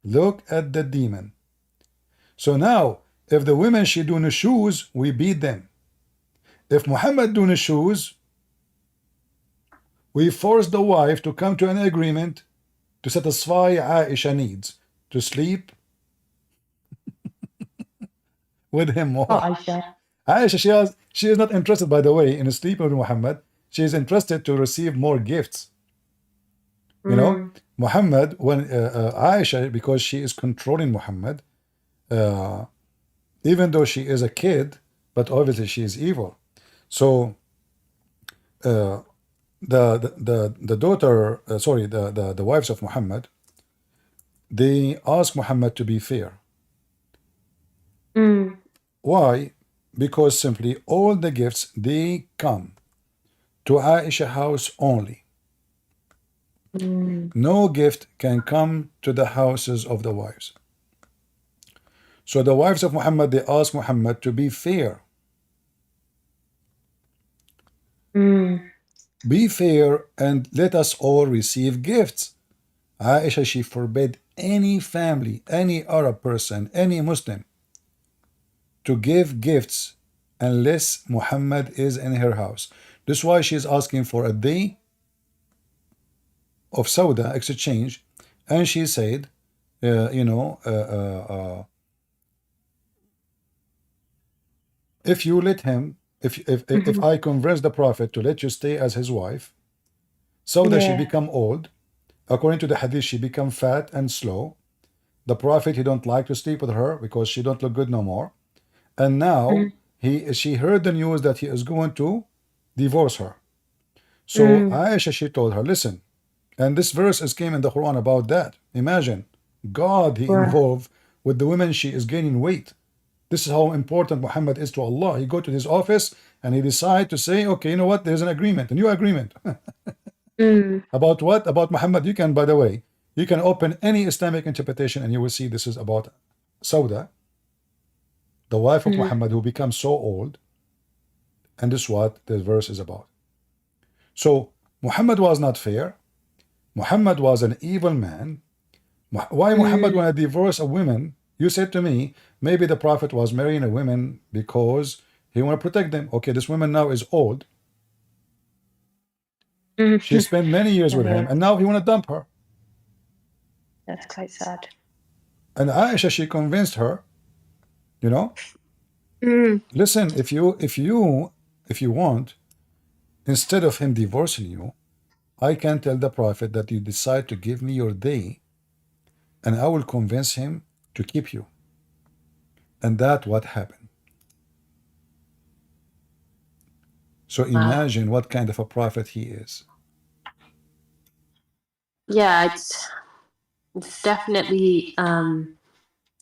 Look at the demon. So now, if the women she do nushuz, we beat them. If Muhammad do nushuz, we force the wife to come to an agreement to satisfy Aisha needs, to sleep with him more. Oh, Aisha. Aisha, she is not interested, by the way, in sleeping with Muhammad. She is interested to receive more gifts. Muhammad, when Aisha, because she is controlling Muhammad, even though she is a kid, but obviously she is evil. So the daughter, the wives of Muhammad, they ask Muhammad to be fair. Why? Because simply all the gifts, they come to Aisha house only. No gift can come to the houses of the wives. So the wives of Muhammad, they ask Muhammad to be fair. Be fair and let us all receive gifts. Aisha, she forbade any family, any Arab person, any Muslim to give gifts unless Muhammad is in her house. This is why she is asking for a day of Sauda exchange, and she said, if you let him, if I convince the Prophet to let you stay as his wife, Sauda, she become old. According to the hadith, she become fat and slow. The Prophet, he don't like to sleep with her because she don't look good no more. And now she heard the news that he is going to divorce her. So Aisha, she told her, listen, and this verse came in the Quran about that. Imagine, God, he involved with the women, she is gaining weight. This is how important Muhammad is to Allah. He go to his office and he decide to say, okay, you know what, there's an agreement, a new agreement. About what? About Muhammad. You can, by the way, you can open any Islamic interpretation and you will see this is about Sauda, the wife of Muhammad, who becomes so old. And this is what this verse is about. So Muhammad was not fair. Muhammad was an evil man. Why Muhammad want to divorce a woman? You said to me, maybe the Prophet was marrying a woman because he want to protect them. Okay, this woman now is old. She spent many years with him, and now he want to dump her. That's quite sad. And Aisha, she convinced her, listen, if you want, instead of him divorcing you, I can tell the Prophet that you decide to give me your day, and I will convince him to keep you. And that's what happened. So imagine what kind of a prophet he is. Yeah, it's definitely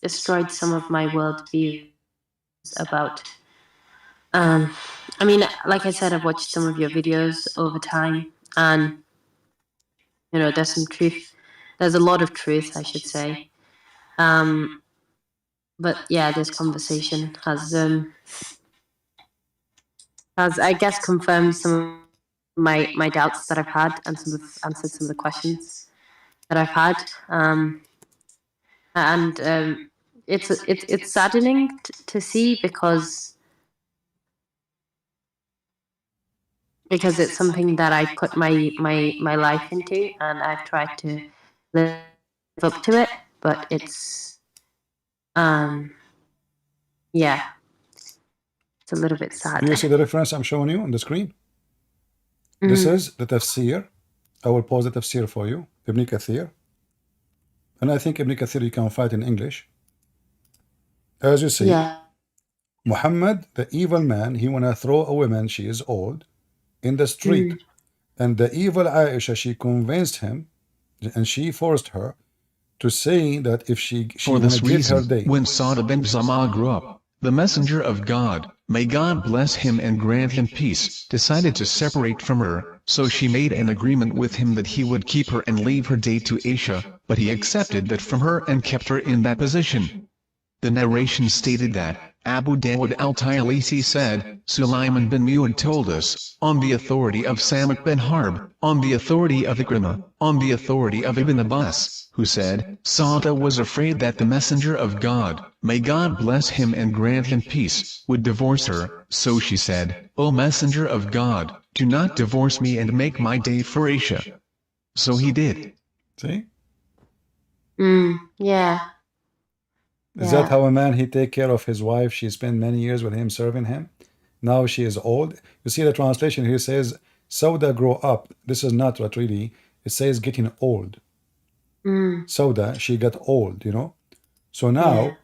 destroyed some of my worldviews about. I mean, like I said, I've watched some of your videos over time, and there's some truth. There's a lot of truth, I should say. But yeah, this conversation has I guess confirmed some of my doubts that I've had, and answered some of the questions that I've had. And it's saddening to see because it's something that I put my life into, and I've tried to live up to it, but it's Yeah, it's a little bit sad. Do you see the reference I'm showing you on the screen? This is the tafsir. I will pause the tafsir for you, Ibn Kathir. And I think Ibn Kathir you can find in English. As you see, Muhammad, the evil man, he wanna throw a woman, she is old, in the street. And the evil Aisha, she convinced him, and she forced her to say that if she For this wanna give her reason, date. when Sa'd bin Zamah grew up, the messenger of God, may God bless him and grant him peace, decided to separate from her, so she made an agreement with him that he would keep her and leave her date to Aisha, but he accepted that from her and kept her in that position. The narration stated that, Abu Dawud al-Tayalisi said, Sulaiman bin Muad told us, on the authority of Samit bin Harb, on the authority of Ikrimah, on the authority of Ibn Abbas, who said, Sa'da was afraid that the messenger of God, may God bless him and grant him peace, would divorce her, so she said, O messenger of God, do not divorce me and make my day for Aisha. So he did. See? Yeah. Is that how a man, he take care of his wife? She spent many years with him, serving him. Now she is old. You see the translation here says, Sauda grow up. This is not what really, it says getting old. Sauda, she got old, you know. So now,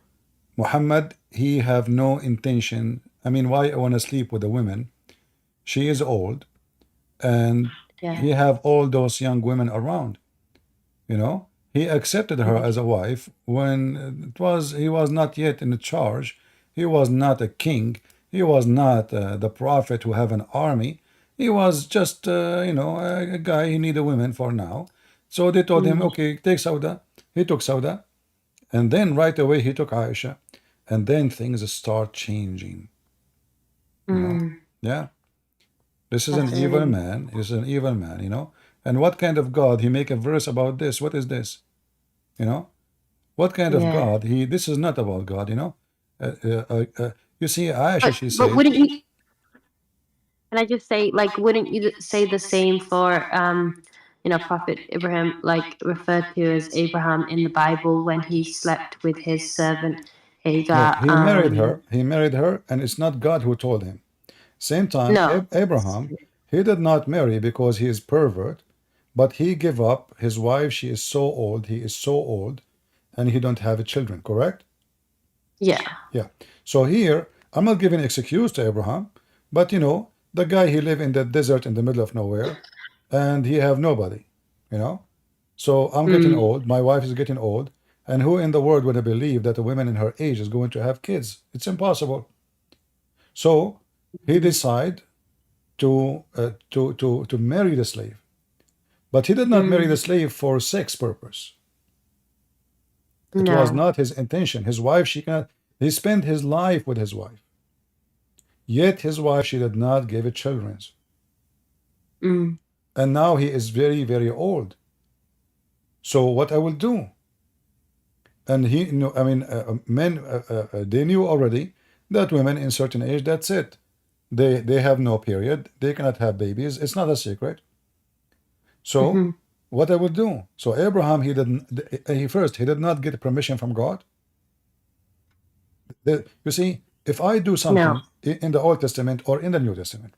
Muhammad, he have no intention. I mean, why I want to sleep with a woman? She is old. And he have all those young women around, you know. He accepted her as a wife when he was not yet in charge. He was not a king. He was not the prophet who have an army. He was just, you know, a guy. He needed women for now. So they told him, okay, take Sauda. He took Sauda. And then right away he took Aisha. And then things start changing. You know? Yeah. This is an evil man. This is an evil man, you know. And what kind of God? He make a verse about this. What is this? You know, what kind of God? This is not about God. You know, you see, Aisha, she said. But wouldn't you? Can I just say, like, wouldn't you say the same for, you know, Prophet Ibrahim, like referred to as Abraham in the Bible when he slept with his servant Hagar? Look, he married her. He married her, and it's not God who told him. Same time, Abraham, he did not marry because he is pervert. But he gave up his wife. She is so old. He is so old, and he don't have children. Correct? Yeah. Yeah. So here, I'm not giving excuse to Abraham, but you know, the guy, he live in the desert in the middle of nowhere, and he have nobody. You know. So I'm getting old. My wife is getting old, and who in the world would have believed that a woman in her age is going to have kids? It's impossible. So he decide to marry the slave. But he did not marry the slave for sex purpose. It was not his intention. His wife, he spent his life with his wife. Yet his wife, she did not give it children. And now he is very, very old. So what I will do? And he, you know, I mean, men, they knew already that women in certain age, that's it. They have no period. They cannot have babies. It's not a secret. So what I would do? So Abraham, he did not get permission from God. You see, if I do something in the Old Testament or in the New Testament,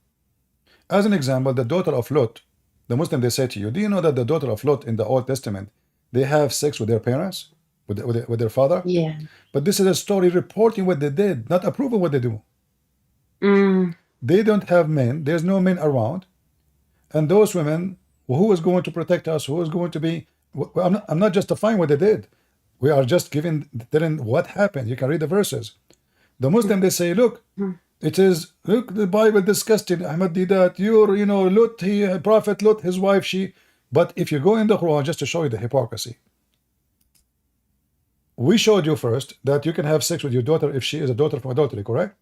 as an example, the daughter of Lot, the Muslim, they say to you, do you know that the daughter of Lot in the Old Testament, they have sex with their parents, with their father? Yeah. But this is a story reporting what they did, not approving what they do. They don't have men. There's no men around. And those women, who is going to protect us? Who is going to be? I'm not justifying what they did. We are just telling what happened. You can read the verses. The Muslim, they say, look, it is, look, the Bible discussed it. Ahmed did that. You know, Lot, Prophet Lot, his wife, she. But if you go in the Quran, just to show you the hypocrisy, we showed you first that you can have sex with your daughter if she is a daughter from adultery, correct?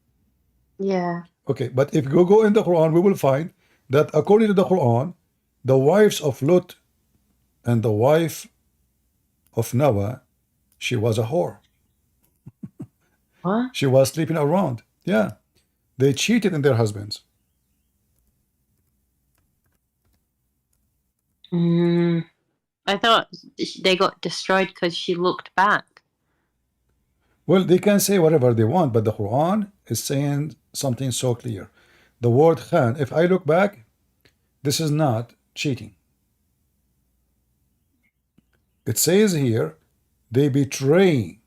Yeah. Okay, but if you go in the Quran, we will find that according to the Quran, the wives of Lot and the wife of Noah, she was a whore. What? She was sleeping around. Yeah. They cheated in their husbands. I thought they got destroyed because she looked back. Well, they can say whatever they want, but the Quran is saying something so clear. The word khan, if I look back, this is not cheating. It says here, they betray.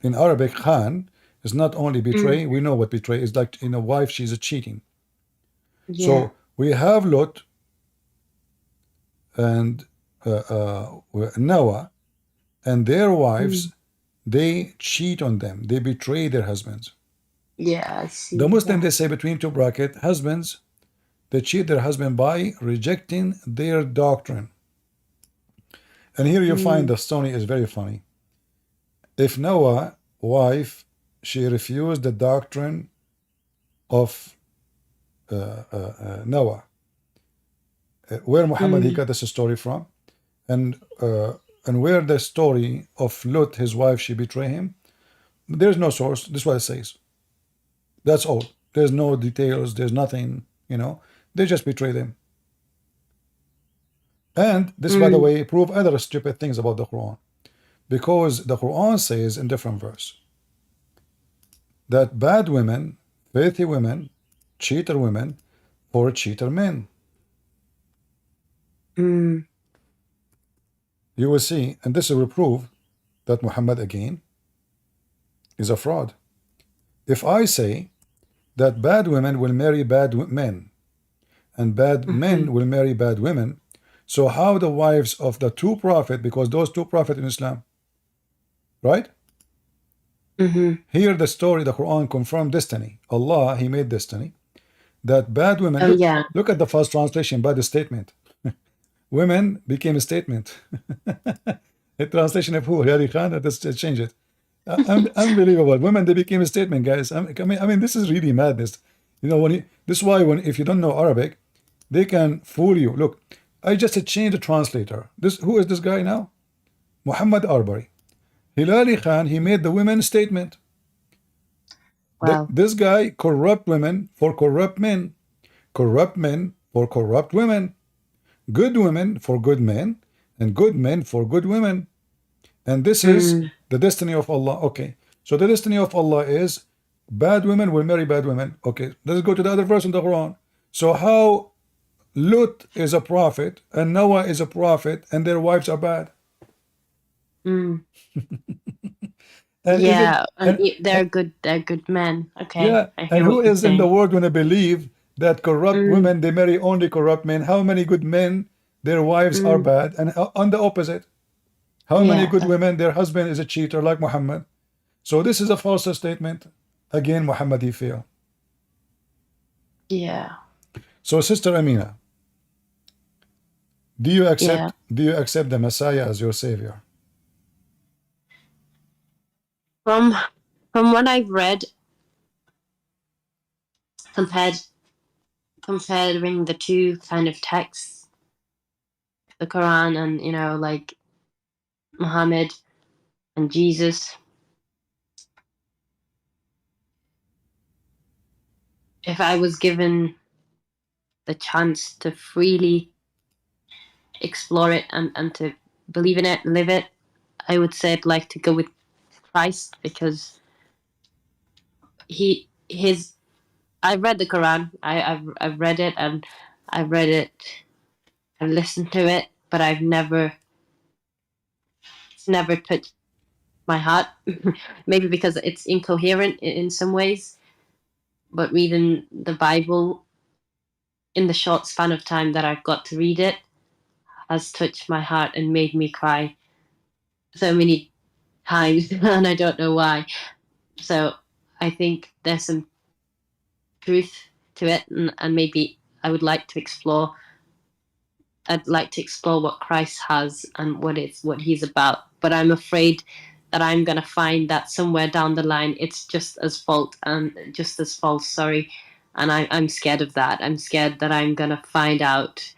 In Arabic, khan is not only betray, we know what betray is like in a wife, she's a cheating. Yeah. So we have Lot and Noah and their wives, they cheat on them, they betray their husbands. Yeah, I see. The Muslim, they say between two brackets, husbands, they cheat their husband by rejecting their doctrine. And here you find the story is very funny. If Noah's wife, she refused the doctrine of Noah, where Muhammad he got this story from, and where the story of Lot, his wife, she betrayed him, there's no source. This is what it says. That's all. There's no details. There's nothing. They just betray them. And this, by the way, prove other stupid things about the Quran, because the Quran says in different verse that bad women, filthy women, cheater women, or cheater men. You will see, and this will prove that Muhammad again is a fraud. If I say that bad women will marry bad men and bad men will marry bad women, so how the wives of the two prophets, because those two prophets in Islam, right? Here the story, the Quran confirmed destiny. Allah, he made destiny that bad women, look at the first translation by the statement. Women became a statement. A translation of who? Yari Khan, let's change it. Unbelievable. Women, they became a statement, guys. I mean, this is really madness. This is why if you don't know Arabic, they can fool you. Look, I just changed the translator. Who is this guy now? Muhammad Arbari. Hilali Khan, he made the women statement. Wow. This guy corrupt women for corrupt men for corrupt women, good women for good men, and good men for good women. And this is the destiny of Allah. Okay, so the destiny of Allah is bad women will marry bad women. Okay, let's go to the other verse in the Quran. So how Lut is a prophet and Noah is a prophet and their wives are bad? They're good. They're good men. Okay. Yeah, and who is in the world going to believe that corrupt women, they marry only corrupt men? How many good men, their wives are bad? And on the opposite, how many good women, their husband is a cheater like Muhammad? So this is a false statement. Again, Muhammad, he failed. Yeah. So Sister Amina, do you accept the Messiah as your savior? From what I've read, comparing the two kind of texts, the Quran and like Muhammad and Jesus, if I was given the chance to freely explore it and to believe in it, live it, I would say I'd like to go with Christ, because I've read the Quran. I've read it and I've listened to it, but it's never touched my heart. Maybe because it's incoherent in some ways, but reading the Bible in the short span of time that I've got to read it has touched my heart and made me cry so many times, and I don't know why. So I think there's some truth to it, and maybe I would like to explore. I'd like to explore what Christ has and what he's about. But I'm afraid that I'm gonna find that somewhere down the line it's just as false. Sorry, and I'm scared of that. I'm scared that I'm gonna find out,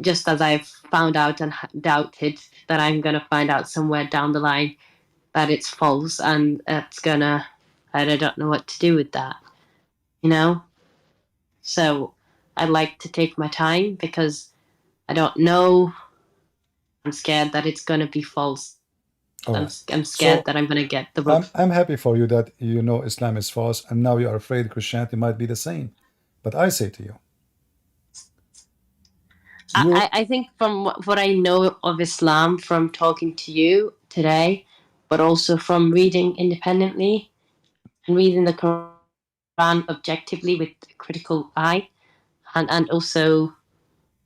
just as I've found out and doubted, that I'm gonna find out somewhere down the line that it's false, and I don't know what to do with that, So I'd like to take my time because I don't know. I'm scared that it's gonna be false. All I'm right. I'm scared So that I'm gonna get the I'm book. I'm happy for you that you know Islam is false, and now you are afraid Christianity might be the same. But I say to you, I think from what I know of Islam from talking to you today, but also from reading independently and reading the Quran objectively with a critical eye, and also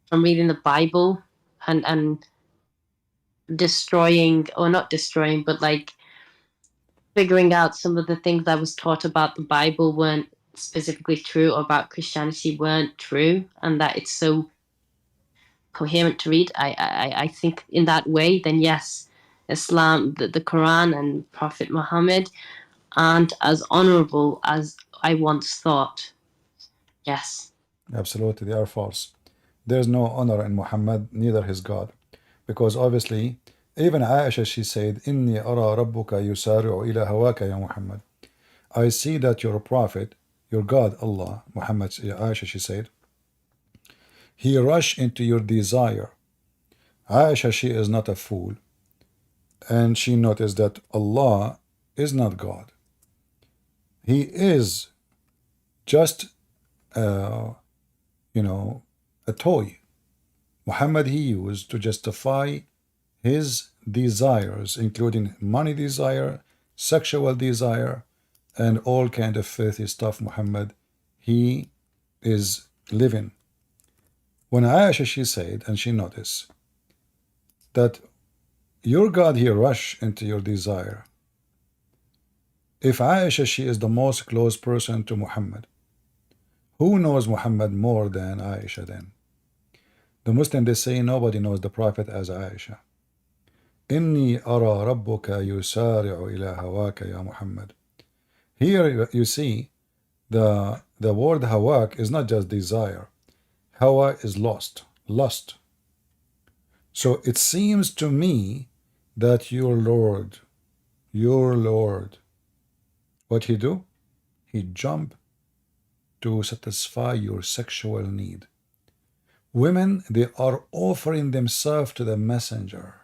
from reading the Bible and destroying, or not destroying, but like figuring out some of the things I was taught about the Bible weren't specifically true, or about Christianity weren't true, and that it's so coherent to read. I think in that way, then yes, Islam, the Quran and Prophet Muhammad aren't as honorable as I once thought. Yes. absolutely, they are false. There's no honor in Muhammad, neither his God. Because obviously, even Aisha, she said, Inni ara rabbuka yusari'u ila hawaka ya Muhammad. I see that your prophet, your God, Allah, Muhammad, Aisha, she said, he rushed into your desire. Aisha, she is not a fool. And she noticed that Allah is not God. He is just, a toy. Muhammad he used to justify his desires, including money desire, sexual desire, and all kind of filthy stuff. Muhammad, he is living. When Aisha, she said, and she noticed that your God here rush into your desire. If Aisha, she is the most close person to Muhammad, who knows Muhammad more than Aisha then? The Muslim, they say nobody knows the Prophet as Aisha. Inni ara rabbuka yusari'u ila hawaka ya Muhammad. Here you see the word hawak is not just desire. Hawa is lust. So it seems to me that your Lord, what he do? He jump to satisfy your sexual need. Women, they are offering themselves to the messenger.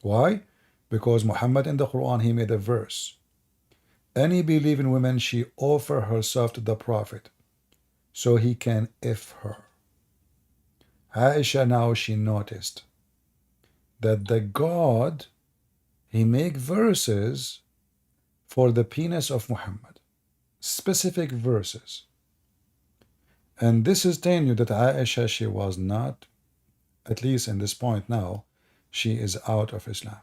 Why? Because Muhammad in the Quran, he made a verse. Any believing woman, she offer herself to the Prophet so he can F her. Aisha now, she noticed that the God, he make verses for the penis of Muhammad. Specific verses. And this is telling you that Aisha, she was not, at least in this point now, she is out of Islam.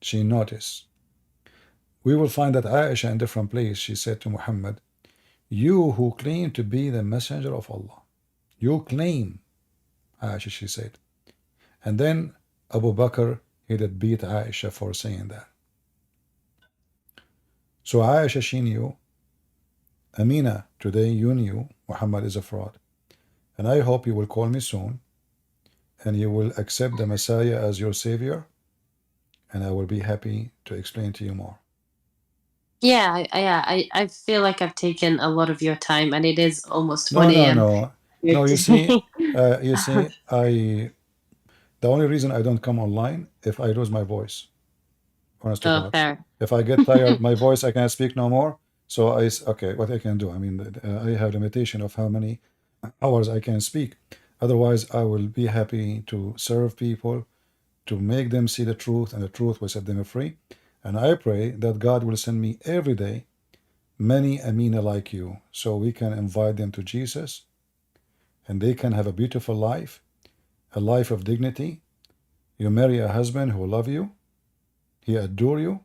She noticed. We will find that Aisha in different place, she said to Muhammad, you who claim to be the messenger of Allah, you claim, Aisha, she said. And then Abu Bakr, he did beat Aisha for saying that. So Aisha, she knew. Amina, today you knew Muhammad is a fraud. And I hope you will call me soon and you will accept the Messiah as your savior, and I will be happy to explain to you more. Yeah, I feel like I've taken a lot of your time, and it is almost 1 a.m. No, you see, the only reason I don't come online if I lose my voice. Honest to God. Fair. If I get tired, my voice, I can't speak no more. So okay, what I can do? I mean, I have limitation of how many hours I can speak. Otherwise, I will be happy to serve people, to make them see the truth, and the truth will set them free. And I pray that God will send me every day many Amina like you, so we can invite them to Jesus, and they can have a beautiful life, a life of dignity. You marry a husband who will love you, he adore you,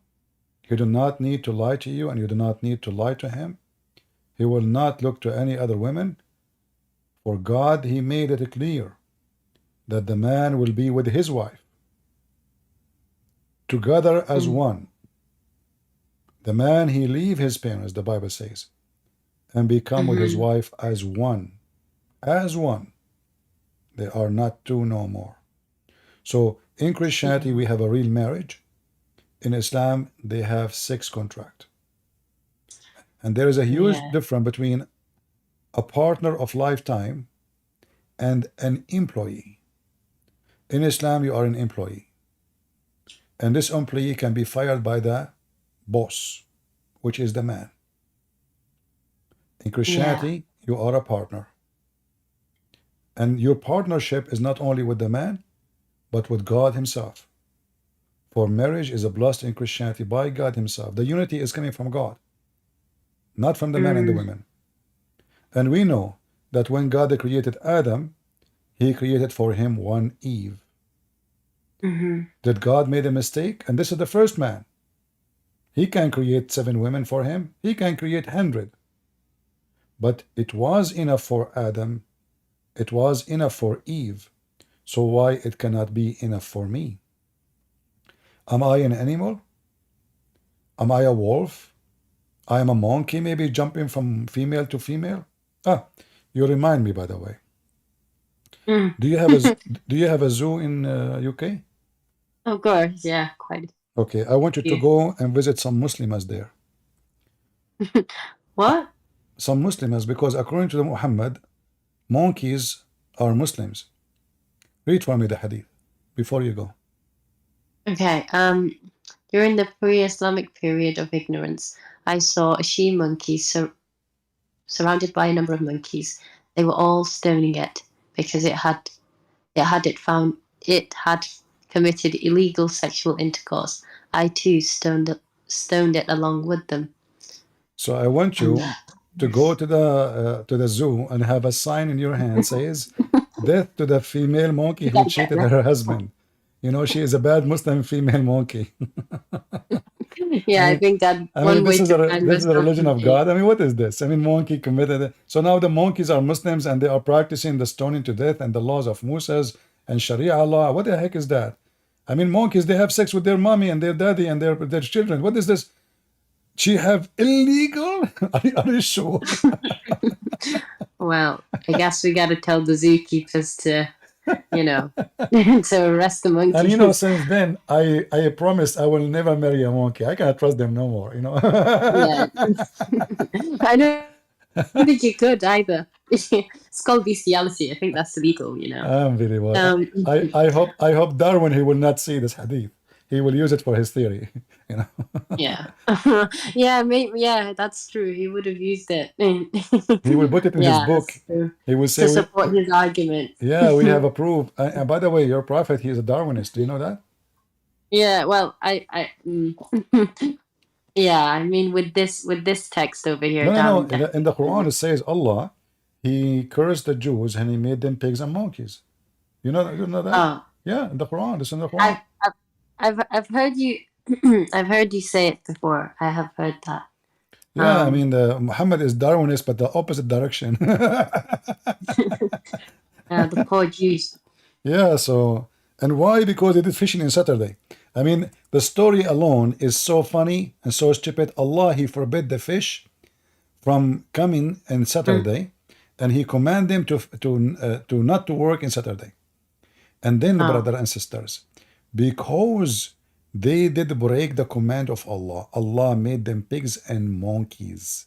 he do not need to lie to you, and you do not need to lie to him. He will not look to any other women. For God, he made it clear that the man will be with his wife, together as one. The man, he leave his parents, the Bible says, and become with his wife as one. As one. They are not two no more. So in Christianity, we have a real marriage. In Islam, they have 6 contract. And there is a huge difference between a partner of lifetime and an employee. In Islam, you are an employee. and this employee can be fired by the boss, which is the man. In Christianity, you are a partner. And your partnership is not only with the man, but with God himself. For marriage is a blessed in Christianity by God himself. The unity is coming from God, not from the man and the women. And we know that when God created Adam, he created for him one Eve. Did God made a mistake? And this is the first man. He can create 7 women for him. He can create 100. But it was enough for Adam. It was enough for Eve. So why it cannot be enough for me? Am I an animal? Am I a wolf? I am a monkey, maybe jumping from female to female? Ah, you remind me, by the way. Do you have a zoo in UK? Of course, yeah, quite. Okay, I want you to go and visit some Muslims there. What? Some Muslims, because according to the Muhammad, monkeys are Muslims. Read for me the hadith before you go. Okay. During the pre-Islamic period of ignorance, I saw a she monkey surrounded by a number of monkeys. They were all stoning it because it had committed illegal sexual intercourse. I too stoned it along with them. So I want you to go to the zoo and have a sign in your hand says, "Death to the female monkey who cheated her husband." You know, she is a bad Muslim female monkey. Yeah, I think that this is the religion of God. I mean, what is this? I mean, monkey committed it. So now the monkeys are Muslims and they are practicing the stoning to death and the laws of Moses and Sharia law. What the heck is that? I mean, monkeys, they have sex with their mommy and their daddy and their children. What is this? She have illegal? Are you sure? Well, I guess we got to tell the zookeepers to, to arrest the monkeys. And you know, since then, I promised I will never marry a monkey. I cannot trust them no more, you know. Yeah. I don't think you could either. It's called bestiality. I think that's illegal, you know. I'm very well. I hope Darwin, he will not see this hadith. He will use it for his theory, you know. Yeah. Yeah, that's true. He would have used it. He will put it in his book. He will say to support his argument. Yeah, we have a proof. And by the way, your prophet, he is a Darwinist. Do you know that? Yeah, well, yeah, I mean, with this text over here. No. In the Quran, it says Allah, he cursed the Jews and he made them pigs and monkeys. You know that? Oh. Yeah, in the Quran. It's in the Quran. I've heard you I've heard you say it before. I have heard that. Yeah, I mean, Muhammad is Darwinist, but the opposite direction. The poor Jews. Yeah, so, and why? Because they did fishing on Saturday. I mean, the story alone is so funny and so stupid. Allah, he forbid the fish from coming on Saturday, and he commanded them to not to work on Saturday. And then, brother and sisters, because they did break the command of Allah, Allah made them pigs and monkeys.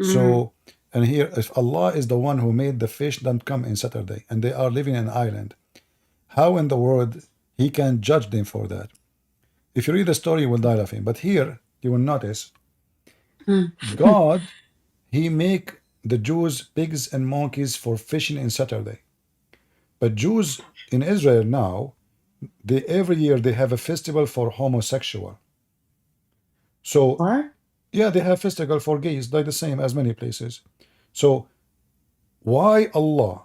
So, and here, if Allah is the one who made the fish don't come in Saturday, and they are living in an island, how in the world he can judge them for that? If you read the story, you will die laughing. But here, you will notice, God, he make the Jews pigs and monkeys for fishing in Saturday. But Jews in Israel now, every year they have a festival for homosexual. So what? Yeah, they have festival for gays, like the same as many places. So why Allah,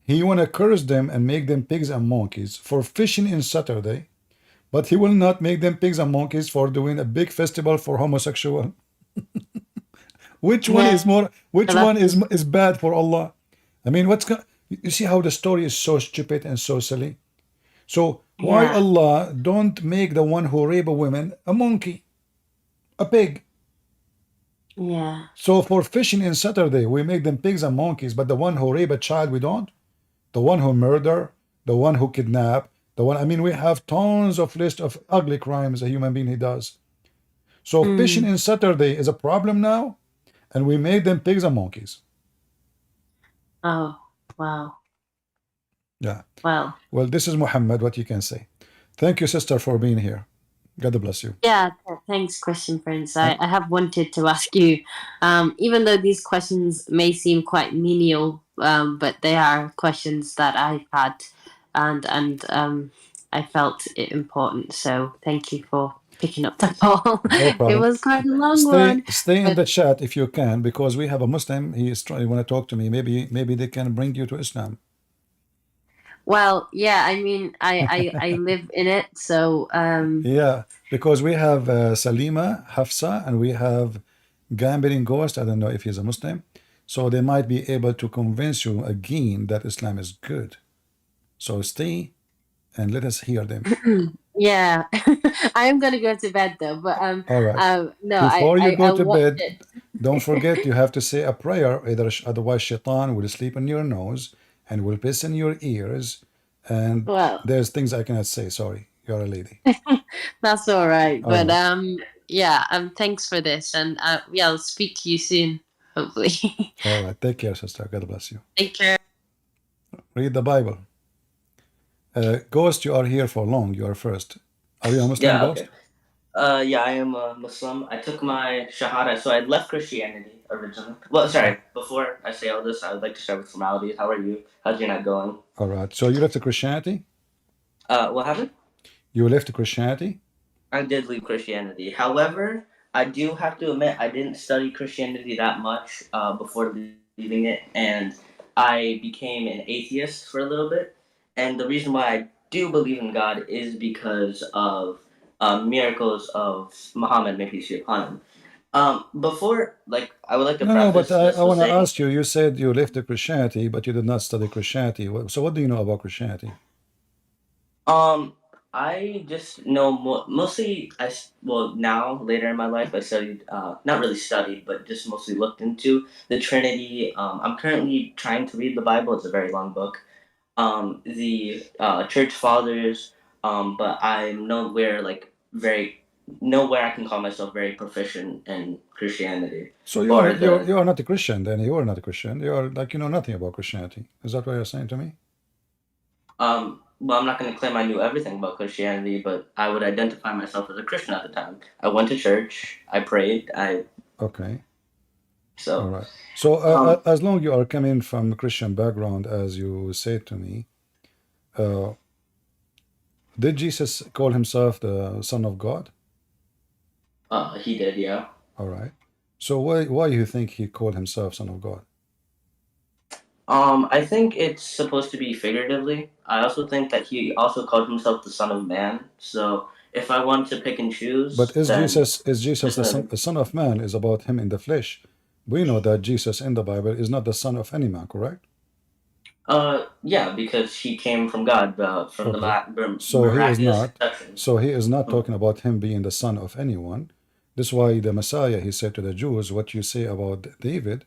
he wanna curse them and make them pigs and monkeys for fishing in Saturday, but he will not make them pigs and monkeys for doing a big festival for homosexual? Which one is more? Which one is bad for Allah? I mean, you see how the story is so stupid and so silly. So why Allah don't make the one who rape a woman a monkey, a pig? Yeah. So for fishing in Saturday, we make them pigs and monkeys, but the one who rape a child, we don't. The one who murder, the one who kidnap, I mean, we have tons of list of ugly crimes a human being he does. So fishing in Saturday is a problem now, and we made them pigs and monkeys. Oh, wow. Yeah. Wow. Well, this is Muhammad, what you can say. Thank you, sister, for being here. God bless you. Yeah, thanks, Christian Prince. I have wanted to ask you, even though these questions may seem quite menial, but they are questions that I've had, and I felt it important. So thank you for picking up the ball. No It problem. was quite a long one. Stay in but- the chat if you can, because we have a Muslim. He is trying want to talk to me. Maybe they can bring you to Islam. Well, yeah, I mean, I live in it, so Yeah, because we have Salima, Hafsa, and we have Gambling Ghost. I don't know if he's a Muslim, so they might be able to convince you again that Islam is good. So stay and let us hear them. yeah. I am gonna go to bed though, but All right. no, Before you I go to watched bed, it. don't forget you have to say a prayer. Otherwise, Shaitan will sleep in your nose and will piss in your ears. And Well, there's things I cannot say. Sorry, you're a lady. that's all right. All But right. yeah, thanks for this, and yeah, I'll speak to you soon, hopefully. All right. Take care, sister. God bless you. Take care. Read the Bible. Ghost, you are here for long. You are first. Are you a Muslim, Yeah, Ghost? okay. Yeah, I am a Muslim. I took my Shahada, so I left Christianity originally. Well, sorry, before I say all this, I would like to start with formalities. How are you? How's your night going? All right. So you left Christianity? What happened? You left Christianity? I did leave Christianity. However, I do have to admit I didn't study Christianity that much before leaving it, and I became an atheist for a little bit. And the reason why I do believe in God is because of miracles of Muhammad, may peace be upon him. Before, like, I would like to No, but preface this I with want to saying, ask you. You said you left Christianity, but you did not study Christianity. So what do you know about Christianity? I just know mostly. Well, now later in my life, I studied, not really studied, but just mostly looked into the Trinity. I'm currently trying to read the Bible. It's a very long book. The church fathers. But I'm nowhere I can call myself very proficient in Christianity. So you are not a Christian. Then you are not a Christian. You are like you know nothing about Christianity. Is that what you're saying to me? Well, I'm not going to claim I knew everything about Christianity, but I would identify myself as a Christian at the time. I went to church. I prayed. Okay. So. All right. So as long you are coming from a Christian background, as you said to me, did Jesus call himself the Son of God? He did, yeah. All right. So why you think he called himself Son of God? I think it's supposed to be figuratively. I also think that he also called himself the Son of Man. So if I want to pick and choose, but is then Jesus the son of Man? Is about him in the flesh? We know that Jesus in the Bible is not the son of any man, correct? Yeah, because he came from God, from the so he is miraculous not. conception. So he is not talking about him being the son of anyone. This is why the Messiah, he said to the Jews, "What you say about David,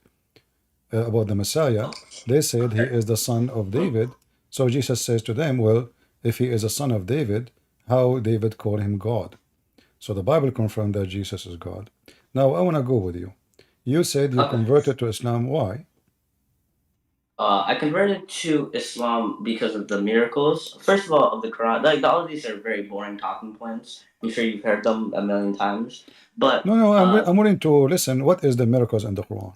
about the Messiah?" They said he is the son of David. So Jesus says to them, "Well, if he is a son of David, how David called him God?" So the Bible confirmed that Jesus is God. Now I want to go with you. You said you converted to Islam. Why? I converted to Islam because of the miracles. First of all, of the Quran. Like all of these are very boring talking points. I'm sure you've heard them a million times. But No, I'm willing to listen. What is the miracles in the Quran?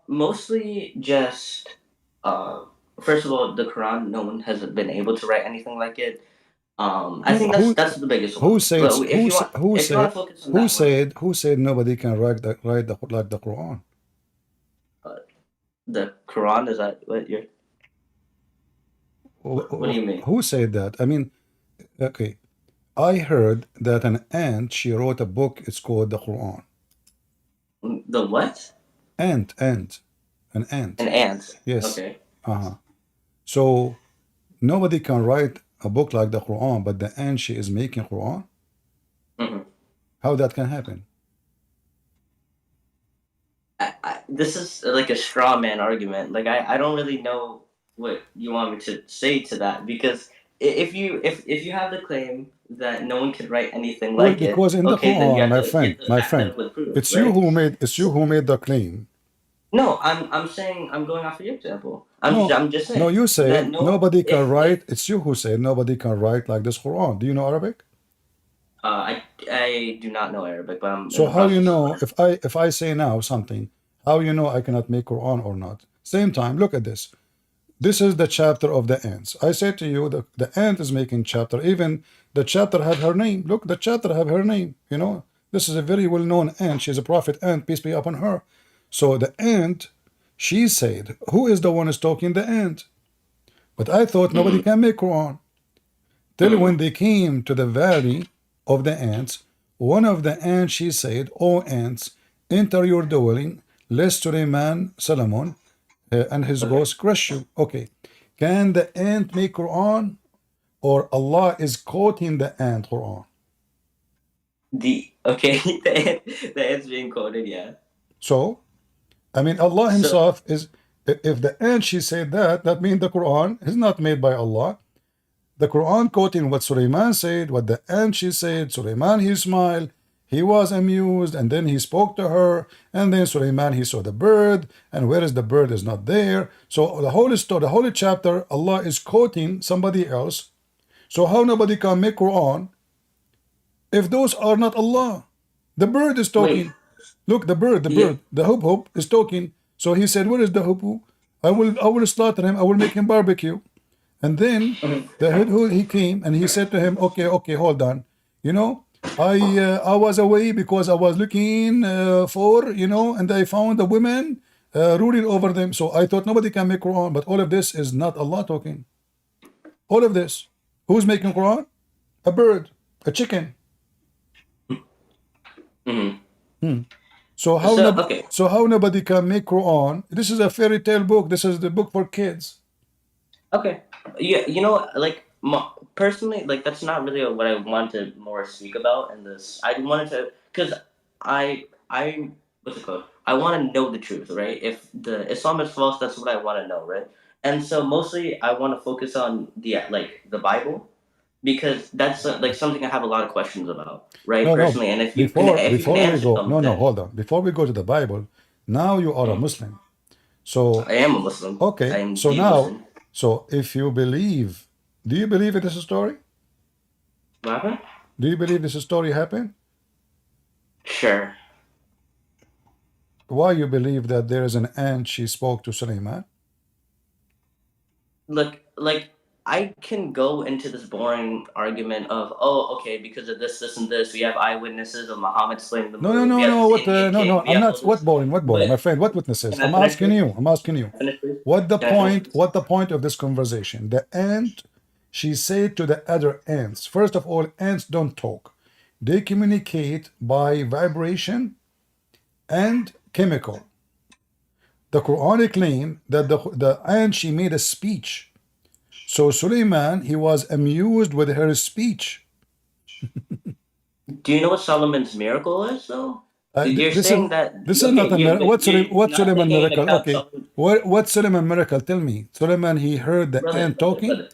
Mostly just first of all, the Quran. No one has been able to write anything like it. I think that's the biggest one. Who said? Who said nobody can write like the Quran? The Quran, is that what you're? What do you mean? Who said that? I mean, okay, I heard that an ant, she wrote a book. It's called the Quran. The what? Ant. An ant. An ant. Yes. Okay. So nobody can write a book like the Quran, but the ant, she is making Quran. How that can happen? This is like a straw man argument. Like I don't really know what you want me to say to that, because if you have the claim that no one could write anything like because it, in the okay, then you Quran, have my friend, proof, it's right? you who made the claim No, I'm saying I'm going off of your example. No, I'm just no, saying you that said no, nobody can if write. It's you who said nobody can write like this Quran. Do you know Arabic? I do not know Arabic, but I'm in So the how you process of know learning. if I say now something, how you know I cannot make Quran or not? Same time, look at this. This is the chapter of the ants. I say to you, the ant is making chapter. Even the chapter have her name. Look, the chapter have her name. You know, this is a very well-known ant. She's a prophet ant, peace be upon her. So the ant, she said, who is the one who's talking? The ant. But I thought nobody can make Quran. Till when they came to the valley of the ants, one of the ants she said, O ants, enter your dwelling, lest Suleiman, Solomon, and his ghost crush you. Okay. Can the ant make Quran? Or Allah is quoting the ant Quran? The ant's being quoted, yeah. So, I mean, Allah So Himself is, if the ant she said that, that means the Quran is not made by Allah. The Quran quoting what Suleiman said, what the ant she said, Suleiman he smiled, he was amused, and then he spoke to her, and then Suleiman he saw the bird, and where is the bird is not there. So the whole story, the whole chapter, Allah is quoting somebody else. So how nobody can make Quran if those are not Allah? The bird is talking. Look, the bird, the hoop hoop is talking. So he said, where is the hoop hoop? I will slaughter him, I will make him barbecue. And then the hudhud he came and he said to him, okay, hold on. You know, I was away because I was looking for, you know, and I found the women ruling over them. So I thought nobody can make Quran, but all of this is not Allah talking. All of this. Who's making Quran? A bird, a chicken. So how nobody can make Quran? This is a fairy tale book. This is the book for kids. Okay. Yeah, like personally, like that's not really what I wanted to more speak about in this. I wanted to, because I what's it called? I want to know the truth, right? If the Islam is false, that's what I want to know, right? And so mostly I want to focus on the Bible, because that's like something I have a lot of questions about, right? No, Personally, and if you can before we answer go, them, no, then hold on. Before we go to the Bible, now you are a Muslim. So I am a Muslim. I okay, am so the now, Muslim. so if you believe, do you believe it is a story? What happened? Do you believe this story happened? Sure. Why you believe that there is an ant she spoke to Suleiman? Look, like I can go into this boring argument of, oh, okay, because of this, and this, we have eyewitnesses of Muhammad slaying the No, no, moon. We no, have no. this What? Indian No, king. no. We I'm have all not. What this. boring? What boring, my But friend? What witnesses? can I I'm finish, asking please? you. I'm asking you. Can I finish, please? What the Can I finish, point? please? What the point of this conversation? The ant, she said to the other ants. First of all, ants don't talk. They communicate by vibration and chemical. The Quranic claim that the ant she made a speech. So Suleiman he was amused with her speech. Do you know what Solomon's miracle is, though? You're This saying that is okay, not a miracle. you're What not Suleiman taking into miracle? account Okay, Solomon. what Suleiman miracle? Tell me. Suleiman he heard the ant talking.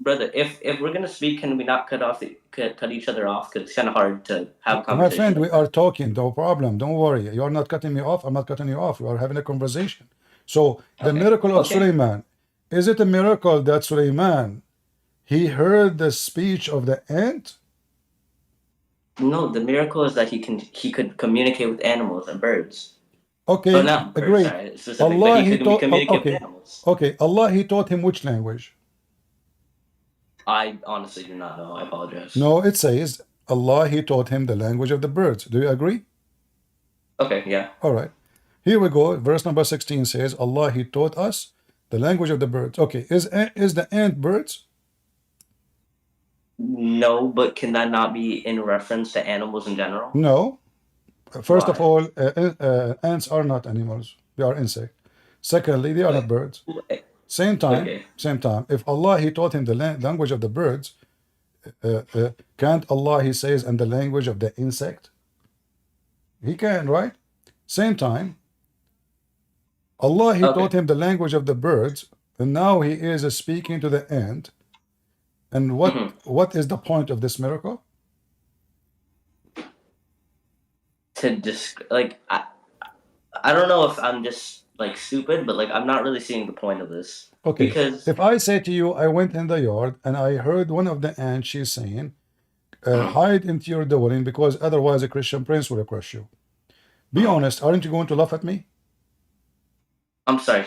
Brother, if we're gonna speak, can we not cut each other off? Because it's kind of hard to have a My conversation. friend, we are talking. No problem. Don't worry. You are not cutting me off. I'm not cutting you off. We are having a conversation. So the miracle of Suleiman, is it a miracle that Suleiman he heard the speech of the ant? No, the miracle is that he could communicate with animals and birds. Okay, Oh, not birds, great. sorry, specific, but Allah he he could taught. communicate with Okay, animals. okay. Allah he taught him which language? I honestly do not know. I apologize. No, it says Allah he taught him the language of the birds. Do you agree? Okay, yeah. All right. Here we go. Verse number 16 says Allah he taught us the language of the birds. Okay, is the ant birds? No, but can that not be in reference to animals in general? No. First of Why? all, ants are not animals. They are insects. Secondly, they are not birds. Same time, Okay. same time. If Allah he taught him the language of the birds, can't Allah he says and the language of the insect? He can, right? Same time, Allah he taught him the language of the birds, and now he is speaking to the ant. And what is the point of this miracle? To just like I don't know if I'm just like stupid, but like I'm not really seeing the point of this. Okay, Because if I say to you, I went in the yard and I heard one of the ants, she's saying, hide into your dwelling because otherwise a Christian prince will crush you. Be honest, aren't you going to laugh at me? I'm sorry.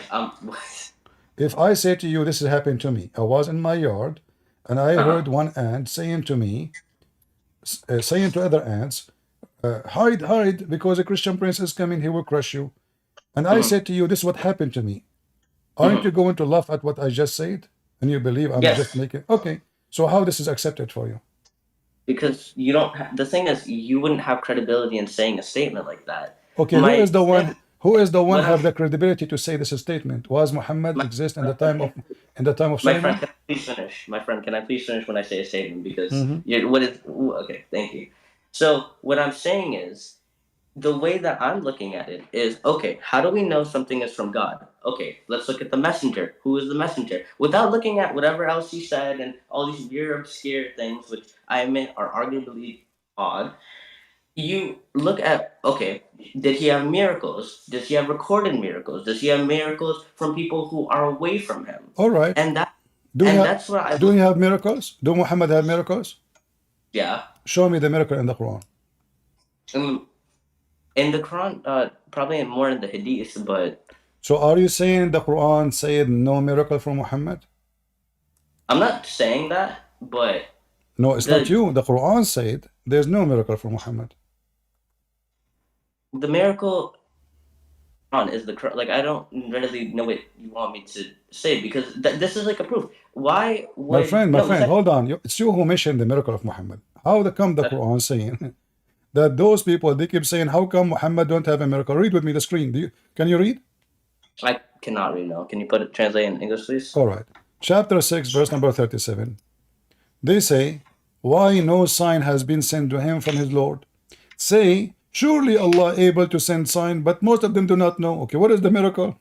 If I say to you, this has happened to me, I was in my yard and I heard one ant saying to me, saying to other ants, hide because a Christian prince is coming, he will crush you. And I said to you, this is what happened to me. Aren't you going to laugh at what I just said? And you believe I'm just making... Okay, so how this is accepted for you? Because you don't. The thing is, you wouldn't have credibility in saying a statement like that. Okay, who is the one? Who is the one have the credibility to say this statement? Was Muhammad exist in the time of My Solomon? friend, can I please finish? My friend, can I please finish when I say a statement? Because okay, thank you. So what I'm saying is, the way that I'm looking at it is, okay, how do we know something is from God? Okay, let's look at the messenger. Who is the messenger? Without looking at whatever else he said and all these weird, obscure things, which I admit are arguably odd, you look at, okay, did he have miracles? Does he have recorded miracles? Does he have miracles from people who are away from him? All right. And that's what I... Do you have miracles? Do Muhammad have miracles? Yeah. Show me the miracle in the Quran. In the Quran, probably more in the Hadith, but... So are you saying the Quran said no miracle from Muhammad? I'm not saying that, but... No, it's not you. The Quran said there's no miracle from Muhammad. The miracle is the... Like, I don't really know what you want me to say, because this is like a proof. Why would... My friend, hold on. It's you who mentioned the miracle of Muhammad. How come the Quran saying... that those people, they keep saying, how come Muhammad don't have a miracle? Read with me the screen. Can you read? I cannot read now. Can you translate in English, please? All right. Chapter 6, verse number 37. They say, why no sign has been sent to him from his Lord? Say, surely Allah able to send sign, but most of them do not know. Okay, what is the miracle?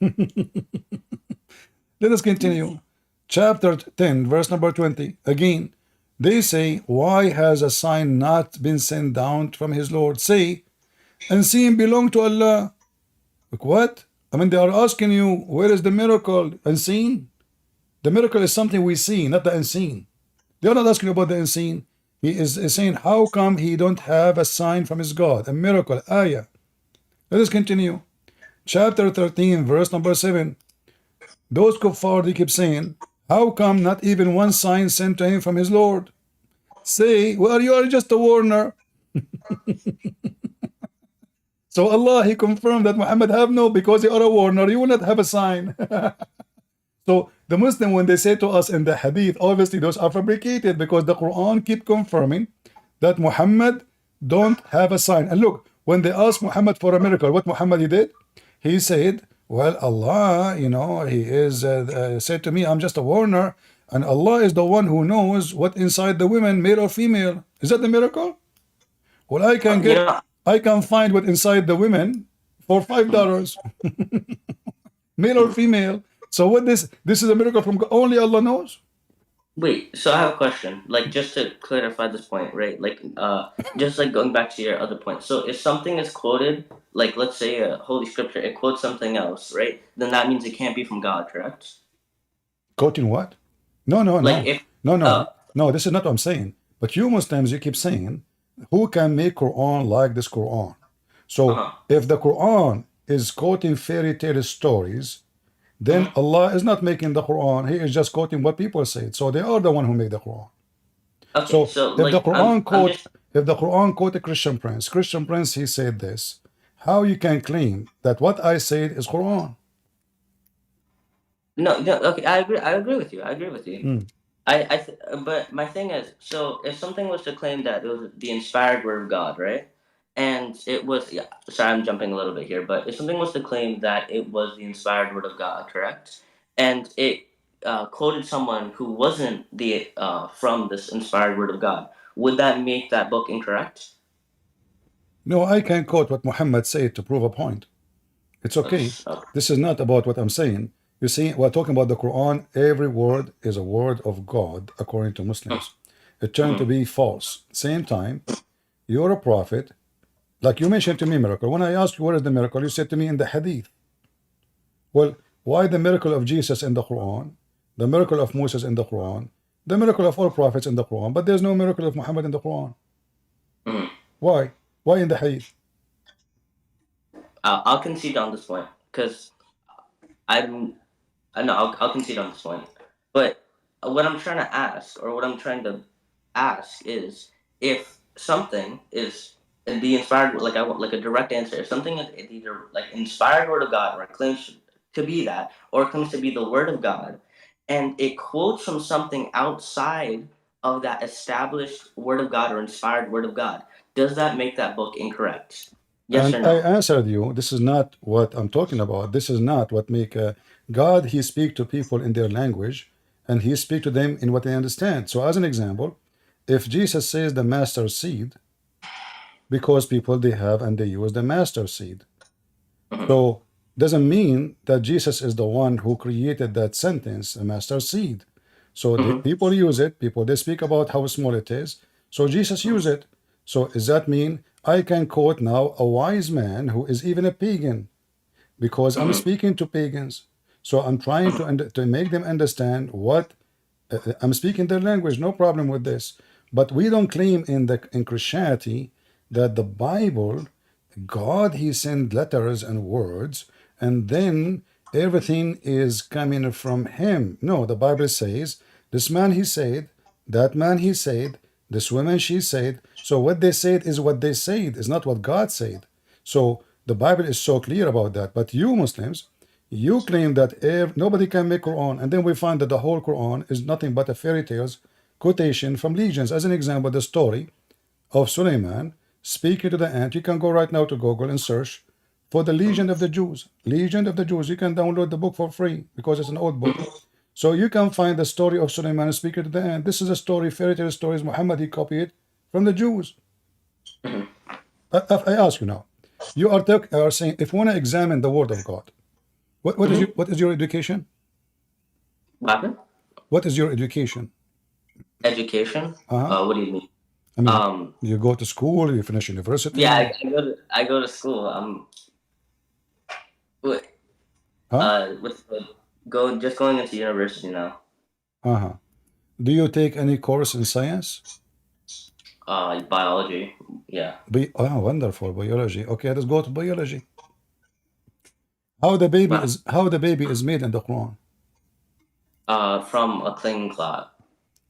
Let us continue. Chapter 10, verse number 20. Again, they say, why has a sign not been sent down from his Lord? Say, unseen belong to Allah. Like what? I mean, they are asking you, where is the miracle? Unseen? The miracle is something we see, not the unseen. They are not asking you about the unseen. He is saying, how come he don't have a sign from his God? A miracle, ayah. Let us continue. Chapter 13, verse number 7. Those kuffar, they keep saying, how come not even one sign sent to him from his Lord? Say, well, you are just a warner. So Allah, he confirmed that Muhammad have no, because you are a warner, you will not have a sign. So the Muslim, when they say to us in the hadith, obviously those are fabricated, because the Quran keep confirming that Muhammad don't have a sign. And look, when they asked Muhammad for a miracle, what Muhammad he did? He said, well, Allah, you know, he is said to me, I'm just a warner, and Allah is the one who knows what inside the women, male or female. Is that the miracle? Well, I can I can find what inside the women for $5, male or female. So what this is a miracle from God. Only Allah knows. Wait, so I have a question. Like, just to clarify this point, right? Like, just like going back to your other point. So if something is quoted, like let's say a holy scripture, it quotes something else, right? Then that means it can't be from God, correct? Quoting what? No, like no, this is not what I'm saying. But you Muslims, you keep saying, who can make Quran like this Quran? So if the Quran is quoting fairy tale stories, then Allah is not making the Quran. He is just quoting what people say. So they are the one who make the Quran. Okay, so if the Quran if the Quran quote a Christian prince, he said this. How you can claim that what I said is Quran? No, okay, I agree with you. But my thing is, so if something was to claim that it was the inspired word of God, right? And it was, sorry, I'm jumping a little bit here, but if something was to claim that it was the inspired word of God, correct? And it quoted someone who wasn't the from this inspired word of God, would that make that book incorrect? No, I can quote what Muhammad said to prove a point. It's okay. This is not about what I'm saying. You see, we're talking about the Quran. Every word is a word of God, according to Muslims. It turned to be false. Same time, you're a prophet. Like you mentioned to me miracle. When I asked you what is the miracle, you said to me in the hadith. Well, why the miracle of Jesus in the Quran, the miracle of Moses in the Quran, the miracle of all prophets in the Quran, but there's no miracle of Muhammad in the Quran? Why? Why in the Hadith? I'll concede on this point because I'll concede on this point. But what I'm trying to ask, or what I'm trying to ask, is if something is the inspired, like I want like a direct answer. If something is either like inspired word of God, or it claims to be that, or it claims to be the word of God, and it quotes from something outside of that established word of God or inspired word of God, does that make that book incorrect? Yes And or no? I answered you, this is not what I'm talking about. This is not what make God, he speak to people in their language, and he speak to them in what they understand. So as an example, if Jesus says the master seed, because people they have and they use the master seed. So doesn't mean that Jesus is the one who created that sentence, the master seed. So the people use it, people they speak about how small it is. So Jesus used it. So does that mean I can quote now a wise man who is even a pagan? Because I'm speaking to pagans. So I'm trying to make them understand what I'm speaking their language, no problem with this. But we don't claim in Christianity that the Bible, God, he sent letters and words, and then everything is coming from him. No, the Bible says, this man he said, that man he said, this woman she said. So what they said is what they said, is not what God said. So the Bible is so clear about that. But you Muslims, you claim that nobody can make Quran, and then we find that the whole Quran is nothing but a fairy tales quotation from legends. As an example, the story of Suleiman speaking to the ant. You can go right now to Google and search for the Legend of the Jews. Legend of the Jews. You can download the book for free because it's an old book. So you can find the story of Suleiman speaking to the ant. This is a story, fairy tale stories. Muhammad, he copied it from the Jews. I ask you now. You are saying if we want to examine the word of God, what is your education? What is your education? Education? What do you mean? I mean, you go to school, you finish university. Yeah, I go to school. Just going into university now. Do you take any course in science? Biology. Yeah. Wonderful, biology. Okay, let's go to biology. How the baby is made in the Quran? From a clinging clot.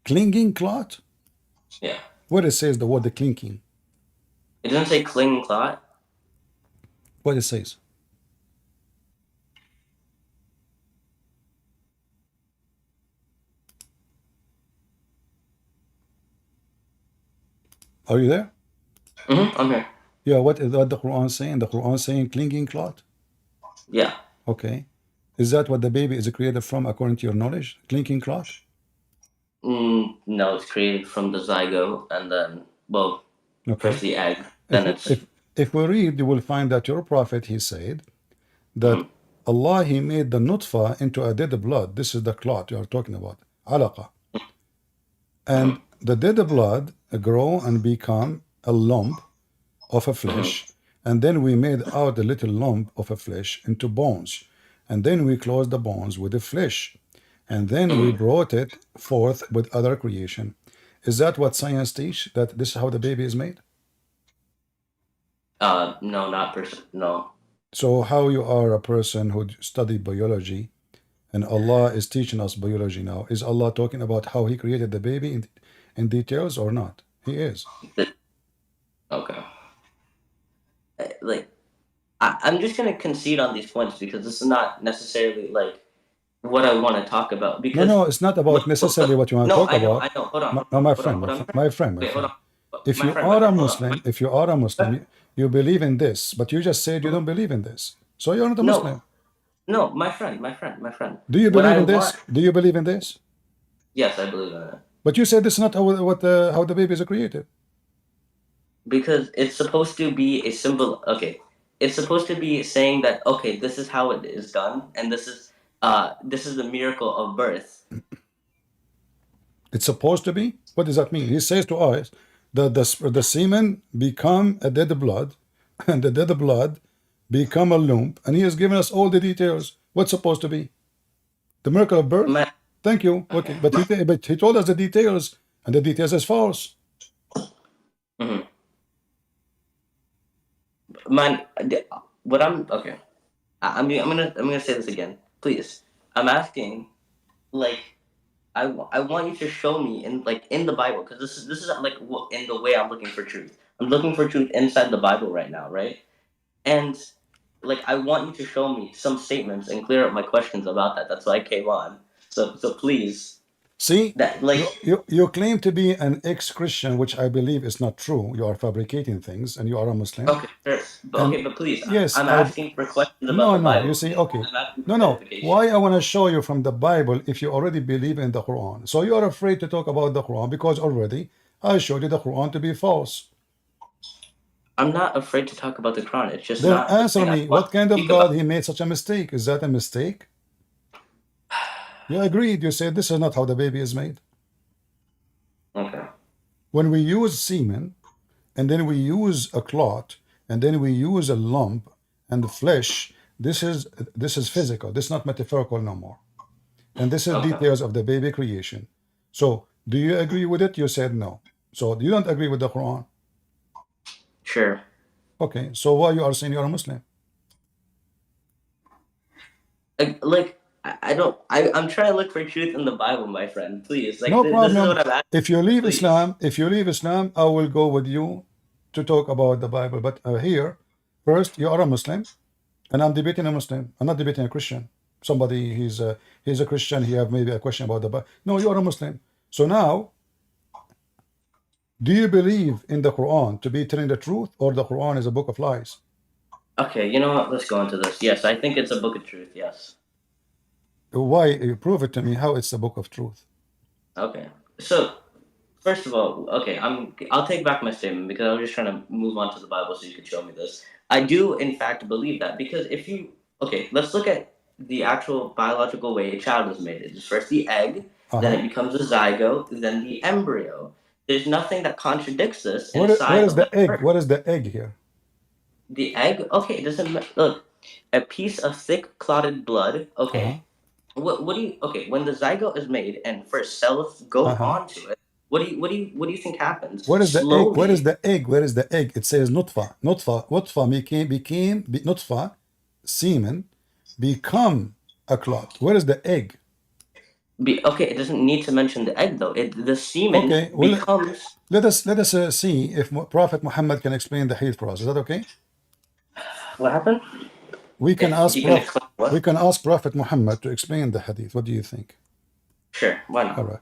Clinging clot? Yeah. What it says the word the clinging? It doesn't say clinging clot. What it says? Are you there? I'm here. Yeah, what is what the Quran saying? The Quran saying clinging clot? Yeah. Okay. Is that what the baby is created from according to your knowledge? Clinging clot? No, it's created from the zygote and then, first the egg, then if we read, you will find that your prophet, he said that Allah, he made the nutfa into a dead blood. This is the clot you are talking about, alaqa. And the dead blood grow and become a lump of a flesh. And then we made out the little lump of a flesh into bones. And then we closed the bones with the flesh. And then we brought it forth with other creation. Is that what science teach? That this is how the baby is made? No, no. So how you are a person who studied biology and Allah is teaching us biology now? Is Allah talking about how he created the baby in details or not? He is. Okay. I'm just going to concede on these points because this is not necessarily what I want to talk about. Because no, it's not about necessarily what you want to talk about. I know. Hold on. No, my friend. If you are a Muslim, you believe in this, but you just said you don't believe in this. So you're not a Muslim. No, my friend. Do you believe in this? Do you believe in this? Yes, I believe in it. But you said this is not how the babies are created. Because it's supposed to be a symbol. Okay, it's supposed to be saying that this is how it is done, and this is the miracle of birth. It's supposed to be. What does that mean? He says to us that the semen become a dead blood, and the dead blood become a lump, and he has given us all the details What's supposed to be? The miracle of birth? Thank you. Okay, but he told us the details, and the details is false. Man, what I'm okay. I'm gonna say this again, please. I'm asking, like, I want you to show me in the Bible, because this is like in the way I'm looking for truth. I'm looking for truth inside the Bible right now, right? And like I want you to show me some statements and clear up my questions about that. That's why I came on. So please. See, that like you claim to be an ex-Christian, which I believe is not true. You are fabricating things, and you are a Muslim. Okay, sure. But please, yes, I'm asking for questions about the Bible. You see, okay, I'm asking for no. clarification. Why I want to show you from the Bible if you already believe in the Quran? So you are afraid to talk about the Quran because already I showed you the Quran to be false. I'm not afraid to talk about the Quran. It's just then not. answer me. What kind of God he made such a mistake? Is that a mistake? You agreed. You said this is not how the baby is made. Okay. When we use semen, and then we use a clot, and then we use a lump and the flesh, this is physical. This is not metaphorical no more. And this is details of the baby creation. So do you agree with it? You said no. So you don't agree with the Quran? Sure. Okay. So why you are saying you're a Muslim? Like I don't. I'm trying to look for truth in the Bible, my friend. Please, like no problem. This is what I'm asking. If you leave Islam, I will go with you to talk about the Bible. But here, first, you are a Muslim, and I'm debating a Muslim. I'm not debating a Christian. Somebody he's a Christian. He have maybe a question about the Bible. No, you are a Muslim. So now, do you believe in the Quran to be telling the truth, or the Quran is a book of lies? Okay, you know what? Let's go into this. Yes, I think it's a book of truth. Yes. Why? You prove it to me how it's a book of truth. Okay. So, first of all, okay, I'll take back my statement because I was just trying to move on to the Bible so you could show me this. I do, in fact, believe that because let's look at the actual biological way a child is made. It's first the egg, then it becomes a zygote, then the embryo. There's nothing that contradicts this inside. Where is the egg? What is the egg here? The egg? Okay, it doesn't look. A piece of thick clotted blood. Okay. What do you? Okay, when the zygote is made and first cells go onto it, what do you think happens? What is the Slowly. egg? Where is the egg? Where is the egg? It says nutfa. Nutfa became nutfa, semen, become a clot. Where is the egg? Okay, it doesn't need to mention the egg though. The semen becomes. Let us see if Prophet Muhammad can explain the Hadith for us. Is that okay? What happened? We can ask Prophet Muhammad to explain the Hadith. What do you think? Sure, why not? All right.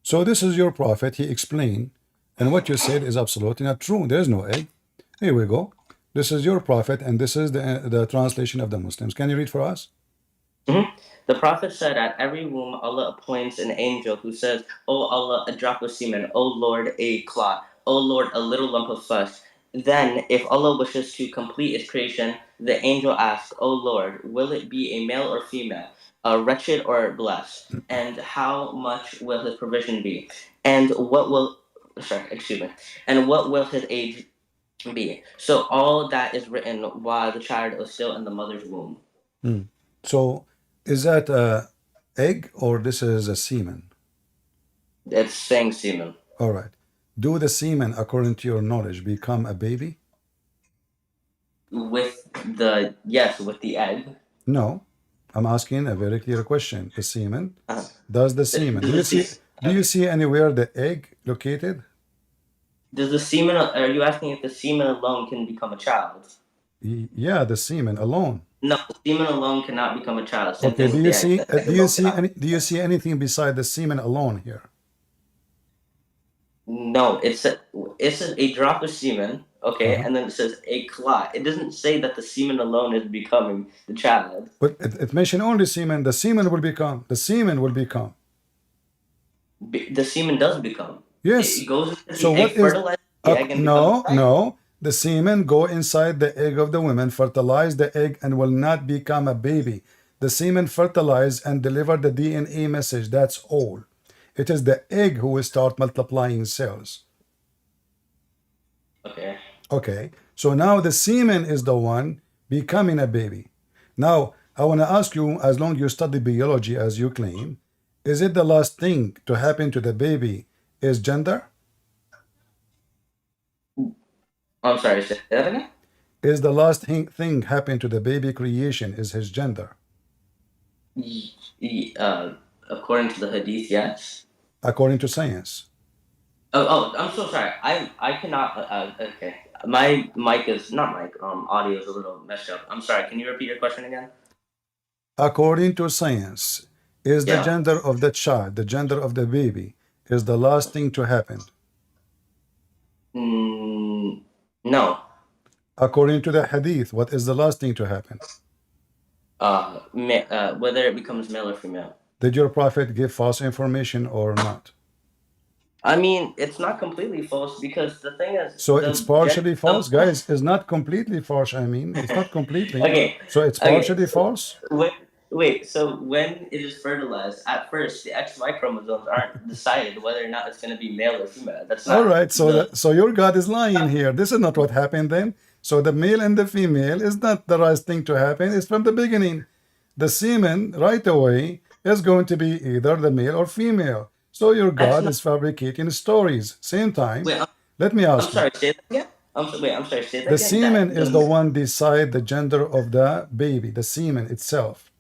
So this is your Prophet. He explained, and what you said is absolutely not true. There is no egg. Here we go. This is your Prophet, and this is the translation of the Muslims. Can you read for us? The Prophet said, "At every womb, Allah appoints an angel who says, 'O Allah, a drop of semen. O Lord, a clot. O Lord, a little lump of flesh.' Then, if Allah wishes to complete His creation, the angel asks, 'O Lord, will it be a male or female, wretched or blessed? And how much will His provision be? And what will His age be?' So all that is written while the child is still in the mother's womb." So, is that a egg or this is a semen? It's saying semen. All right. Do the semen, according to your knowledge, become a baby? With the egg. No. I'm asking a very clear question. The semen. Does the semen? Do you see anywhere the egg located? Does the semen? Are you asking if the semen alone can become a child? Yeah, the semen alone. No, the semen alone cannot become a child. Okay. Do you see anything beside the semen alone here? No, it says a drop of semen. Okay, and then it says a clot. It doesn't say that the semen alone is becoming the child. But it mentioned only semen. The semen will become. The semen will become. The semen does become. Yes. It goes into the So egg, what is? fertilizes the egg, and No. The semen go inside the egg of the woman, fertilize the egg, and will not become a baby. The semen fertilize and deliver the DNA message. That's all. It is the egg who will start multiplying cells. Okay. Okay. So now the semen is the one becoming a baby. Now, I want to ask you, as long you study biology as you claim, is it the last thing to happen to the baby is gender? I'm sorry, say that again? Is the last thing happen to the baby creation is his gender? According to the hadith, yes. According to science. Oh, I'm so sorry. I cannot. Okay, my mic is not mic. Audio is a little messed up. I'm sorry. Can you repeat your question again? According to science, is the Yeah. gender of the child, the gender of the baby, is the last thing to happen? No. According to the hadith, what is the last thing to happen? Whether it becomes male or female. Did your prophet give false information or not? I mean, it's not completely false because the thing is. So it's partially false, guys. It's not completely false. I mean, it's not completely. Okay. So it's partially false. Wait. So when it is fertilized, at first the XY chromosomes aren't decided whether or not it's going to be male or female. That's not. All right. So your God is lying here. This is not what happened then. So the male and the female is not the right thing to happen. It's from the beginning. The semen right away is going to be either the male or female. So your God is fabricating stories. Same time. Let me ask I'm sorry. Say that again. I'm sorry. Say that the again. semen is the one decide the gender of the baby. The semen itself.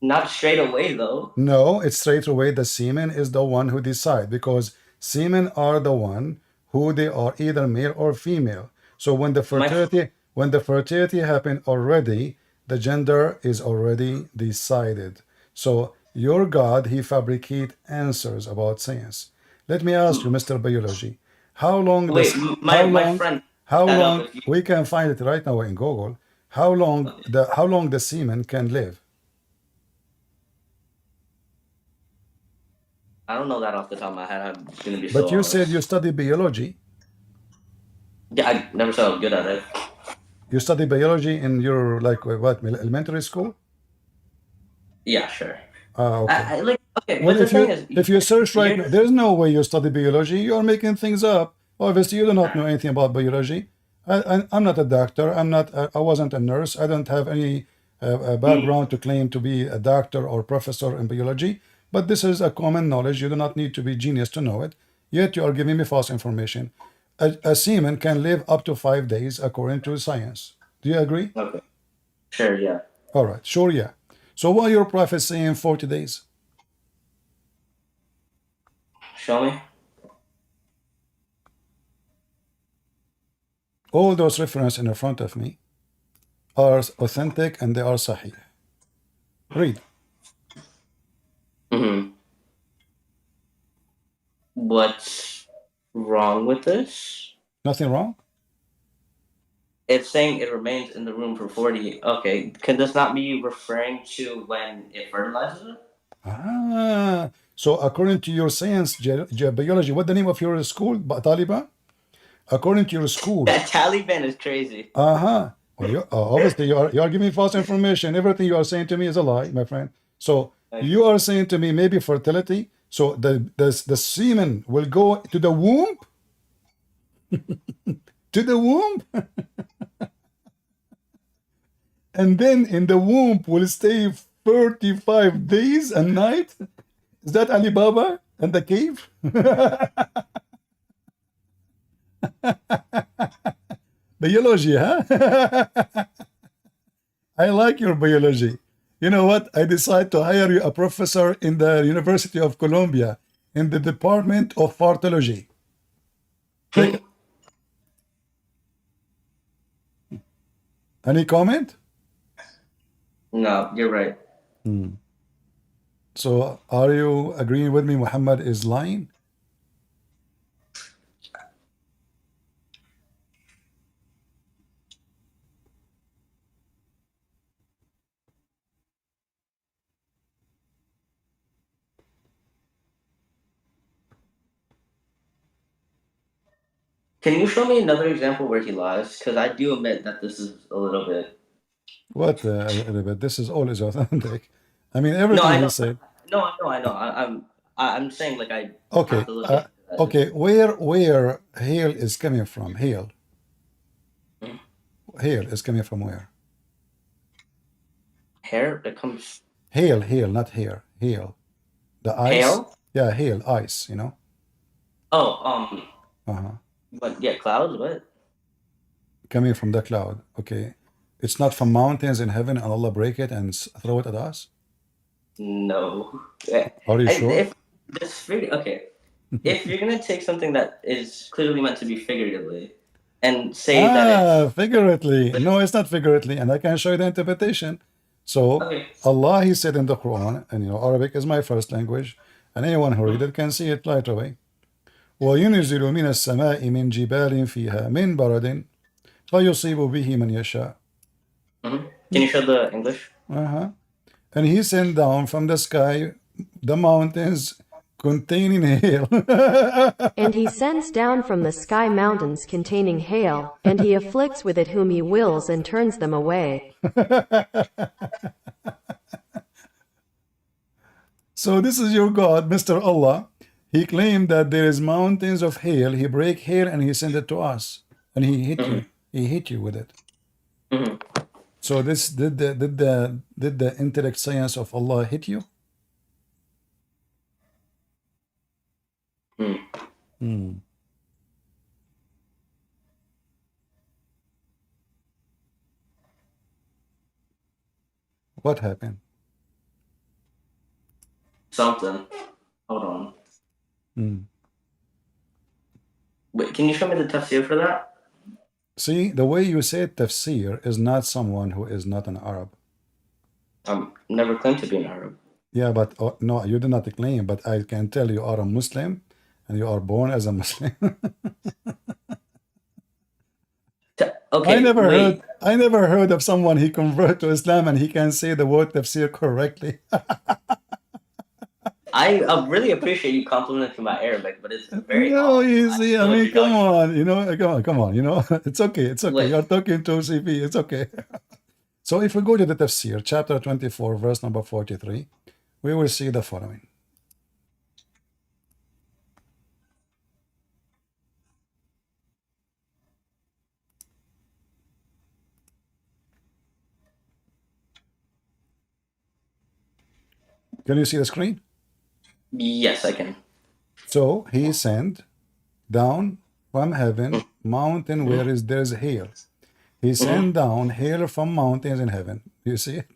Not straight away though. No, it's straight away. The semen is the one who decide because semen are the one who they are either male or female. So when the fertility happened already, the gender is already decided. So your God, he fabricate answers about science. Let me ask you, Mr. Biology, how long we can find it right now in Google, how long the semen can live? I don't know that off the top of my head. I'm gonna be. But you said you study biology. Yeah, I never said I was good at it. You study biology in your elementary school? Yeah, sure. Okay. Well, if you search right now, there's no way you study biology. You are making things up. Obviously, you do not know anything about biology. I'm not a doctor. I wasn't a nurse. I don't have any background to claim to be a doctor or professor in biology. But this is a common knowledge. You do not need to be genius to know it. Yet you are giving me false information. A semen can live up to 5 days according to science. Do you agree? Okay. Sure, yeah. All right, sure, yeah. So why your prophet saying 40 days? Show me. All those references in front of me are authentic and they are sahih. Read. What's wrong with this? Nothing wrong? It's saying it remains in the room for 40. Okay, can this not be referring to when it fertilizes it? So according to your science, biology, what the name of your school, Taliban? According to your school. Taliban is crazy. Well, obviously you are giving false information. Everything you are saying to me is a lie, my friend. So you are saying to me maybe fertility. So the semen will go to the womb? To the womb? And then in the womb will stay 35 days and night? Is that Alibaba and the cave? Biology, huh? I like your biology. You know what? I decided to hire you a professor in the University of Columbia in the Department of Fartology. Any comment? No, you're right. So are you agreeing with me Muhammad is lying? Can you show me another example where he lies? Because I do admit that this is a little bit. What a little bit? This is always authentic. I mean, everything he said. No, I know. I'm saying like I. Okay. Have to look at okay. Where hail is coming from? Hail. Hail is coming from where? Hair that comes. Hail, hail, not hair. Hail. The ice. Hail? Yeah, hail, ice, you know? Oh, Uh-huh. but yeah, clouds, what? Coming from the cloud. Okay. It's not from mountains in heaven and Allah break it and throw it at us? No. Are you sure? If this okay. If you're gonna take something that is clearly meant to be figuratively and say that it's figuratively. No, it's not figuratively, and I can show you the interpretation. So okay. Allah, He said in the Quran, and you know, Arabic is my first language, and anyone who read it can see it right away. وَيُنْزِلُ مِنَ السَّمَاءِ مِنْ جِبَالٍ فِيهَا مِنْ بَرَدٍ فَيُصِيبُ بِهِ مَنْ يَشَاءُ. Can you show the English? And He sent down from the sky the mountains containing hail. And He sends down from the sky mountains containing hail, and He afflicts with it whom He wills and turns them away. So this is your God, Mr. Allah. He claimed that there is mountains of hail. He break hail and He sent it to us, and He hit you. He hit you with it. So this did the intellect science of Allah hit you? What happened? Something. Hold on. Wait, can you show me the tafsir for that? See, the way you say tafsir is not someone who is not an Arab. Never claimed to be an Arab. Yeah, but no, you did not claim, but I can tell you are a Muslim and you are born as a Muslim. Okay, I never heard of someone he converted to Islam and he can say the word tafsir correctly. I really appreciate you complimenting my Arabic, but it's very no, easy. I mean, come on, you know, come on, you know, it's okay, it's okay. Wait. You're talking to CP, it's okay. So if we go to the tafsir, chapter 24, verse number 43, we will see the following. Can you see the screen? Yes, I can. So He sent down from heaven mountain where there is hail. He sent down hail from mountains in heaven. You see it?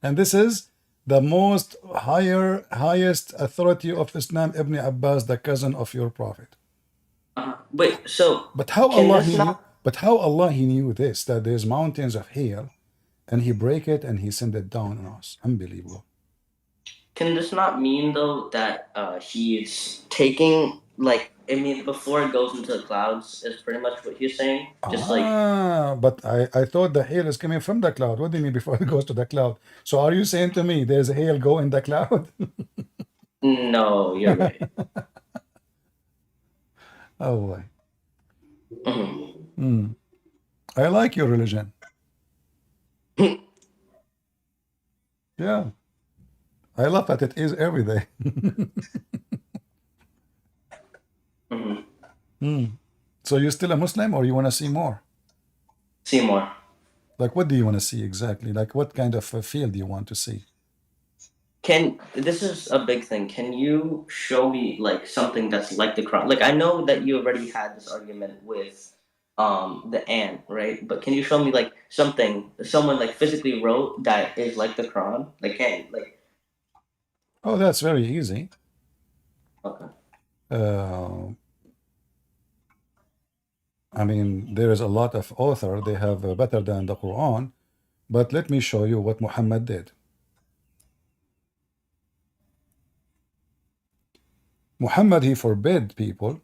And this is the most highest authority of Islam, Ibn Abbas, the cousin of your prophet. Wait, so but how Allah he knew this, that there's mountains of hail, and He break it and He send it down on us. Unbelievable. Can this not mean though that He is taking, like, I mean, before it goes into the clouds is pretty much what He's saying? Just But I thought the hail is coming from the cloud. What do you mean before it goes to the cloud? So are you saying to me there's a hail go in the cloud? No, you're right. Oh boy. I like your religion. Yeah. I love that it is every day. So you're still a Muslim or you want to see more? See more. Like what do you want to see exactly? Like what kind of a field do you want to see? This is a big thing. Can you show me like something that's like the Quran? Like I know that you already had this argument with the ant, right? But can you show me like something someone like physically wrote that is like the Quran? Oh, that's very easy. Okay. I mean, there is a lot of author, they have better than the Quran, but let me show you what Muhammad did. Muhammad, he forbid people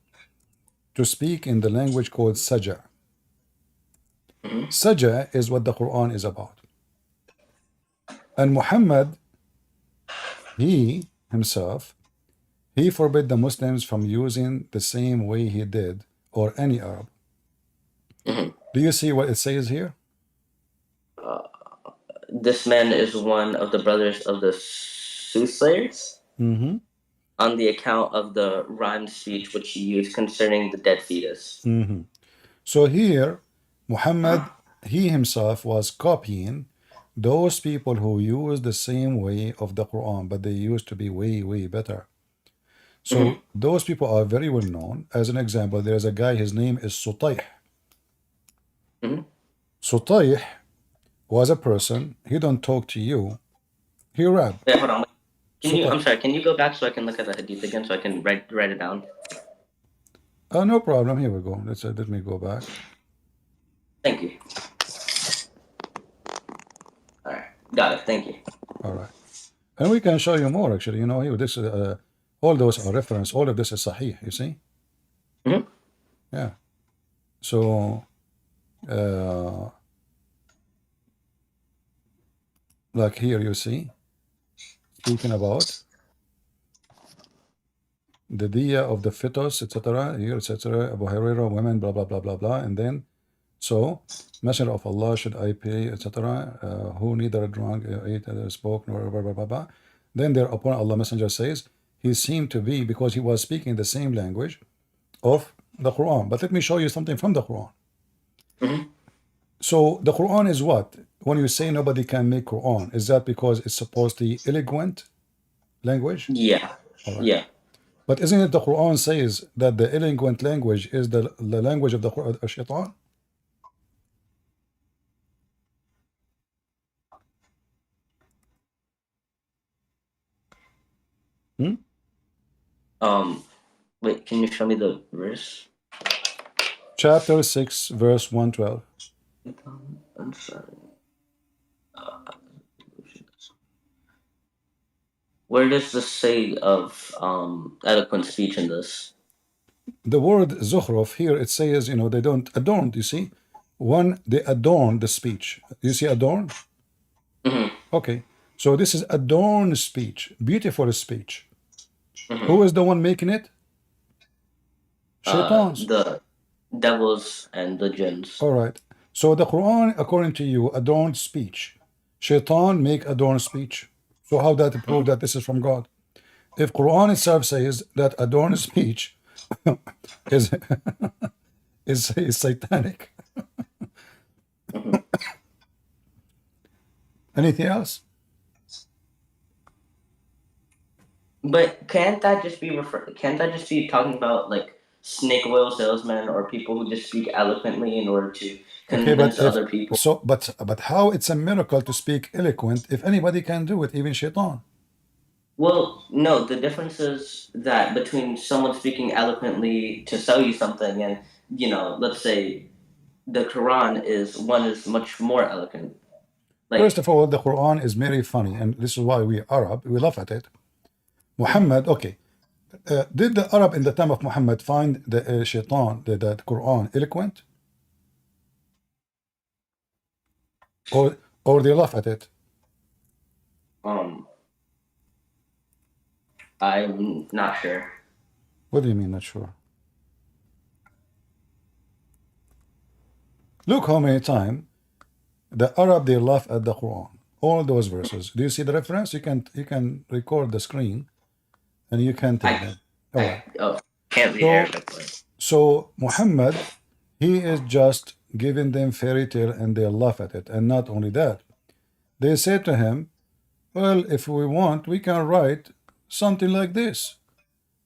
to speak in the language called Saja. Saja is what the Quran is about. And Muhammad, he himself, he forbid the Muslims from using the same way he did, or any Arab. Do you see what it says here? This man is one of the brothers of the soothsayers on the account of the rhymed speech which he used concerning the dead fetus. So here, Muhammad he himself was copying those people who use the same way of the Quran, but they used to be way, way better. So those people are very well known. As an example, there's a guy, his name is Sutayh. Sutayh was a person, he don't talk to you, he rap. Wait, hold on. I'm sorry, can you go back so I can look at the hadith again so I can write it down? No problem, here we go. Let me go back. Thank you. All right, got it, thank you. All right. And we can show you more, actually. You know, here, this all those are reference. All of this is sahih, you see? Yeah. So, like here, you see, speaking about the diya of the fetus, etc. Here, etc. Abu Hurairah, women, blah, blah, blah, blah, blah. And then, so, Messenger of Allah, should I pay, etc. Who neither drank, ate, spoke, nor blah, blah, blah, blah. Then thereupon Allah Messenger says, he seemed to be, because he was speaking the same language of the Quran. But let me show you something from the Quran. So the Quran is what? When you say nobody can make Quran, is that because it's supposed to be eloquent language? Yeah. Right. Yeah. But isn't it the Quran says that the eloquent language is the language of the shaitan? Wait, can you show me the verse? Chapter 6, verse 112. I'm sorry. Where does this say of eloquent speech in this? The word zukhruf here, it says, you know, they don't adorn, you see? One, they adorn the speech. You see adorn? Okay. So this is adorned speech, beautiful speech. Who is the one making it? Shaitans. The devils and the jinns. All right. So the Quran, according to you, adorned speech. Shaitan make adorned speech. So how that prove that this is from God? If Quran itself says that adorned speech is is satanic. Anything else? But can't that just be talking about like snake oil salesmen or people who just speak eloquently in order to convince other people? So, but how it's a miracle to speak eloquent if anybody can do it, even Shaitan? Well, no. The difference is that between someone speaking eloquently to sell you something and, you know, let's say the Quran is much more eloquent. Like, first of all, the Quran is very funny, and this is why we Arab, we laugh at it. Muhammad, okay. Did the Arab in the time of Muhammad find the Shaitan, the Quran, eloquent? Or they laugh at it? I'm not sure. What do you mean, not sure? Look how many times the Arab, they laugh at the Quran. All those verses. Do you see the reference? You can record the screen and you can take them. Can't read Arabic. So Muhammad, he is just giving them fairy tale and they laugh at it. And not only that, they say to him, well, if we want, we can write something like this.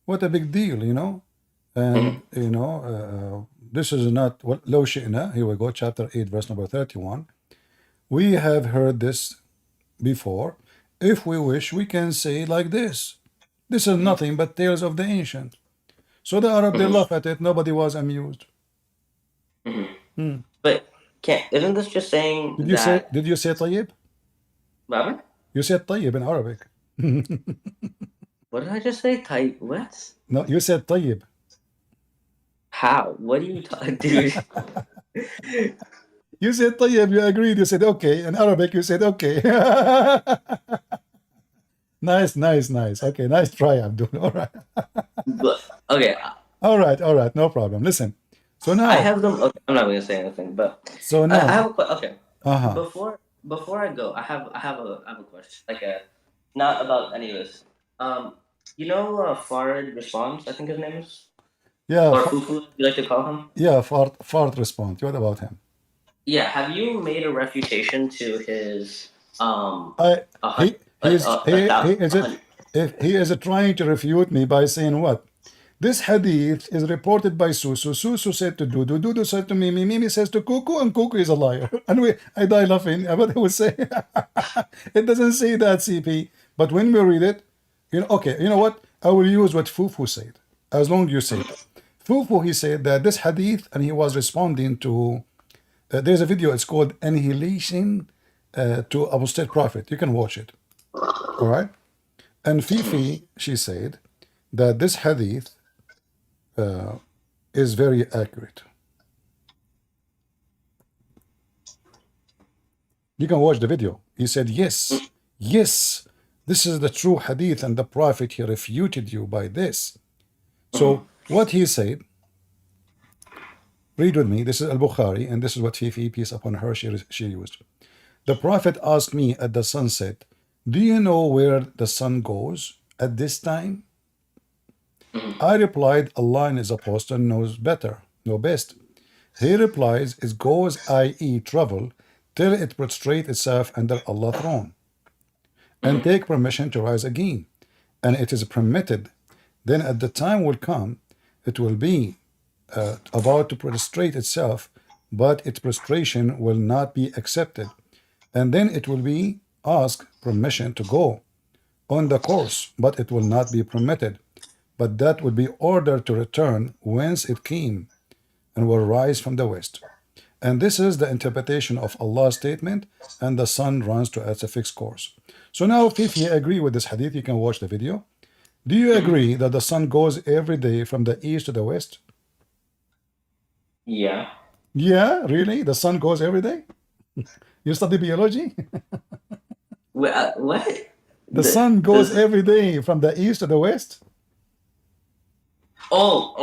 What a big deal, you know? And, you know, this is not what Lo Shi'na. Here we go, chapter 8, verse number 31. We have heard this before. If we wish, we can say like this. This is nothing but tales of the ancient. So the Arab, they laugh at it. Nobody was amused. But isn't this just saying Did you say tayyib? What? You said tayyib in Arabic. What did I just say? What? No, you said tayyib. How? What are you talking, dude? You said tayyib, you agreed, you said okay. In Arabic, you said okay. Nice. Okay, nice try, Abdul. All right. Okay. All right, no problem. Listen. So now I have them. Okay, I'm not going to say anything, but so now I have a question. Uh-huh. Before I go, I have a question. Like not about any of this. You know, Fard responds. I think his name is. Yeah. Or Fufu, you like to call him? Yeah, Fard responds. What about him? Yeah, have you made a refutation to his I a he hundred he's a he thousand? is it if he is trying to refute me by saying what? This hadith is reported by Susu. Susu said to Dudu. Dudu said to Mimi. Mimi says to Kuku, and Kuku is a liar. And I die laughing. But I would say it doesn't say that, CP. But when we read it, okay, you know what? I will use what Fufu said, as long as you say it. Fufu, he said that this hadith, and he was responding to. There's a video. It's called "Annihilation to Apostate Prophet." You can watch it. All right. And Fifi, she said that this hadith is very accurate. You can watch the video. He said, yes, yes, this is the true hadith, and the Prophet, he refuted you by this. So what he said, read with me, this is Al-Bukhari, and this is what Fifi, peace upon her, she used. The Prophet asked me at the sunset, do you know where the sun goes at this time? I replied, Allah and His Apostle knows better, know best. He replies, it goes, i.e. travel, till it prostrate itself under Allah's throne, and take permission to rise again. And it is permitted. Then at the time will come, it will be about to prostrate itself, but its prostration will not be accepted. And then it will be asked permission to go on the course, but it will not be permitted. But that will be ordered to return whence it came, and will rise from the west. And this is the interpretation of Allah's statement, and the sun runs to its fixed course. So now, if you agree with this hadith, you can watch the video. Do you agree that the sun goes every day from the east to the west? Yeah. Yeah, really? The sun goes every day? You study biology? What? The sun goes every day from the east to the west? Oh,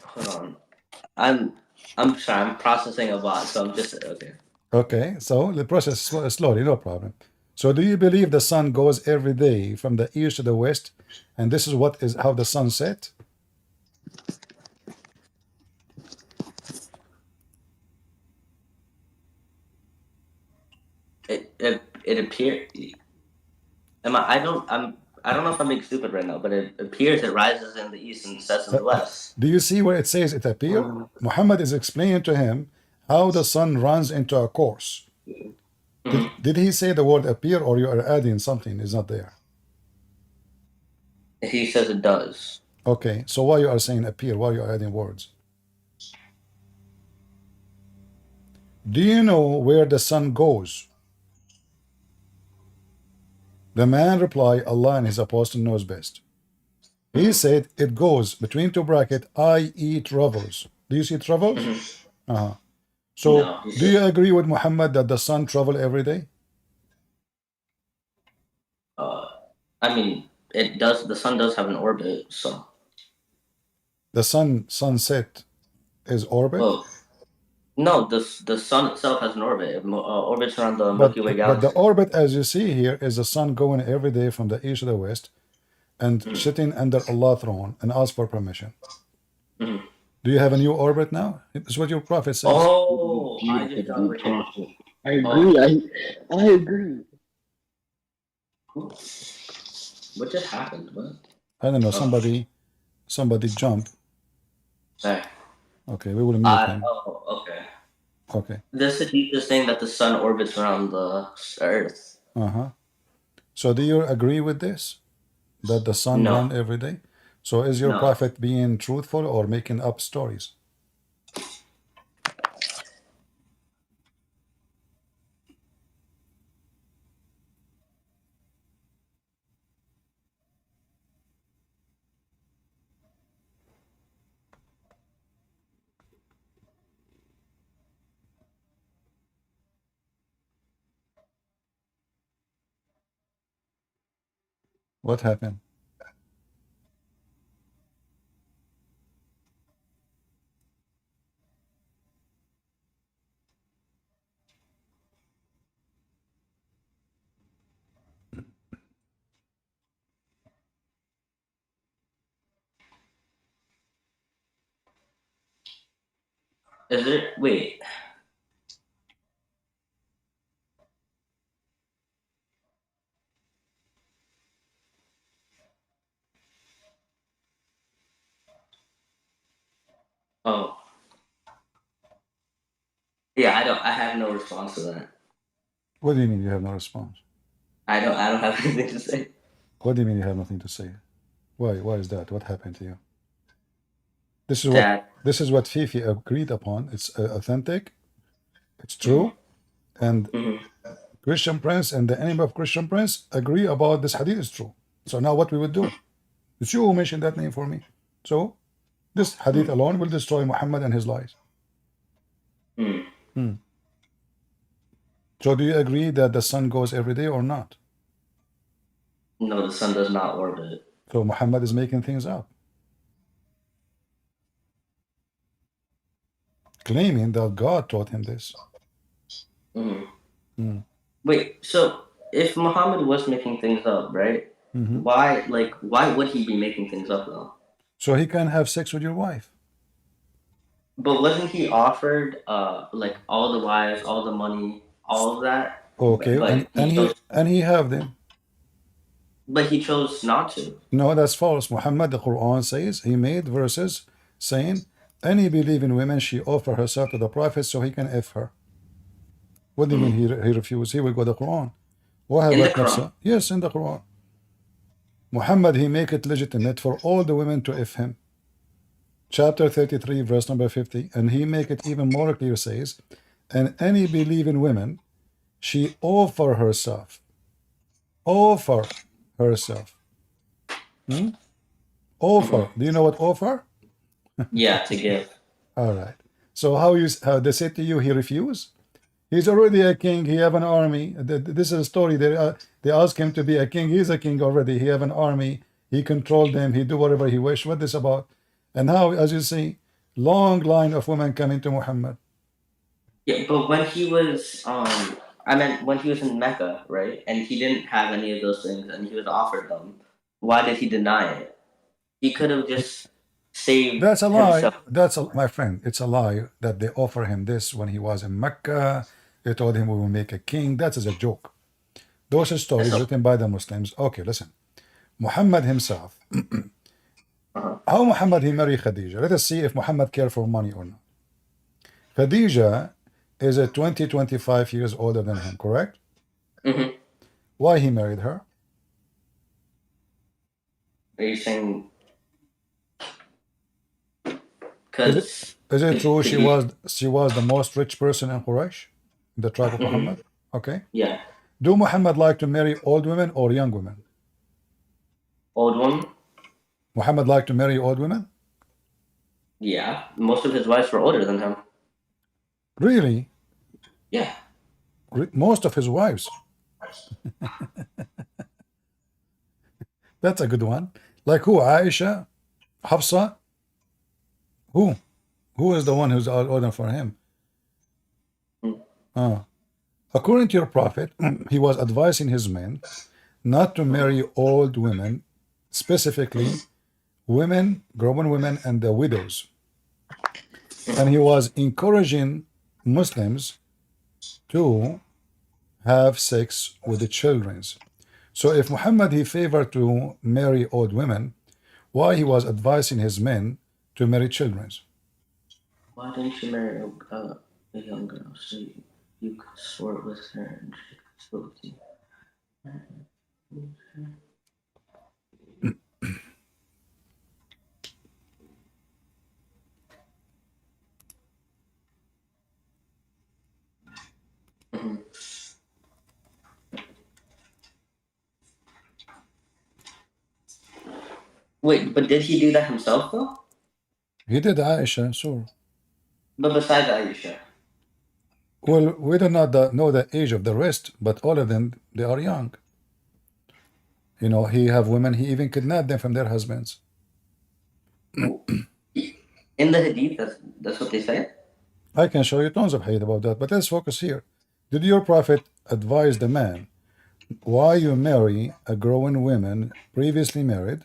hold on. I'm sorry. I'm processing a lot, so I'm just okay. Okay, so the process slowly, no problem. So do you believe the sun goes every day from the east to the west, and this is what is how the sun set? It appears. I don't know if I'm being stupid right now, but it appears it rises in the east and sets in the west. Do you see where it says it appear? Muhammad is explaining to him how the sun runs into a course. Did he say the word appear, or you are adding something is not there? He says it does. Okay, so why you are saying appear? Why you are adding words? Do you know where the sun goes? The man replied, Allah and His Apostle knows best. He said it goes between two brackets, i.e. travels. Do you see travels? So No, do you agree with Muhammad that the sun travel every day? I mean, it does. The sun does have an orbit, so. The sunset is orbit? Well, no, the sun itself has an orbit. It orbits around the Milky Way But galaxy. the orbit, as you see here, is the sun going every day from the east to the west, and sitting under Allah's throne and ask for permission. Do you have a new orbit now? It's what your prophet says. Oh, I agree. I agree. What just happened? What? I don't know. Somebody jump. Sorry. Okay, we will mute him. Oh, okay. Okay. This is saying that the sun orbits around the Earth. So do you agree with this? That the sun runs every day? So is your prophet being truthful or making up stories? What happened? Is it? Wait. Oh. Yeah, I have no response to that. What do you mean you have no response? I don't have anything to say. What do you mean you have nothing to say? Why? Why is that? What happened to you? This is what Fifi agreed upon. It's authentic. It's true. And Christian Prince and the enemy of Christian Prince agree about this hadith is true. So now what we would do? It's you who mentioned that name for me. So this hadith alone will destroy Muhammad and his lies. So do you agree that the sun goes every day or not? No, the sun does not orbit. So Muhammad is making things up. Claiming that God taught him this. Wait, so if Muhammad was making things up, right? Why would he be making things up though? So he can have sex with your wife. But wasn't he offered like all the wives, all the money, all of that? Okay, and he have them. But he chose not to. No, that's false. Muhammad, the Quran says, he made verses saying, any believing woman, she offer herself to the Prophet so he can F her. What do you mean he refused? Here we go, the Quran. In the Quran? Yes, in the Quran. Muhammad, he make it legitimate for all the women to F him. Chapter 33, verse number 50. And he make it even more clear, says, and any believing woman, she offer herself. Offer herself. Offer. Do you know what offer? Yeah, to give. All right. So how they said to you he refused? He's already a king. He have an army. This is a story. They ask him to be a king. He's a king already. He have an army. He controlled them. He do whatever he wish. What this about? And now, as you see, long line of women coming to Muhammad. Yeah, but when he was when he was in Mecca, right, and he didn't have any of those things, and he was offered them, why did he deny it? He could have just saved. That's a lie. Himself. My friend. It's a lie that they offer him this when he was in Mecca. They told him we will make a king. That is a joke. Those are stories written by the Muslims. Okay, listen. Muhammad himself. How Muhammad he married Khadija? Let us see if Muhammad cared for money or not. Khadija is 25 years older than him, correct? Why he married her? Are you saying? Is it true she was the most rich person in Quraysh, in the tribe of Muhammad? Okay. Yeah. Do Muhammad like to marry old women or young women? Old women. Muhammad like to marry old women? Yeah, most of his wives were older than him. Really? Yeah. Most of his wives. That's a good one. Like who? Aisha? Hafsa? Who? Who is the one who's older for him? According to your prophet, he was advising his men not to marry old women, specifically women, grown women, and the widows. And he was encouraging Muslims to have sex with the children. So if Muhammad he favored to marry old women, why he was advising his men to marry children? Why didn't you marry a young girl so you could sort with her and she could sort with you? Wait, but did he do that himself though? He did Aisha, sure. But besides Aisha? Well, we do not know the age of the rest, but all of them, they are young. You know, he have women, he even kidnapped them from their husbands. In the hadith, that's what they say? I can show you tons of hadith about that, but let's focus here. Did your prophet advise the man why you marry a growing woman previously married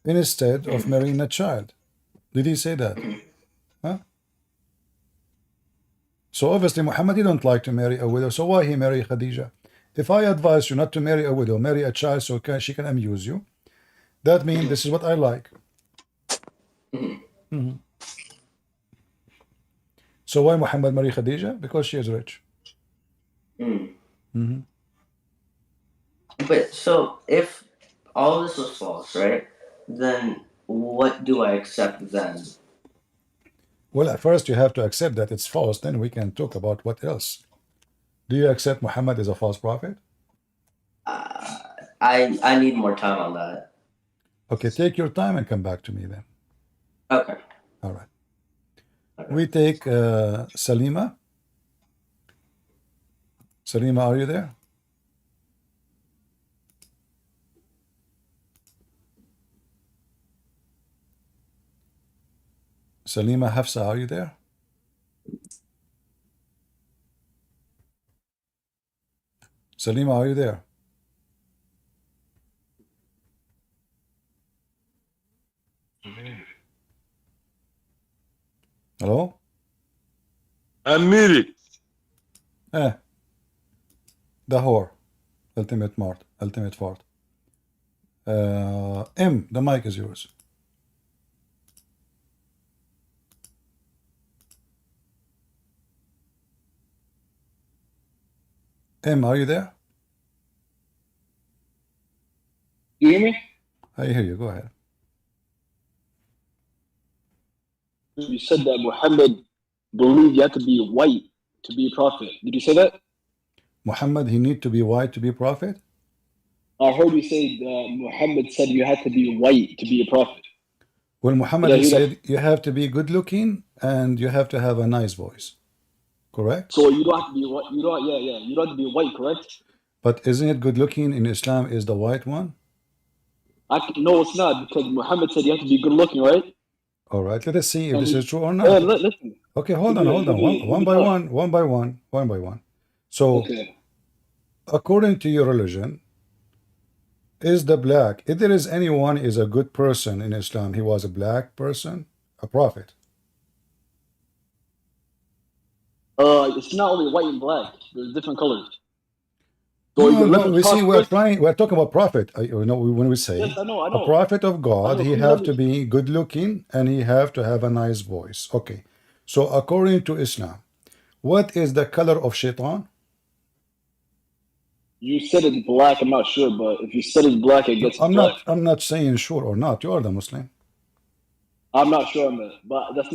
instead of marrying a child? Did he say that? Huh? So obviously Muhammad didn't like to marry a widow, so why he marry Khadija? If I advise you not to marry a widow, marry a child so she can amuse you, that means this is what I like. So why Muhammad marry Khadija? Because she is rich. But so if all this was false, right? Then what do I accept then? Well, at first you have to accept that it's false, then we can talk about what else. Do you accept Muhammad as a false prophet? I need more time on that. Okay, take your time and come back to me then. Okay. All right. We take Salima. Salima, are you there? Salima Hafsa, are you there? Salima, are you there? Hello? I'm muted. The whore. Ultimate mart. Ultimate fart. M, the mic is yours. M, are you there? You hear me? I hear you. Go ahead. You said that Muhammad believed you have to be white to be a prophet. Did you say that? Muhammad, he need to be white to be prophet? I heard you say that Muhammad said you had to be white to be a prophet. Well, Muhammad, he said you have to be good looking and you have to have a nice voice. Correct? So you don't have to be white. You don't. You don't have to be white, correct? But isn't it good looking in Islam is the white one? No, it's not, because Muhammad said you have to be good looking, right? All right, let us see if this is true or not. Listen. Okay, hold on. One by one. So, according to your religion, is the black, if there is anyone is a good person in Islam, he was a black person, a prophet? It's not only white and black. There's different colors. So no, we see we're talking about prophet. When we say yes, I know. a prophet of God, he have to be good looking and he have to have a nice voice. Okay, so according to Islam, what is the color of shaitan? You said it's black. I'm not sure, but if you said it's black, I guess it's black. I'm not saying sure or not. You are the Muslim. I'm not sure, man, but that's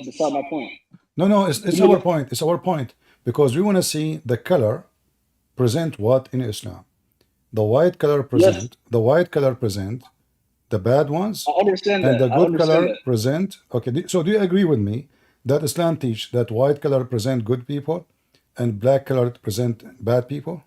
beside my point. No, it's our point. It's our point because we want to see the color present what in Islam. The white color present the bad ones. I understand and that. the good color present. Okay, so do you agree with me that Islam teach that white color present good people and black color present bad people?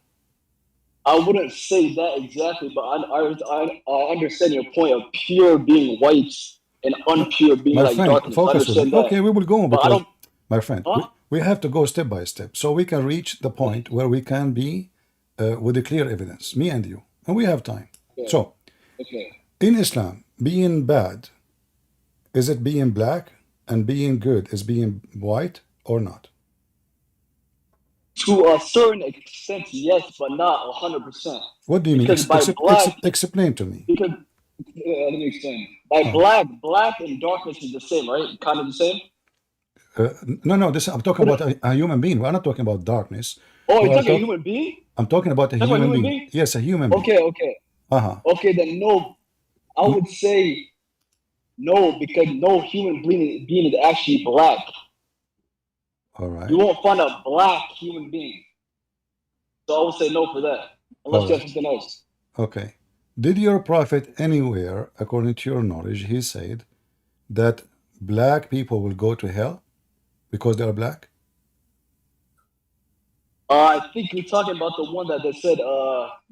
I wouldn't say that exactly, but I understand your point of pure being white and unpure being like darkness. Focus with me. Okay, we will go on because, my friend, we have to go step by step so we can reach the point where we can be with the clear evidence, me and you, and we have time. Okay. So, in Islam, being bad, is it being black, and being good is being white or not? To a certain extent, yes, but not 100%. What do you mean? Explain to me. Because let me explain. By black and darkness is the same, right? Kind of the same. No, I'm talking about a human being. We're not talking about darkness. Oh, you're talking a human being? I'm talking about a human being. Yes, a human being. Okay. Okay, then no. I would say no, because no human being is actually black. All right. You won't find a black human being. So I would say no for that, unless you have something else. Okay. Did your prophet anywhere, according to your knowledge, he said that black people will go to hell because they are black? I think you're talking about the one that they said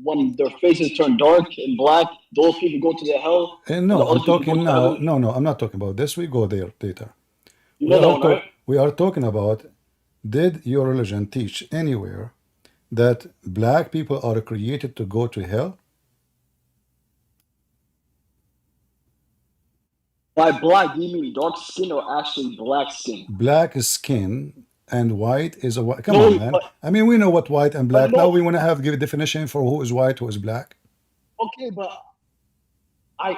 when their faces turn dark and black, those people go to the hell. No, I'm talking now. No, I'm not talking about this. We go there later. You know that one, right? We are talking about, did your religion teach anywhere that black people are created to go to hell? By black, do you mean dark skin or actually black skin? Black skin and white is a white. Come No, on, man. I mean, we know what white and but black. Now no. we want to give a definition for who is white, who is black. Okay, but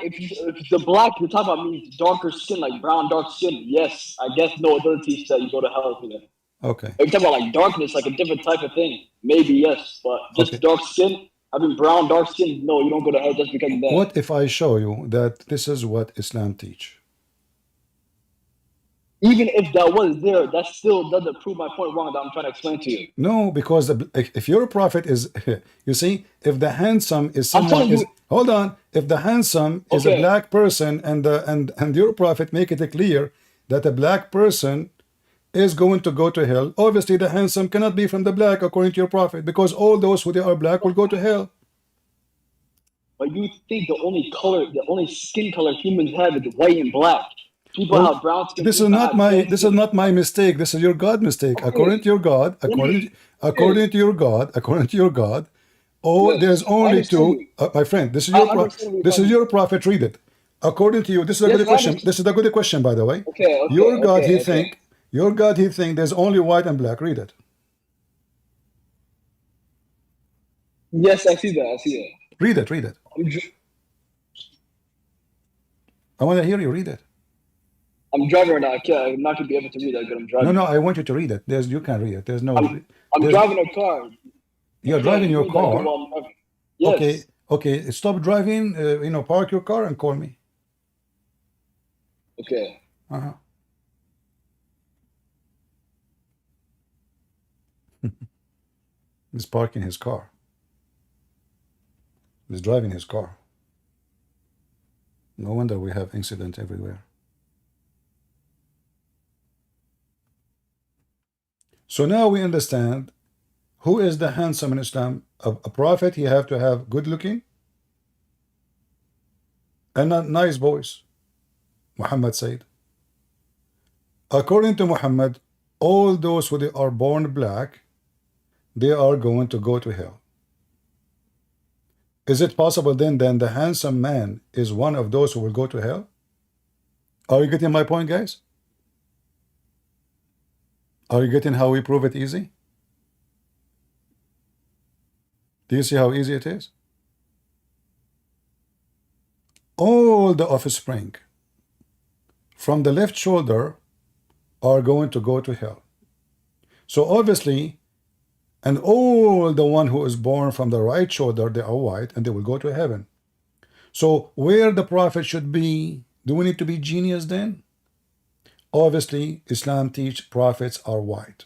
if the black you're talking about means darker skin, like brown, dark skin, yes, I guess no, it doesn't teach that you go to hell for that. Okay. If you're talking about like darkness, like a different type of thing, maybe yes, but just Okay. dark skin, having brown, dark skin, no, you don't go to hell just because of that. What if I show you that this is what Islam teach? Even if that was there, that still doesn't prove my point wrong that I'm trying to explain to you. No, because if your prophet is, you see, if the handsome is I'm someone telling is, you. hold on, if the handsome is a Okay. black person and your prophet make it clear that a black person is going to go to hell, obviously the handsome cannot be from the black according to your prophet, because all those who they are black will go to hell. But you think the only skin color humans have is white and black. People Well, have brown skin. this is people not have my tan this skin. is not my mistake. This is your God mistake. According to your God, according to your God, oh, Yes, there's I only understand two. you. My friend, this is I your understand what you're this is talking your prophet. Read it. According to you, this is a Yes, good I question. understand. This is a good question, by the way. Okay, Your God, he okay. think there's only white and black. Read it. Yes, I see that. I see that. Read it. Read it. I want to hear you read it. I'm driving right now. I'm not gonna be able to read that good. I'm driving. No, I want you to read it. You can read it. There's no. I'm there's- driving a car. You're I driving can't your read that good car. while I'm driving. Yes. Okay. Stop driving. Park your car and call me. Okay. Uh-huh. He's parking his car. He's driving his car. No wonder we have incident everywhere. So now we understand who is the handsome in Islam. A prophet, he have to have good looking and a nice voice. Muhammad said. According to Muhammad, all those who they are born black, they are going to go to hell. Is it possible then that the handsome man is one of those who will go to hell? Are you getting my point, guys? Are you getting how we prove it easy? Do you see how easy it is? All the offspring from the left shoulder are going to go to hell. So obviously, and all the one who is born from the right shoulder, they are white and they will go to heaven. So where the prophet should be, do we need to be genius then? Obviously, Islam teach prophets are white.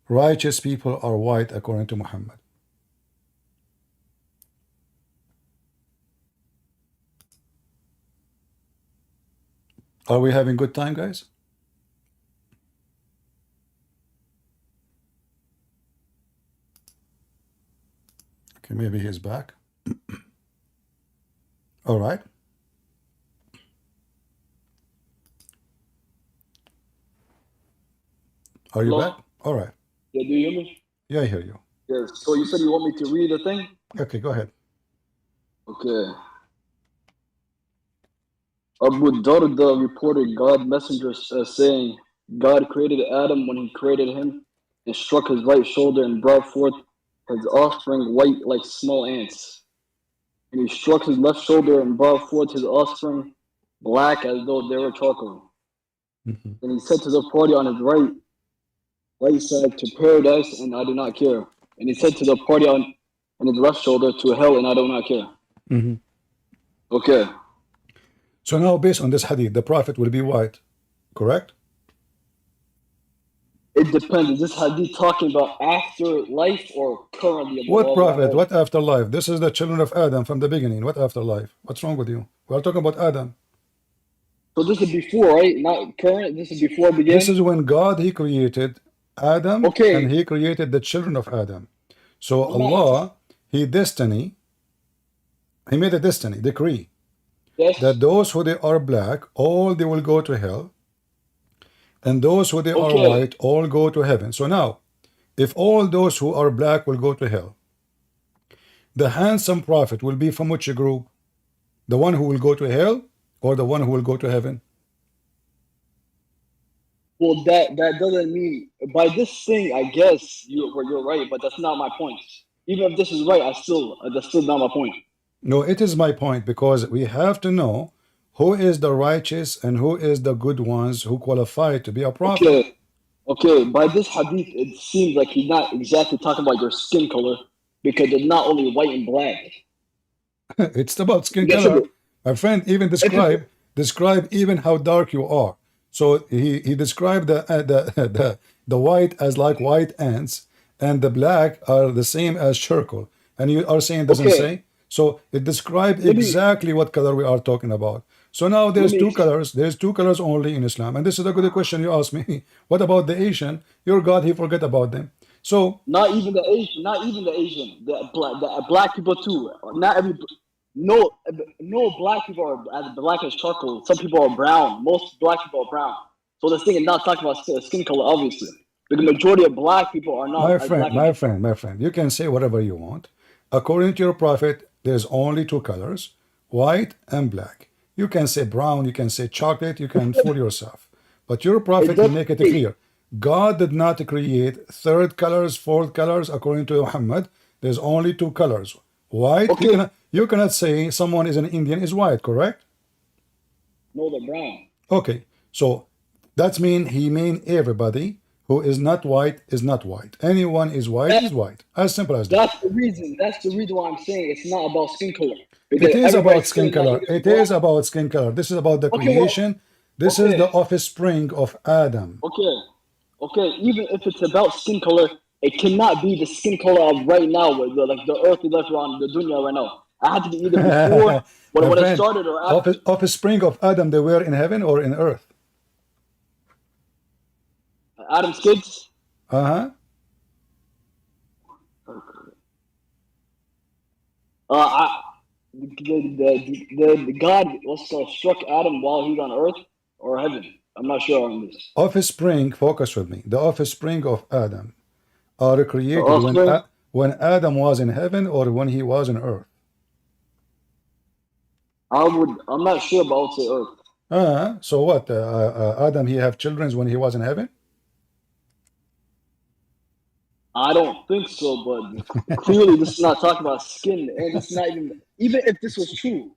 Righteous people are white according to Muhammad. Are we having good time, guys? Okay, maybe he's back. All right. Are you Hello? back? All right. Yeah, do you hear me? Yeah, I hear you. Yes. So you said you want me to read the thing? Okay, go ahead. Okay. Abu Darda reported God messengers saying, God created Adam when he created him and struck his right shoulder and brought forth his offspring white like small ants. And he struck his left shoulder and brought forth his offspring black as though they were charcoal. And he said to the party on his right side to paradise, and I do not care. And he said to the party on his left shoulder to hell, and I do not care. Okay. So now, based on this hadith, the prophet will be white, correct? It depends. Is this hadith talking about after life or currently? What prophet? What afterlife? This is the children of Adam from the beginning. What afterlife? What's wrong with you? We are talking about Adam. So this is before, right? Not current. This is before beginning. This is when God, he created Adam, Okay. and he created the children of Adam. So Allah, he made a destiny, decree, that those who they are black, all they will go to hell, and those who they are white, all go to heaven. So now, if all those who are black will go to hell, the handsome prophet will be from which group? The one who will go to hell or the one who will go to heaven? Well, that doesn't mean by this thing. I guess you're right, but that's not my point. Even if this is right, that's still not my point. No, it is my point because we have to know who is the righteous and who is the good ones who qualify to be a prophet. Okay, okay. By this hadith, it seems like he's not exactly talking about your skin color because it's not only white and black. It's about skin Yes, color. it is. My friend even describe even how dark you are. So he described the white as like white ants, and the black are the same as charcoal. And you are saying it doesn't Okay. say. So it describes Let me- exactly what color we are talking about. So now there's me two ex- colors. There's two colors only in Islam. And this is a good question you asked me. What about the Asian? Your God, he forget about them. So Not even the Asian. Not even the Asian. The black people too. Not every. No, no black people are as black as charcoal. Some people are brown. Most black people are brown. So this thing is not talking about skin color, obviously. The majority of black people are not as black. my friend, you can say whatever you want. According to your prophet, there's only two colors, white and black. You can say brown, you can say chocolate, you can fool yourself. But your prophet, he make it clear. God did not create third colors, fourth colors, according to Muhammad. There's only two colors. White, Okay. you cannot say someone is an Indian is white, correct? No, they're brown. Okay, so that's mean he mean everybody who is not white is not white. Anyone is white is white. As simple as that. That's the reason. That's the reason why I'm saying it's not about skin color. It Because is about everybody's skin saying that color. you're It black. is about skin color. This is about the Okay, well, creation. This is the offspring of Adam. Okay, okay. Even if it's about skin color, it cannot be the skin color of right now, with like the earth we left around the dunya right now. I had to be either before My when it friend, started or after. offspring of Adam, they were in heaven or in earth? Adam's kids. Uh-huh. The God struck Adam while he was on earth or heaven. I'm not sure on this. Offspring, focus with me. The offspring of Adam are created offspring? when Adam was in heaven or when he was on earth. I'm not sure about the earth. So what? Adam, he have children when he was in heaven? I don't think so, but clearly this is not talking about skin, and it's not even if this was true.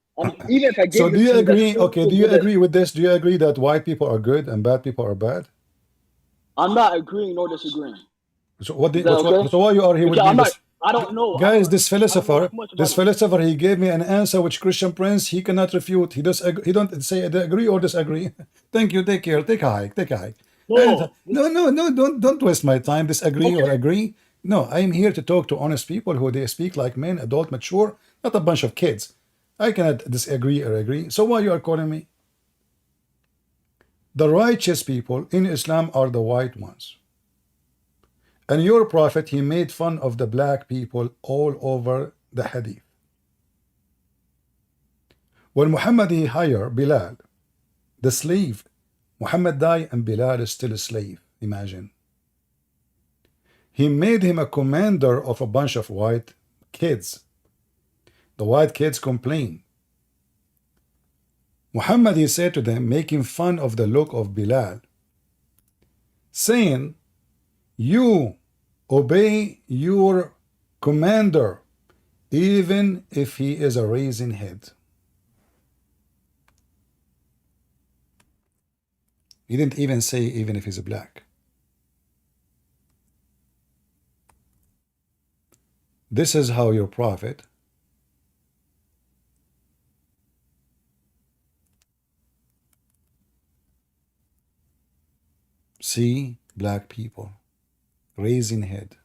Even if I gave So do this you to agree? that's Okay, do you agree with this? Do you agree that white people are good and bad people are bad? I'm not agreeing nor disagreeing. So what? Is that okay? So why you are here with Because me? I don't know. Guys, this philosopher, much he gave me an answer which Christian Prince he cannot refute. He does. He don't say agree or disagree. Thank you. Take care. Take a hike. Take a hike. No. Don't waste my time. Disagree or agree. No, I am here to talk to honest people who they speak like men, adult, mature, not a bunch of kids. I cannot disagree or agree. So why you are calling me? The righteous people in Islam are the white ones. And your prophet, he made fun of the black people all over the hadith. When Muhammad he hired Bilal, the slave, Muhammad died and Bilal is still a slave. Imagine. He made him a commander of a bunch of white kids. The white kids complained. Muhammad he said to them, making fun of the look of Bilal, saying, you obey your commander even if he is a raisin head. He didn't even say even if he's black. This is how your prophet see black people, raising head.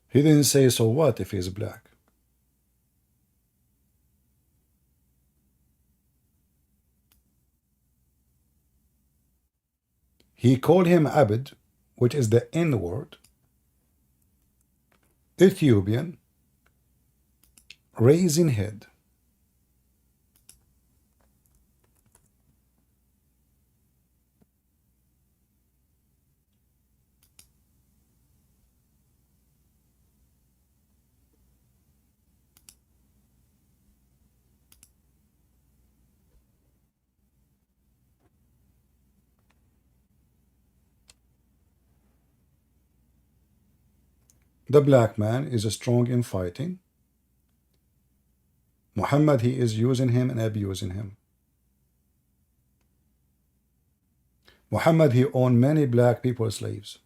He didn't say, so what if he's black? He called him Abd, which is the N word, Ethiopian, raising head. The black man is strong in fighting. Muhammad, he is using him and abusing him. Muhammad, he owned many black people as slaves.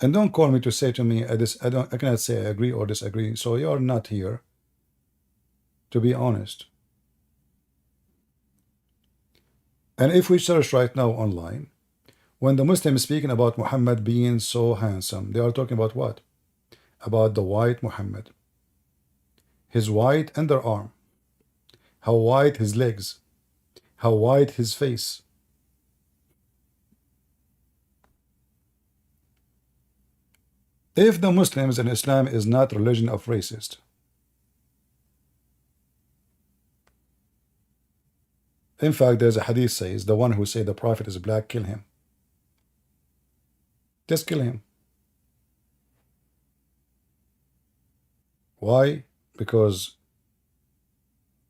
And don't call me to say to me, I cannot say I agree or disagree. So you are not here to be honest. And if we search right now online, when the Muslims speaking about Muhammad being so handsome, they are talking about what? About the white Muhammad. His white underarm. How white his legs. How white his face. If the Muslims and Islam is not religion of racist, in fact, there's a hadith says, the one who say the Prophet is black, kill him. Just kill him. Why? Because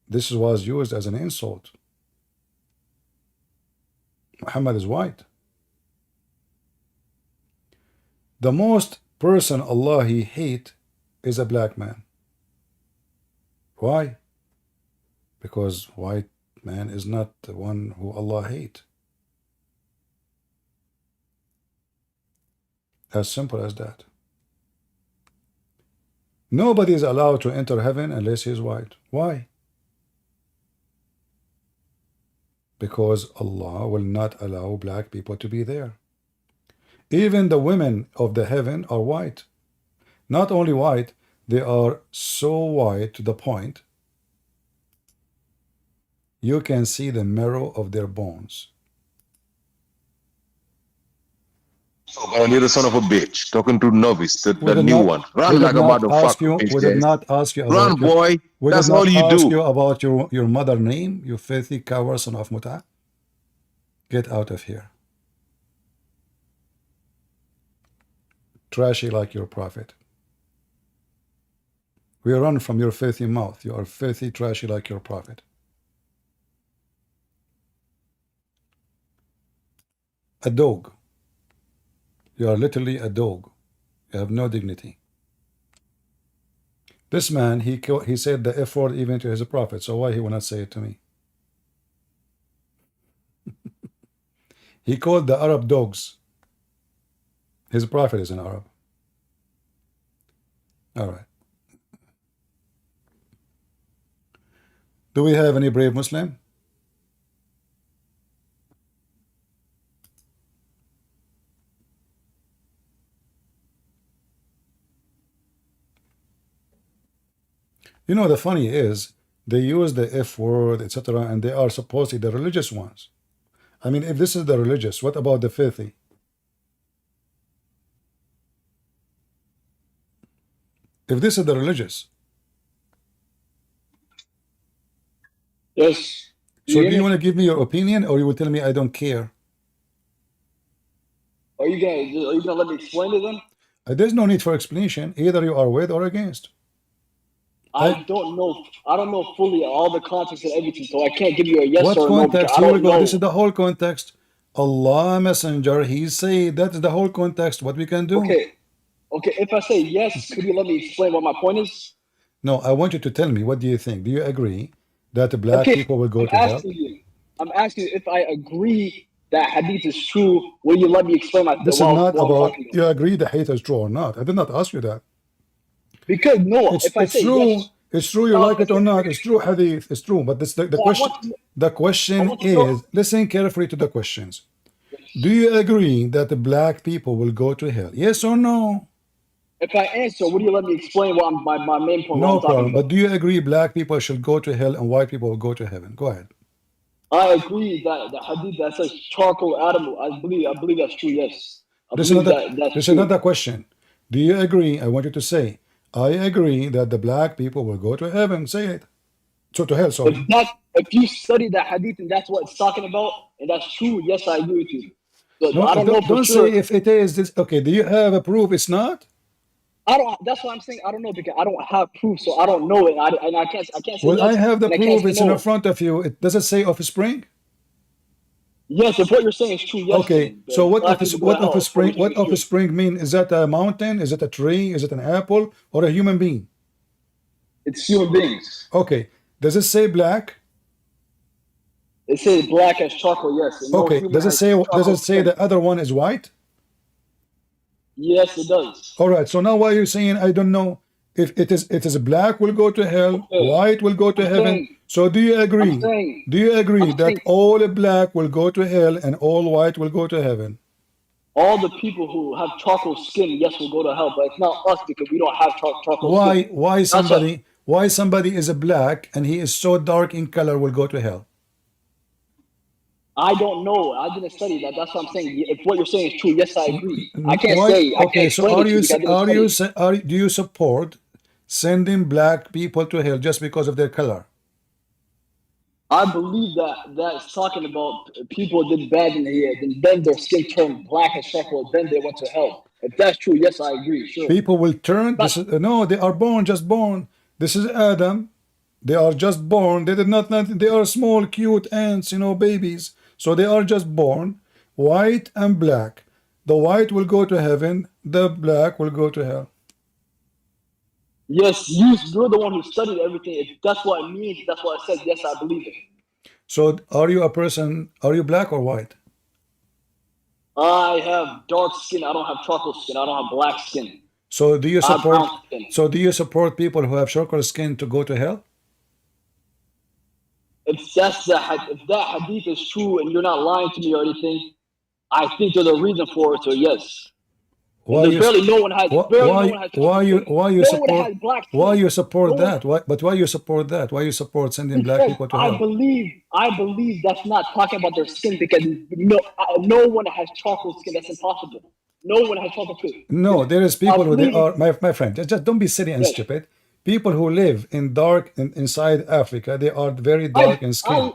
this was used as an insult. Muhammad is white. The most person Allah he hate is a black man. Why? Because white man is not the one who Allah hate. As simple as that. Nobody is allowed to enter heaven unless he is white. Why? Because Allah will not allow black people to be there. Even the women of the heaven are white. Not only white, they are so white to the point you can see the marrow of their bones. So, you're the son of a bitch, talking to novice, the new one. Run like a motherfucker. We did not ask you about Run, boy. That's all you ask do. you about your mother name, you filthy coward son of Muta. Get out of here. Trashy like your prophet. We run from your filthy mouth. You are filthy, trashy like your prophet. A dog. You are literally a dog. You have no dignity. This man, he said the F word even to his prophet. So why he will not say it to me? He called the Arab dogs. His prophet is an Arab. All right. Do we have any brave Muslim? You know, the funny is, they use the F word, etc., and they are supposedly the religious ones. I mean, if this is the religious, what about the filthy? If this is the religious. Yes. So do you want to give me your opinion, or you will tell me I don't care? Are you gonna let me explain it then? There's no need for explanation. Either you are with or against. I don't know. I don't know fully all the context and everything, so I can't give you a yes What or no. context? Here we go. This is the whole context. Allah Messenger, he said that is the whole context. What we can do. Okay. Okay, if I say yes, could you let me explain what my point is? No, I want you to tell me, what do you think? Do you agree that the black people will go to hell? I'm asking you if I agree that hadith is true. Will you let me explain my This is not about you agree the hadith is true or not. I did not ask you that. Because no, it's true. Yes, it's true. You like it or not? It's true. Hadith. It's true. But this the question. The question is: listen carefully to the questions. Do you agree that the black people will go to hell? Yes or no? If I answer, would you let me explain what my main point? No problem. But do you agree black people should go to hell and white people will go to heaven? Go ahead. I agree that the hadith that says charcoal Adam. I believe that's true. Yes. This is another question. Do you agree? I want you to say, I agree that the black people will go to heaven. Say it. So to hell, sorry. If you study that hadith and that's what it's talking about, and that's true, yes, I agree with you. So no, I don't know for don't sure. say if it is this. Okay, do you have a proof it's not? I don't. That's what I'm saying. I don't know because I don't have proof, so I don't know it. And I can't say. Well, yes, I have the and proof. It's in front of you. It does it say offspring? Yes, if what you're saying is true, yes. Okay, then so what black people go to hell. what offspring mean? Is that a mountain? Is it a tree? Is it an apple or a human being? It's human beings. Okay, does it say black? It says black as charcoal, yes. And no Okay, human does it has say charcoal skin. the other one is white? Yes, it does. All right, so now why are you saying I don't know if it is black will go to hell, white will go to heaven? So do you agree? Do you agree that all black will go to hell and all white will go to heaven? All the people who have charcoal skin, yes, will go to hell, but it's not us because we don't have charcoal skin. Why somebody is a black and he is so dark in color will go to hell? I don't know. I didn't study that. That's what I'm saying. If what you're saying is true, yes, I agree. I can't say. I can't explain it to you because I didn't study. Do you support sending black people to hell just because of their color? I believe that's talking about people did bad in here, then their skin turned black as charcoal, then they went to hell. If that's true, yes, I agree. Sure. People will turn. No, they are just born. This is Adam. They are just born. They did not. They are small, cute ants, babies. So they are just born, white and black. The white will go to heaven. The black will go to hell. Yes, you're the one who studied everything. If that's what it means, that's what it says. Yes, I believe it. So are you black or white? I have dark skin. I don't have charcoal skin. I don't have black skin. So do you support people who have charcoal skin to go to hell? If that hadith is true and you're not lying to me or anything, I think there's a reason for it. So yes. Why you support that? Why you support that? Why you support sending black people to hell? I believe that's not talking about their skin because no one has charcoal skin. That's impossible. No one has charcoal skin. No, there is people who they are my friend. Just don't be silly and stupid. People who live inside Africa, they are very dark in skin.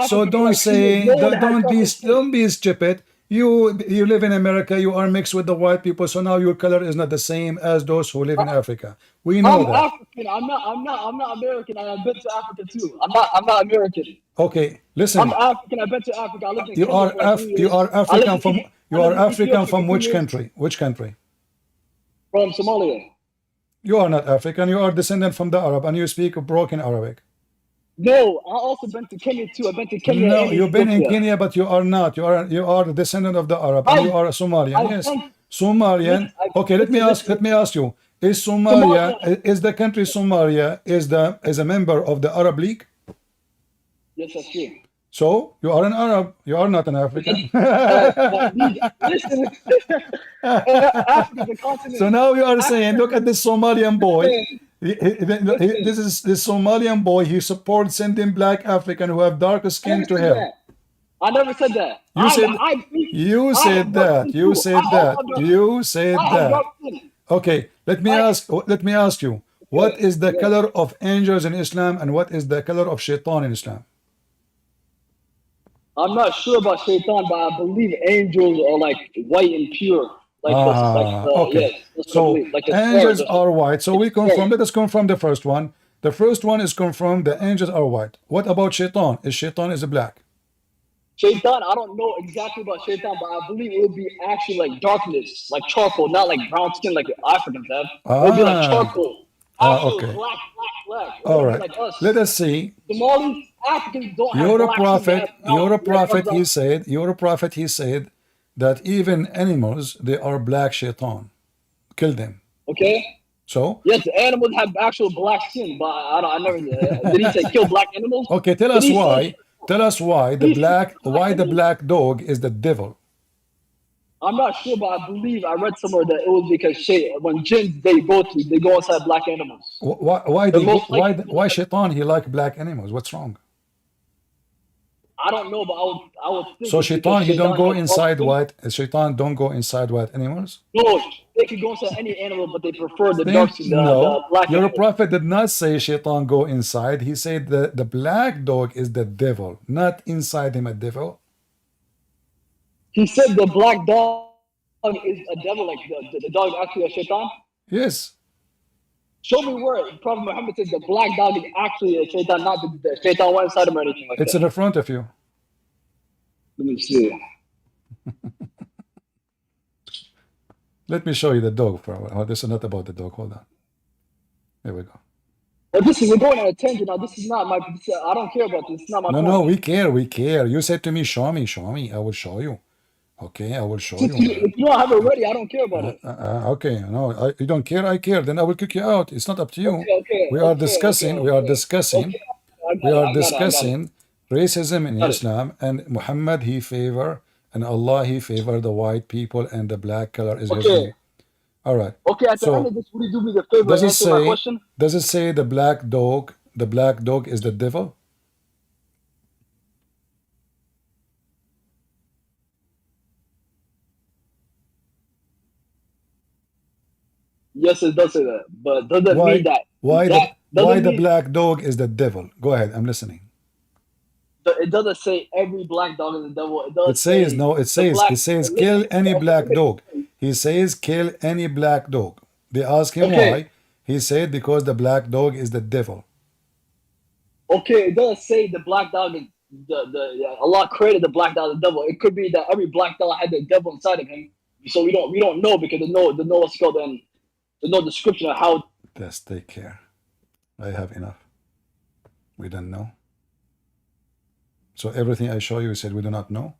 So don't say don't be stupid. You live in America, you are mixed with the white people, so now your color is not the same as those who live in Africa. We know that. African. I'm not American. I've been to Africa too. I'm not American. Okay, listen. I'm African. I've been to Africa. I lived in you are African from which country? Which country? From Somalia. You are not African. You are descendant from the Arab, and you speak broken Arabic. No, I also been to Kenya too. I've been to Kenya. No, you've been in Kenya, but you are not. You are the descendant of the Arab, and you are a Somalian. Yes, Somalian. Okay, let me ask you: is the country Somalia is a member of the Arab League? Yes, that's true. So you are an Arab. You are not an African. So now you are saying, look at this Somalian boy. This is the Somalian boy. He supports sending black African who have darker skin to hell. I never said that. You said that. Okay, let me ask you. What is the color of angels in Islam and what is the color of shaitan in Islam? I'm not sure about shaitan, but I believe angels are like white and pure. Okay. So angels are white. So we confirm. Let us confirm the first one. The first one is confirmed. The angels are white. What about shaitan? Shaitan is black. Shaitan, I don't know exactly about shaitan, but I believe it would be actually like darkness, like charcoal, not like brown skin like Africans have. It would be like charcoal. Okay. Black. All right. Like us. Let us see. Somalis, Africans don't have You're a black prophet. skin. You're a prophet. He said that even animals, they are black shaitan. Kill them. Okay. So? Yes, the animals have actual black skin, but I never did he say kill black animals? Okay, tell us why. Tell us why the black dog is the devil. I'm not sure, but I believe I read somewhere that it was because when jinns they go inside black animals. Why shaitan he like black animals? What's wrong? I don't know, but I would think. So shaitan he don't go inside white. Shaitan don't go inside white animals. No, they can go inside any animal, but they prefer the dark skin. No, black your animal. prophet did not say shaitan go inside. He said the black dog is the devil, not inside him a devil. He said the black dog is a devil, like the dog actually a shaitan? Yes. Show me where Prophet Muhammad says the black dog is actually a shaitan, not the shaitan one inside him or anything like that. It's in the front of you. Let me see. Let me show you the dog for a while. Oh, this is not about the dog. Hold on. Here we go. But this is we're going on a tangent now. This is not my. I don't care about this. It's not my No, point. no, we care. We care. You said to me, show me, show me. I will show you. Okay, I will show you. If you don't have it ready, I don't care about it. Okay, no, you don't care. I care. Then I will kick you out. It's not up to you. Okay, We are discussing. We are discussing. We are discussing racism in Got it. Islam, and Muhammad he favor, and Allah he favor the white people, and the black color is his Okay. view. All right. Okay, at the end So of this, would you do me the favor does and it answer my say? question? Does it say the black dog? The black dog is the devil? Yes, it does say that, but doesn't Why? mean that. Why that the doesn't mean, black dog is the devil? Go ahead. I'm listening. it doesn't say every black dog is the devil. It does It says say no. It the says black. it says kill any black dog. He says kill any black dog. They ask him Okay. why. He said because the black dog is the devil. Okay, it doesn't say the black dog is Allah created the black dog the devil. It could be that every black dog had the devil inside of him. So we don't know because there's no what's called and there's no description of how. Just take care. I have enough. We don't know. So everything I show you, he said we do not know.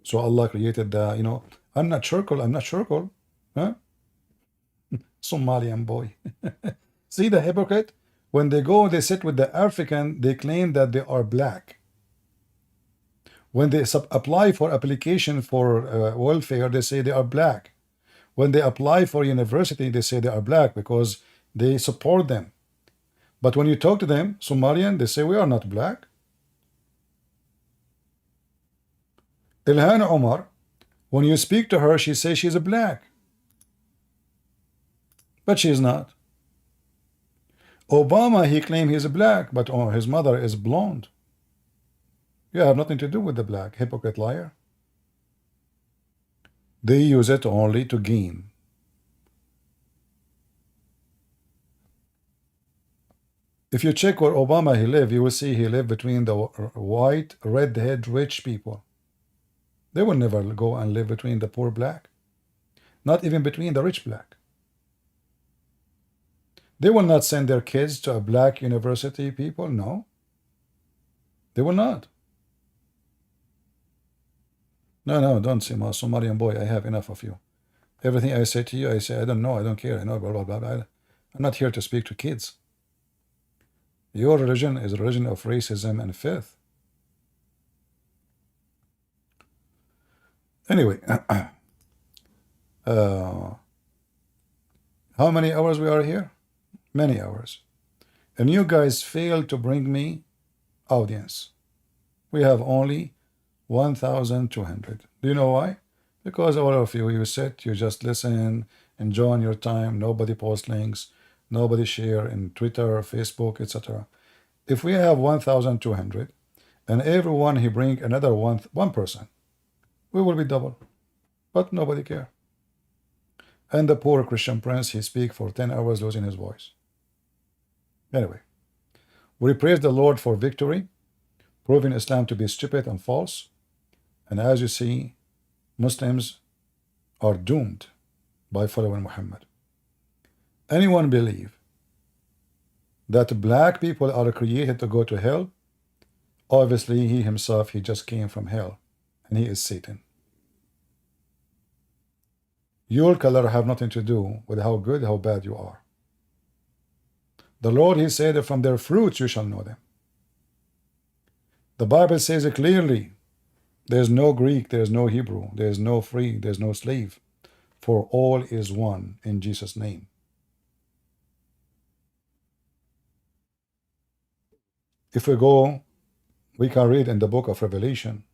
So Allah created the, I'm not circle. I'm not circle. Huh? Somalian boy. See the hypocrite? When they go, they sit with the African, they claim that they are black. When they apply for application for welfare, they say they are black. When they apply for university, they say they are black because they support them. But when you talk to them, Somalian, they say we are not black. Ilhan Omar, when you speak to her, she says she's a black. But she's not. Obama, he claimed he's a black, but his mother is blonde. You have nothing to do with the black, hypocrite liar. They use it only to gain. If you check where Obama he lived, you will see he lived between the white, red-head, rich people. They will never go and live between the poor black. Not even between the rich black. They will not send their kids to a black university, people. No. They will not. No, don't say, my Somalian boy, I have enough of you. Everything I say to you, I say, I don't know, I don't care, I know, blah, blah, blah, blah. I'm not here to speak to kids. Your religion is a religion of racism and filth. Anyway, how many hours we are here? Many hours. And you guys failed to bring me audience. We have only 1,200. Do you know why? Because all of you, you sit, you just listen, enjoy your time, nobody posts links, nobody share in Twitter, Facebook, etc. If we have 1,200 and everyone he bring another one person, we will be double. But nobody care. And the poor Christian prince, he speak for 10 hours losing his voice. Anyway, we praise the Lord for victory, proving Islam to be stupid and false. And as you see, Muslims are doomed by following Muhammad. Anyone believe that black people are created to go to hell? Obviously, he himself, he just came from hell, and he is Satan. Your color have nothing to do with how good, how bad you are. The Lord, he said that from their fruits you shall know them. The Bible says it clearly. There's no Greek, there's no Hebrew, there's no free, there's no slave, for all is one in Jesus' name. If we go, we can read in the book of Revelation.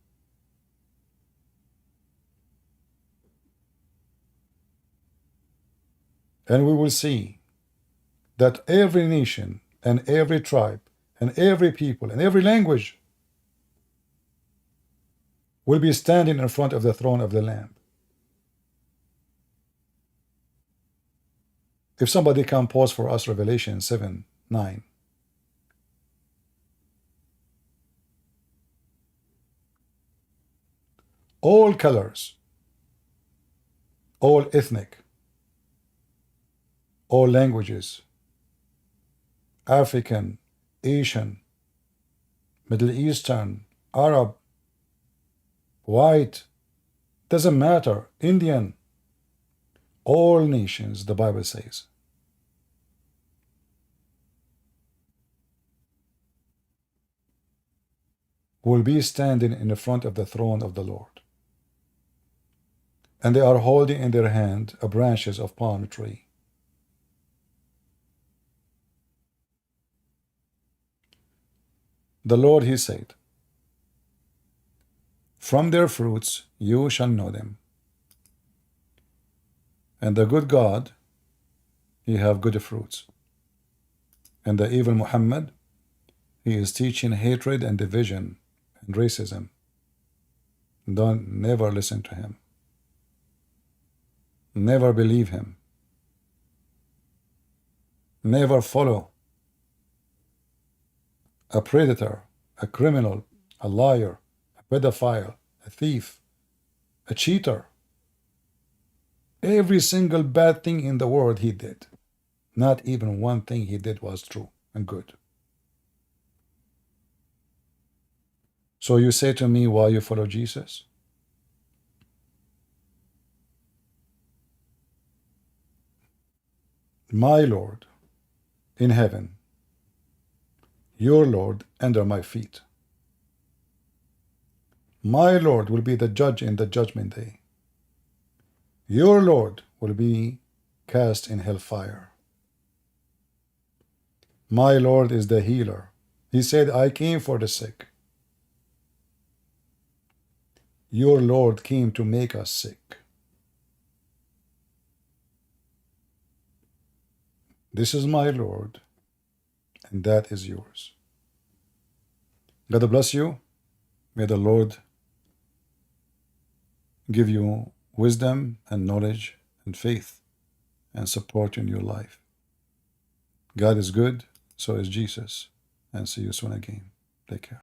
And we will see that every nation and every tribe and every people and every language will be standing in front of the throne of the Lamb. If somebody can pause for us Revelation 7:9. all colors, all ethnic, all languages, African, Asian, Middle Eastern, Arab, white, doesn't matter, Indian, all nations, the Bible says. Will be standing in the front of the throne of the Lord. And they are holding in their hand a branches of palm tree. The Lord, he said, from their fruits you shall know them. And the good God, he have good fruits. And the evil Muhammad, he is teaching hatred and division and racism. Never listen to him. Never believe him. Never follow a predator, a criminal, a liar, a pedophile, a thief, a cheater. Every single bad thing in the world he did. Not even one thing he did was true and good. So you say to me, why you follow Jesus? My Lord in heaven, your Lord under my feet. My Lord will be the judge in the judgment day. Your Lord will be cast in hellfire. My Lord is the healer. He said, I came for the sick. Your Lord came to make us sick. This is my Lord, and that is yours. God bless you. May the Lord give you wisdom and knowledge and faith and support in your life. God is good, so is Jesus. And see you soon again. Take care.